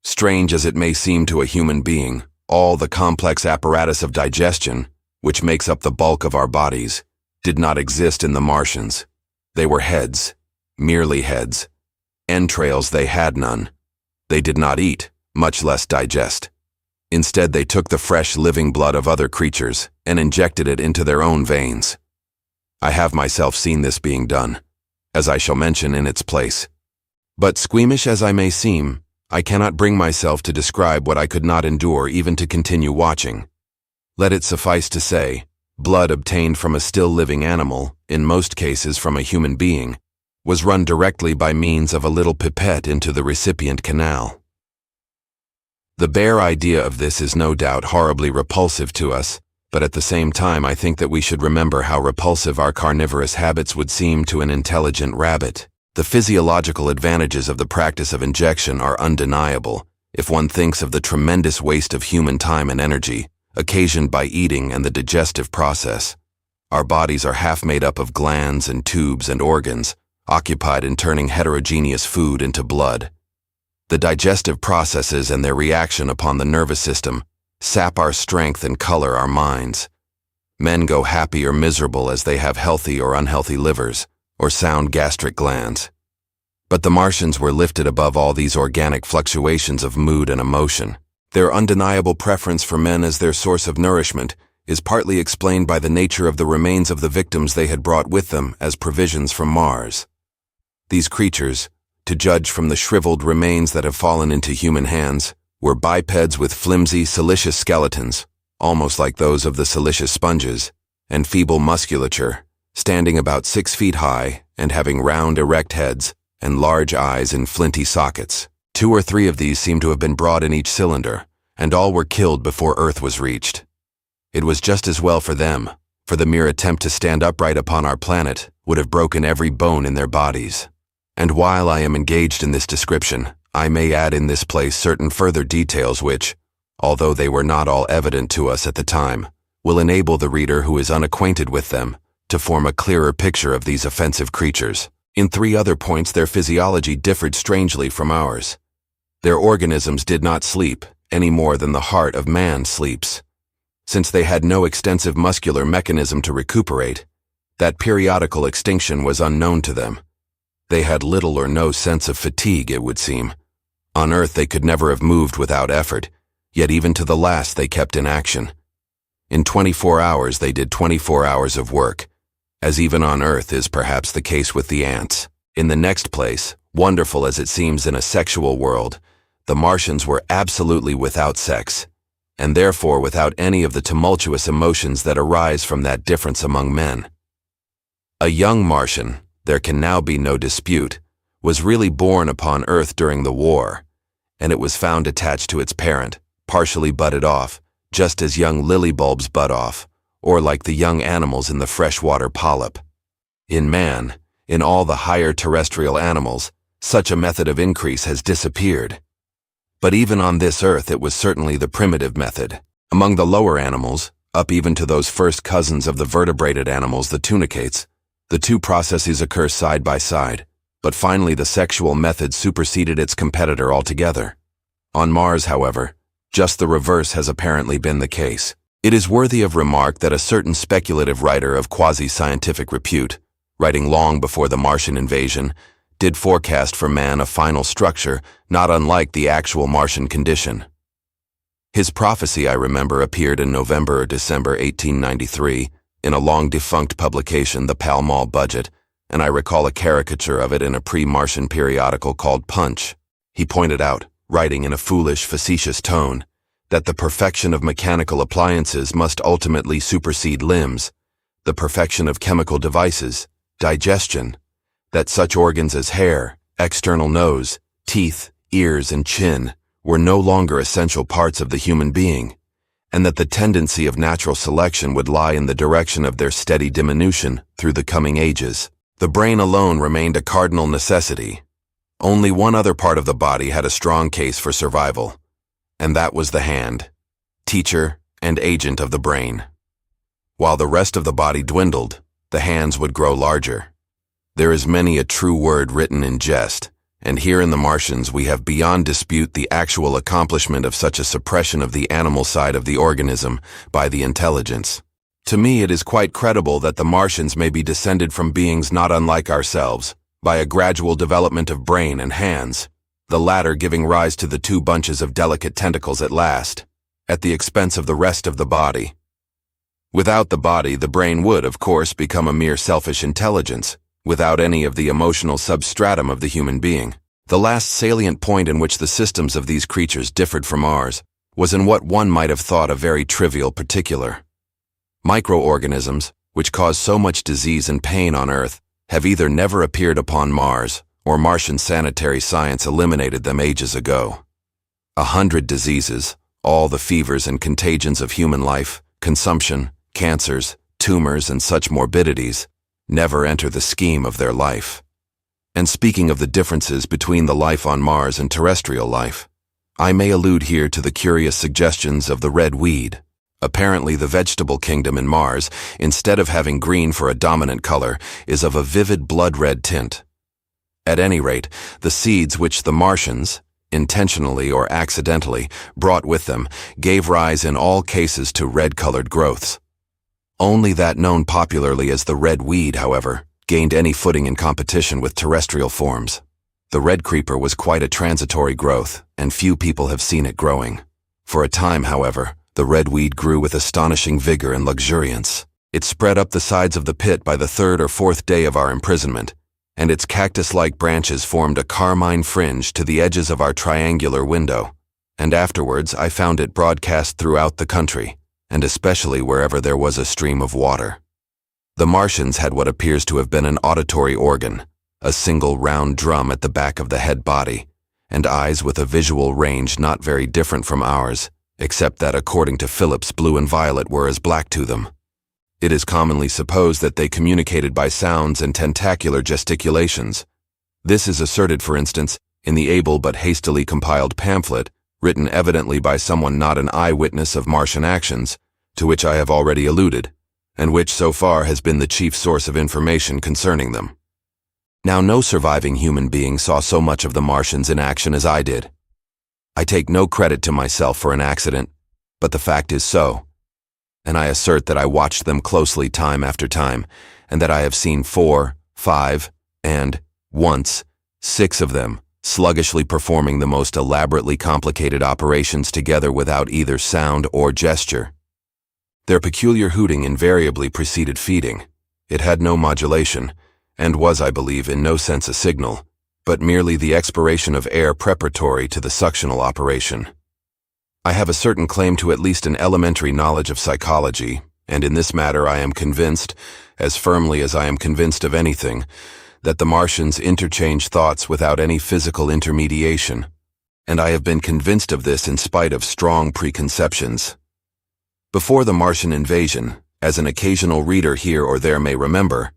Speaker 3: Strange as it may seem to a human being, all the complex apparatus of digestion, which makes up the bulk of our bodies, did not exist in the Martians. They were heads, merely heads. Entrails they had none. They did not eat, much less digest. Instead, they took the fresh living blood of other creatures and injected it into their own veins. I have myself seen this being done, as I shall mention in its place. But squeamish as I may seem, I cannot bring myself to describe what I could not endure even to continue watching. Let it suffice to say, blood obtained from a still living animal, in most cases from a human being, was run directly by means of a little pipette into the recipient canal. The bare idea of this is no doubt horribly repulsive to us, but at the same time I think that we should remember how repulsive our carnivorous habits would seem to an intelligent rabbit. The physiological advantages of the practice of injection are undeniable, if one thinks of the tremendous waste of human time and energy, occasioned by eating and the digestive process. Our bodies are half made up of glands and tubes and organs, occupied in turning heterogeneous food into blood. The digestive processes and their reaction upon the nervous system sap our strength and color our minds. Men go happy or miserable as they have healthy or unhealthy livers, or sound gastric glands. But the Martians were lifted above all these organic fluctuations of mood and emotion. Their undeniable preference for men as their source of nourishment is partly explained by the nature of the remains of the victims they had brought with them as provisions from Mars. These creatures, to judge from the shriveled remains that have fallen into human hands, were bipeds with flimsy, siliceous skeletons, almost like those of the siliceous sponges, and feeble musculature, standing about 6 feet high and having round, erect heads and large eyes in flinty sockets. 2 or 3 of these seem to have been brought in each cylinder, and all were killed before Earth was reached. It was just as well for them, for the mere attempt to stand upright upon our planet would have broken every bone in their bodies. And while I am engaged in this description, I may add in this place certain further details which, although they were not all evident to us at the time, will enable the reader who is unacquainted with them to form a clearer picture of these offensive creatures. In 3 other points their physiology differed strangely from ours. Their organisms did not sleep, any more than the heart of man sleeps. Since they had no extensive muscular mechanism to recuperate, that periodical extinction was unknown to them. They had little or no sense of fatigue, it would seem. On Earth they could never have moved without effort, yet even to the last they kept in action. In 24 hours they did 24 hours of work, as even on Earth is perhaps the case with the ants. In the next place, wonderful as it seems in a sexual world, the Martians were absolutely without sex, and therefore without any of the tumultuous emotions that arise from that difference among men. A young Martian, there can now be no dispute, was really born upon Earth during the war, and it was found attached to its parent, partially budded off, just as young lily bulbs bud off, or like the young animals in the freshwater polyp. In man, in all the higher terrestrial animals, such a method of increase has disappeared. But even on this Earth it was certainly the primitive method. Among the lower animals, up even to those first cousins of the vertebrated animals, the tunicates, the two processes occur side by side, but finally the sexual method superseded its competitor altogether. On Mars, however, just the reverse has apparently been the case. It is worthy of remark that a certain speculative writer of quasi-scientific repute, writing long before the Martian invasion, did forecast for man a final structure not unlike the actual Martian condition. His prophecy, I remember, appeared in November or December 1893 in a long-defunct publication, the Pall Mall Budget, and I recall a caricature of it in a pre-Martian periodical called Punch. He pointed out, writing in a foolish, facetious tone, that the perfection of mechanical appliances must ultimately supersede limbs, the perfection of chemical devices, digestion, that such organs as hair, external nose, teeth, ears, and chin were no longer essential parts of the human being, and that the tendency of natural selection would lie in the direction of their steady diminution through the coming ages. The brain alone remained a cardinal necessity. Only one other part of the body had a strong case for survival, and that was the hand, teacher and agent of the brain. While the rest of the body dwindled, the hands would grow larger. There is many a true word written in jest, and here in the Martians we have beyond dispute the actual accomplishment of such a suppression of the animal side of the organism by the intelligence. To me it is quite credible that the Martians may be descended from beings not unlike ourselves, by a gradual development of brain and hands, the latter giving rise to the two bunches of delicate tentacles at last, at the expense of the rest of the body. Without the body, the brain would, of course, become a mere selfish intelligence, without any of the emotional substratum of the human being. The last salient point in which the systems of these creatures differed from ours was in what one might have thought a very trivial particular. Microorganisms, which cause so much disease and pain on Earth, have either never appeared upon Mars, or Martian sanitary science eliminated them ages ago. 100 diseases, all the fevers and contagions of human life, consumption, cancers, tumors, and such morbidities, never enter the scheme of their life. And speaking of the differences between the life on Mars and terrestrial life, I may allude here to the curious suggestions of the red weed. Apparently the vegetable kingdom in Mars, instead of having green for a dominant color, is of a vivid blood-red tint. At any rate, the seeds which the Martians, intentionally or accidentally, brought with them, gave rise in all cases to red-colored growths. Only that known popularly as the red weed, however, gained any footing in competition with terrestrial forms. The red creeper was quite a transitory growth, and few people have seen it growing. For a time, however, the red weed grew with astonishing vigor and luxuriance. It spread up the sides of the pit by the third or fourth day of our imprisonment, and its cactus-like branches formed a carmine fringe to the edges of our triangular window, and afterwards I found it broadcast throughout the country, and especially wherever there was a stream of water. The Martians had what appears to have been an auditory organ, a single round drum at the back of the head body, and eyes with a visual range not very different from ours, except that according to Phillips, blue and violet were as black to them. It is commonly supposed that they communicated by sounds and tentacular gesticulations. This is asserted, for instance, in the able but hastily compiled pamphlet, written evidently by someone not an eyewitness of Martian actions, to which I have already alluded, and which so far has been the chief source of information concerning them. Now, no surviving human being saw so much of the Martians in action as I did. I take no credit to myself for an accident, but the fact is so, and I assert that I watched them closely time after time, and that I have seen 4, 5, and, once, 6 of them, sluggishly performing the most elaborately complicated operations together without either sound or gesture. Their peculiar hooting invariably preceded feeding. It had no modulation, and was, I believe, in no sense a signal, but merely the expiration of air preparatory to the suctional operation. I have a certain claim to at least an elementary knowledge of psychology, and in this matter I am convinced, as firmly as I am convinced of anything, that the Martians interchange thoughts without any physical intermediation, and I have been convinced of this in spite of strong preconceptions. Before the Martian invasion, as an occasional reader here or there may remember,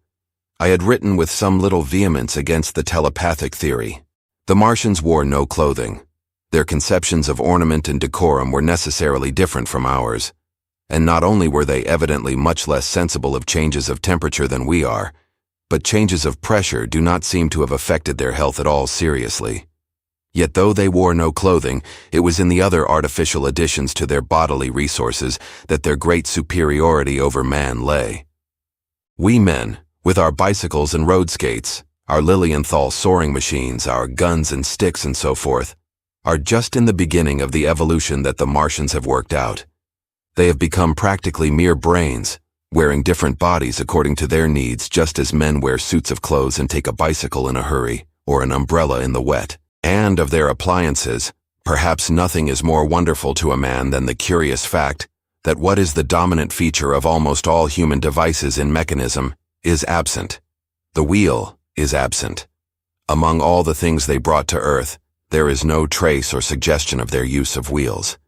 Speaker 3: I had written with some little vehemence against the telepathic theory. The Martians wore no clothing. Their conceptions of ornament and decorum were necessarily different from ours, and not only were they evidently much less sensible of changes of temperature than we are, but changes of pressure do not seem to have affected their health at all seriously. Yet though they wore no clothing, it was in the other artificial additions to their bodily resources that their great superiority over man lay. We men, with our bicycles and road skates, our Lilienthal soaring machines, our guns and sticks and so forth, are just in the beginning of the evolution that the Martians have worked out. They have become practically mere brains, wearing different bodies according to their needs, just as men wear suits of clothes and take a bicycle in a hurry, or an umbrella in the wet. And of their appliances, perhaps nothing is more wonderful to a man than the curious fact that what is the dominant feature of almost all human devices in mechanism is absent. The wheel is absent. Among all the things they brought to Earth, there is no trace or suggestion of their use of wheels.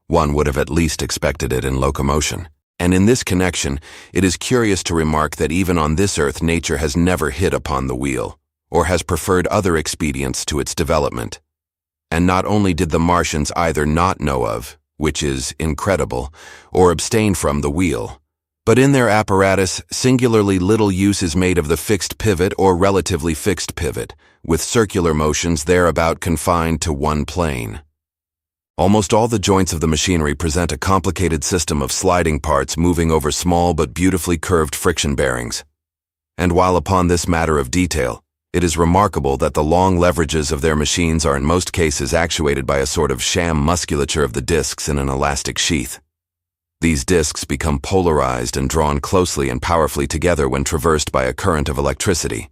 Speaker 3: One would have at least expected it in locomotion. And in this connection, it is curious to remark that even on this Earth nature has never hit upon the wheel, or has preferred other expedients to its development. And not only did the Martians either not know of, which is incredible, or abstain from the wheel, but in their apparatus singularly little use is made of the fixed pivot or relatively fixed pivot, with circular motions thereabout confined to one plane. Almost all the joints of the machinery present a complicated system of sliding parts moving over small but beautifully curved friction bearings. And while upon this matter of detail, it is remarkable that the long leverages of their machines are in most cases actuated by a sort of sham musculature of the discs in an elastic sheath. These discs become polarized and drawn closely and powerfully together when traversed by a current of electricity.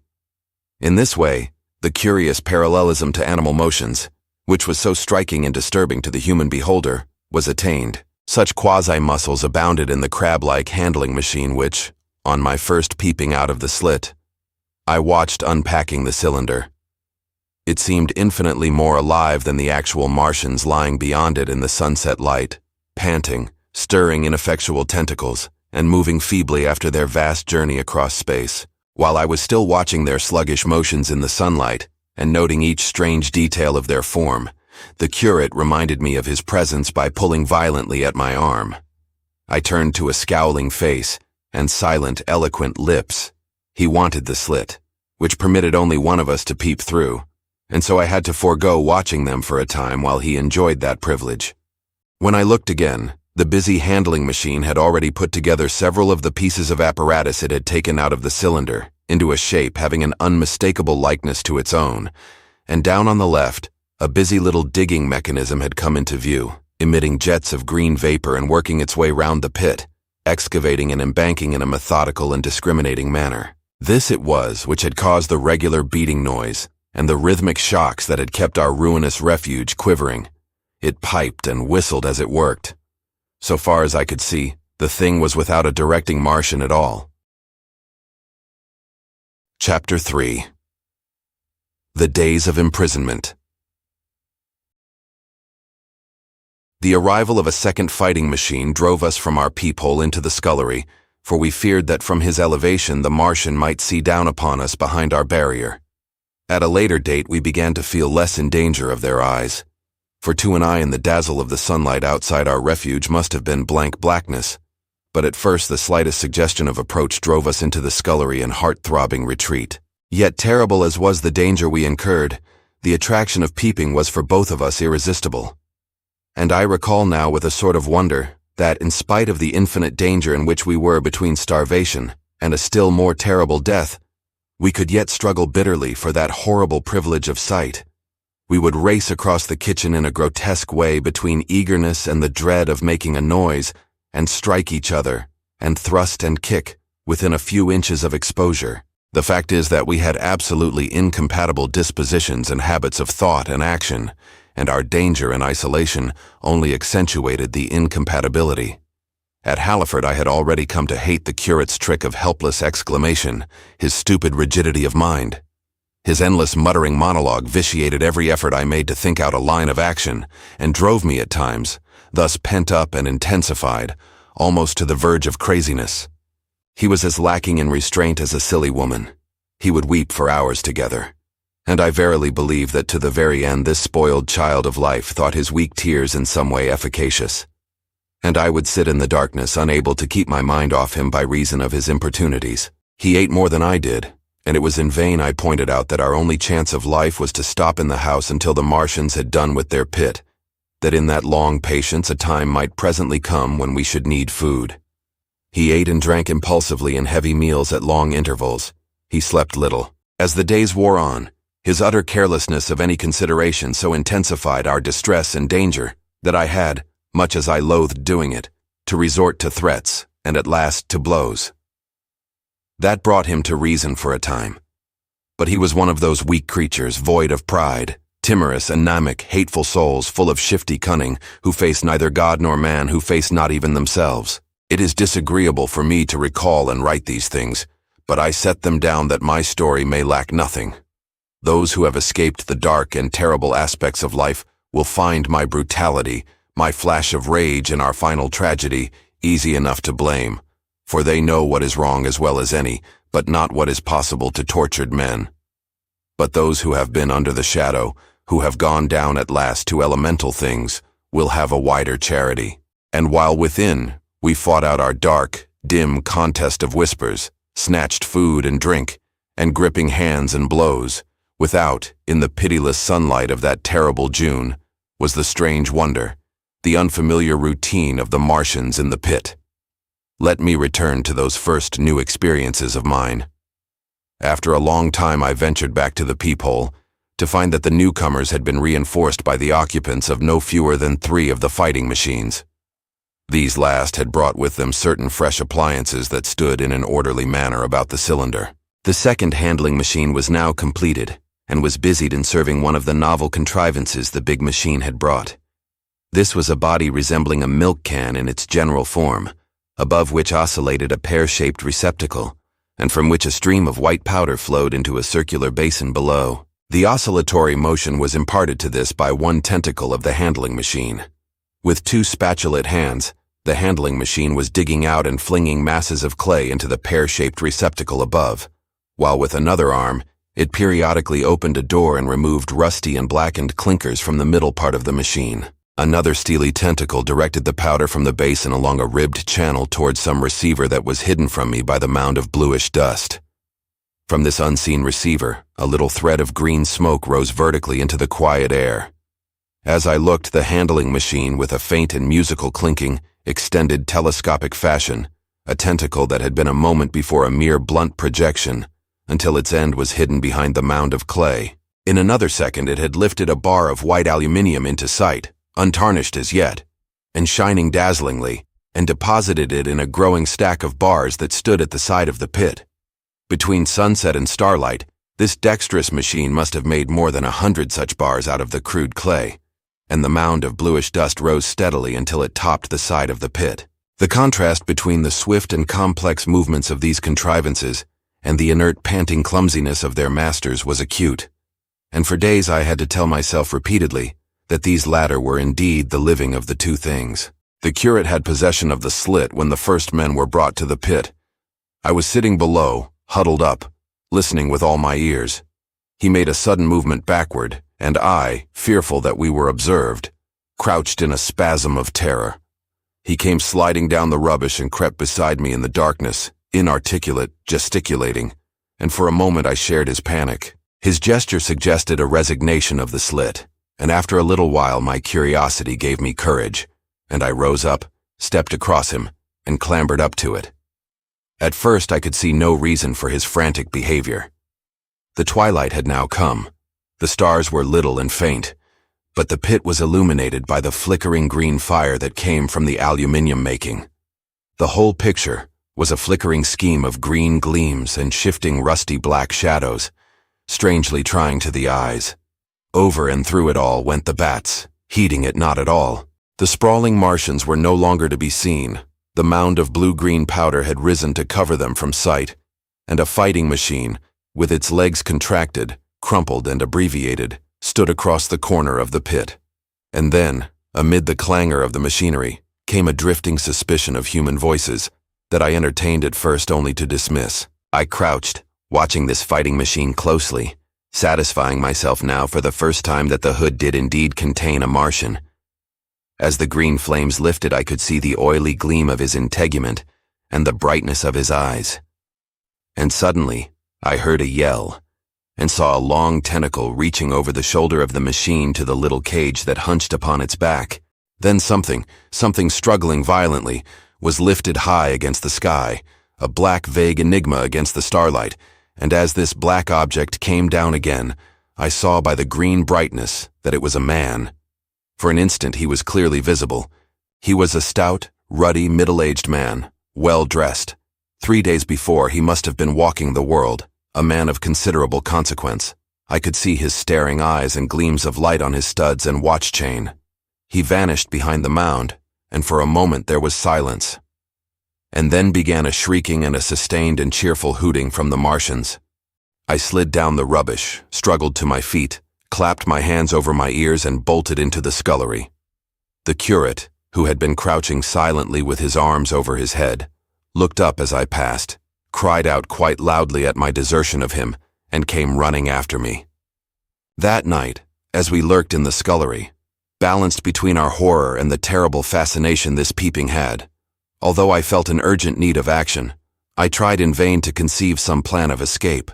Speaker 3: In this way, the curious parallelism to animal motions, which was so striking and disturbing to the human beholder, was attained. Such quasi-muscles abounded in the crab-like handling machine which, on my first peeping out of the slit, I watched unpacking the cylinder. It seemed infinitely more alive than the actual Martians lying beyond it in the sunset light, panting, stirring ineffectual tentacles, and moving feebly after their vast journey across space. While I was still watching their sluggish motions in the sunlight, and noting each strange detail of their form, the curate reminded me of his presence by pulling violently at my arm. I turned to a scowling face and silent, eloquent lips. He wanted the slit, which permitted only one of us to peep through, and so I had to forego watching them for a time while he enjoyed that privilege. When I looked again, the busy handling machine had already put together several of the pieces of apparatus it had taken out of the cylinder into a shape having an unmistakable likeness to its own, and down on the left, a busy little digging mechanism had come into view, emitting jets of green vapor and working its way round the pit, excavating and embanking in a methodical and discriminating manner. This it was which had caused the regular beating noise and the rhythmic shocks that had kept our ruinous refuge quivering. It piped and whistled as it worked. So far as I could see, the thing was without a directing Martian at all. Chapter 3. The Days of Imprisonment. The arrival of a second fighting machine drove us from our peephole into the scullery, for we feared that from his elevation the Martian might see down upon us behind our barrier. At a later date we began to feel less in danger of their eyes, for to an eye in the dazzle of the sunlight outside our refuge must have been blank blackness, but at first the slightest suggestion of approach drove us into the scullery in heart-throbbing retreat. Yet terrible as was the danger we incurred, the attraction of peeping was for both of us irresistible. And I recall now with a sort of wonder that, in spite of the infinite danger in which we were between starvation and a still more terrible death, we could yet struggle bitterly for that horrible privilege of sight. We would race across the kitchen in a grotesque way between eagerness and the dread of making a noise, and strike each other, and thrust and kick, within a few inches of exposure. The fact is that we had absolutely incompatible dispositions and habits of thought and action, and our danger and isolation only accentuated the incompatibility. At Halliford I had already come to hate the curate's trick of helpless exclamation, his stupid rigidity of mind. His endless muttering monologue vitiated every effort I made to think out a line of action, and drove me at times, thus pent up and intensified, almost to the verge of craziness. He was as lacking in restraint as a silly woman. He would weep for hours together. And I verily believe that to the very end this spoiled child of life thought his weak tears in some way efficacious. And I would sit in the darkness unable to keep my mind off him by reason of his importunities. He ate more than I did, and it was in vain I pointed out that our only chance of life was to stop in the house until the Martians had done with their pit, that in that long patience a time might presently come when we should need food. He ate and drank impulsively in heavy meals at long intervals. He slept little. As the days wore on, his utter carelessness of any consideration so intensified our distress and danger that I had, much as I loathed doing it, to resort to threats, and at last to blows. That brought him to reason for a time. But he was one of those weak creatures, void of pride, timorous, anemic, hateful souls full of shifty cunning, who face neither God nor man, who face not even themselves. It is disagreeable for me to recall and write these things, but I set them down that my story may lack nothing. Those who have escaped the dark and terrible aspects of life will find my brutality, my flash of rage, and our final tragedy easy enough to blame, for they know what is wrong as well as any, but not what is possible to tortured men. But those who have been under the shadow, who have gone down at last to elemental things, will have a wider charity. And while within, we fought out our dark, dim contest of whispers, snatched food and drink, and gripping hands and blows, without, in the pitiless sunlight of that terrible June, was the strange wonder, the unfamiliar routine of the Martians in the pit. Let me return to those first new experiences of mine. After a long time I ventured back to the peephole, to find that the newcomers had been reinforced by the occupants of no fewer than 3 of the fighting machines. These last had brought with them certain fresh appliances that stood in an orderly manner about the cylinder. The second handling machine was now completed, and was busied in serving one of the novel contrivances the big machine had brought. This was a body resembling a milk can in its general form, above which oscillated a pear-shaped receptacle, and from which a stream of white powder flowed into a circular basin below. The oscillatory motion was imparted to this by one tentacle of the handling machine. With 2 spatulate hands, the handling machine was digging out and flinging masses of clay into the pear-shaped receptacle above, while with another arm, it periodically opened a door and removed rusty and blackened clinkers from the middle part of the machine. Another steely tentacle directed the powder from the basin along a ribbed channel towards some receiver that was hidden from me by the mound of bluish dust. From this unseen receiver, a little thread of green smoke rose vertically into the quiet air. As I looked, the handling machine, with a faint and musical clinking, extended telescopic fashion, a tentacle that had been a moment before a mere blunt projection, until its end was hidden behind the mound of clay. In another second it had lifted a bar of white aluminium into sight, untarnished as yet, and shining dazzlingly, and deposited it in a growing stack of bars that stood at the side of the pit. Between sunset and starlight, this dexterous machine must have made more than 100 such bars out of the crude clay, and the mound of bluish dust rose steadily until it topped the side of the pit. The contrast between the swift and complex movements of these contrivances and the inert, panting clumsiness of their masters was acute, and for days I had to tell myself repeatedly that these latter were indeed the living of the 2 things. The curate had possession of the slit when the first men were brought to the pit. I was sitting below, huddled up, listening with all my ears. He made a sudden movement backward, and I, fearful that we were observed, crouched in a spasm of terror. He came sliding down the rubbish and crept beside me in the darkness, inarticulate, gesticulating, and for a moment I shared his panic. His gesture suggested a resignation of the slit, and after a little while my curiosity gave me courage, and I rose up, stepped across him, and clambered up to it. At first I could see no reason for his frantic behavior. The twilight had now come. The stars were little and faint, but the pit was illuminated by the flickering green fire that came from the aluminium making. The whole picture was a flickering scheme of green gleams and shifting rusty black shadows, strangely trying to the eyes. Over and through it all went the bats, heeding it not at all. The sprawling Martians were no longer to be seen. The mound of blue-green powder had risen to cover them from sight, and a fighting machine, with its legs contracted, crumpled and abbreviated, stood across the corner of the pit. And then, amid the clangor of the machinery, came a drifting suspicion of human voices that I entertained at first only to dismiss. I crouched, watching this fighting machine closely, satisfying myself now for the first time that the hood did indeed contain a Martian. As the green flames lifted, I could see the oily gleam of his integument and the brightness of his eyes. And suddenly, I heard a yell, and saw a long tentacle reaching over the shoulder of the machine to the little cage that hunched upon its back. Then something struggling violently, was lifted high against the sky, a black vague enigma against the starlight, and as this black object came down again, I saw by the green brightness that it was a man. For an instant he was clearly visible. He was a stout, ruddy, middle-aged man, well-dressed. 3 days before he must have been walking the world, a man of considerable consequence. I could see his staring eyes and gleams of light on his studs and watch chain. He vanished behind the mound, and for a moment there was silence. And then began a shrieking and a sustained and cheerful hooting from the Martians. I slid down the rubbish, struggled to my feet, clapped my hands over my ears and bolted into the scullery. The curate, who had been crouching silently with his arms over his head, looked up as I passed, cried out quite loudly at my desertion of him, and came running after me. That night, as we lurked in the scullery, balanced between our horror and the terrible fascination this peeping had, although I felt an urgent need of action, I tried in vain to conceive some plan of escape.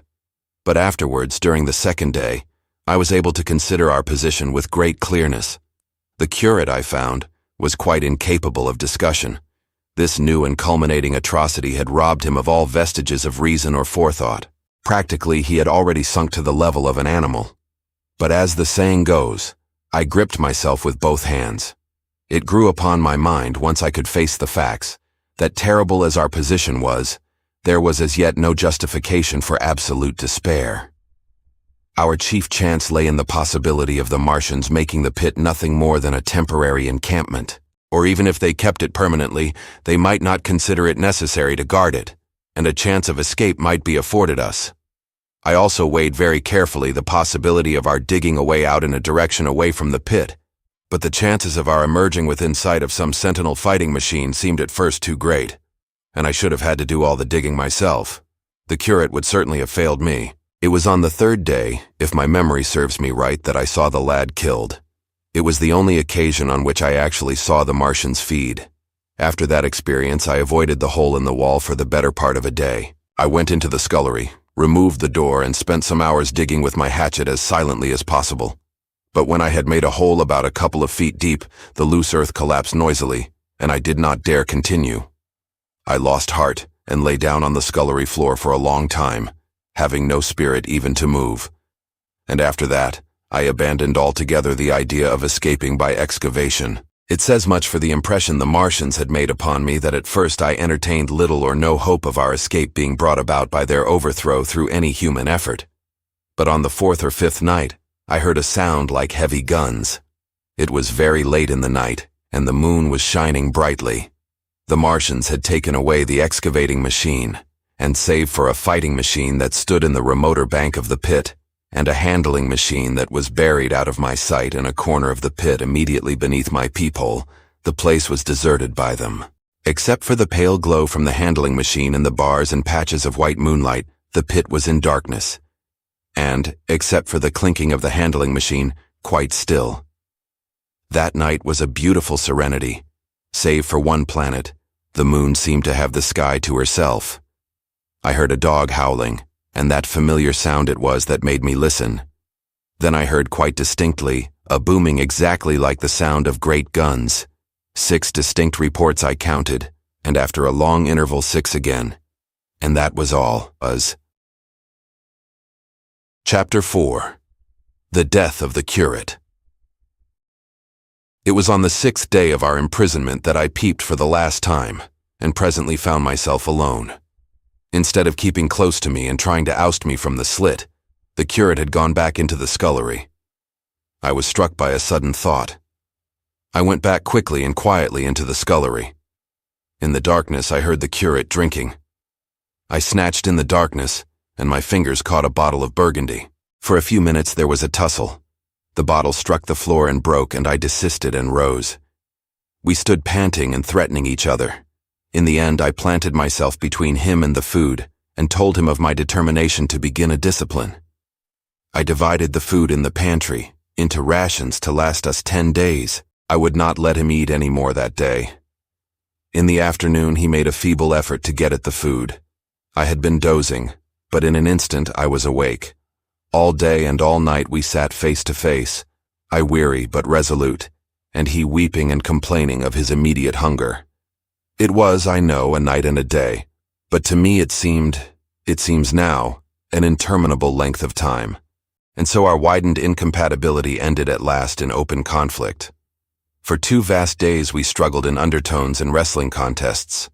Speaker 3: But afterwards, during the second day, I was able to consider our position with great clearness. The curate, I found, was quite incapable of discussion. This new and culminating atrocity had robbed him of all vestiges of reason or forethought. Practically, he had already sunk to the level of an animal. But as the saying goes, I gripped myself with both hands. It grew upon my mind, once I could face the facts, that terrible as our position was, there was as yet no justification for absolute despair. Our chief chance lay in the possibility of the Martians making the pit nothing more than a temporary encampment. Or even if they kept it permanently, they might not consider it necessary to guard it, and a chance of escape might be afforded us. I also weighed very carefully the possibility of our digging a way out in a direction away from the pit, but the chances of our emerging within sight of some sentinel fighting machine seemed at first too great, and I should have had to do all the digging myself. The curate would certainly have failed me. It was on the third day, if my memory serves me right, that I saw the lad killed. It was the only occasion on which I actually saw the Martians feed. After that experience, I avoided the hole in the wall for the better part of a day. I went into the scullery, removed the door, and spent some hours digging with my hatchet as silently as possible. But when I had made a hole about a couple of feet deep, the loose earth collapsed noisily, and I did not dare continue. I lost heart and lay down on the scullery floor for a long time, having no spirit even to move. And after that, I abandoned altogether the idea of escaping by excavation. It says much for the impression the Martians had made upon me that at first I entertained little or no hope of our escape being brought about by their overthrow through any human effort. But on the fourth or fifth night, I heard a sound like heavy guns. It was very late in the night, and the moon was shining brightly. The Martians had taken away the excavating machine, and save for a fighting machine that stood in the remoter bank of the pit, and a handling machine that was buried out of my sight in a corner of the pit immediately beneath my peephole, the place was deserted by them. Except for the pale glow from the handling machine and the bars and patches of white moonlight, the pit was in darkness. And, except for the clinking of the handling machine, quite still. That night was a beautiful serenity. Save for one planet, the moon seemed to have the sky to herself. I heard a dog howling, and that familiar sound it was that made me listen. Then I heard quite distinctly a booming exactly like the sound of great guns. 6 distinct reports I counted, and after a long interval 6 again. And that was all. Chapter 4. The Death of the Curate. It was on the 6th day of our imprisonment that I peeped for the last time, and presently found myself alone. Instead of keeping close to me and trying to oust me from the slit, the curate had gone back into the scullery. I was struck by a sudden thought. I went back quickly and quietly into the scullery. In the darkness, I heard the curate drinking. I snatched in the darkness, and my fingers caught a bottle of Burgundy. For a few minutes there was a tussle. The bottle struck the floor and broke, and I desisted and rose. We stood panting and threatening each other. In the end, I planted myself between him and the food, and told him of my determination to begin a discipline. I divided the food in the pantry into rations to last us 10 days. I would not let him eat any more that day. In the afternoon, he made a feeble effort to get at the food. I had been dozing, but in an instant I was awake. All day and all night we sat face to face, I weary but resolute, and he weeping and complaining of his immediate hunger. It was, I know, a night and a day, but to me it seems now, an interminable length of time. And so our widened incompatibility ended at last in open conflict. For 2 vast days we struggled in undertones and wrestling contests.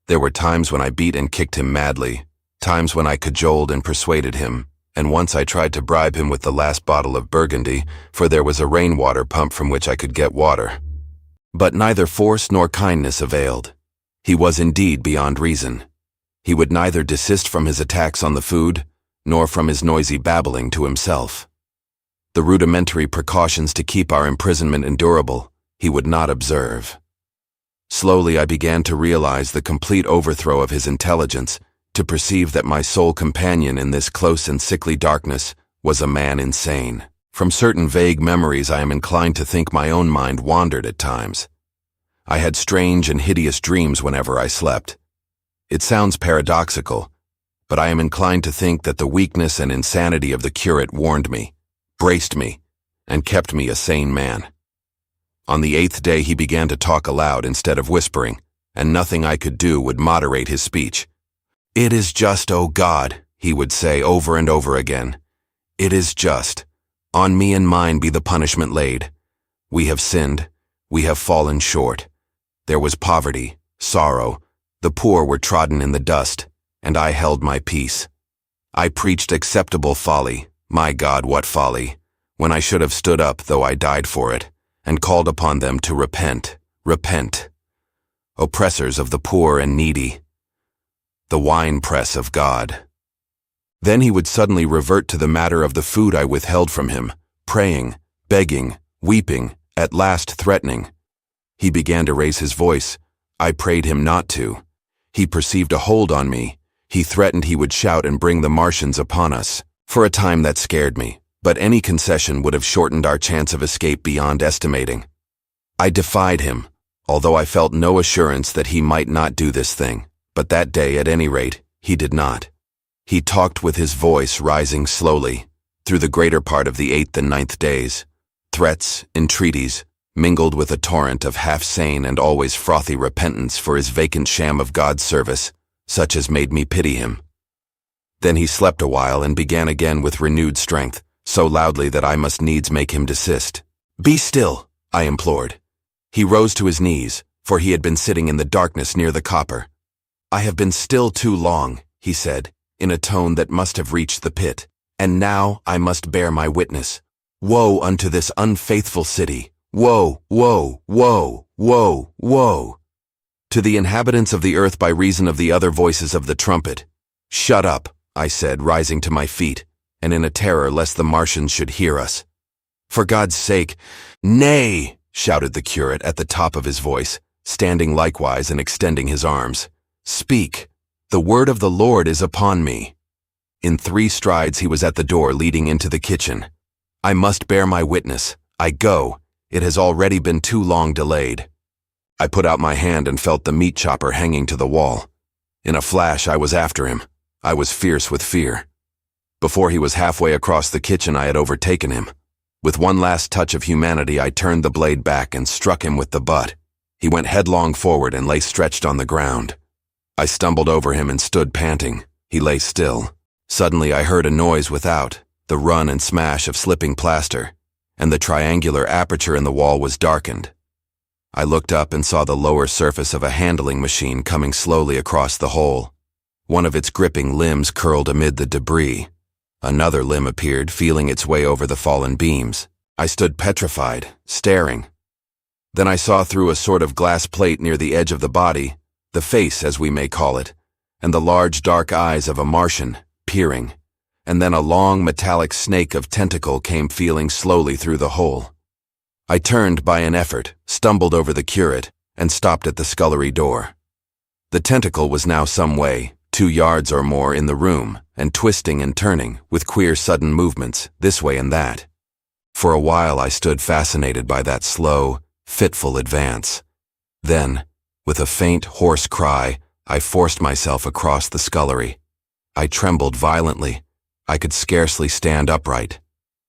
Speaker 3: There were times when I beat and kicked him madly, times when I cajoled and persuaded him, and once I tried to bribe him with the last bottle of Burgundy, for there was a rainwater pump from which I could get water. But neither force nor kindness availed. He was indeed beyond reason. He would neither desist from his attacks on the food, nor from his noisy babbling to himself. The rudimentary precautions to keep our imprisonment endurable, he would not observe. Slowly I began to realize the complete overthrow of his intelligence, to perceive that my sole companion in this close and sickly darkness was a man insane. From certain vague memories I am inclined to think my own mind wandered at times. I had strange and hideous dreams whenever I slept. It sounds paradoxical, but I am inclined to think that the weakness and insanity of the curate warned me, braced me, and kept me a sane man. On the 8th day he began to talk aloud instead of whispering, and nothing I could do would moderate his speech. "It is just, O God," he would say over and over again. "It is just. On me and mine be the punishment laid. We have sinned. We have fallen short. There was poverty, sorrow. The poor were trodden in the dust, and I held my peace. I preached acceptable folly, my God, what folly, when I should have stood up, though I died for it, and called upon them to repent, repent. Oppressors of the poor and needy. The winepress of God." Then he would suddenly revert to the matter of the food I withheld from him, praying, begging, weeping, at last threatening. He began to raise his voice. I prayed him not to. He perceived a hold on me. He threatened he would shout and bring the Martians upon us. For a time that scared me, but any concession would have shortened our chance of escape beyond estimating. I defied him, although I felt no assurance that he might not do this thing, but that day, at any rate, he did not. He talked with his voice rising slowly, through the greater part of the 8th and 9th days. Threats, entreaties, mingled with a torrent of half-sane and always frothy repentance for his vacant sham of God's service, such as made me pity him. Then he slept a while and began again with renewed strength, so loudly that I must needs make him desist. "Be still," I implored. He rose to his knees, for he had been sitting in the darkness near the copper. "I have been still too long," he said, in a tone that must have reached the pit, "and now I must bear my witness. Woe unto this unfaithful city! Woe, woe, woe, woe, woe! To the inhabitants of the earth by reason of the other voices of the trumpet." "Shut up," I said, rising to my feet, and in a terror lest the Martians should hear us. "For God's sake—" "Nay!" shouted the curate at the top of his voice, standing likewise and extending his arms. "Speak. The word of the Lord is upon me." In 3 strides he was at the door leading into the kitchen. "I must bear my witness. I go. It has already been too long delayed." I put out my hand and felt the meat chopper hanging to the wall. In a flash I was after him. I was fierce with fear. Before he was halfway across the kitchen I had overtaken him. With one last touch of humanity I turned the blade back and struck him with the butt. He went headlong forward and lay stretched on the ground. I stumbled over him and stood panting. He lay still. Suddenly I heard a noise without, the run and smash of slipping plaster, and the triangular aperture in the wall was darkened. I looked up and saw the lower surface of a handling machine coming slowly across the hole. One of its gripping limbs curled amid the debris. Another limb appeared, feeling its way over the fallen beams. I stood petrified, staring. Then I saw through a sort of glass plate near the edge of the body, the face, as we may call it, and the large dark eyes of a Martian, peering, and then a long metallic snake of tentacle came feeling slowly through the hole. I turned by an effort, stumbled over the curate, and stopped at the scullery door. The tentacle was now some way, 2 yards or more in the room, and twisting and turning, with queer sudden movements, this way and that. For a while I stood fascinated by that slow, fitful advance. Then, with a faint, hoarse cry, I forced myself across the scullery. I trembled violently. I could scarcely stand upright.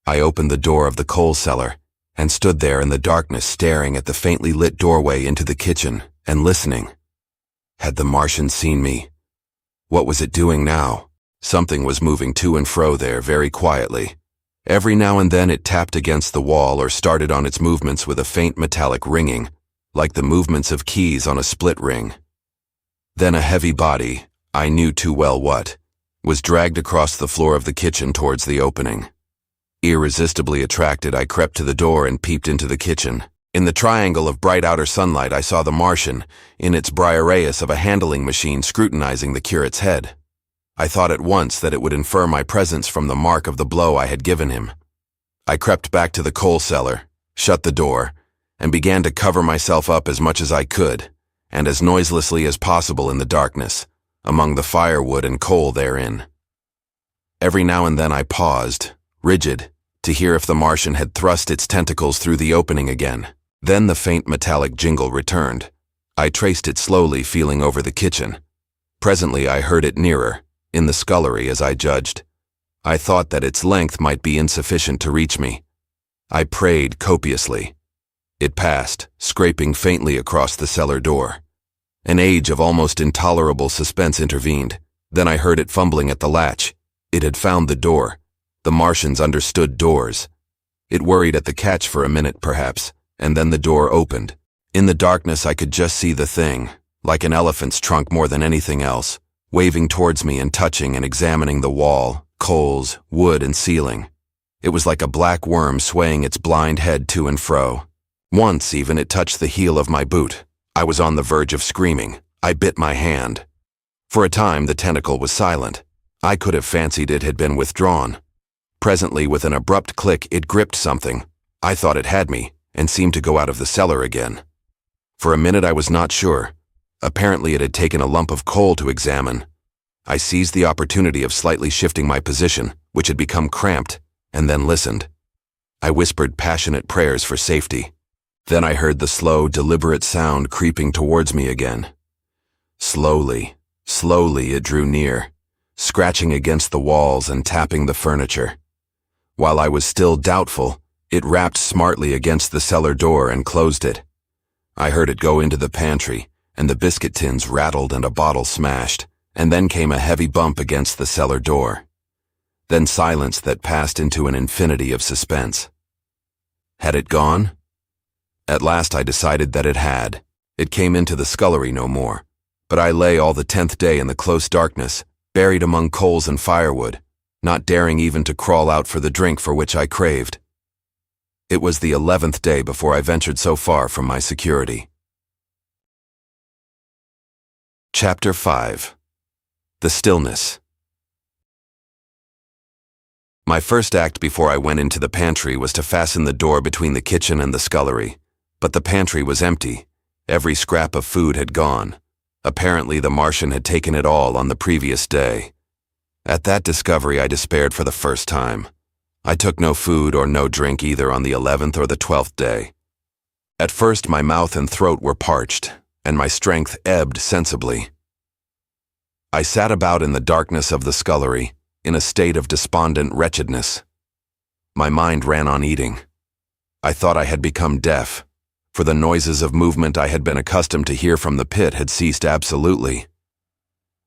Speaker 3: I opened the door of the coal cellar, and stood there in the darkness staring at the faintly lit doorway into the kitchen, and listening. Had the Martian seen me? What was it doing now? Something was moving to and fro there very quietly. Every now and then it tapped against the wall or started on its movements with a faint metallic ringing, like the movements of keys on a split ring. Then a heavy body, I knew too well what, was dragged across the floor of the kitchen towards the opening. Irresistibly attracted, I crept to the door and peeped into the kitchen. In the triangle of bright outer sunlight I saw the Martian, in its briareus of a handling machine, scrutinizing the curate's head. I thought at once that it would infer my presence from the mark of the blow I had given him. I crept back to the coal cellar, shut the door, and began to cover myself up as much as I could, and as noiselessly as possible in the darkness, among the firewood and coal therein. Every now and then I paused, rigid, to hear if the Martian had thrust its tentacles through the opening again. Then the faint metallic jingle returned. I traced it slowly, feeling over the kitchen. Presently I heard it nearer, in the scullery as I judged. I thought that its length might be insufficient to reach me. I prayed copiously. It passed, scraping faintly across the cellar door. An age of almost intolerable suspense intervened. Then I heard it fumbling at the latch. It had found the door. The Martians understood doors. It worried at the catch for a minute, perhaps, and then the door opened. In the darkness I could just see the thing, like an elephant's trunk more than anything else, waving towards me and touching and examining the wall, coals, wood, and ceiling. It was like a black worm swaying its blind head to and fro. Once even it touched the heel of my boot. I was on the verge of screaming. I bit my hand. For a time the tentacle was silent. I could have fancied it had been withdrawn. Presently, with an abrupt click, it gripped something. I thought it had me, and seemed to go out of the cellar again. For a minute I was not sure. Apparently it had taken a lump of coal to examine. I seized the opportunity of slightly shifting my position, which had become cramped, and then listened. I whispered passionate prayers for safety. Then I heard the slow, deliberate sound creeping towards me again. Slowly, slowly it drew near, scratching against the walls and tapping the furniture. While I was still doubtful, it rapped smartly against the cellar door and closed it. I heard it go into the pantry, and the biscuit tins rattled and a bottle smashed, and then came a heavy bump against the cellar door. Then silence that passed into an infinity of suspense. Had it gone? At last I decided that it had. It came into the scullery no more, but I lay all the 10th day in the close darkness, buried among coals and firewood, not daring even to crawl out for the drink for which I craved. It was the 11th day before I ventured so far from my security. Chapter 5. The Stillness. My first act before I went into the pantry was to fasten the door between the kitchen and the scullery, but the pantry was empty. Every scrap of food had gone. Apparently the Martian had taken it all on the previous day. At that discovery I despaired for the first time. I took no food or no drink either on the 11th or the 12th day. At first my mouth and throat were parched, and my strength ebbed sensibly. I sat about in the darkness of the scullery, in a state of despondent wretchedness. My mind ran on eating. I thought I had become deaf, for the noises of movement I had been accustomed to hear from the pit had ceased absolutely.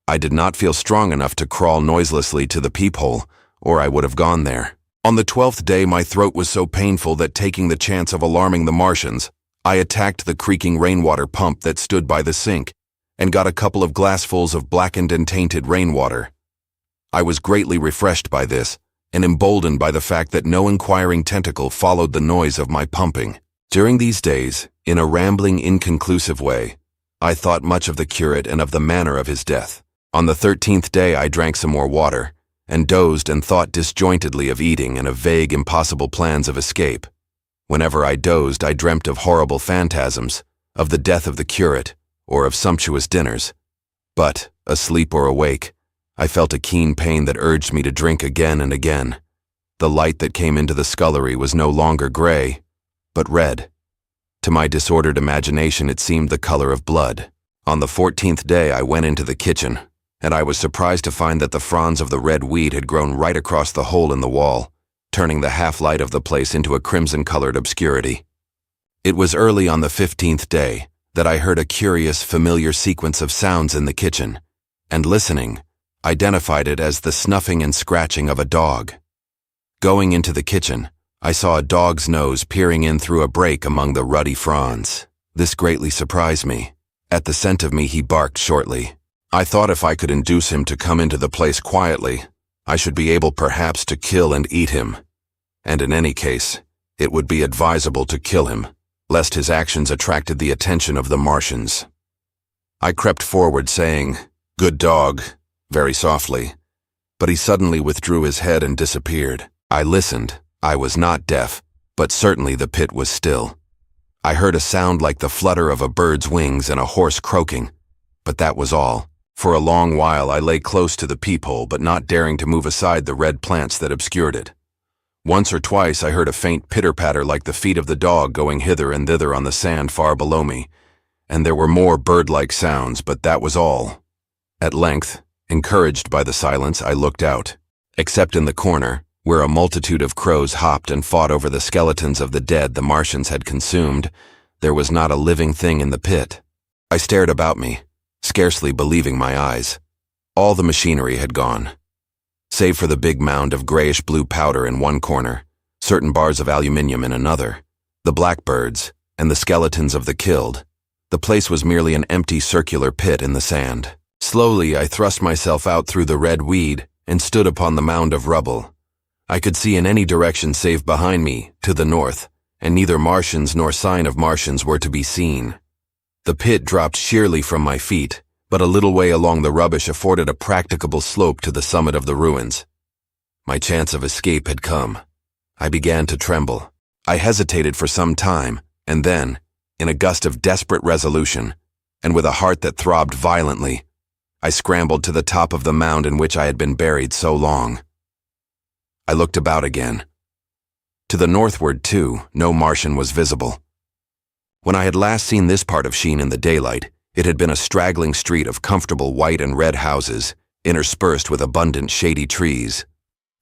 Speaker 3: I did not feel strong enough to crawl noiselessly to the peephole, or I would have gone there. On the 12th day my throat was so painful that, taking the chance of alarming the Martians, I attacked the creaking rainwater pump that stood by the sink, and got a couple of glassfuls of blackened and tainted rainwater. I was greatly refreshed by this, and emboldened by the fact that no inquiring tentacle followed the noise of my pumping. During these days, in a rambling, inconclusive way, I thought much of the curate and of the manner of his death. On the 13th day I drank some more water, and dozed and thought disjointedly of eating and of vague, impossible plans of escape. Whenever I dozed I dreamt of horrible phantasms, of the death of the curate, or of sumptuous dinners. But, asleep or awake, I felt a keen pain that urged me to drink again and again. The light that came into the scullery was no longer gray, but red. To my disordered imagination, it seemed the color of blood. On the 14th day, I went into the kitchen, and I was surprised to find that the fronds of the red weed had grown right across the hole in the wall, turning the half-light of the place into a crimson-colored obscurity. It was early on the 15th day that I heard a curious, familiar sequence of sounds in the kitchen, and listening, identified it as the snuffing and scratching of a dog. Going into the kitchen, I saw a dog's nose peering in through a break among the ruddy fronds. This greatly surprised me. At the scent of me, he barked shortly. I thought if I could induce him to come into the place quietly, I should be able perhaps to kill and eat him. And in any case, it would be advisable to kill him, lest his actions attracted the attention of the Martians. I crept forward saying, "Good dog," very softly, but he suddenly withdrew his head and disappeared. I listened. I was not deaf, but certainly the pit was still. I heard a sound like the flutter of a bird's wings and a horse croaking, but that was all. For a long while I lay close to the peephole, but not daring to move aside the red plants that obscured it. Once or twice I heard a faint pitter-patter like the feet of the dog going hither and thither on the sand far below me, and there were more bird-like sounds, but that was all. At length, encouraged by the silence, I looked out. Except in the corner, where a multitude of crows hopped and fought over the skeletons of the dead the Martians had consumed, there was not a living thing in the pit. I stared about me, scarcely believing my eyes. All the machinery had gone. Save for the big mound of grayish-blue powder in one corner, certain bars of aluminium in another, the blackbirds, and the skeletons of the killed, the place was merely an empty circular pit in the sand. Slowly I thrust myself out through the red weed and stood upon the mound of rubble. I could see in any direction save behind me, to the north, and neither Martians nor sign of Martians were to be seen. The pit dropped sheerly from my feet, but a little way along the rubbish afforded a practicable slope to the summit of the ruins. My chance of escape had come. I began to tremble. I hesitated for some time, and then, in a gust of desperate resolution, and with a heart that throbbed violently, I scrambled to the top of the mound in which I had been buried so long. I looked about again. To the northward, too, no Martian was visible. When I had last seen this part of Sheen in the daylight, it had been a straggling street of comfortable white and red houses, interspersed with abundant shady trees.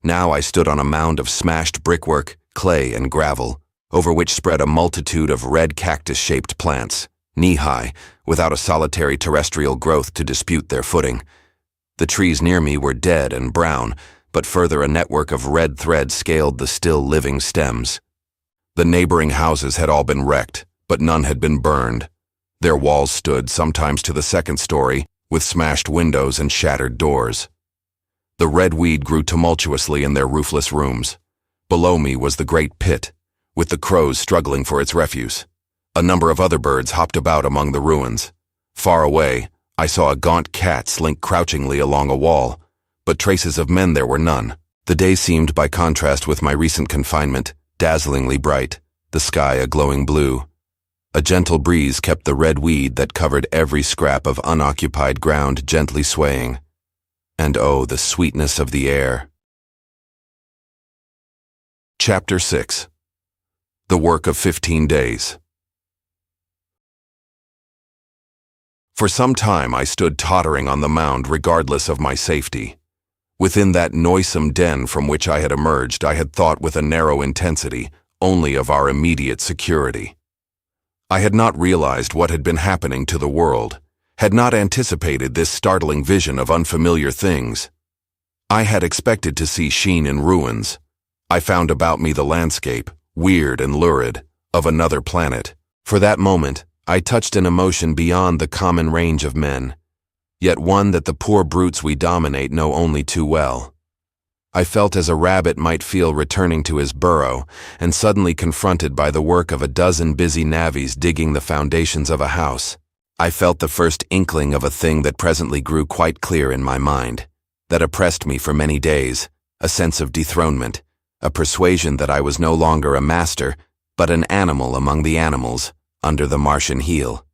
Speaker 3: Now I stood on a mound of smashed brickwork, clay, and gravel, over which spread a multitude of red cactus-shaped plants, knee-high, without a solitary terrestrial growth to dispute their footing. The trees near me were dead and brown, but further a network of red thread scaled the still living stems. The neighboring houses had all been wrecked, but none had been burned. Their walls stood, sometimes to the second story, with smashed windows and shattered doors. The red weed grew tumultuously in their roofless rooms. Below me was the great pit, with the crows struggling for its refuse. A number of other birds hopped about among the ruins. Far away, I saw a gaunt cat slink crouchingly along a wall, but traces of men there were none. The day seemed, by contrast with my recent confinement, dazzlingly bright, the sky a glowing blue. A gentle breeze kept the red weed that covered every scrap of unoccupied ground gently swaying. And oh, the sweetness of the air. Chapter 6. The Work of 15 Days. For some time I stood tottering on the mound regardless of my safety. Within that noisome den from which I had emerged, I had thought with a narrow intensity only of our immediate security. I had not realized what had been happening to the world, had not anticipated this startling vision of unfamiliar things. I had expected to see Sheen in ruins. I found about me the landscape, weird and lurid, of another planet. For that moment, I touched an emotion beyond the common range of men, yet one that the poor brutes we dominate know only too well. I felt as a rabbit might feel returning to his burrow and suddenly confronted by the work of a dozen busy navvies digging the foundations of a house. I felt the first inkling of a thing that presently grew quite clear in my mind, that oppressed me for many days, a sense of dethronement, a persuasion that I was no longer a master, but an animal among the animals, under the Martian heel.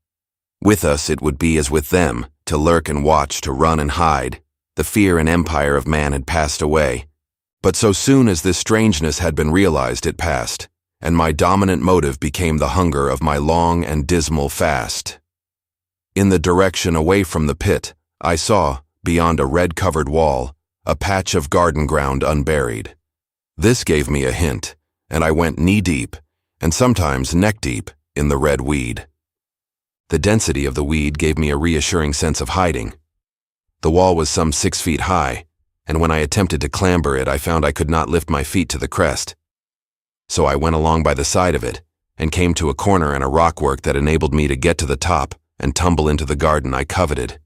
Speaker 3: With us it would be as with them, to lurk and watch, to run and hide. The fear and empire of man had passed away. But so soon as this strangeness had been realized, it passed, and my dominant motive became the hunger of my long and dismal fast. In the direction away from the pit, I saw, beyond a red-covered wall, a patch of garden ground unburied. This gave me a hint, and I went knee-deep, and sometimes neck-deep, in the red weed. The density of the weed gave me a reassuring sense of hiding. The wall was some 6 feet high, and when I attempted to clamber it, I found I could not lift my feet to the crest. So I went along by the side of it, and came to a corner and a rockwork that enabled me to get to the top and tumble into the garden I coveted.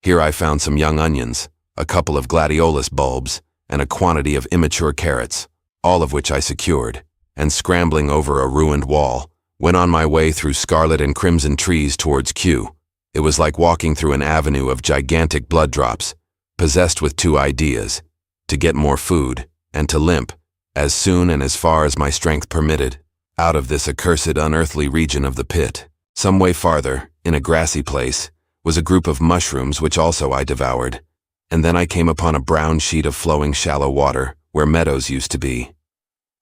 Speaker 3: Here I found some young onions, a couple of gladiolus bulbs, and a quantity of immature carrots, all of which I secured, and scrambling over a ruined wall, went on my way through scarlet and crimson trees towards Q. It was like walking through an avenue of gigantic blood drops, possessed with 2 ideas, to get more food, and to limp, as soon and as far as my strength permitted, out of this accursed unearthly region of the pit. Some way farther, in a grassy place, was a group of mushrooms which also I devoured, and then I came upon a brown sheet of flowing shallow water, where meadows used to be.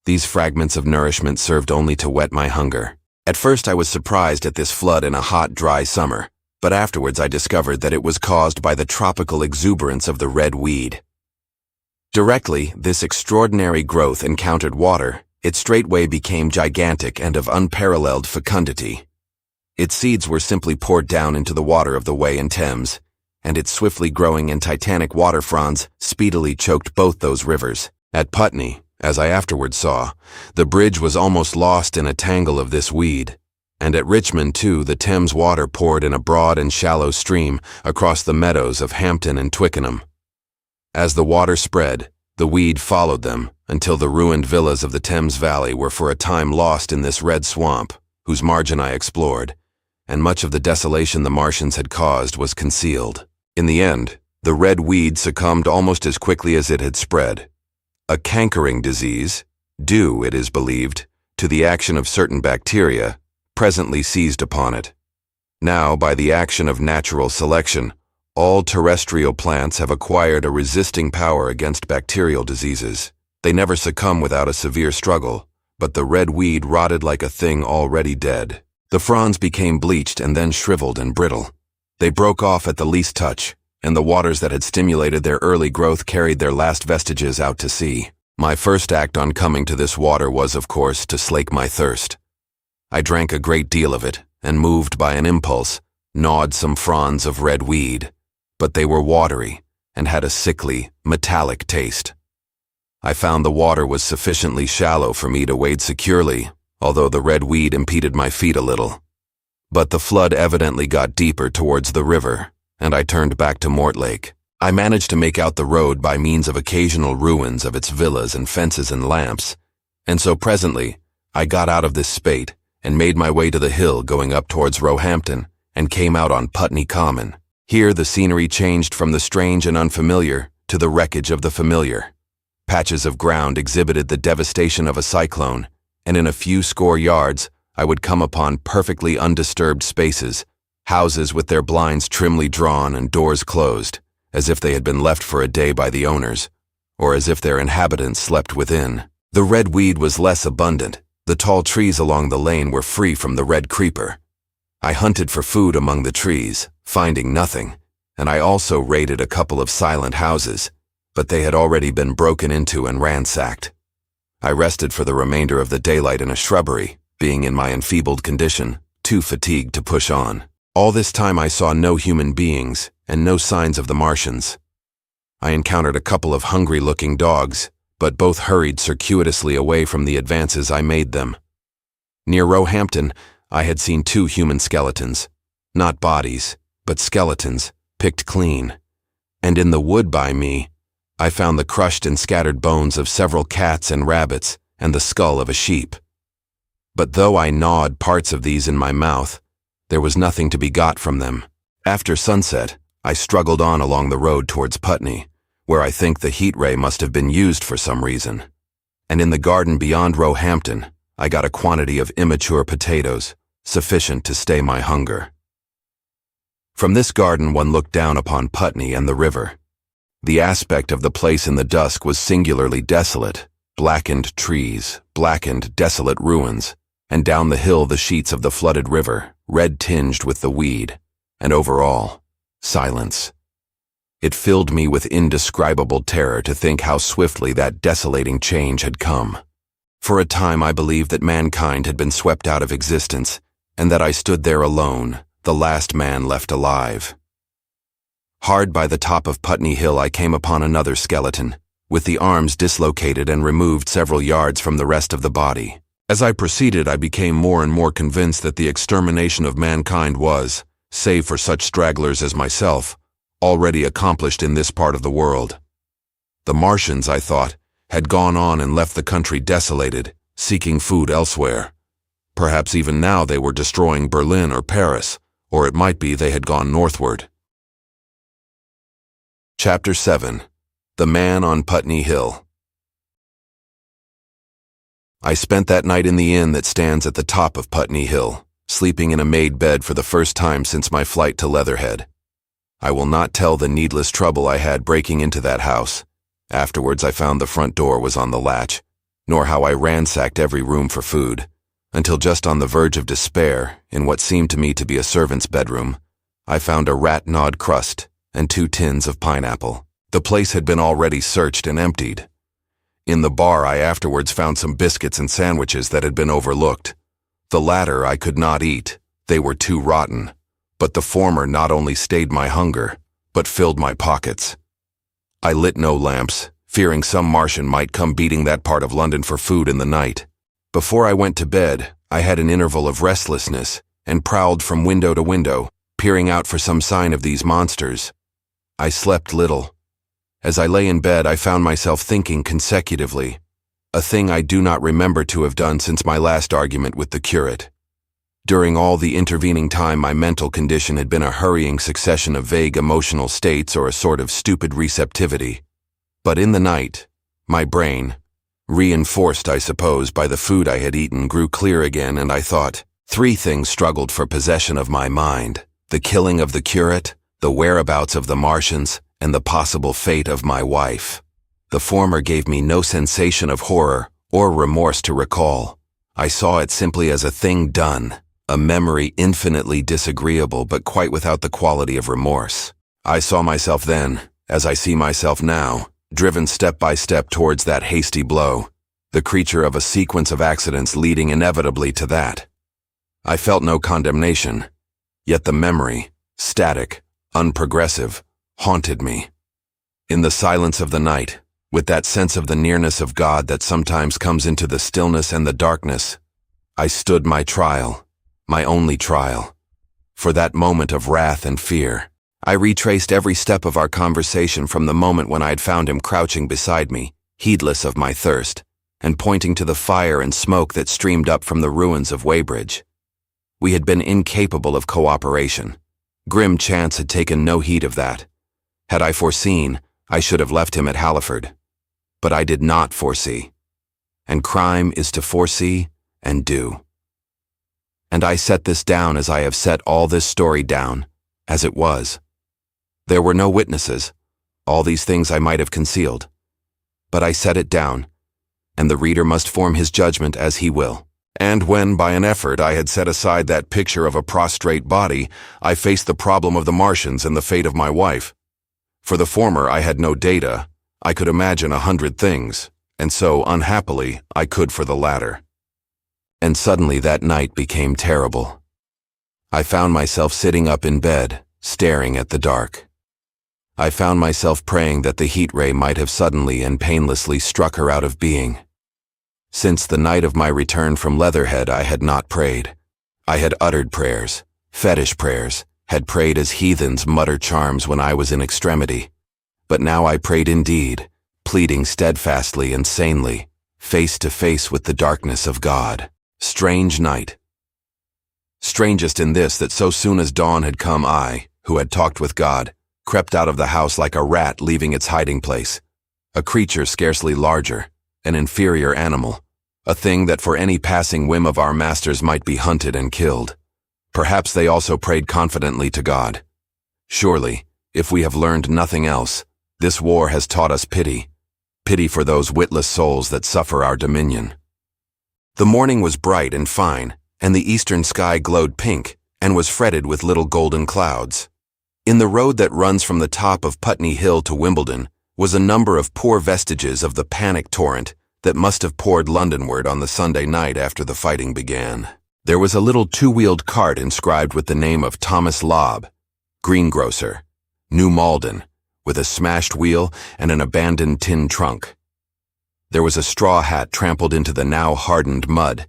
Speaker 3: These fragments of nourishment served only to whet my hunger. At first I was surprised at this flood in a hot, dry summer, but afterwards I discovered that it was caused by the tropical exuberance of the red weed. Directly this extraordinary growth encountered water, it straightway became gigantic and of unparalleled fecundity. Its seeds were simply poured down into the water of the Wey and Thames, and its swiftly growing and titanic water fronds speedily choked both those rivers. At Putney, as I afterwards saw, the bridge was almost lost in a tangle of this weed, and at Richmond, too, the Thames water poured in a broad and shallow stream across the meadows of Hampton and Twickenham. As the water spread, the weed followed them until the ruined villas of the Thames Valley were for a time lost in this red swamp, whose margin I explored, and much of the desolation the Martians had caused was concealed. In the end, the red weed succumbed almost as quickly as it had spread. A cankering disease, due, it is believed, to the action of certain bacteria, presently seized upon it. Now, by the action of natural selection, all terrestrial plants have acquired a resisting power against bacterial diseases. They never succumb without a severe struggle, but the red weed rotted like a thing already dead. The fronds became bleached and then shriveled and brittle. They broke off at the least touch, and the waters that had stimulated their early growth carried their last vestiges out to sea. My first act on coming to this water was, of course, to slake my thirst. I drank a great deal of it, and moved by an impulse, gnawed some fronds of red weed, but they were watery, and had a sickly, metallic taste. I found the water was sufficiently shallow for me to wade securely, although the red weed impeded my feet a little. But the flood evidently got deeper towards the river, and I turned back to Mortlake. I managed to make out the road by means of occasional ruins of its villas and fences and lamps, and so presently I got out of this spate and made my way to the hill going up towards Roehampton, and came out on Putney Common. Here the scenery changed from the strange and unfamiliar to the wreckage of the familiar. Patches of ground exhibited the devastation of a cyclone, and in a few score yards I would come upon perfectly undisturbed spaces, houses with their blinds trimly drawn and doors closed, as if they had been left for a day by the owners, or as if their inhabitants slept within. The red weed was less abundant. The tall trees along the lane were free from the red creeper. I hunted for food among the trees, finding nothing, and I also raided a couple of silent houses, but they had already been broken into and ransacked. I rested for the remainder of the daylight in a shrubbery, being in my enfeebled condition, too fatigued to push on. All this time I saw no human beings, and no signs of the Martians. I encountered a couple of hungry-looking dogs, but both hurried circuitously away from the advances I made them. Near Roehampton, I had seen 2 human skeletons, not bodies, but skeletons, picked clean, and in the wood by me, I found the crushed and scattered bones of several cats and rabbits and the skull of a sheep. But though I gnawed parts of these in my mouth, there was nothing to be got from them. After sunset, I struggled on along the road towards Putney, where I think the heat ray must have been used for some reason. And in the garden beyond Roehampton, I got a quantity of immature potatoes, sufficient to stay my hunger. From this garden one looked down upon Putney and the river. The aspect of the place in the dusk was singularly desolate. Blackened trees, blackened, desolate ruins, and down the hill the sheets of the flooded river, red-tinged with the weed, and over all, silence. It filled me with indescribable terror to think how swiftly that desolating change had come. For a time I believed that mankind had been swept out of existence, and that I stood there alone, the last man left alive. Hard by the top of Putney Hill I came upon another skeleton, with the arms dislocated and removed several yards from the rest of the body. As I proceeded, I became more and more convinced that the extermination of mankind was, save for such stragglers as myself, already accomplished in this part of the world. The Martians, I thought, had gone on and left the country desolated, seeking food elsewhere. Perhaps even now they were destroying Berlin or Paris, or it might be they had gone northward. Chapter 7. The Man on Putney Hill. I spent that night in the inn that stands at the top of Putney Hill, sleeping in a made bed for the first time since my flight to Leatherhead. I will not tell the needless trouble I had breaking into that house. Afterwards I found the front door was on the latch, nor how I ransacked every room for food, until just on the verge of despair, in what seemed to me to be a servant's bedroom, I found a rat-gnawed crust and 2 tins of pineapple. The place had been already searched and emptied. In the bar I afterwards found some biscuits and sandwiches that had been overlooked. The latter I could not eat, they were too rotten, but the former not only stayed my hunger, but filled my pockets. I lit no lamps, fearing some Martian might come beating that part of London for food in the night. Before I went to bed, I had an interval of restlessness, and prowled from window to window, peering out for some sign of these monsters. I slept little. As I lay in bed, I found myself thinking consecutively, a thing I do not remember to have done since my last argument with the curate. During all the intervening time, my mental condition had been a hurrying succession of vague emotional states or a sort of stupid receptivity. But in the night, my brain, reinforced, I suppose, by the food I had eaten, grew clear again, and I thought. 3 things struggled for possession of my mind: the killing of the curate, the whereabouts of the Martians, and the possible fate of my wife. The former gave me no sensation of horror or remorse to recall. I saw it simply as a thing done, a memory infinitely disagreeable but quite without the quality of remorse. I saw myself then, as I see myself now, driven step by step towards that hasty blow, the creature of a sequence of accidents leading inevitably to that. I felt no condemnation, yet the memory, static, unprogressive, haunted me. In the silence of the night, with that sense of the nearness of God that sometimes comes into the stillness and the darkness, I stood my trial, my only trial. For that moment of wrath and fear, I retraced every step of our conversation from the moment when I had found him crouching beside me, heedless of my thirst, and pointing to the fire and smoke that streamed up from the ruins of Weybridge. We had been incapable of cooperation. Grim chance had taken no heed of that. Had I foreseen, I should have left him at Halliford. But I did not foresee. And crime is to foresee and do. And I set this down as I have set all this story down, as it was. There were no witnesses. All these things I might have concealed. But I set it down, and the reader must form his judgment as he will. And when, by an effort, I had set aside that picture of a prostrate body, I faced the problem of the Martians and the fate of my wife. For the former I had no data. I could imagine 100 things, and so, unhappily, I could for the latter. And suddenly that night became terrible. I found myself sitting up in bed, staring at the dark. I found myself praying that the heat ray might have suddenly and painlessly struck her out of being. Since the night of my return from Leatherhead I had not prayed. I had uttered prayers, fetish prayers, had prayed as heathens mutter charms when I was in extremity. But now I prayed indeed, pleading steadfastly and sanely, face to face with the darkness of God. Strange night. Strangest in this that so soon as dawn had come I, who had talked with God, crept out of the house like a rat leaving its hiding place. A creature scarcely larger, an inferior animal, a thing that for any passing whim of our masters might be hunted and killed. Perhaps they also prayed confidently to God. Surely, if we have learned nothing else, this war has taught us pity. Pity for those witless souls that suffer our dominion. The morning was bright and fine, and the eastern sky glowed pink and was fretted with little golden clouds. In the road that runs from the top of Putney Hill to Wimbledon was a number of poor vestiges of the panic torrent that must have poured Londonward on the Sunday night after the fighting began. There was a little two-wheeled cart inscribed with the name of Thomas Lobb, greengrocer, New Malden, with a smashed wheel and an abandoned tin trunk. There was a straw hat trampled into the now hardened mud,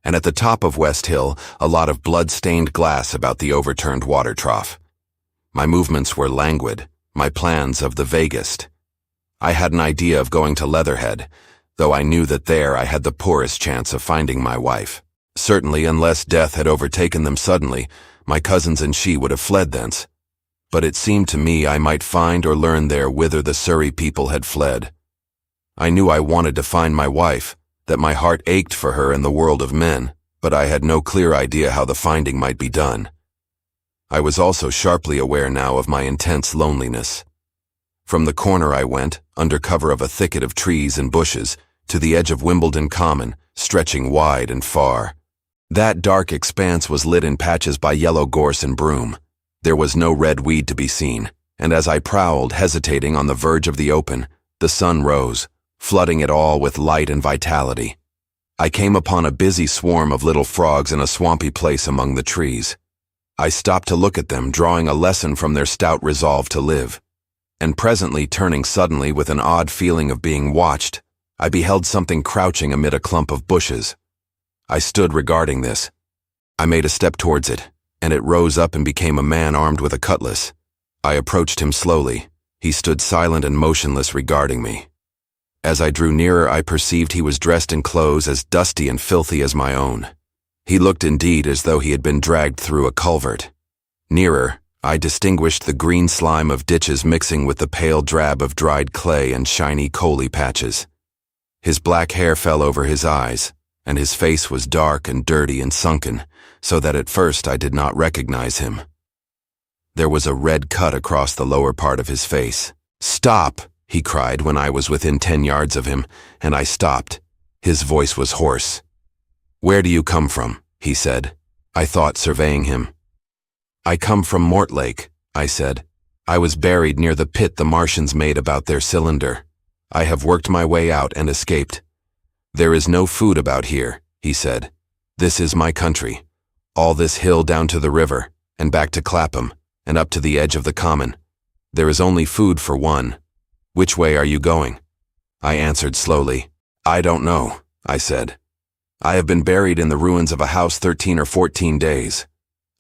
Speaker 3: and at the top of West Hill, a lot of blood-stained glass about the overturned water trough. My movements were languid, my plans of the vaguest. I had an idea of going to Leatherhead, though I knew that there I had the poorest chance of finding my wife. Certainly, unless death had overtaken them suddenly, my cousins and she would have fled thence. But it seemed to me I might find or learn there whither the Surrey people had fled. I knew I wanted to find my wife, that my heart ached for her in the world of men, but I had no clear idea how the finding might be done. I was also sharply aware now of my intense loneliness. From the corner I went, under cover of a thicket of trees and bushes, to the edge of Wimbledon Common, stretching wide and far. That dark expanse was lit in patches by yellow gorse and broom. There was no red weed to be seen, and as I prowled, hesitating on the verge of the open, the sun rose, flooding it all with light and vitality. I came upon a busy swarm of little frogs in a swampy place among the trees. I stopped to look at them, drawing a lesson from their stout resolve to live. And presently, turning suddenly with an odd feeling of being watched, I beheld something crouching amid a clump of bushes. I stood regarding this. I made a step towards it, and it rose up and became a man armed with a cutlass. I approached him slowly. He stood silent and motionless regarding me. As I drew nearer, I perceived he was dressed in clothes as dusty and filthy as my own. He looked indeed as though he had been dragged through a culvert. Nearer, I distinguished the green slime of ditches mixing with the pale drab of dried clay and shiny coaly patches. His black hair fell over his eyes, and his face was dark and dirty and sunken, so that at first I did not recognize him. There was a red cut across the lower part of his face. "Stop!" he cried when I was within 10 yards of him, and I stopped. His voice was hoarse. "Where do you come from?" he said. I thought, surveying him. "I come from Mortlake," I said. "I was buried near the pit the Martians made about their cylinder. I have worked my way out and escaped." "There is no food about here," he said. "This is my country. All this hill down to the river, and back to Clapham, and up to the edge of the common. There is only food for one. Which way are you going?" I answered slowly. "I don't know," I said. "I have been buried in the ruins of a house 13 or 14 days.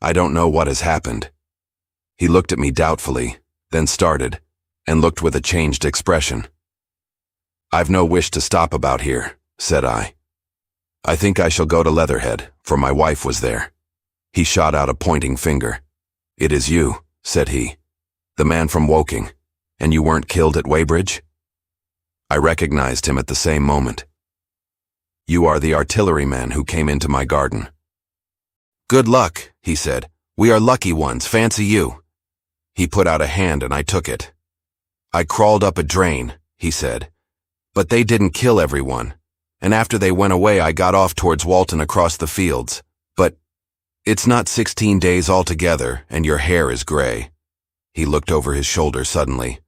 Speaker 3: I don't know what has happened." He looked at me doubtfully, then started, and looked with a changed expression. "I've no wish to stop about here," said I. "I think I shall go to Leatherhead, for my wife was there." He shot out a pointing finger. "It is you," said he, "the man from Woking, and you weren't killed at Weybridge?" I recognized him at the same moment. "You are the artilleryman who came into my garden." "Good luck," he said. "We are lucky ones, fancy you." He put out a hand and I took it. "I crawled up a drain," he said. "But they didn't kill everyone, and after they went away I got off towards Walton across the fields. But it's not 16 days altogether, and your hair is gray." He looked over his shoulder suddenly.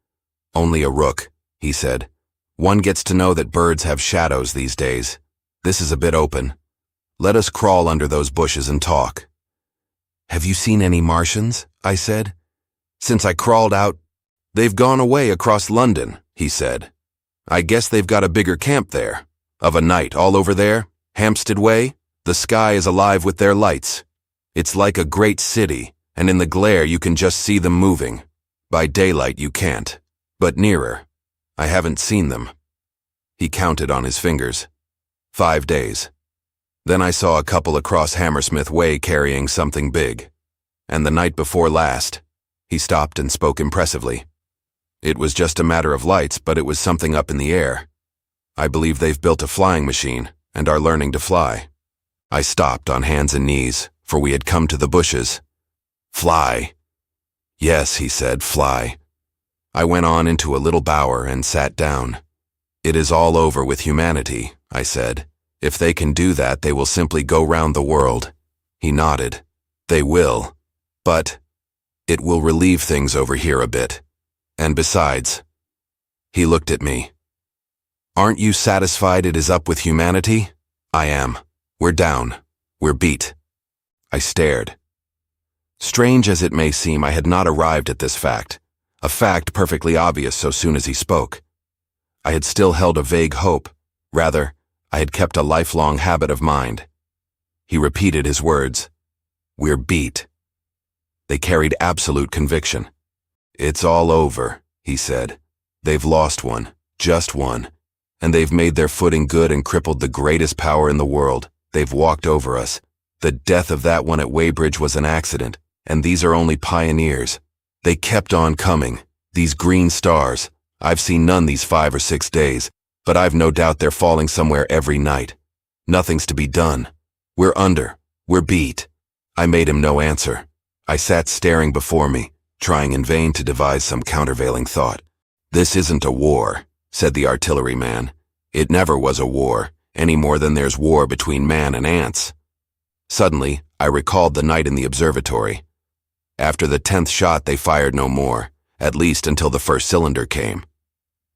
Speaker 3: "Only a rook," he said. "One gets to know that birds have shadows these days. This is a bit open. Let us crawl under those bushes and talk." "Have you seen any Martians?" I said. "Since I crawled out, they've gone away across London," he said. "I guess they've got a bigger camp there. Of a night, all over there, Hampstead way, the sky is alive with their lights. It's like a great city, and in the glare you can just see them moving. By daylight you can't. But nearer, I haven't seen them." He counted on his fingers. 5 days. Then I saw a couple across Hammersmith Way carrying something big. And the night before last, he stopped and spoke impressively. "It was just a matter of lights, but it was something up in the air. I believe they've built a flying machine and are learning to fly." I stopped on hands and knees, for we had come to the bushes. "Fly? Yes, he said, fly. I went on into a little bower and sat down. It is all over with humanity, I said. If they can do that, they will simply go round the world. He nodded. They will. But it will relieve things over here a bit. And besides, he looked at me. Aren't you satisfied it is up with humanity? I am. We're down. We're beat. I stared. Strange as it may seem, I had not arrived at this fact, a fact perfectly obvious so soon as he spoke. I had still held a vague hope. Rather, I had kept a lifelong habit of mind. He repeated his words. We're beat. They carried absolute conviction. It's all over, he said. They've lost one, just one. And they've made their footing good and crippled the greatest power in the world. They've walked over us. The death of that one at WEYBRIDGE was an accident, and these are only pioneers. They kept on coming, these green stars. I've seen none these 5 or 6 days, but I've no doubt they're falling somewhere every night. Nothing's to be done. We're under. We're beat. I made him no answer. I sat staring before me, trying in vain to devise some countervailing thought. This isn't a war, said the artilleryman. It never was a war, any more than there's war between man and ants. Suddenly, I recalled the night in the observatory. After the 10th shot, they fired no more, at least until the first cylinder came.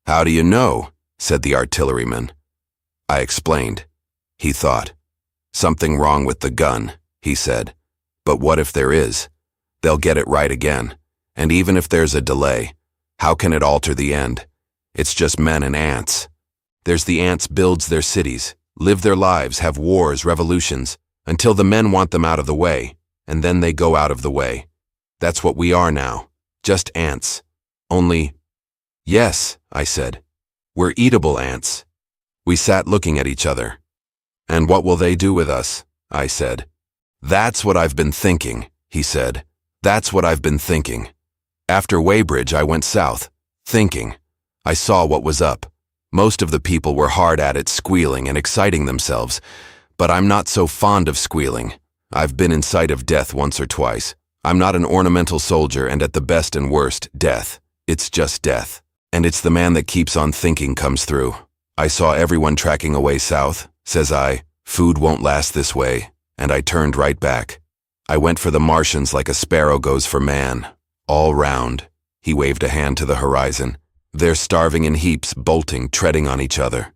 Speaker 3: How do you know? Said the artilleryman. I explained. He thought. Something wrong with the gun, he said. But what if there is? They'll get it right again. And even if there's a delay, how can it alter the end? It's just men and ants. There's the ants builds their cities, live their lives, have wars, revolutions, until the men want them out of the way, and then they go out of the way. That's what we are now, just ants. Only, yes, I said, we're eatable ants. We sat looking at each other. And what will they do with us? I said. That's what I've been thinking, he said. That's what I've been thinking. After WEYBRIDGE, I went south, thinking. I saw what was up. Most of the people were hard at it, squealing and exciting themselves, but I'm not so fond of squealing. I've been in sight of death once or twice. I'm not an ornamental soldier, and at the best and worst, death. It's just death. And it's the man that keeps on thinking comes through. I saw everyone tracking away south, says I. Food won't last this way, and I turned right back. I went for the Martians like a sparrow goes for man. All round. He waved a hand to the horizon. They're starving in heaps, bolting, treading on each other.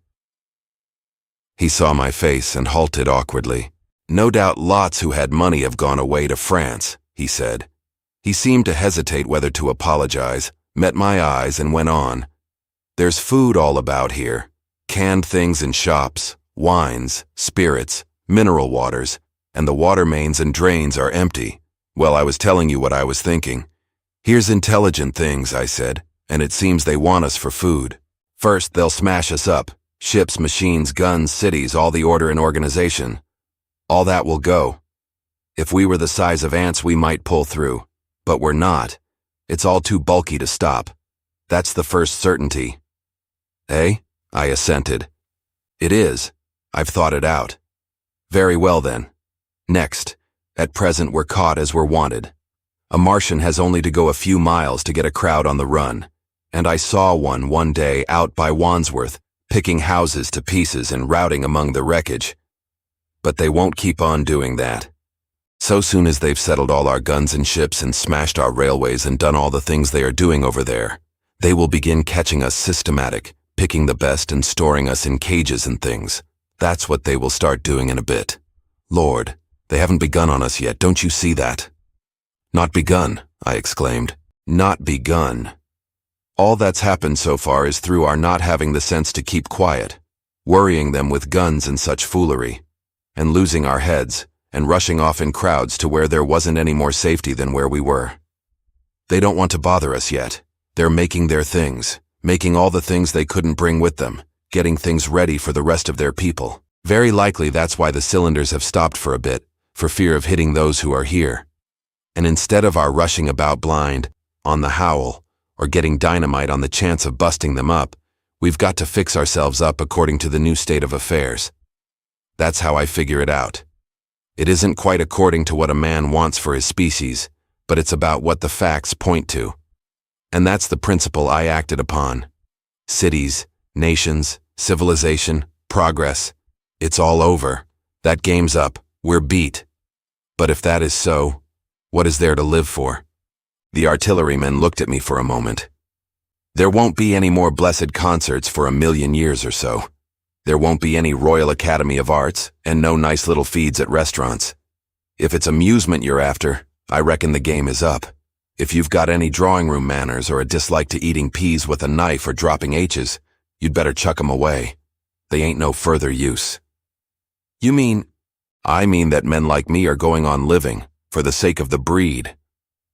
Speaker 3: He saw my face and halted awkwardly. No doubt lots who had money have gone away to France, he said. He seemed to hesitate whether to apologize, met my eyes and went on. There's food all about here. Canned things in shops, wines, spirits, mineral waters, and the water mains and drains are empty. Well, I was telling you what I was thinking. Here's intelligent things, I said, and it seems they want us for food. First, they'll smash us up. Ships, machines, guns, cities, all the order and organization. All that will go. If we were the size of ants, we might pull through. But we're not. It's all too bulky to stop. That's the first certainty. Eh? I assented. It is. I've thought it out. Very well then. Next. At present we're caught as we're wanted. A Martian has only to go a few miles to get a crowd on the run. And I saw one day out by Wandsworth, picking houses to pieces and routing among the wreckage. But they won't keep on doing that. So soon as they've settled all our guns and ships and smashed our railways and done all the things they are doing over there, they will begin catching us systematic, picking the best and storing us in cages and things. That's what they will start doing in a bit. Lord, they haven't begun on us yet, don't you see that? Not begun, I exclaimed. Not begun. All that's happened so far is through our not having the sense to keep quiet, worrying them with guns and such foolery, and losing our heads, and rushing off in crowds to where there wasn't any more safety than where we were. They don't want to bother us yet. They're making their things, making all the things they couldn't bring with them, getting things ready for the rest of their people. Very likely that's why the cylinders have stopped for a bit, for fear of hitting those who are here. And instead of our rushing about blind, on the howl, or getting dynamite on the chance of busting them up, we've got to fix ourselves up according to the new state of affairs. That's how I figure it out. It isn't quite according to what a man wants for his species, but it's about what the facts point to. And that's the principle I acted upon. Cities, nations, civilization, progress. It's all over. That game's up. We're beat. But if that is so, what is there to live for? The artilleryman looked at me for a moment. There won't be any more blessed concerts for 1,000,000 years or so. There won't be any Royal Academy of Arts, and no nice little feeds at restaurants. If it's amusement you're after, I reckon the game is up. If you've got any drawing room manners or a dislike to eating peas with a knife or dropping H's, you'd better chuck 'em away. They ain't no further use. You mean? I mean that men like me are going on living, for the sake of the breed.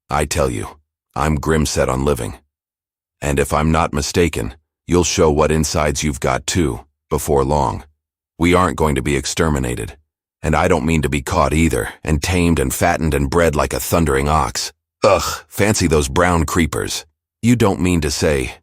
Speaker 3: I tell you, I'm grim set on living. And if I'm not mistaken, you'll show what insides you've got too, before long. We aren't going to be exterminated. And I don't mean to be caught either, and tamed and fattened and bred like a thundering ox. Ugh, fancy those brown creepers. You don't mean to say.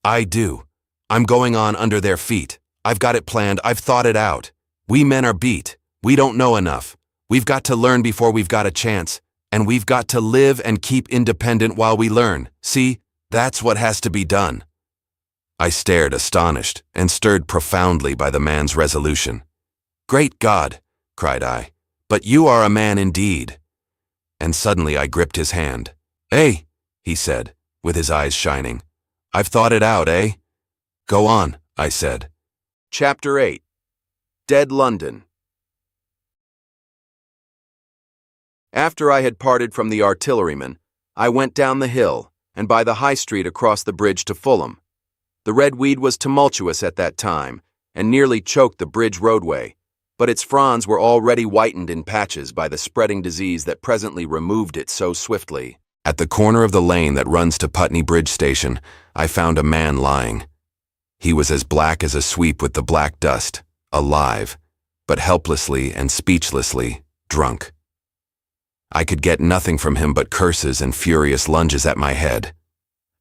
Speaker 3: I do. I'm going on under their feet. I've got it planned, I've thought it out. We men are beat. We don't know enough. We've got to learn before we've got a chance. And we've got to live and keep independent while we learn. See, that's what has to be done. I stared astonished and stirred profoundly by the man's resolution. Great God, cried I, but you are a man indeed. And suddenly I gripped his hand. Eh, he said, with his eyes shining. I've thought it out, eh? Go on, I said. Chapter 8. Dead London. After I had parted from the artilleryman, I went down the hill and by the high street across the bridge to Fulham. The red weed was tumultuous at that time and nearly choked the bridge roadway, but its fronds were already whitened in patches by the spreading disease that presently removed it so swiftly. At the corner of the lane that runs to Putney Bridge Station, I found a man lying. He was as black as a sweep with the black dust, alive, but helplessly and speechlessly drunk. I could get nothing from him but curses and furious lunges at my head.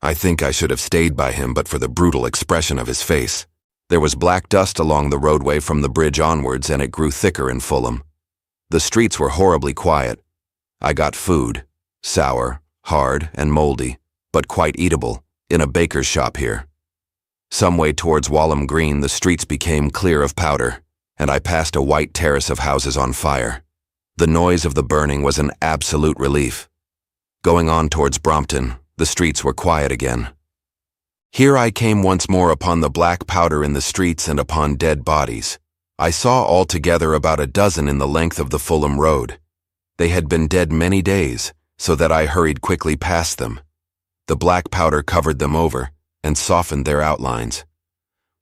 Speaker 3: I think I should have stayed by him but for the brutal expression of his face. There was black dust along the roadway from the bridge onwards, and it grew thicker in Fulham. The streets were horribly quiet. I got food, sour, hard, and moldy, but quite eatable, in a baker's shop here. Some way towards Walham Green the streets became clear of powder, and I passed a white terrace of houses on fire. The noise of the burning was an absolute relief. Going on towards Brompton, the streets were quiet again. Here I came once more upon the black powder in the streets and upon dead bodies. I saw altogether about a dozen in the length of the Fulham Road. They had been dead many days, so that I hurried quickly past them. The black powder covered them over and softened their outlines.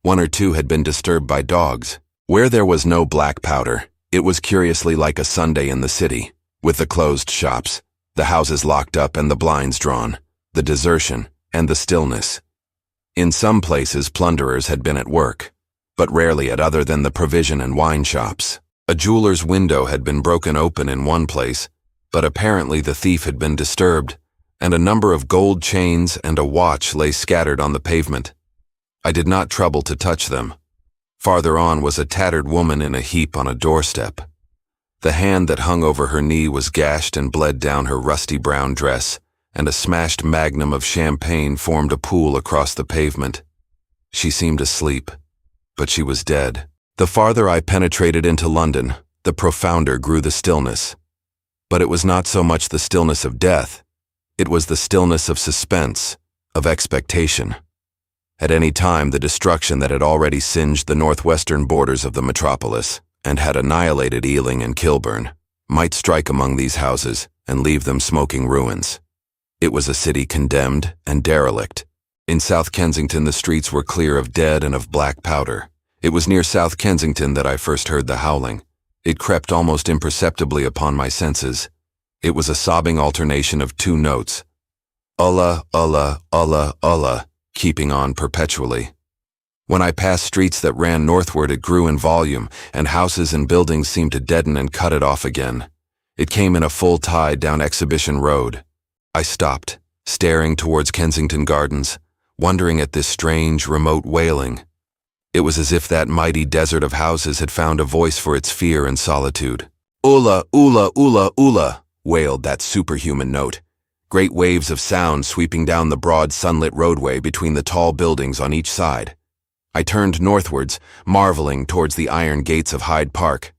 Speaker 3: One or two had been disturbed by dogs. Where there was no black powder, it was curiously like a Sunday in the city, with the closed shops, the houses locked up and the blinds drawn, the desertion and the stillness. In some places plunderers had been at work, but rarely at other than the provision and wine shops. A jeweler's window had been broken open in one place, but apparently the thief had been disturbed, and a number of gold chains and a watch lay scattered on the pavement. I did not trouble to touch them. Farther on was a tattered woman in a heap on a doorstep. The hand that hung over her knee was gashed and bled down her rusty brown dress, and a smashed magnum of champagne formed a pool across the pavement. She seemed asleep, but she was dead. The farther I penetrated into London, the profounder grew the stillness. But it was not so much the stillness of death. It was the stillness of suspense, of expectation. At any time, the destruction that had already singed the northwestern borders of the metropolis and had annihilated Ealing and Kilburn might strike among these houses and leave them smoking ruins. It was a city condemned and derelict. In South Kensington, the streets were clear of dead and of black powder. It was near South Kensington that I first heard the howling. It crept almost imperceptibly upon my senses. It was a sobbing alternation of two notes. Allah, Allah, Allah, Allah, keeping on perpetually. When I passed streets that ran northward, it grew in volume, and houses and buildings seemed to deaden and cut it off again. It came in a full tide down Exhibition Road. I stopped, staring towards Kensington Gardens, wondering at this strange, remote wailing. It was as if that mighty desert of houses had found a voice for its fear and solitude. Ula, ula, ula, ula, wailed that superhuman note, great waves of sound sweeping down the broad sunlit roadway between the tall buildings on each side. I turned northwards, marveling towards the iron gates of Hyde Park.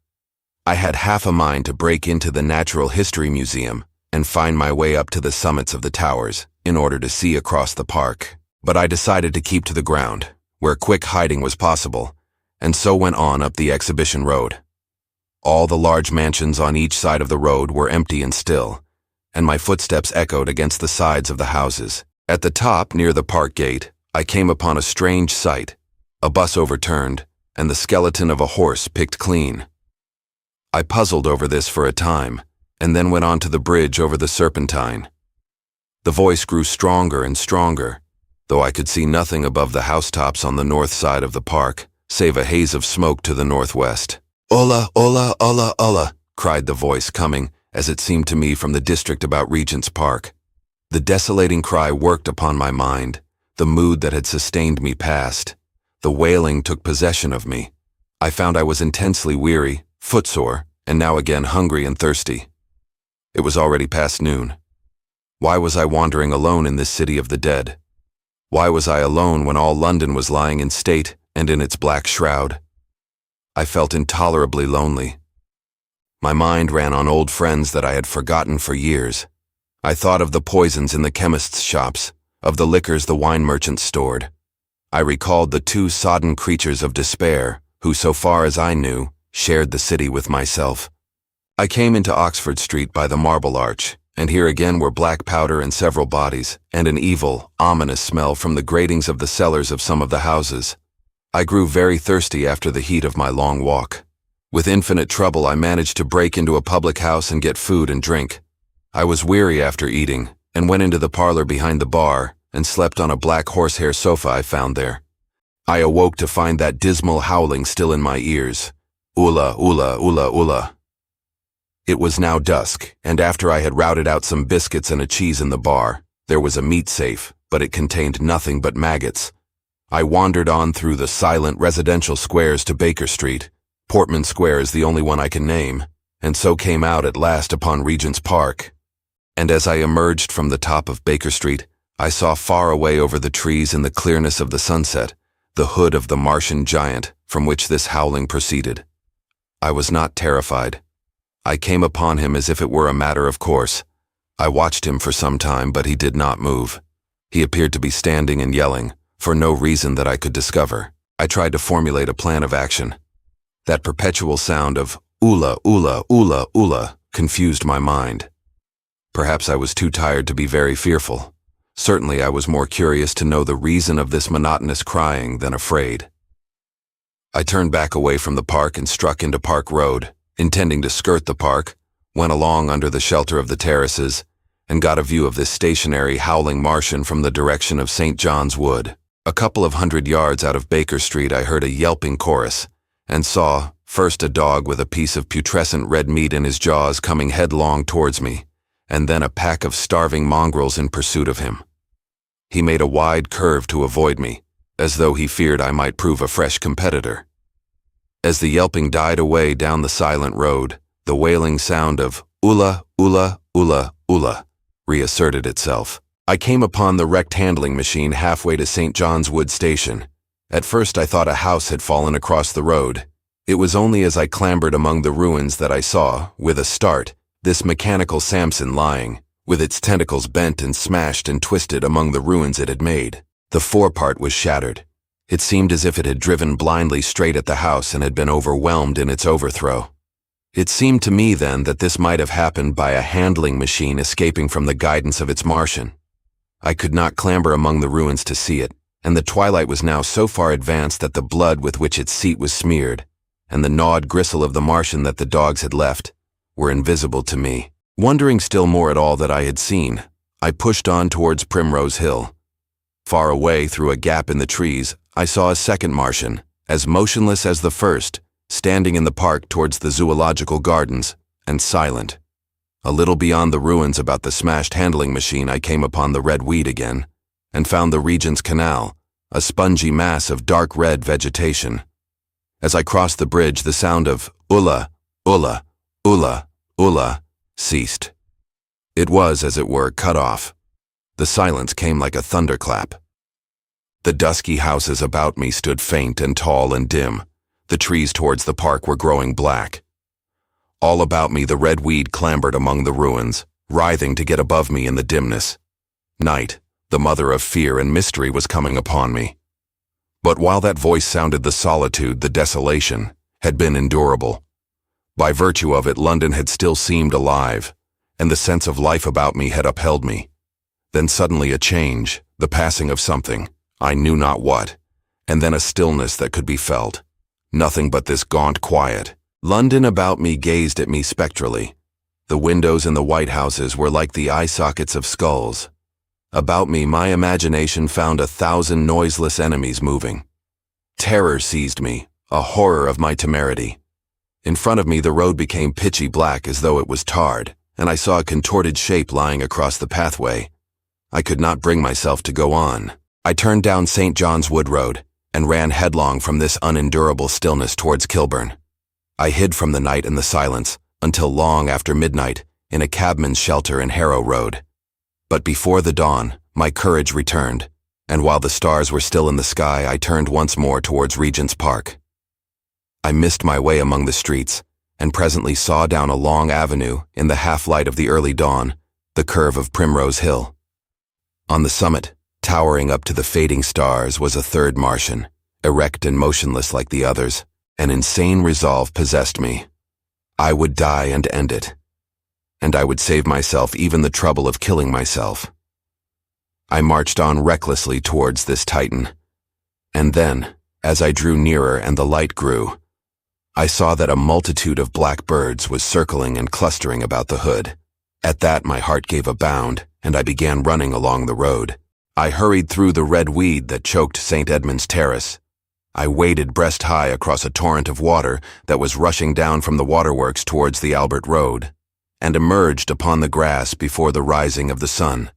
Speaker 3: I had half a mind to break into the Natural History Museum and find my way up to the summits of the towers in order to see across the park, but I decided to keep to the ground, where quick hiding was possible, and so went on up the Exhibition Road. All the large mansions on each side of the road were empty and still, and my footsteps echoed against the sides of the houses. At the top, near the park gate, I came upon a strange sight. A bus overturned, and the skeleton of a horse picked clean. I puzzled over this for a time, and then went on to the bridge over the Serpentine. The voice grew stronger and stronger, though I could see nothing above the housetops on the north side of the park, save a haze of smoke to the northwest. "Ola, ola, ola, ola," cried the voice, coming, as it seemed to me, from the district about Regent's Park. The desolating cry worked upon my mind. The mood that had sustained me passed. The wailing took possession of me. I found I was intensely weary, footsore, and now again hungry and thirsty. It was already past noon. Why was I wandering alone in this city of the dead? Why was I alone when all London was lying in state and in its black shroud? I felt intolerably lonely. My mind ran on old friends that I had forgotten for years. I thought of the poisons in the chemists' shops, of the liquors the wine merchants stored. I recalled the two sodden creatures of despair, who, so far as I knew, shared the city with myself. I came into Oxford Street by the Marble Arch, and here again were black powder and several bodies, and an evil, ominous smell from the gratings of the cellars of some of the houses. I grew very thirsty after the heat of my long walk. With infinite trouble I managed to break into a public house and get food and drink. I was weary after eating, and went into the parlor behind the bar, and slept on a black horsehair sofa I found there. I awoke to find that dismal howling still in my ears. Ula, ula, ula, ula. It was now dusk, and after I had routed out some biscuits and a cheese in the bar, there was a meat safe, but it contained nothing but maggots. I wandered on through the silent residential squares to Baker Street. Portman Square is the only one I can name, and so came out at last upon Regent's Park. And as I emerged from the top of Baker Street, I saw far away over the trees in the clearness of the sunset the hood of the Martian giant from which this howling proceeded. I was not terrified. I came upon him as if it were a matter of course. I watched him for some time, but he did not move. He appeared to be standing and yelling, for no reason that I could discover. I tried to formulate a plan of action. That perpetual sound of "ula, ula, ula, ula" confused my mind. Perhaps I was too tired to be very fearful. Certainly I was more curious to know the reason of this monotonous crying than afraid. I turned back away from the park and struck into Park Road, intending to skirt the park, went along under the shelter of the terraces, and got a view of this stationary, howling Martian from the direction of St. John's Wood. A couple of 100 yards out of Baker Street I heard a yelping chorus, and saw, first a dog with a piece of putrescent red meat in his jaws coming headlong towards me, and then a pack of starving mongrels in pursuit of him. He made a wide curve to avoid me, as though he feared I might prove a fresh competitor. As the yelping died away down the silent road, the wailing sound of "ula, ula, ula, ula" reasserted itself. I came upon the wrecked handling machine halfway to St. John's Wood Station. At first I thought a house had fallen across the road. It was only as I clambered among the ruins that I saw, with a start, this mechanical Samson lying, with its tentacles bent and smashed and twisted among the ruins it had made. The forepart was shattered. It seemed as if it had driven blindly straight at the house and had been overwhelmed in its overthrow. It seemed to me then that this might have happened by a handling machine escaping from the guidance of its Martian. I could not clamber among the ruins to see it, and the twilight was now so far advanced that the blood with which its seat was smeared, and the gnawed gristle of the Martian that the dogs had left, were invisible to me. Wondering still more at all that I had seen, I pushed on towards Primrose Hill. Far away, through a gap in the trees, I saw a second Martian, as motionless as the first, standing in the park towards the zoological gardens, and silent. A little beyond the ruins about the smashed handling machine I came upon the red weed again, and found the Regent's Canal, a spongy mass of dark red vegetation. As I crossed the bridge, the sound of "ula, ula, ula, ula" ceased. It was, as it were, cut off. The silence came like a thunderclap. The dusky houses about me stood faint and tall and dim. The trees towards the park were growing black. All about me the red weed clambered among the ruins, writhing to get above me in the dimness. Night, the mother of fear and mystery, was coming upon me. But while that voice sounded, the solitude, the desolation, had been endurable. By virtue of it, London had still seemed alive, and the sense of life about me had upheld me. Then suddenly a change, the passing of something, I knew not what, and then a stillness that could be felt. Nothing but this gaunt quiet. London about me gazed at me spectrally. The windows in the white houses were like the eye sockets of skulls. About me my imagination found 1,000 noiseless enemies moving. Terror seized me, a horror of my temerity. In front of me the road became pitchy black as though it was tarred, and I saw a contorted shape lying across the pathway. I could not bring myself to go on. I turned down St. John's Wood Road and ran headlong from this unendurable stillness towards Kilburn. I hid from the night and the silence until long after midnight in a cabman's shelter in Harrow Road. But before the dawn, my courage returned, and while the stars were still in the sky, I turned once more towards Regent's Park. I missed my way among the streets, and presently saw down a long avenue, in the half-light of the early dawn, the curve of Primrose Hill. On the summit, towering up to the fading stars, was a third Martian, erect and motionless like the others. An insane resolve possessed me. I would die and end it. And I would save myself even the trouble of killing myself. I marched on recklessly towards this Titan. And then, as I drew nearer and the light grew, I saw that a multitude of black birds was circling and clustering about the hood. At that my heart gave a bound, and I began running along the road. I hurried through the red weed that choked St. Edmund's Terrace. I waded breast-high across a torrent of water that was rushing down from the waterworks towards the Albert Road, and emerged upon the grass before the rising of the sun.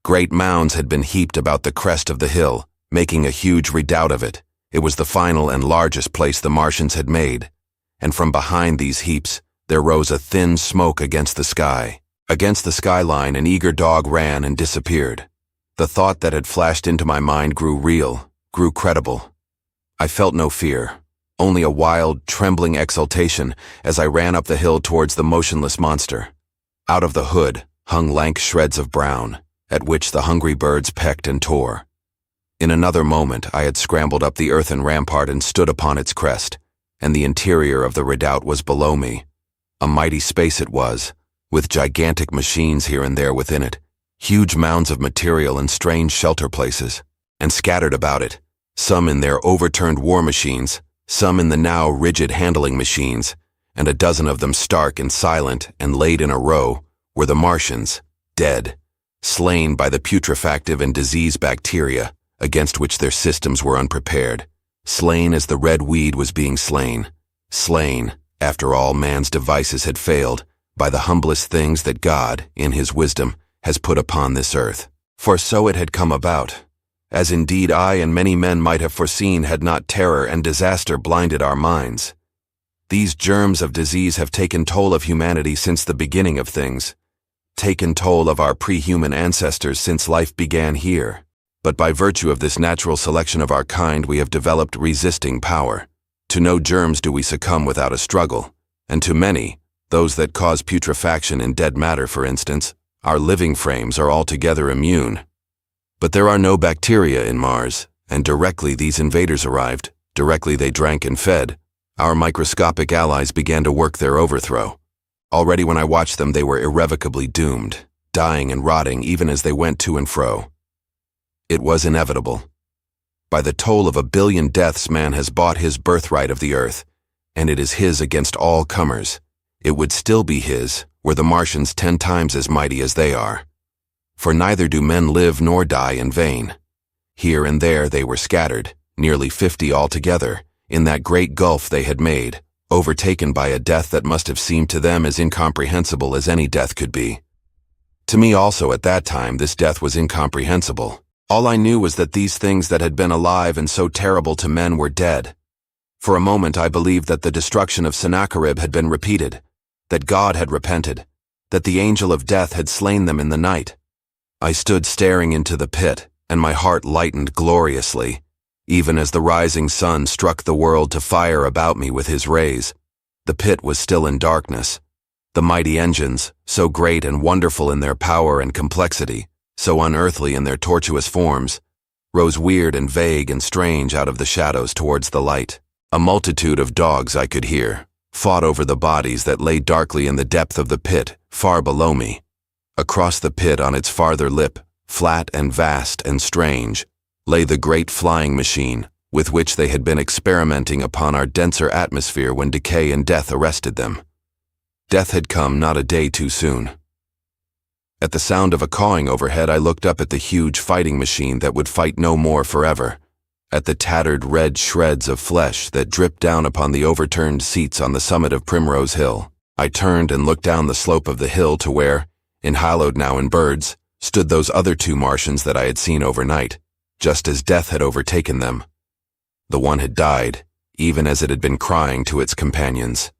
Speaker 3: Great mounds had been heaped about the crest of the hill, making a huge redoubt of it. It was the final and largest place the Martians had made, and from behind these heaps there rose a thin smoke against the sky. Against the skyline an eager dog ran and disappeared. The thought that had flashed into my mind grew real, grew credible. I felt no fear, only a wild, trembling exultation as I ran up the hill towards the motionless monster. Out of the hood hung lank shreds of brown, at which the hungry birds pecked and tore. In another moment I had scrambled up the earthen rampart and stood upon its crest, and the interior of the redoubt was below me. A mighty space it was, with gigantic machines here and there within it, huge mounds of material and strange shelter places, and scattered about it, some in their overturned war machines, some in the now rigid handling machines, and a dozen of them stark and silent and laid in a row, were the Martians, dead, slain by the putrefactive and disease bacteria against which their systems were unprepared, slain as the red weed was being slain, slain, after all man's devices had failed, by the humblest things that God, in his wisdom, has put upon this earth. For so it had come about, as indeed I and many men might have foreseen had not terror and disaster blinded our minds. These germs of disease have taken toll of humanity since the beginning of things, taken toll of our pre-human ancestors since life began here. But by virtue of this natural selection of our kind we have developed resisting power. To no germs do we succumb without a struggle, and to many, those that cause putrefaction in dead matter for instance, our living frames are altogether immune. But there are no bacteria in Mars, and directly these invaders arrived, directly they drank and fed, our microscopic allies began to work their overthrow. Already when I watched them they were irrevocably doomed, dying and rotting even as they went to and fro. It was inevitable. By the toll of 1 billion deaths man has bought his birthright of the earth, and it is his against all comers. It would still be his, were the Martians 10 times as mighty as they are. For neither do men live nor die in vain. Here and there they were scattered, nearly 50 altogether, in that great gulf they had made, overtaken by a death that must have seemed to them as incomprehensible as any death could be. To me also at that time this death was incomprehensible. All I knew was that these things that had been alive and so terrible to men were dead. For a moment I believed that the destruction of Sennacherib had been repeated, that God had repented, that the angel of death had slain them in the night. I stood staring into the pit, and my heart lightened gloriously, even as the rising sun struck the world to fire about me with his rays. The pit was still in darkness. The mighty engines, so great and wonderful in their power and complexity, so unearthly in their tortuous forms, rose weird and vague and strange out of the shadows towards the light. A multitude of dogs I could hear fought over the bodies that lay darkly in the depth of the pit, far below me. Across the pit on its farther lip, flat and vast and strange, lay the great flying machine with which they had been experimenting upon our denser atmosphere when decay and death arrested them. Death had come not a day too soon. At the sound of a cawing overhead, I looked up at the huge fighting machine that would fight no more forever, at the tattered red shreds of flesh that dripped down upon the overturned seats on the summit of Primrose Hill. I turned and looked down the slope of the hill to where, enhaloed now in birds, stood those other two Martians that I had seen overnight, just as death had overtaken them. The one had died, even as it had been crying to its companions.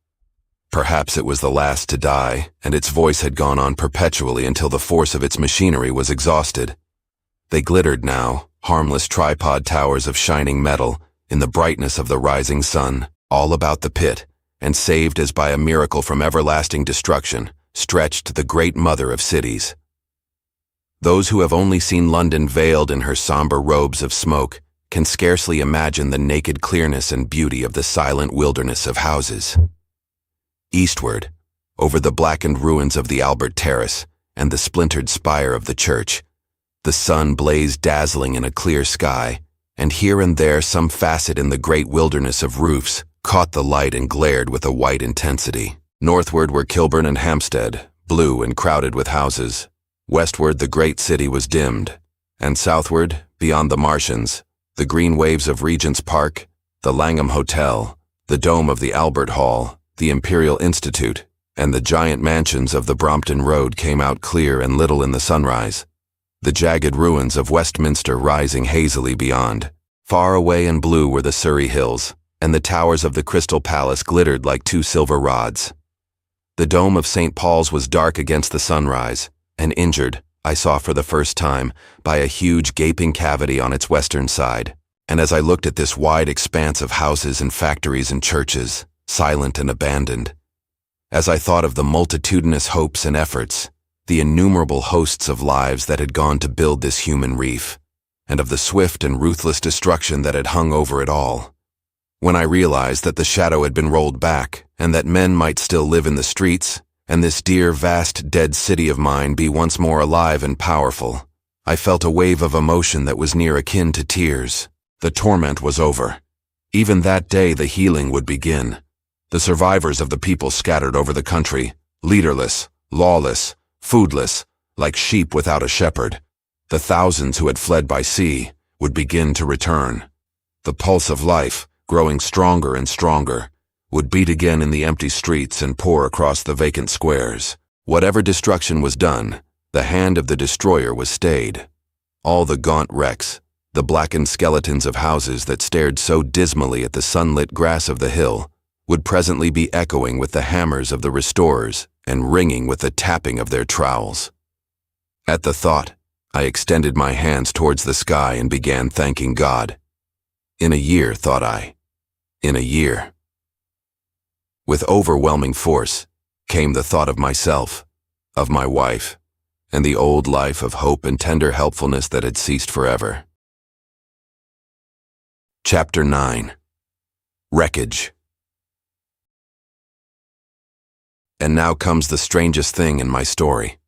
Speaker 3: Perhaps it was the last to die, and its voice had gone on perpetually until the force of its machinery was exhausted. They glittered now, harmless tripod towers of shining metal, in the brightness of the rising sun, all about the pit, and saved as by a miracle from everlasting destruction, stretched the great mother of cities. Those who have only seen London veiled in her somber robes of smoke can scarcely imagine the naked clearness and beauty of the silent wilderness of houses. Eastward, over the blackened ruins of the Albert Terrace and the splintered spire of the church, the sun blazed dazzling in a clear sky, and here and there some facet in the great wilderness of roofs caught the light and glared with a white intensity. Northward were Kilburn and Hampstead, blue and crowded with houses. Westward the great city was dimmed, and southward, beyond the Martians, the green waves of Regent's Park, the Langham Hotel, the dome of the Albert Hall, the Imperial Institute, and the giant mansions of the Brompton Road came out clear and little in the sunrise, the jagged ruins of Westminster rising hazily beyond. Far away and blue were the Surrey hills, and the towers of the Crystal Palace glittered like two silver rods. The dome of St. Paul's was dark against the sunrise, and injured, I saw for the first time, by a huge gaping cavity on its western side. And as I looked at this wide expanse of houses and factories and churches, silent and abandoned, as I thought of the multitudinous hopes and efforts, the innumerable hosts of lives that had gone to build this human reef, and of the swift and ruthless destruction that had hung over it all, when I realized that the shadow had been rolled back, and that men might still live in the streets, and this dear, vast, dead city of mine be once more alive and powerful, I felt a wave of emotion that was near akin to tears. The torment was over. Even that day the healing would begin. The survivors of the people scattered over the country, leaderless, lawless, foodless, like sheep without a shepherd, the thousands who had fled by sea, would begin to return. The pulse of life, growing stronger and stronger, would beat again in the empty streets and pour across the vacant squares. Whatever destruction was done, the hand of the destroyer was stayed. All the gaunt wrecks, the blackened skeletons of houses that stared so dismally at the sunlit grass of the hill, would presently be echoing with the hammers of the restorers and ringing with the tapping of their trowels. At the thought, I extended my hands towards the sky and began thanking God. In a year, thought I. In a year. With overwhelming force came the thought of myself, of my wife, and the old life of hope and tender helpfulness that had ceased forever. Chapter 9. Wreckage. And now comes the strangest thing in my story.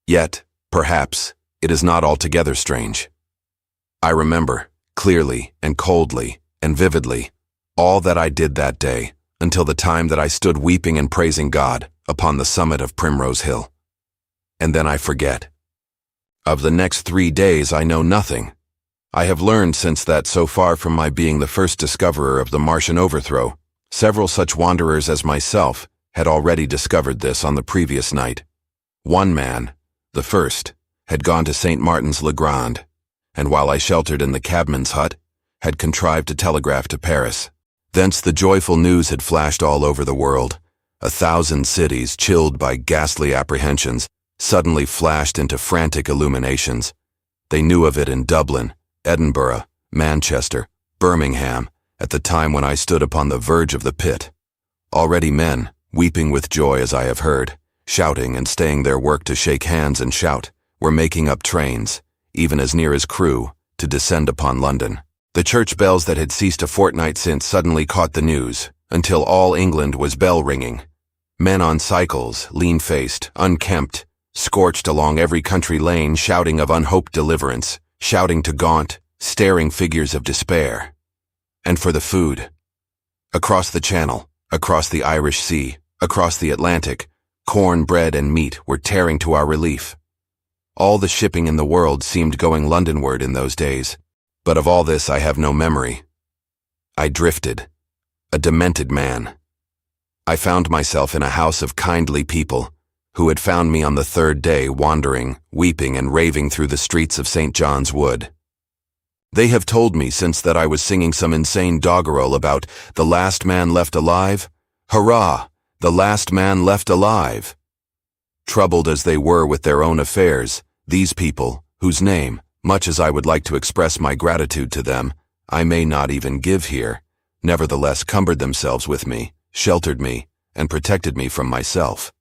Speaker 3: Yet, perhaps, it is not altogether strange. I remember, clearly and coldly and vividly, all that I did that day, until the time that I stood weeping and praising God upon the summit of Primrose Hill. And then I forget. Of the next 3 days I know nothing. I have learned since that, so far from my being the first discoverer of the Martian overthrow, several such wanderers as myself had already discovered this on the previous night. One man, the first, had gone to St. Martin's le Grand, and while I sheltered in the cabman's hut, had contrived to telegraph to Paris. Thence the joyful news had flashed all over the world. 1,000 cities, chilled by ghastly apprehensions, suddenly flashed into frantic illuminations. They knew of it in Dublin, Edinburgh, Manchester, Birmingham, at the time when I stood upon the verge of the pit. Already men, weeping with joy as I have heard, shouting and staying their work to shake hands and shout, were making up trains, even as near as Crewe, to descend upon London. The church bells that had ceased a fortnight since suddenly caught the news, until all England was bell-ringing. Men on cycles, lean-faced, unkempt, scorched along every country lane, shouting of unhoped deliverance, shouting to gaunt, staring figures of despair. And for the food. Across the Channel, across the Irish Sea, across the Atlantic, corn, bread, and meat were tearing to our relief. All the shipping in the world seemed going Londonward in those days, but of all this I have no memory. I drifted, a demented man. I found myself in a house of kindly people, who had found me on the third day wandering, weeping, and raving through the streets of St. John's Wood. They have told me since that I was singing some insane doggerel about the last man left alive. Hurrah! The last man left alive! Troubled as they were with their own affairs, these people, whose name, much as I would like to express my gratitude to them, I may not even give here, nevertheless cumbered themselves with me, sheltered me, and protected me from myself.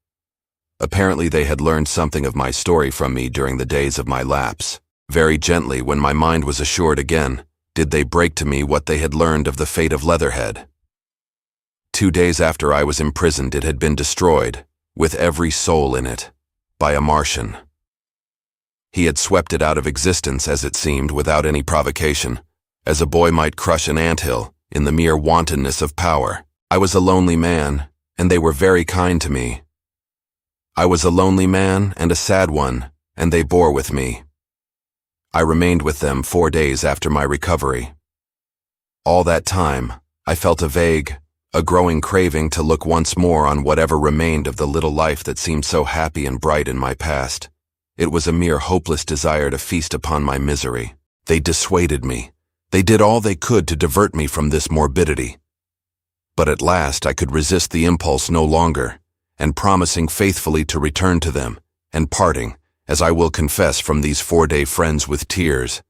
Speaker 3: Apparently they had learned something of my story from me during the days of my lapse. Very gently, when my mind was assured again, did they break to me what they had learned of the fate of Leatherhead. 2 days after I was imprisoned, it had been destroyed, with every soul in it, by a Martian. He had swept it out of existence, as it seemed, without any provocation, as a boy might crush an anthill, in the mere wantonness of power. I was a lonely man, and they were very kind to me. I was a lonely man and a sad one, and they bore with me. I remained with them 4 days after my recovery. All that time, I felt a growing craving to look once more on whatever remained of the little life that seemed so happy and bright in my past. It was a mere hopeless desire to feast upon my misery. They dissuaded me. They did all they could to divert me from this morbidity. But at last I could resist the impulse no longer, and promising faithfully to return to them, and parting, as I will confess, from these 4-day friends with tears,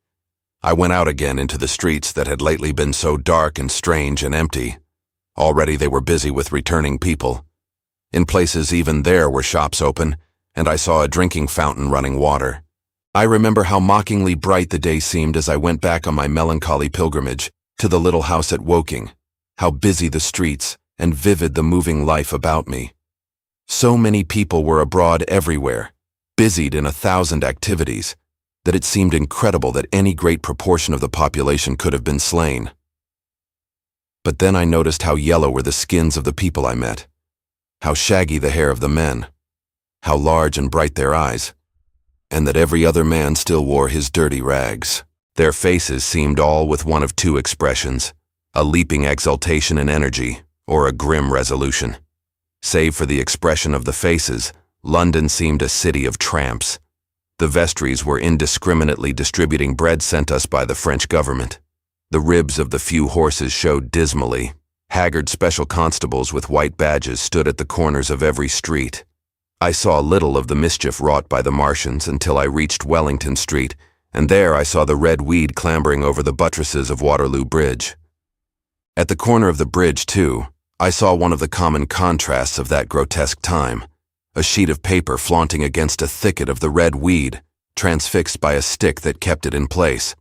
Speaker 3: I went out again into the streets that had lately been so dark and strange and empty. Already they were busy with returning people. In places even there were shops open, and I saw a drinking fountain running water. I remember how mockingly bright the day seemed as I went back on my melancholy pilgrimage to the little house at Woking, how busy the streets and vivid the moving life about me. So many people were abroad everywhere, busied in 1,000 activities, that it seemed incredible that any great proportion of the population could have been slain. But then I noticed how yellow were the skins of the people I met, how shaggy the hair of the men, how large and bright their eyes, and that every other man still wore his dirty rags. Their faces seemed all with one of two expressions, a leaping exultation and energy, or a grim resolution. Save for the expression of the faces, London seemed a city of tramps. The vestries were indiscriminately distributing bread sent us by the French government. The ribs of the few horses showed dismally. Haggard special constables with white badges stood at the corners of every street. I saw little of the mischief wrought by the Martians until I reached Wellington Street, and there I saw the red weed clambering over the buttresses of Waterloo Bridge. At the corner of the bridge, too, I saw one of the common contrasts of that grotesque time, a sheet of paper flaunting against a thicket of the red weed, transfixed by a stick that kept it in place.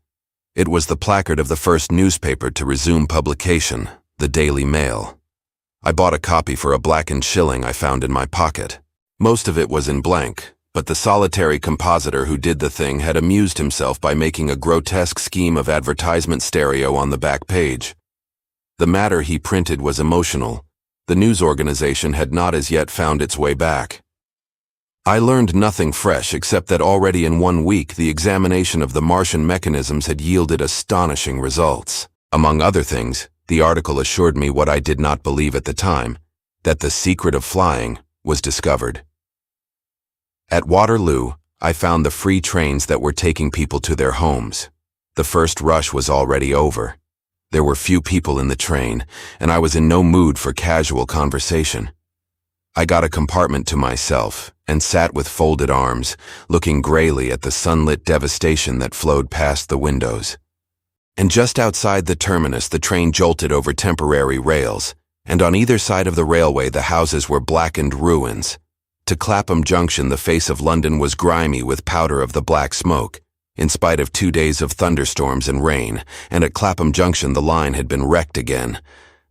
Speaker 3: It was the placard of the first newspaper to resume publication, the Daily Mail. I bought a copy for a blackened shilling I found in my pocket. Most of it was in blank, but the solitary compositor who did the thing had amused himself by making a grotesque scheme of advertisement stereo on the back page. The matter he printed was emotional. The news organization had not as yet found its way back. I learned nothing fresh except that already in 1 week the examination of the Martian mechanisms had yielded astonishing results. Among other things, the article assured me what I did not believe at the time, that the secret of flying was discovered. At Waterloo, I found the free trains that were taking people to their homes. The first rush was already over. There were few people in the train, and I was in no mood for casual conversation. I got a compartment to myself and sat with folded arms, looking grayly at the sunlit devastation that flowed past the windows. And just outside the terminus, the train jolted over temporary rails, and on either side of the railway the houses were blackened ruins. To Clapham Junction, the face of London was grimy with powder of the black smoke, in spite of 2 days of thunderstorms and rain, and at Clapham Junction the line had been wrecked again.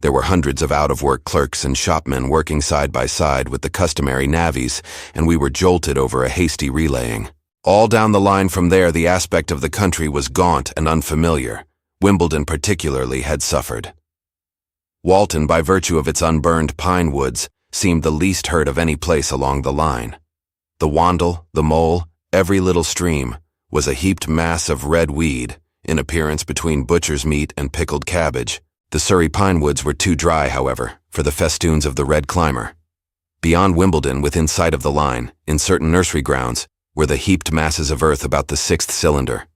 Speaker 3: There were hundreds of out-of-work clerks and shopmen working side by side with the customary navvies, and we were jolted over a hasty relaying. All down the line from there, the aspect of the country was gaunt and unfamiliar. Wimbledon particularly had suffered. Walton, by virtue of its unburned pine woods, seemed the least hurt of any place along the line. The Wandle, the Mole, every little stream, was a heaped mass of red weed, in appearance between butcher's meat and pickled cabbage. The Surrey pine woods were too dry, however, for the festoons of the red climber. Beyond Wimbledon, within sight of the line, in certain nursery grounds, were the heaped masses of earth about the 6th cylinder.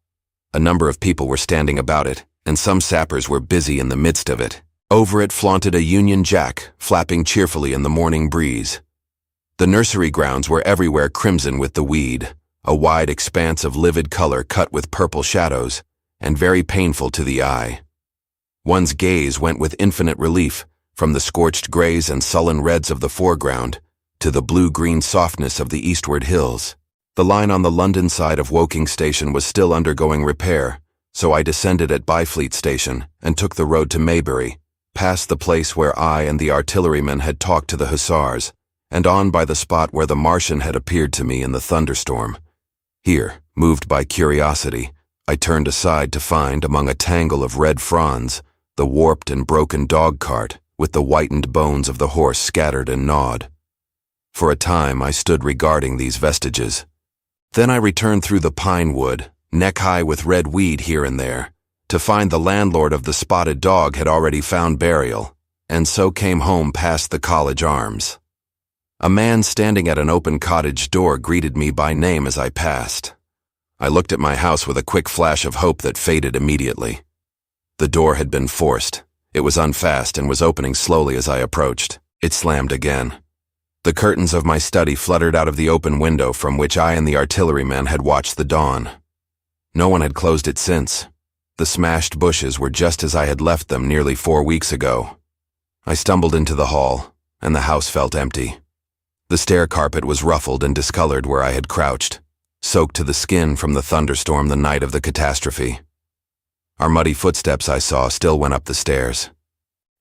Speaker 3: A number of people were standing about it, and some sappers were busy in the midst of it. Over it flaunted a Union Jack, flapping cheerfully in the morning breeze. The nursery grounds were everywhere crimson with the weed, a wide expanse of livid color cut with purple shadows, and very painful to the eye. One's gaze went with infinite relief from the scorched grays and sullen reds of the foreground to the blue-green softness of the eastward hills. The line on the London side of Woking Station was still undergoing repair, so I descended at Byfleet Station and took the road to Maybury, past the place where I and the artilleryman had talked to the hussars, and on by the spot where the Martian had appeared to me in the thunderstorm. Here, moved by curiosity, I turned aside to find, among a tangle of red fronds, the warped and broken dog-cart with the whitened bones of the horse scattered and gnawed. For a time I stood regarding these vestiges. Then I returned through the pine wood, neck-high with red weed here and there, to find the landlord of the Spotted Dog had already found burial, and so came home past the College Arms. A man standing at an open cottage door greeted me by name as I passed. I looked at my house with a quick flash of hope that faded immediately. The door had been forced. It was unfast and was opening slowly as I approached. It slammed again. The curtains of my study fluttered out of the open window from which I and the artilleryman had watched the dawn. No one had closed it since. The smashed bushes were just as I had left them nearly 4 weeks ago. I stumbled into the hall, and the house felt empty. The stair carpet was ruffled and discolored where I had crouched, soaked to the skin from the thunderstorm the night of the catastrophe. Our muddy footsteps, I saw, still went up the stairs.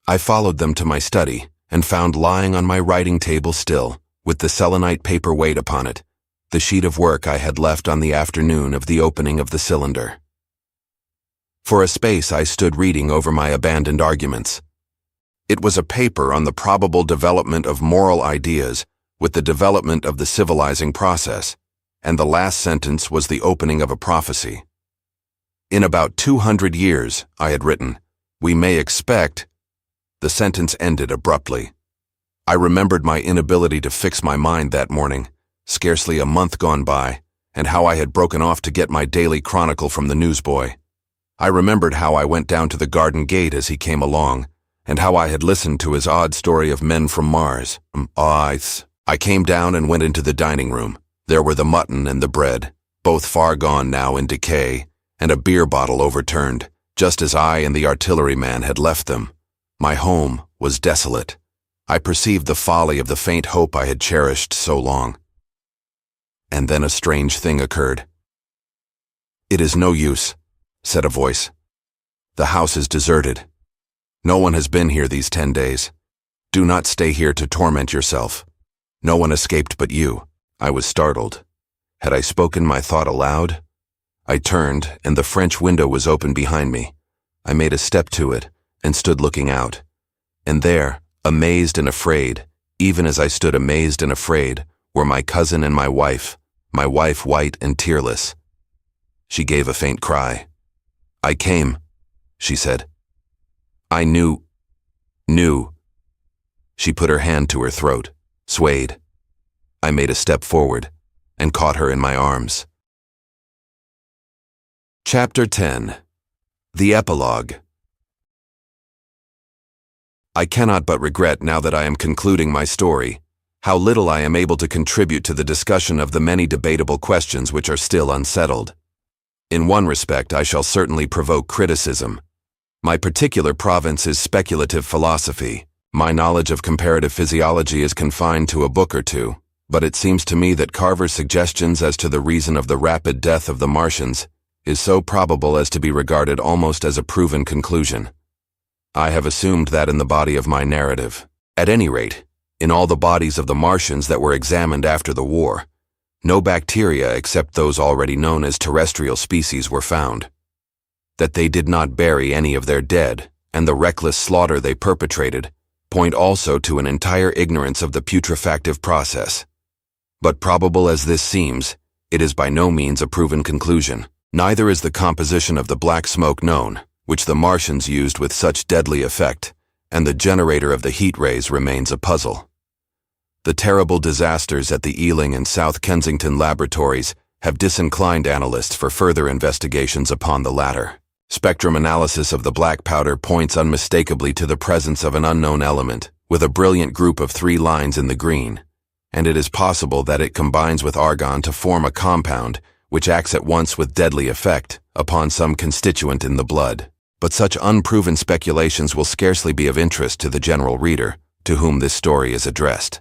Speaker 3: I followed them to my study and found lying on my writing table still, with the selenite paper weight upon it, the sheet of work I had left on the afternoon of the opening of the cylinder. For a space I stood reading over my abandoned arguments. It was a paper on the probable development of moral ideas with the development of the civilizing process, and the last sentence was the opening of a prophecy. In about 200 years, I had written, we may expect. The sentence ended abruptly. I remembered my inability to fix my mind that morning, scarcely a month gone by, and how I had broken off to get my daily chronicle from the newsboy. I remembered how I went down to the garden gate as he came along, and how I had listened to his odd story of men from Mars. I came down and went into the dining room. There were the mutton and the bread, both far gone now in decay, and a beer bottle overturned, just as I and the artilleryman had left them. My home was desolate. I perceived the folly of the faint hope I had cherished so long. And then a strange thing occurred. "It is no use," said a voice. "The house is deserted. No one has been here these 10 days. Do not stay here to torment yourself. No one escaped but you." I was startled. Had I spoken my thought aloud? I turned, and the French window was open behind me. I made a step to it, and stood looking out. And there, amazed and afraid, even as I stood amazed and afraid, were my cousin and my wife white and tearless. She gave a faint cry. "I came," she said. "I knew. She put her hand to her throat, swayed. I made a step forward, and caught her in my arms. Chapter 10. The Epilogue. I cannot but regret, now that I am concluding my story, how little I am able to contribute to the discussion of the many debatable questions which are still unsettled. In one respect, I shall certainly provoke criticism. My particular province is speculative philosophy. My knowledge of comparative physiology is confined to a book or two, but it seems to me that Carver's suggestions as to the reason of the rapid death of the Martians is so probable as to be regarded almost as a proven conclusion. I have assumed that in the body of my narrative. At any rate, in all the bodies of the Martians that were examined after the war, no bacteria except those already known as terrestrial species were found. That they did not bury any of their dead, and the reckless slaughter they perpetrated, point also to an entire ignorance of the putrefactive process. But probable as this seems, it is by no means a proven conclusion. Neither is the composition of the black smoke known, which the Martians used with such deadly effect, and the generator of the heat rays remains a puzzle. The terrible disasters at the Ealing and South Kensington laboratories have disinclined analysts for further investigations upon the latter. Spectrum analysis of the black powder points unmistakably to the presence of an unknown element, with a brilliant group of 3 lines in the green, and it is possible that it combines with argon to form a compound which acts at once with deadly effect upon some constituent in the blood. But such unproven speculations will scarcely be of interest to the general reader, to whom this story is addressed.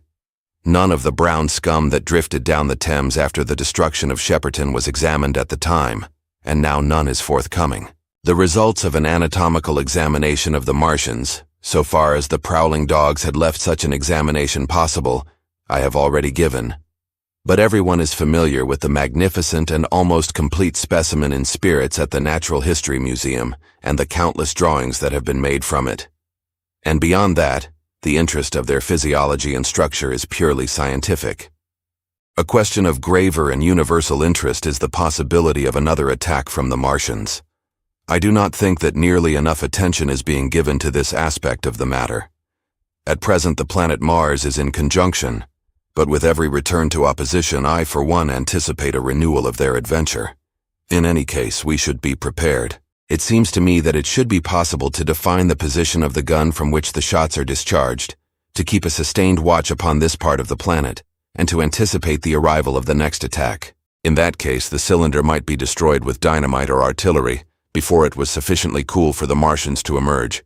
Speaker 3: None of the brown scum that drifted down the Thames after the destruction of Shepperton was examined at the time, and now none is forthcoming. The results of an anatomical examination of the Martians, so far as the prowling dogs had left such an examination possible, I have already given. But everyone is familiar with the magnificent and almost complete specimen in spirits at the Natural History Museum and the countless drawings that have been made from it. And beyond that, the interest of their physiology and structure is purely scientific. A question of graver and universal interest is the possibility of another attack from the Martians. I do not think that nearly enough attention is being given to this aspect of the matter. At present, the planet Mars is in conjunction, but with every return to opposition, I for one anticipate a renewal of their adventure. In any case, we should be prepared. It seems to me that it should be possible to define the position of the gun from which the shots are discharged, to keep a sustained watch upon this part of the planet, and to anticipate the arrival of the next attack. In that case, the cylinder might be destroyed with dynamite or artillery before it was sufficiently cool for the Martians to emerge,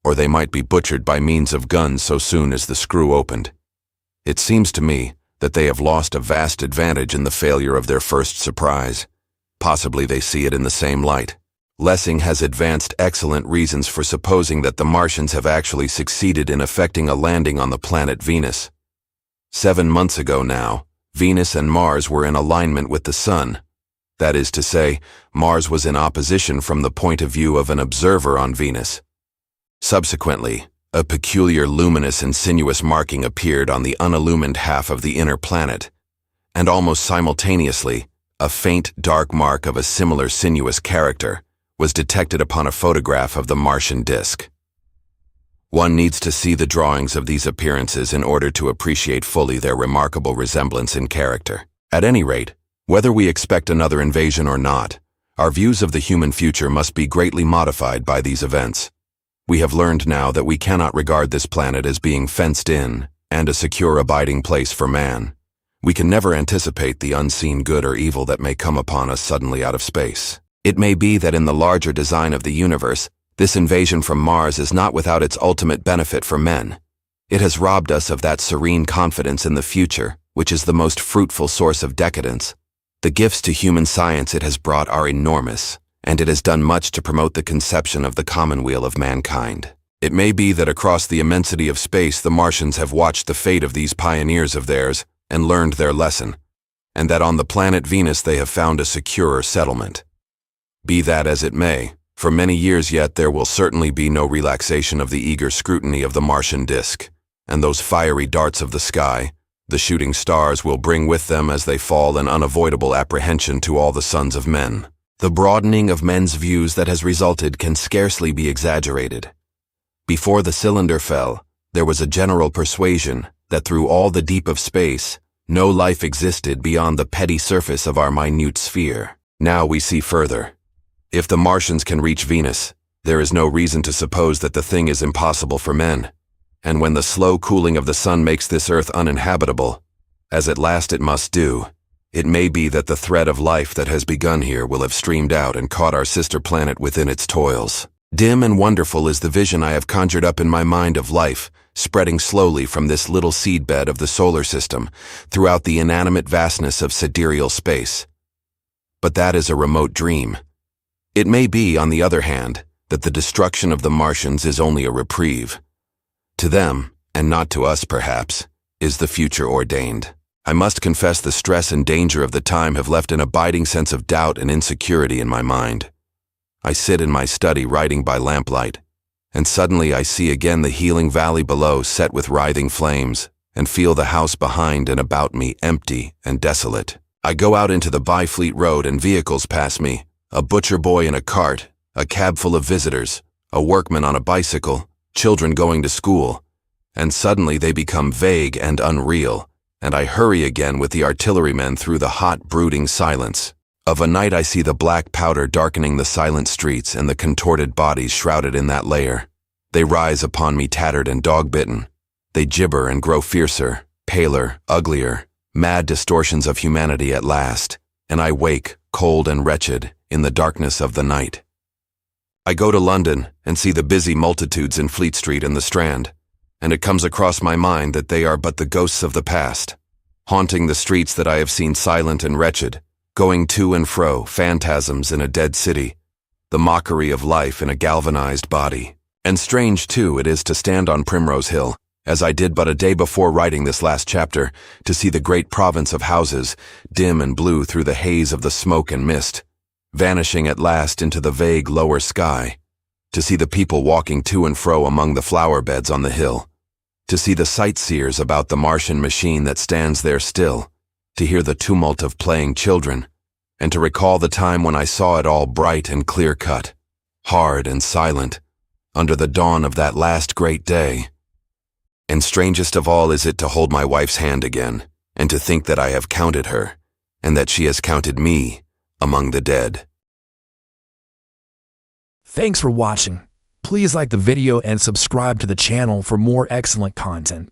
Speaker 3: or they might be butchered by means of guns so soon as the screw opened. It seems to me that they have lost a vast advantage in the failure of their first surprise. Possibly they see it in the same light. Lessing has advanced excellent reasons for supposing that the Martians have actually succeeded in effecting a landing on the planet Venus. 7 months ago now, Venus and Mars were in alignment with the Sun. That is to say, Mars was in opposition from the point of view of an observer on Venus. Subsequently, a peculiar luminous and sinuous marking appeared on the unillumined half of the inner planet, and almost simultaneously, a faint dark mark of a similar sinuous character was detected upon a photograph of the Martian disk. One needs to see the drawings of these appearances in order to appreciate fully their remarkable resemblance in character. At any rate, whether we expect another invasion or not, our views of the human future must be greatly modified by these events. We have learned now that we cannot regard this planet as being fenced in and a secure abiding place for man. We can never anticipate the unseen good or evil that may come upon us suddenly out of space. It may be that in the larger design of the universe, this invasion from Mars is not without its ultimate benefit for men. It has robbed us of that serene confidence in the future, which is the most fruitful source of decadence. The gifts to human science it has brought are enormous, and it has done much to promote the conception of the commonweal of mankind. It may be that across the immensity of space the Martians have watched the fate of these pioneers of theirs and learned their lesson, and that on the planet Venus they have found a securer settlement. Be that as it may, for many years yet there will certainly be no relaxation of the eager scrutiny of the Martian disk, and those fiery darts of the sky, the shooting stars, will bring with them as they fall an unavoidable apprehension to all the sons of men. The broadening of men's views that has resulted can scarcely be exaggerated. Before the cylinder fell, there was a general persuasion that through all the deep of space, no life existed beyond the petty surface of our minute sphere. Now we see further. If the Martians can reach Venus, there is no reason to suppose that the thing is impossible for men. and when the slow cooling of the sun makes this earth uninhabitable, as at last it must do, it may be that the thread of life that has begun here will have streamed out and caught our sister planet within its toils. Dim and wonderful is the vision I have conjured up in my mind of life, spreading slowly from this little seedbed of the solar system throughout the inanimate vastness of sidereal space. But that is a remote dream. It may be, on the other hand, that the destruction of the Martians is only a reprieve. To them, and not to us perhaps, is the future ordained. I must confess the stress and danger of the time have left an abiding sense of doubt and insecurity in my mind. I sit in my study writing by lamplight, and suddenly I see again the healing valley below set with writhing flames, and feel the house behind and about me empty and desolate. I go out into the Byfleet Road and vehicles pass me, a butcher boy in a cart, a cab full of visitors, a workman on a bicycle, children going to school, and suddenly they become vague and unreal, and I hurry again with the artillerymen through the hot, brooding silence. Of a night I see the black powder darkening the silent streets and the contorted bodies shrouded in that layer. They rise upon me tattered and dog-bitten. They gibber and grow fiercer, paler, uglier, mad distortions of humanity at last, and I wake, cold and wretched, in the darkness of the night. I go to London and see the busy multitudes in Fleet Street and the Strand, and it comes across my mind that they are but the ghosts of the past, haunting the streets that I have seen silent and wretched, going to and fro, phantasms in a dead city, the mockery of life in a galvanized body. And strange, too, it is to stand on Primrose Hill, as I did but a day before writing this last chapter, to see the great province of houses, dim and blue through the haze of the smoke and mist, vanishing at last into the vague lower sky, to see the people walking to and fro among the flower beds on the hill, to see the sightseers about the Martian machine that stands there still, to hear the tumult of playing children, and to recall the time when I saw it all bright and clear-cut, hard and silent, under the dawn of that last great day. And strangest of all is it to hold my wife's hand again, and to think that I have counted her, and that she has counted me among the dead.
Speaker 4: Thanks for watching. Please like the video and subscribe to the channel for more excellent content.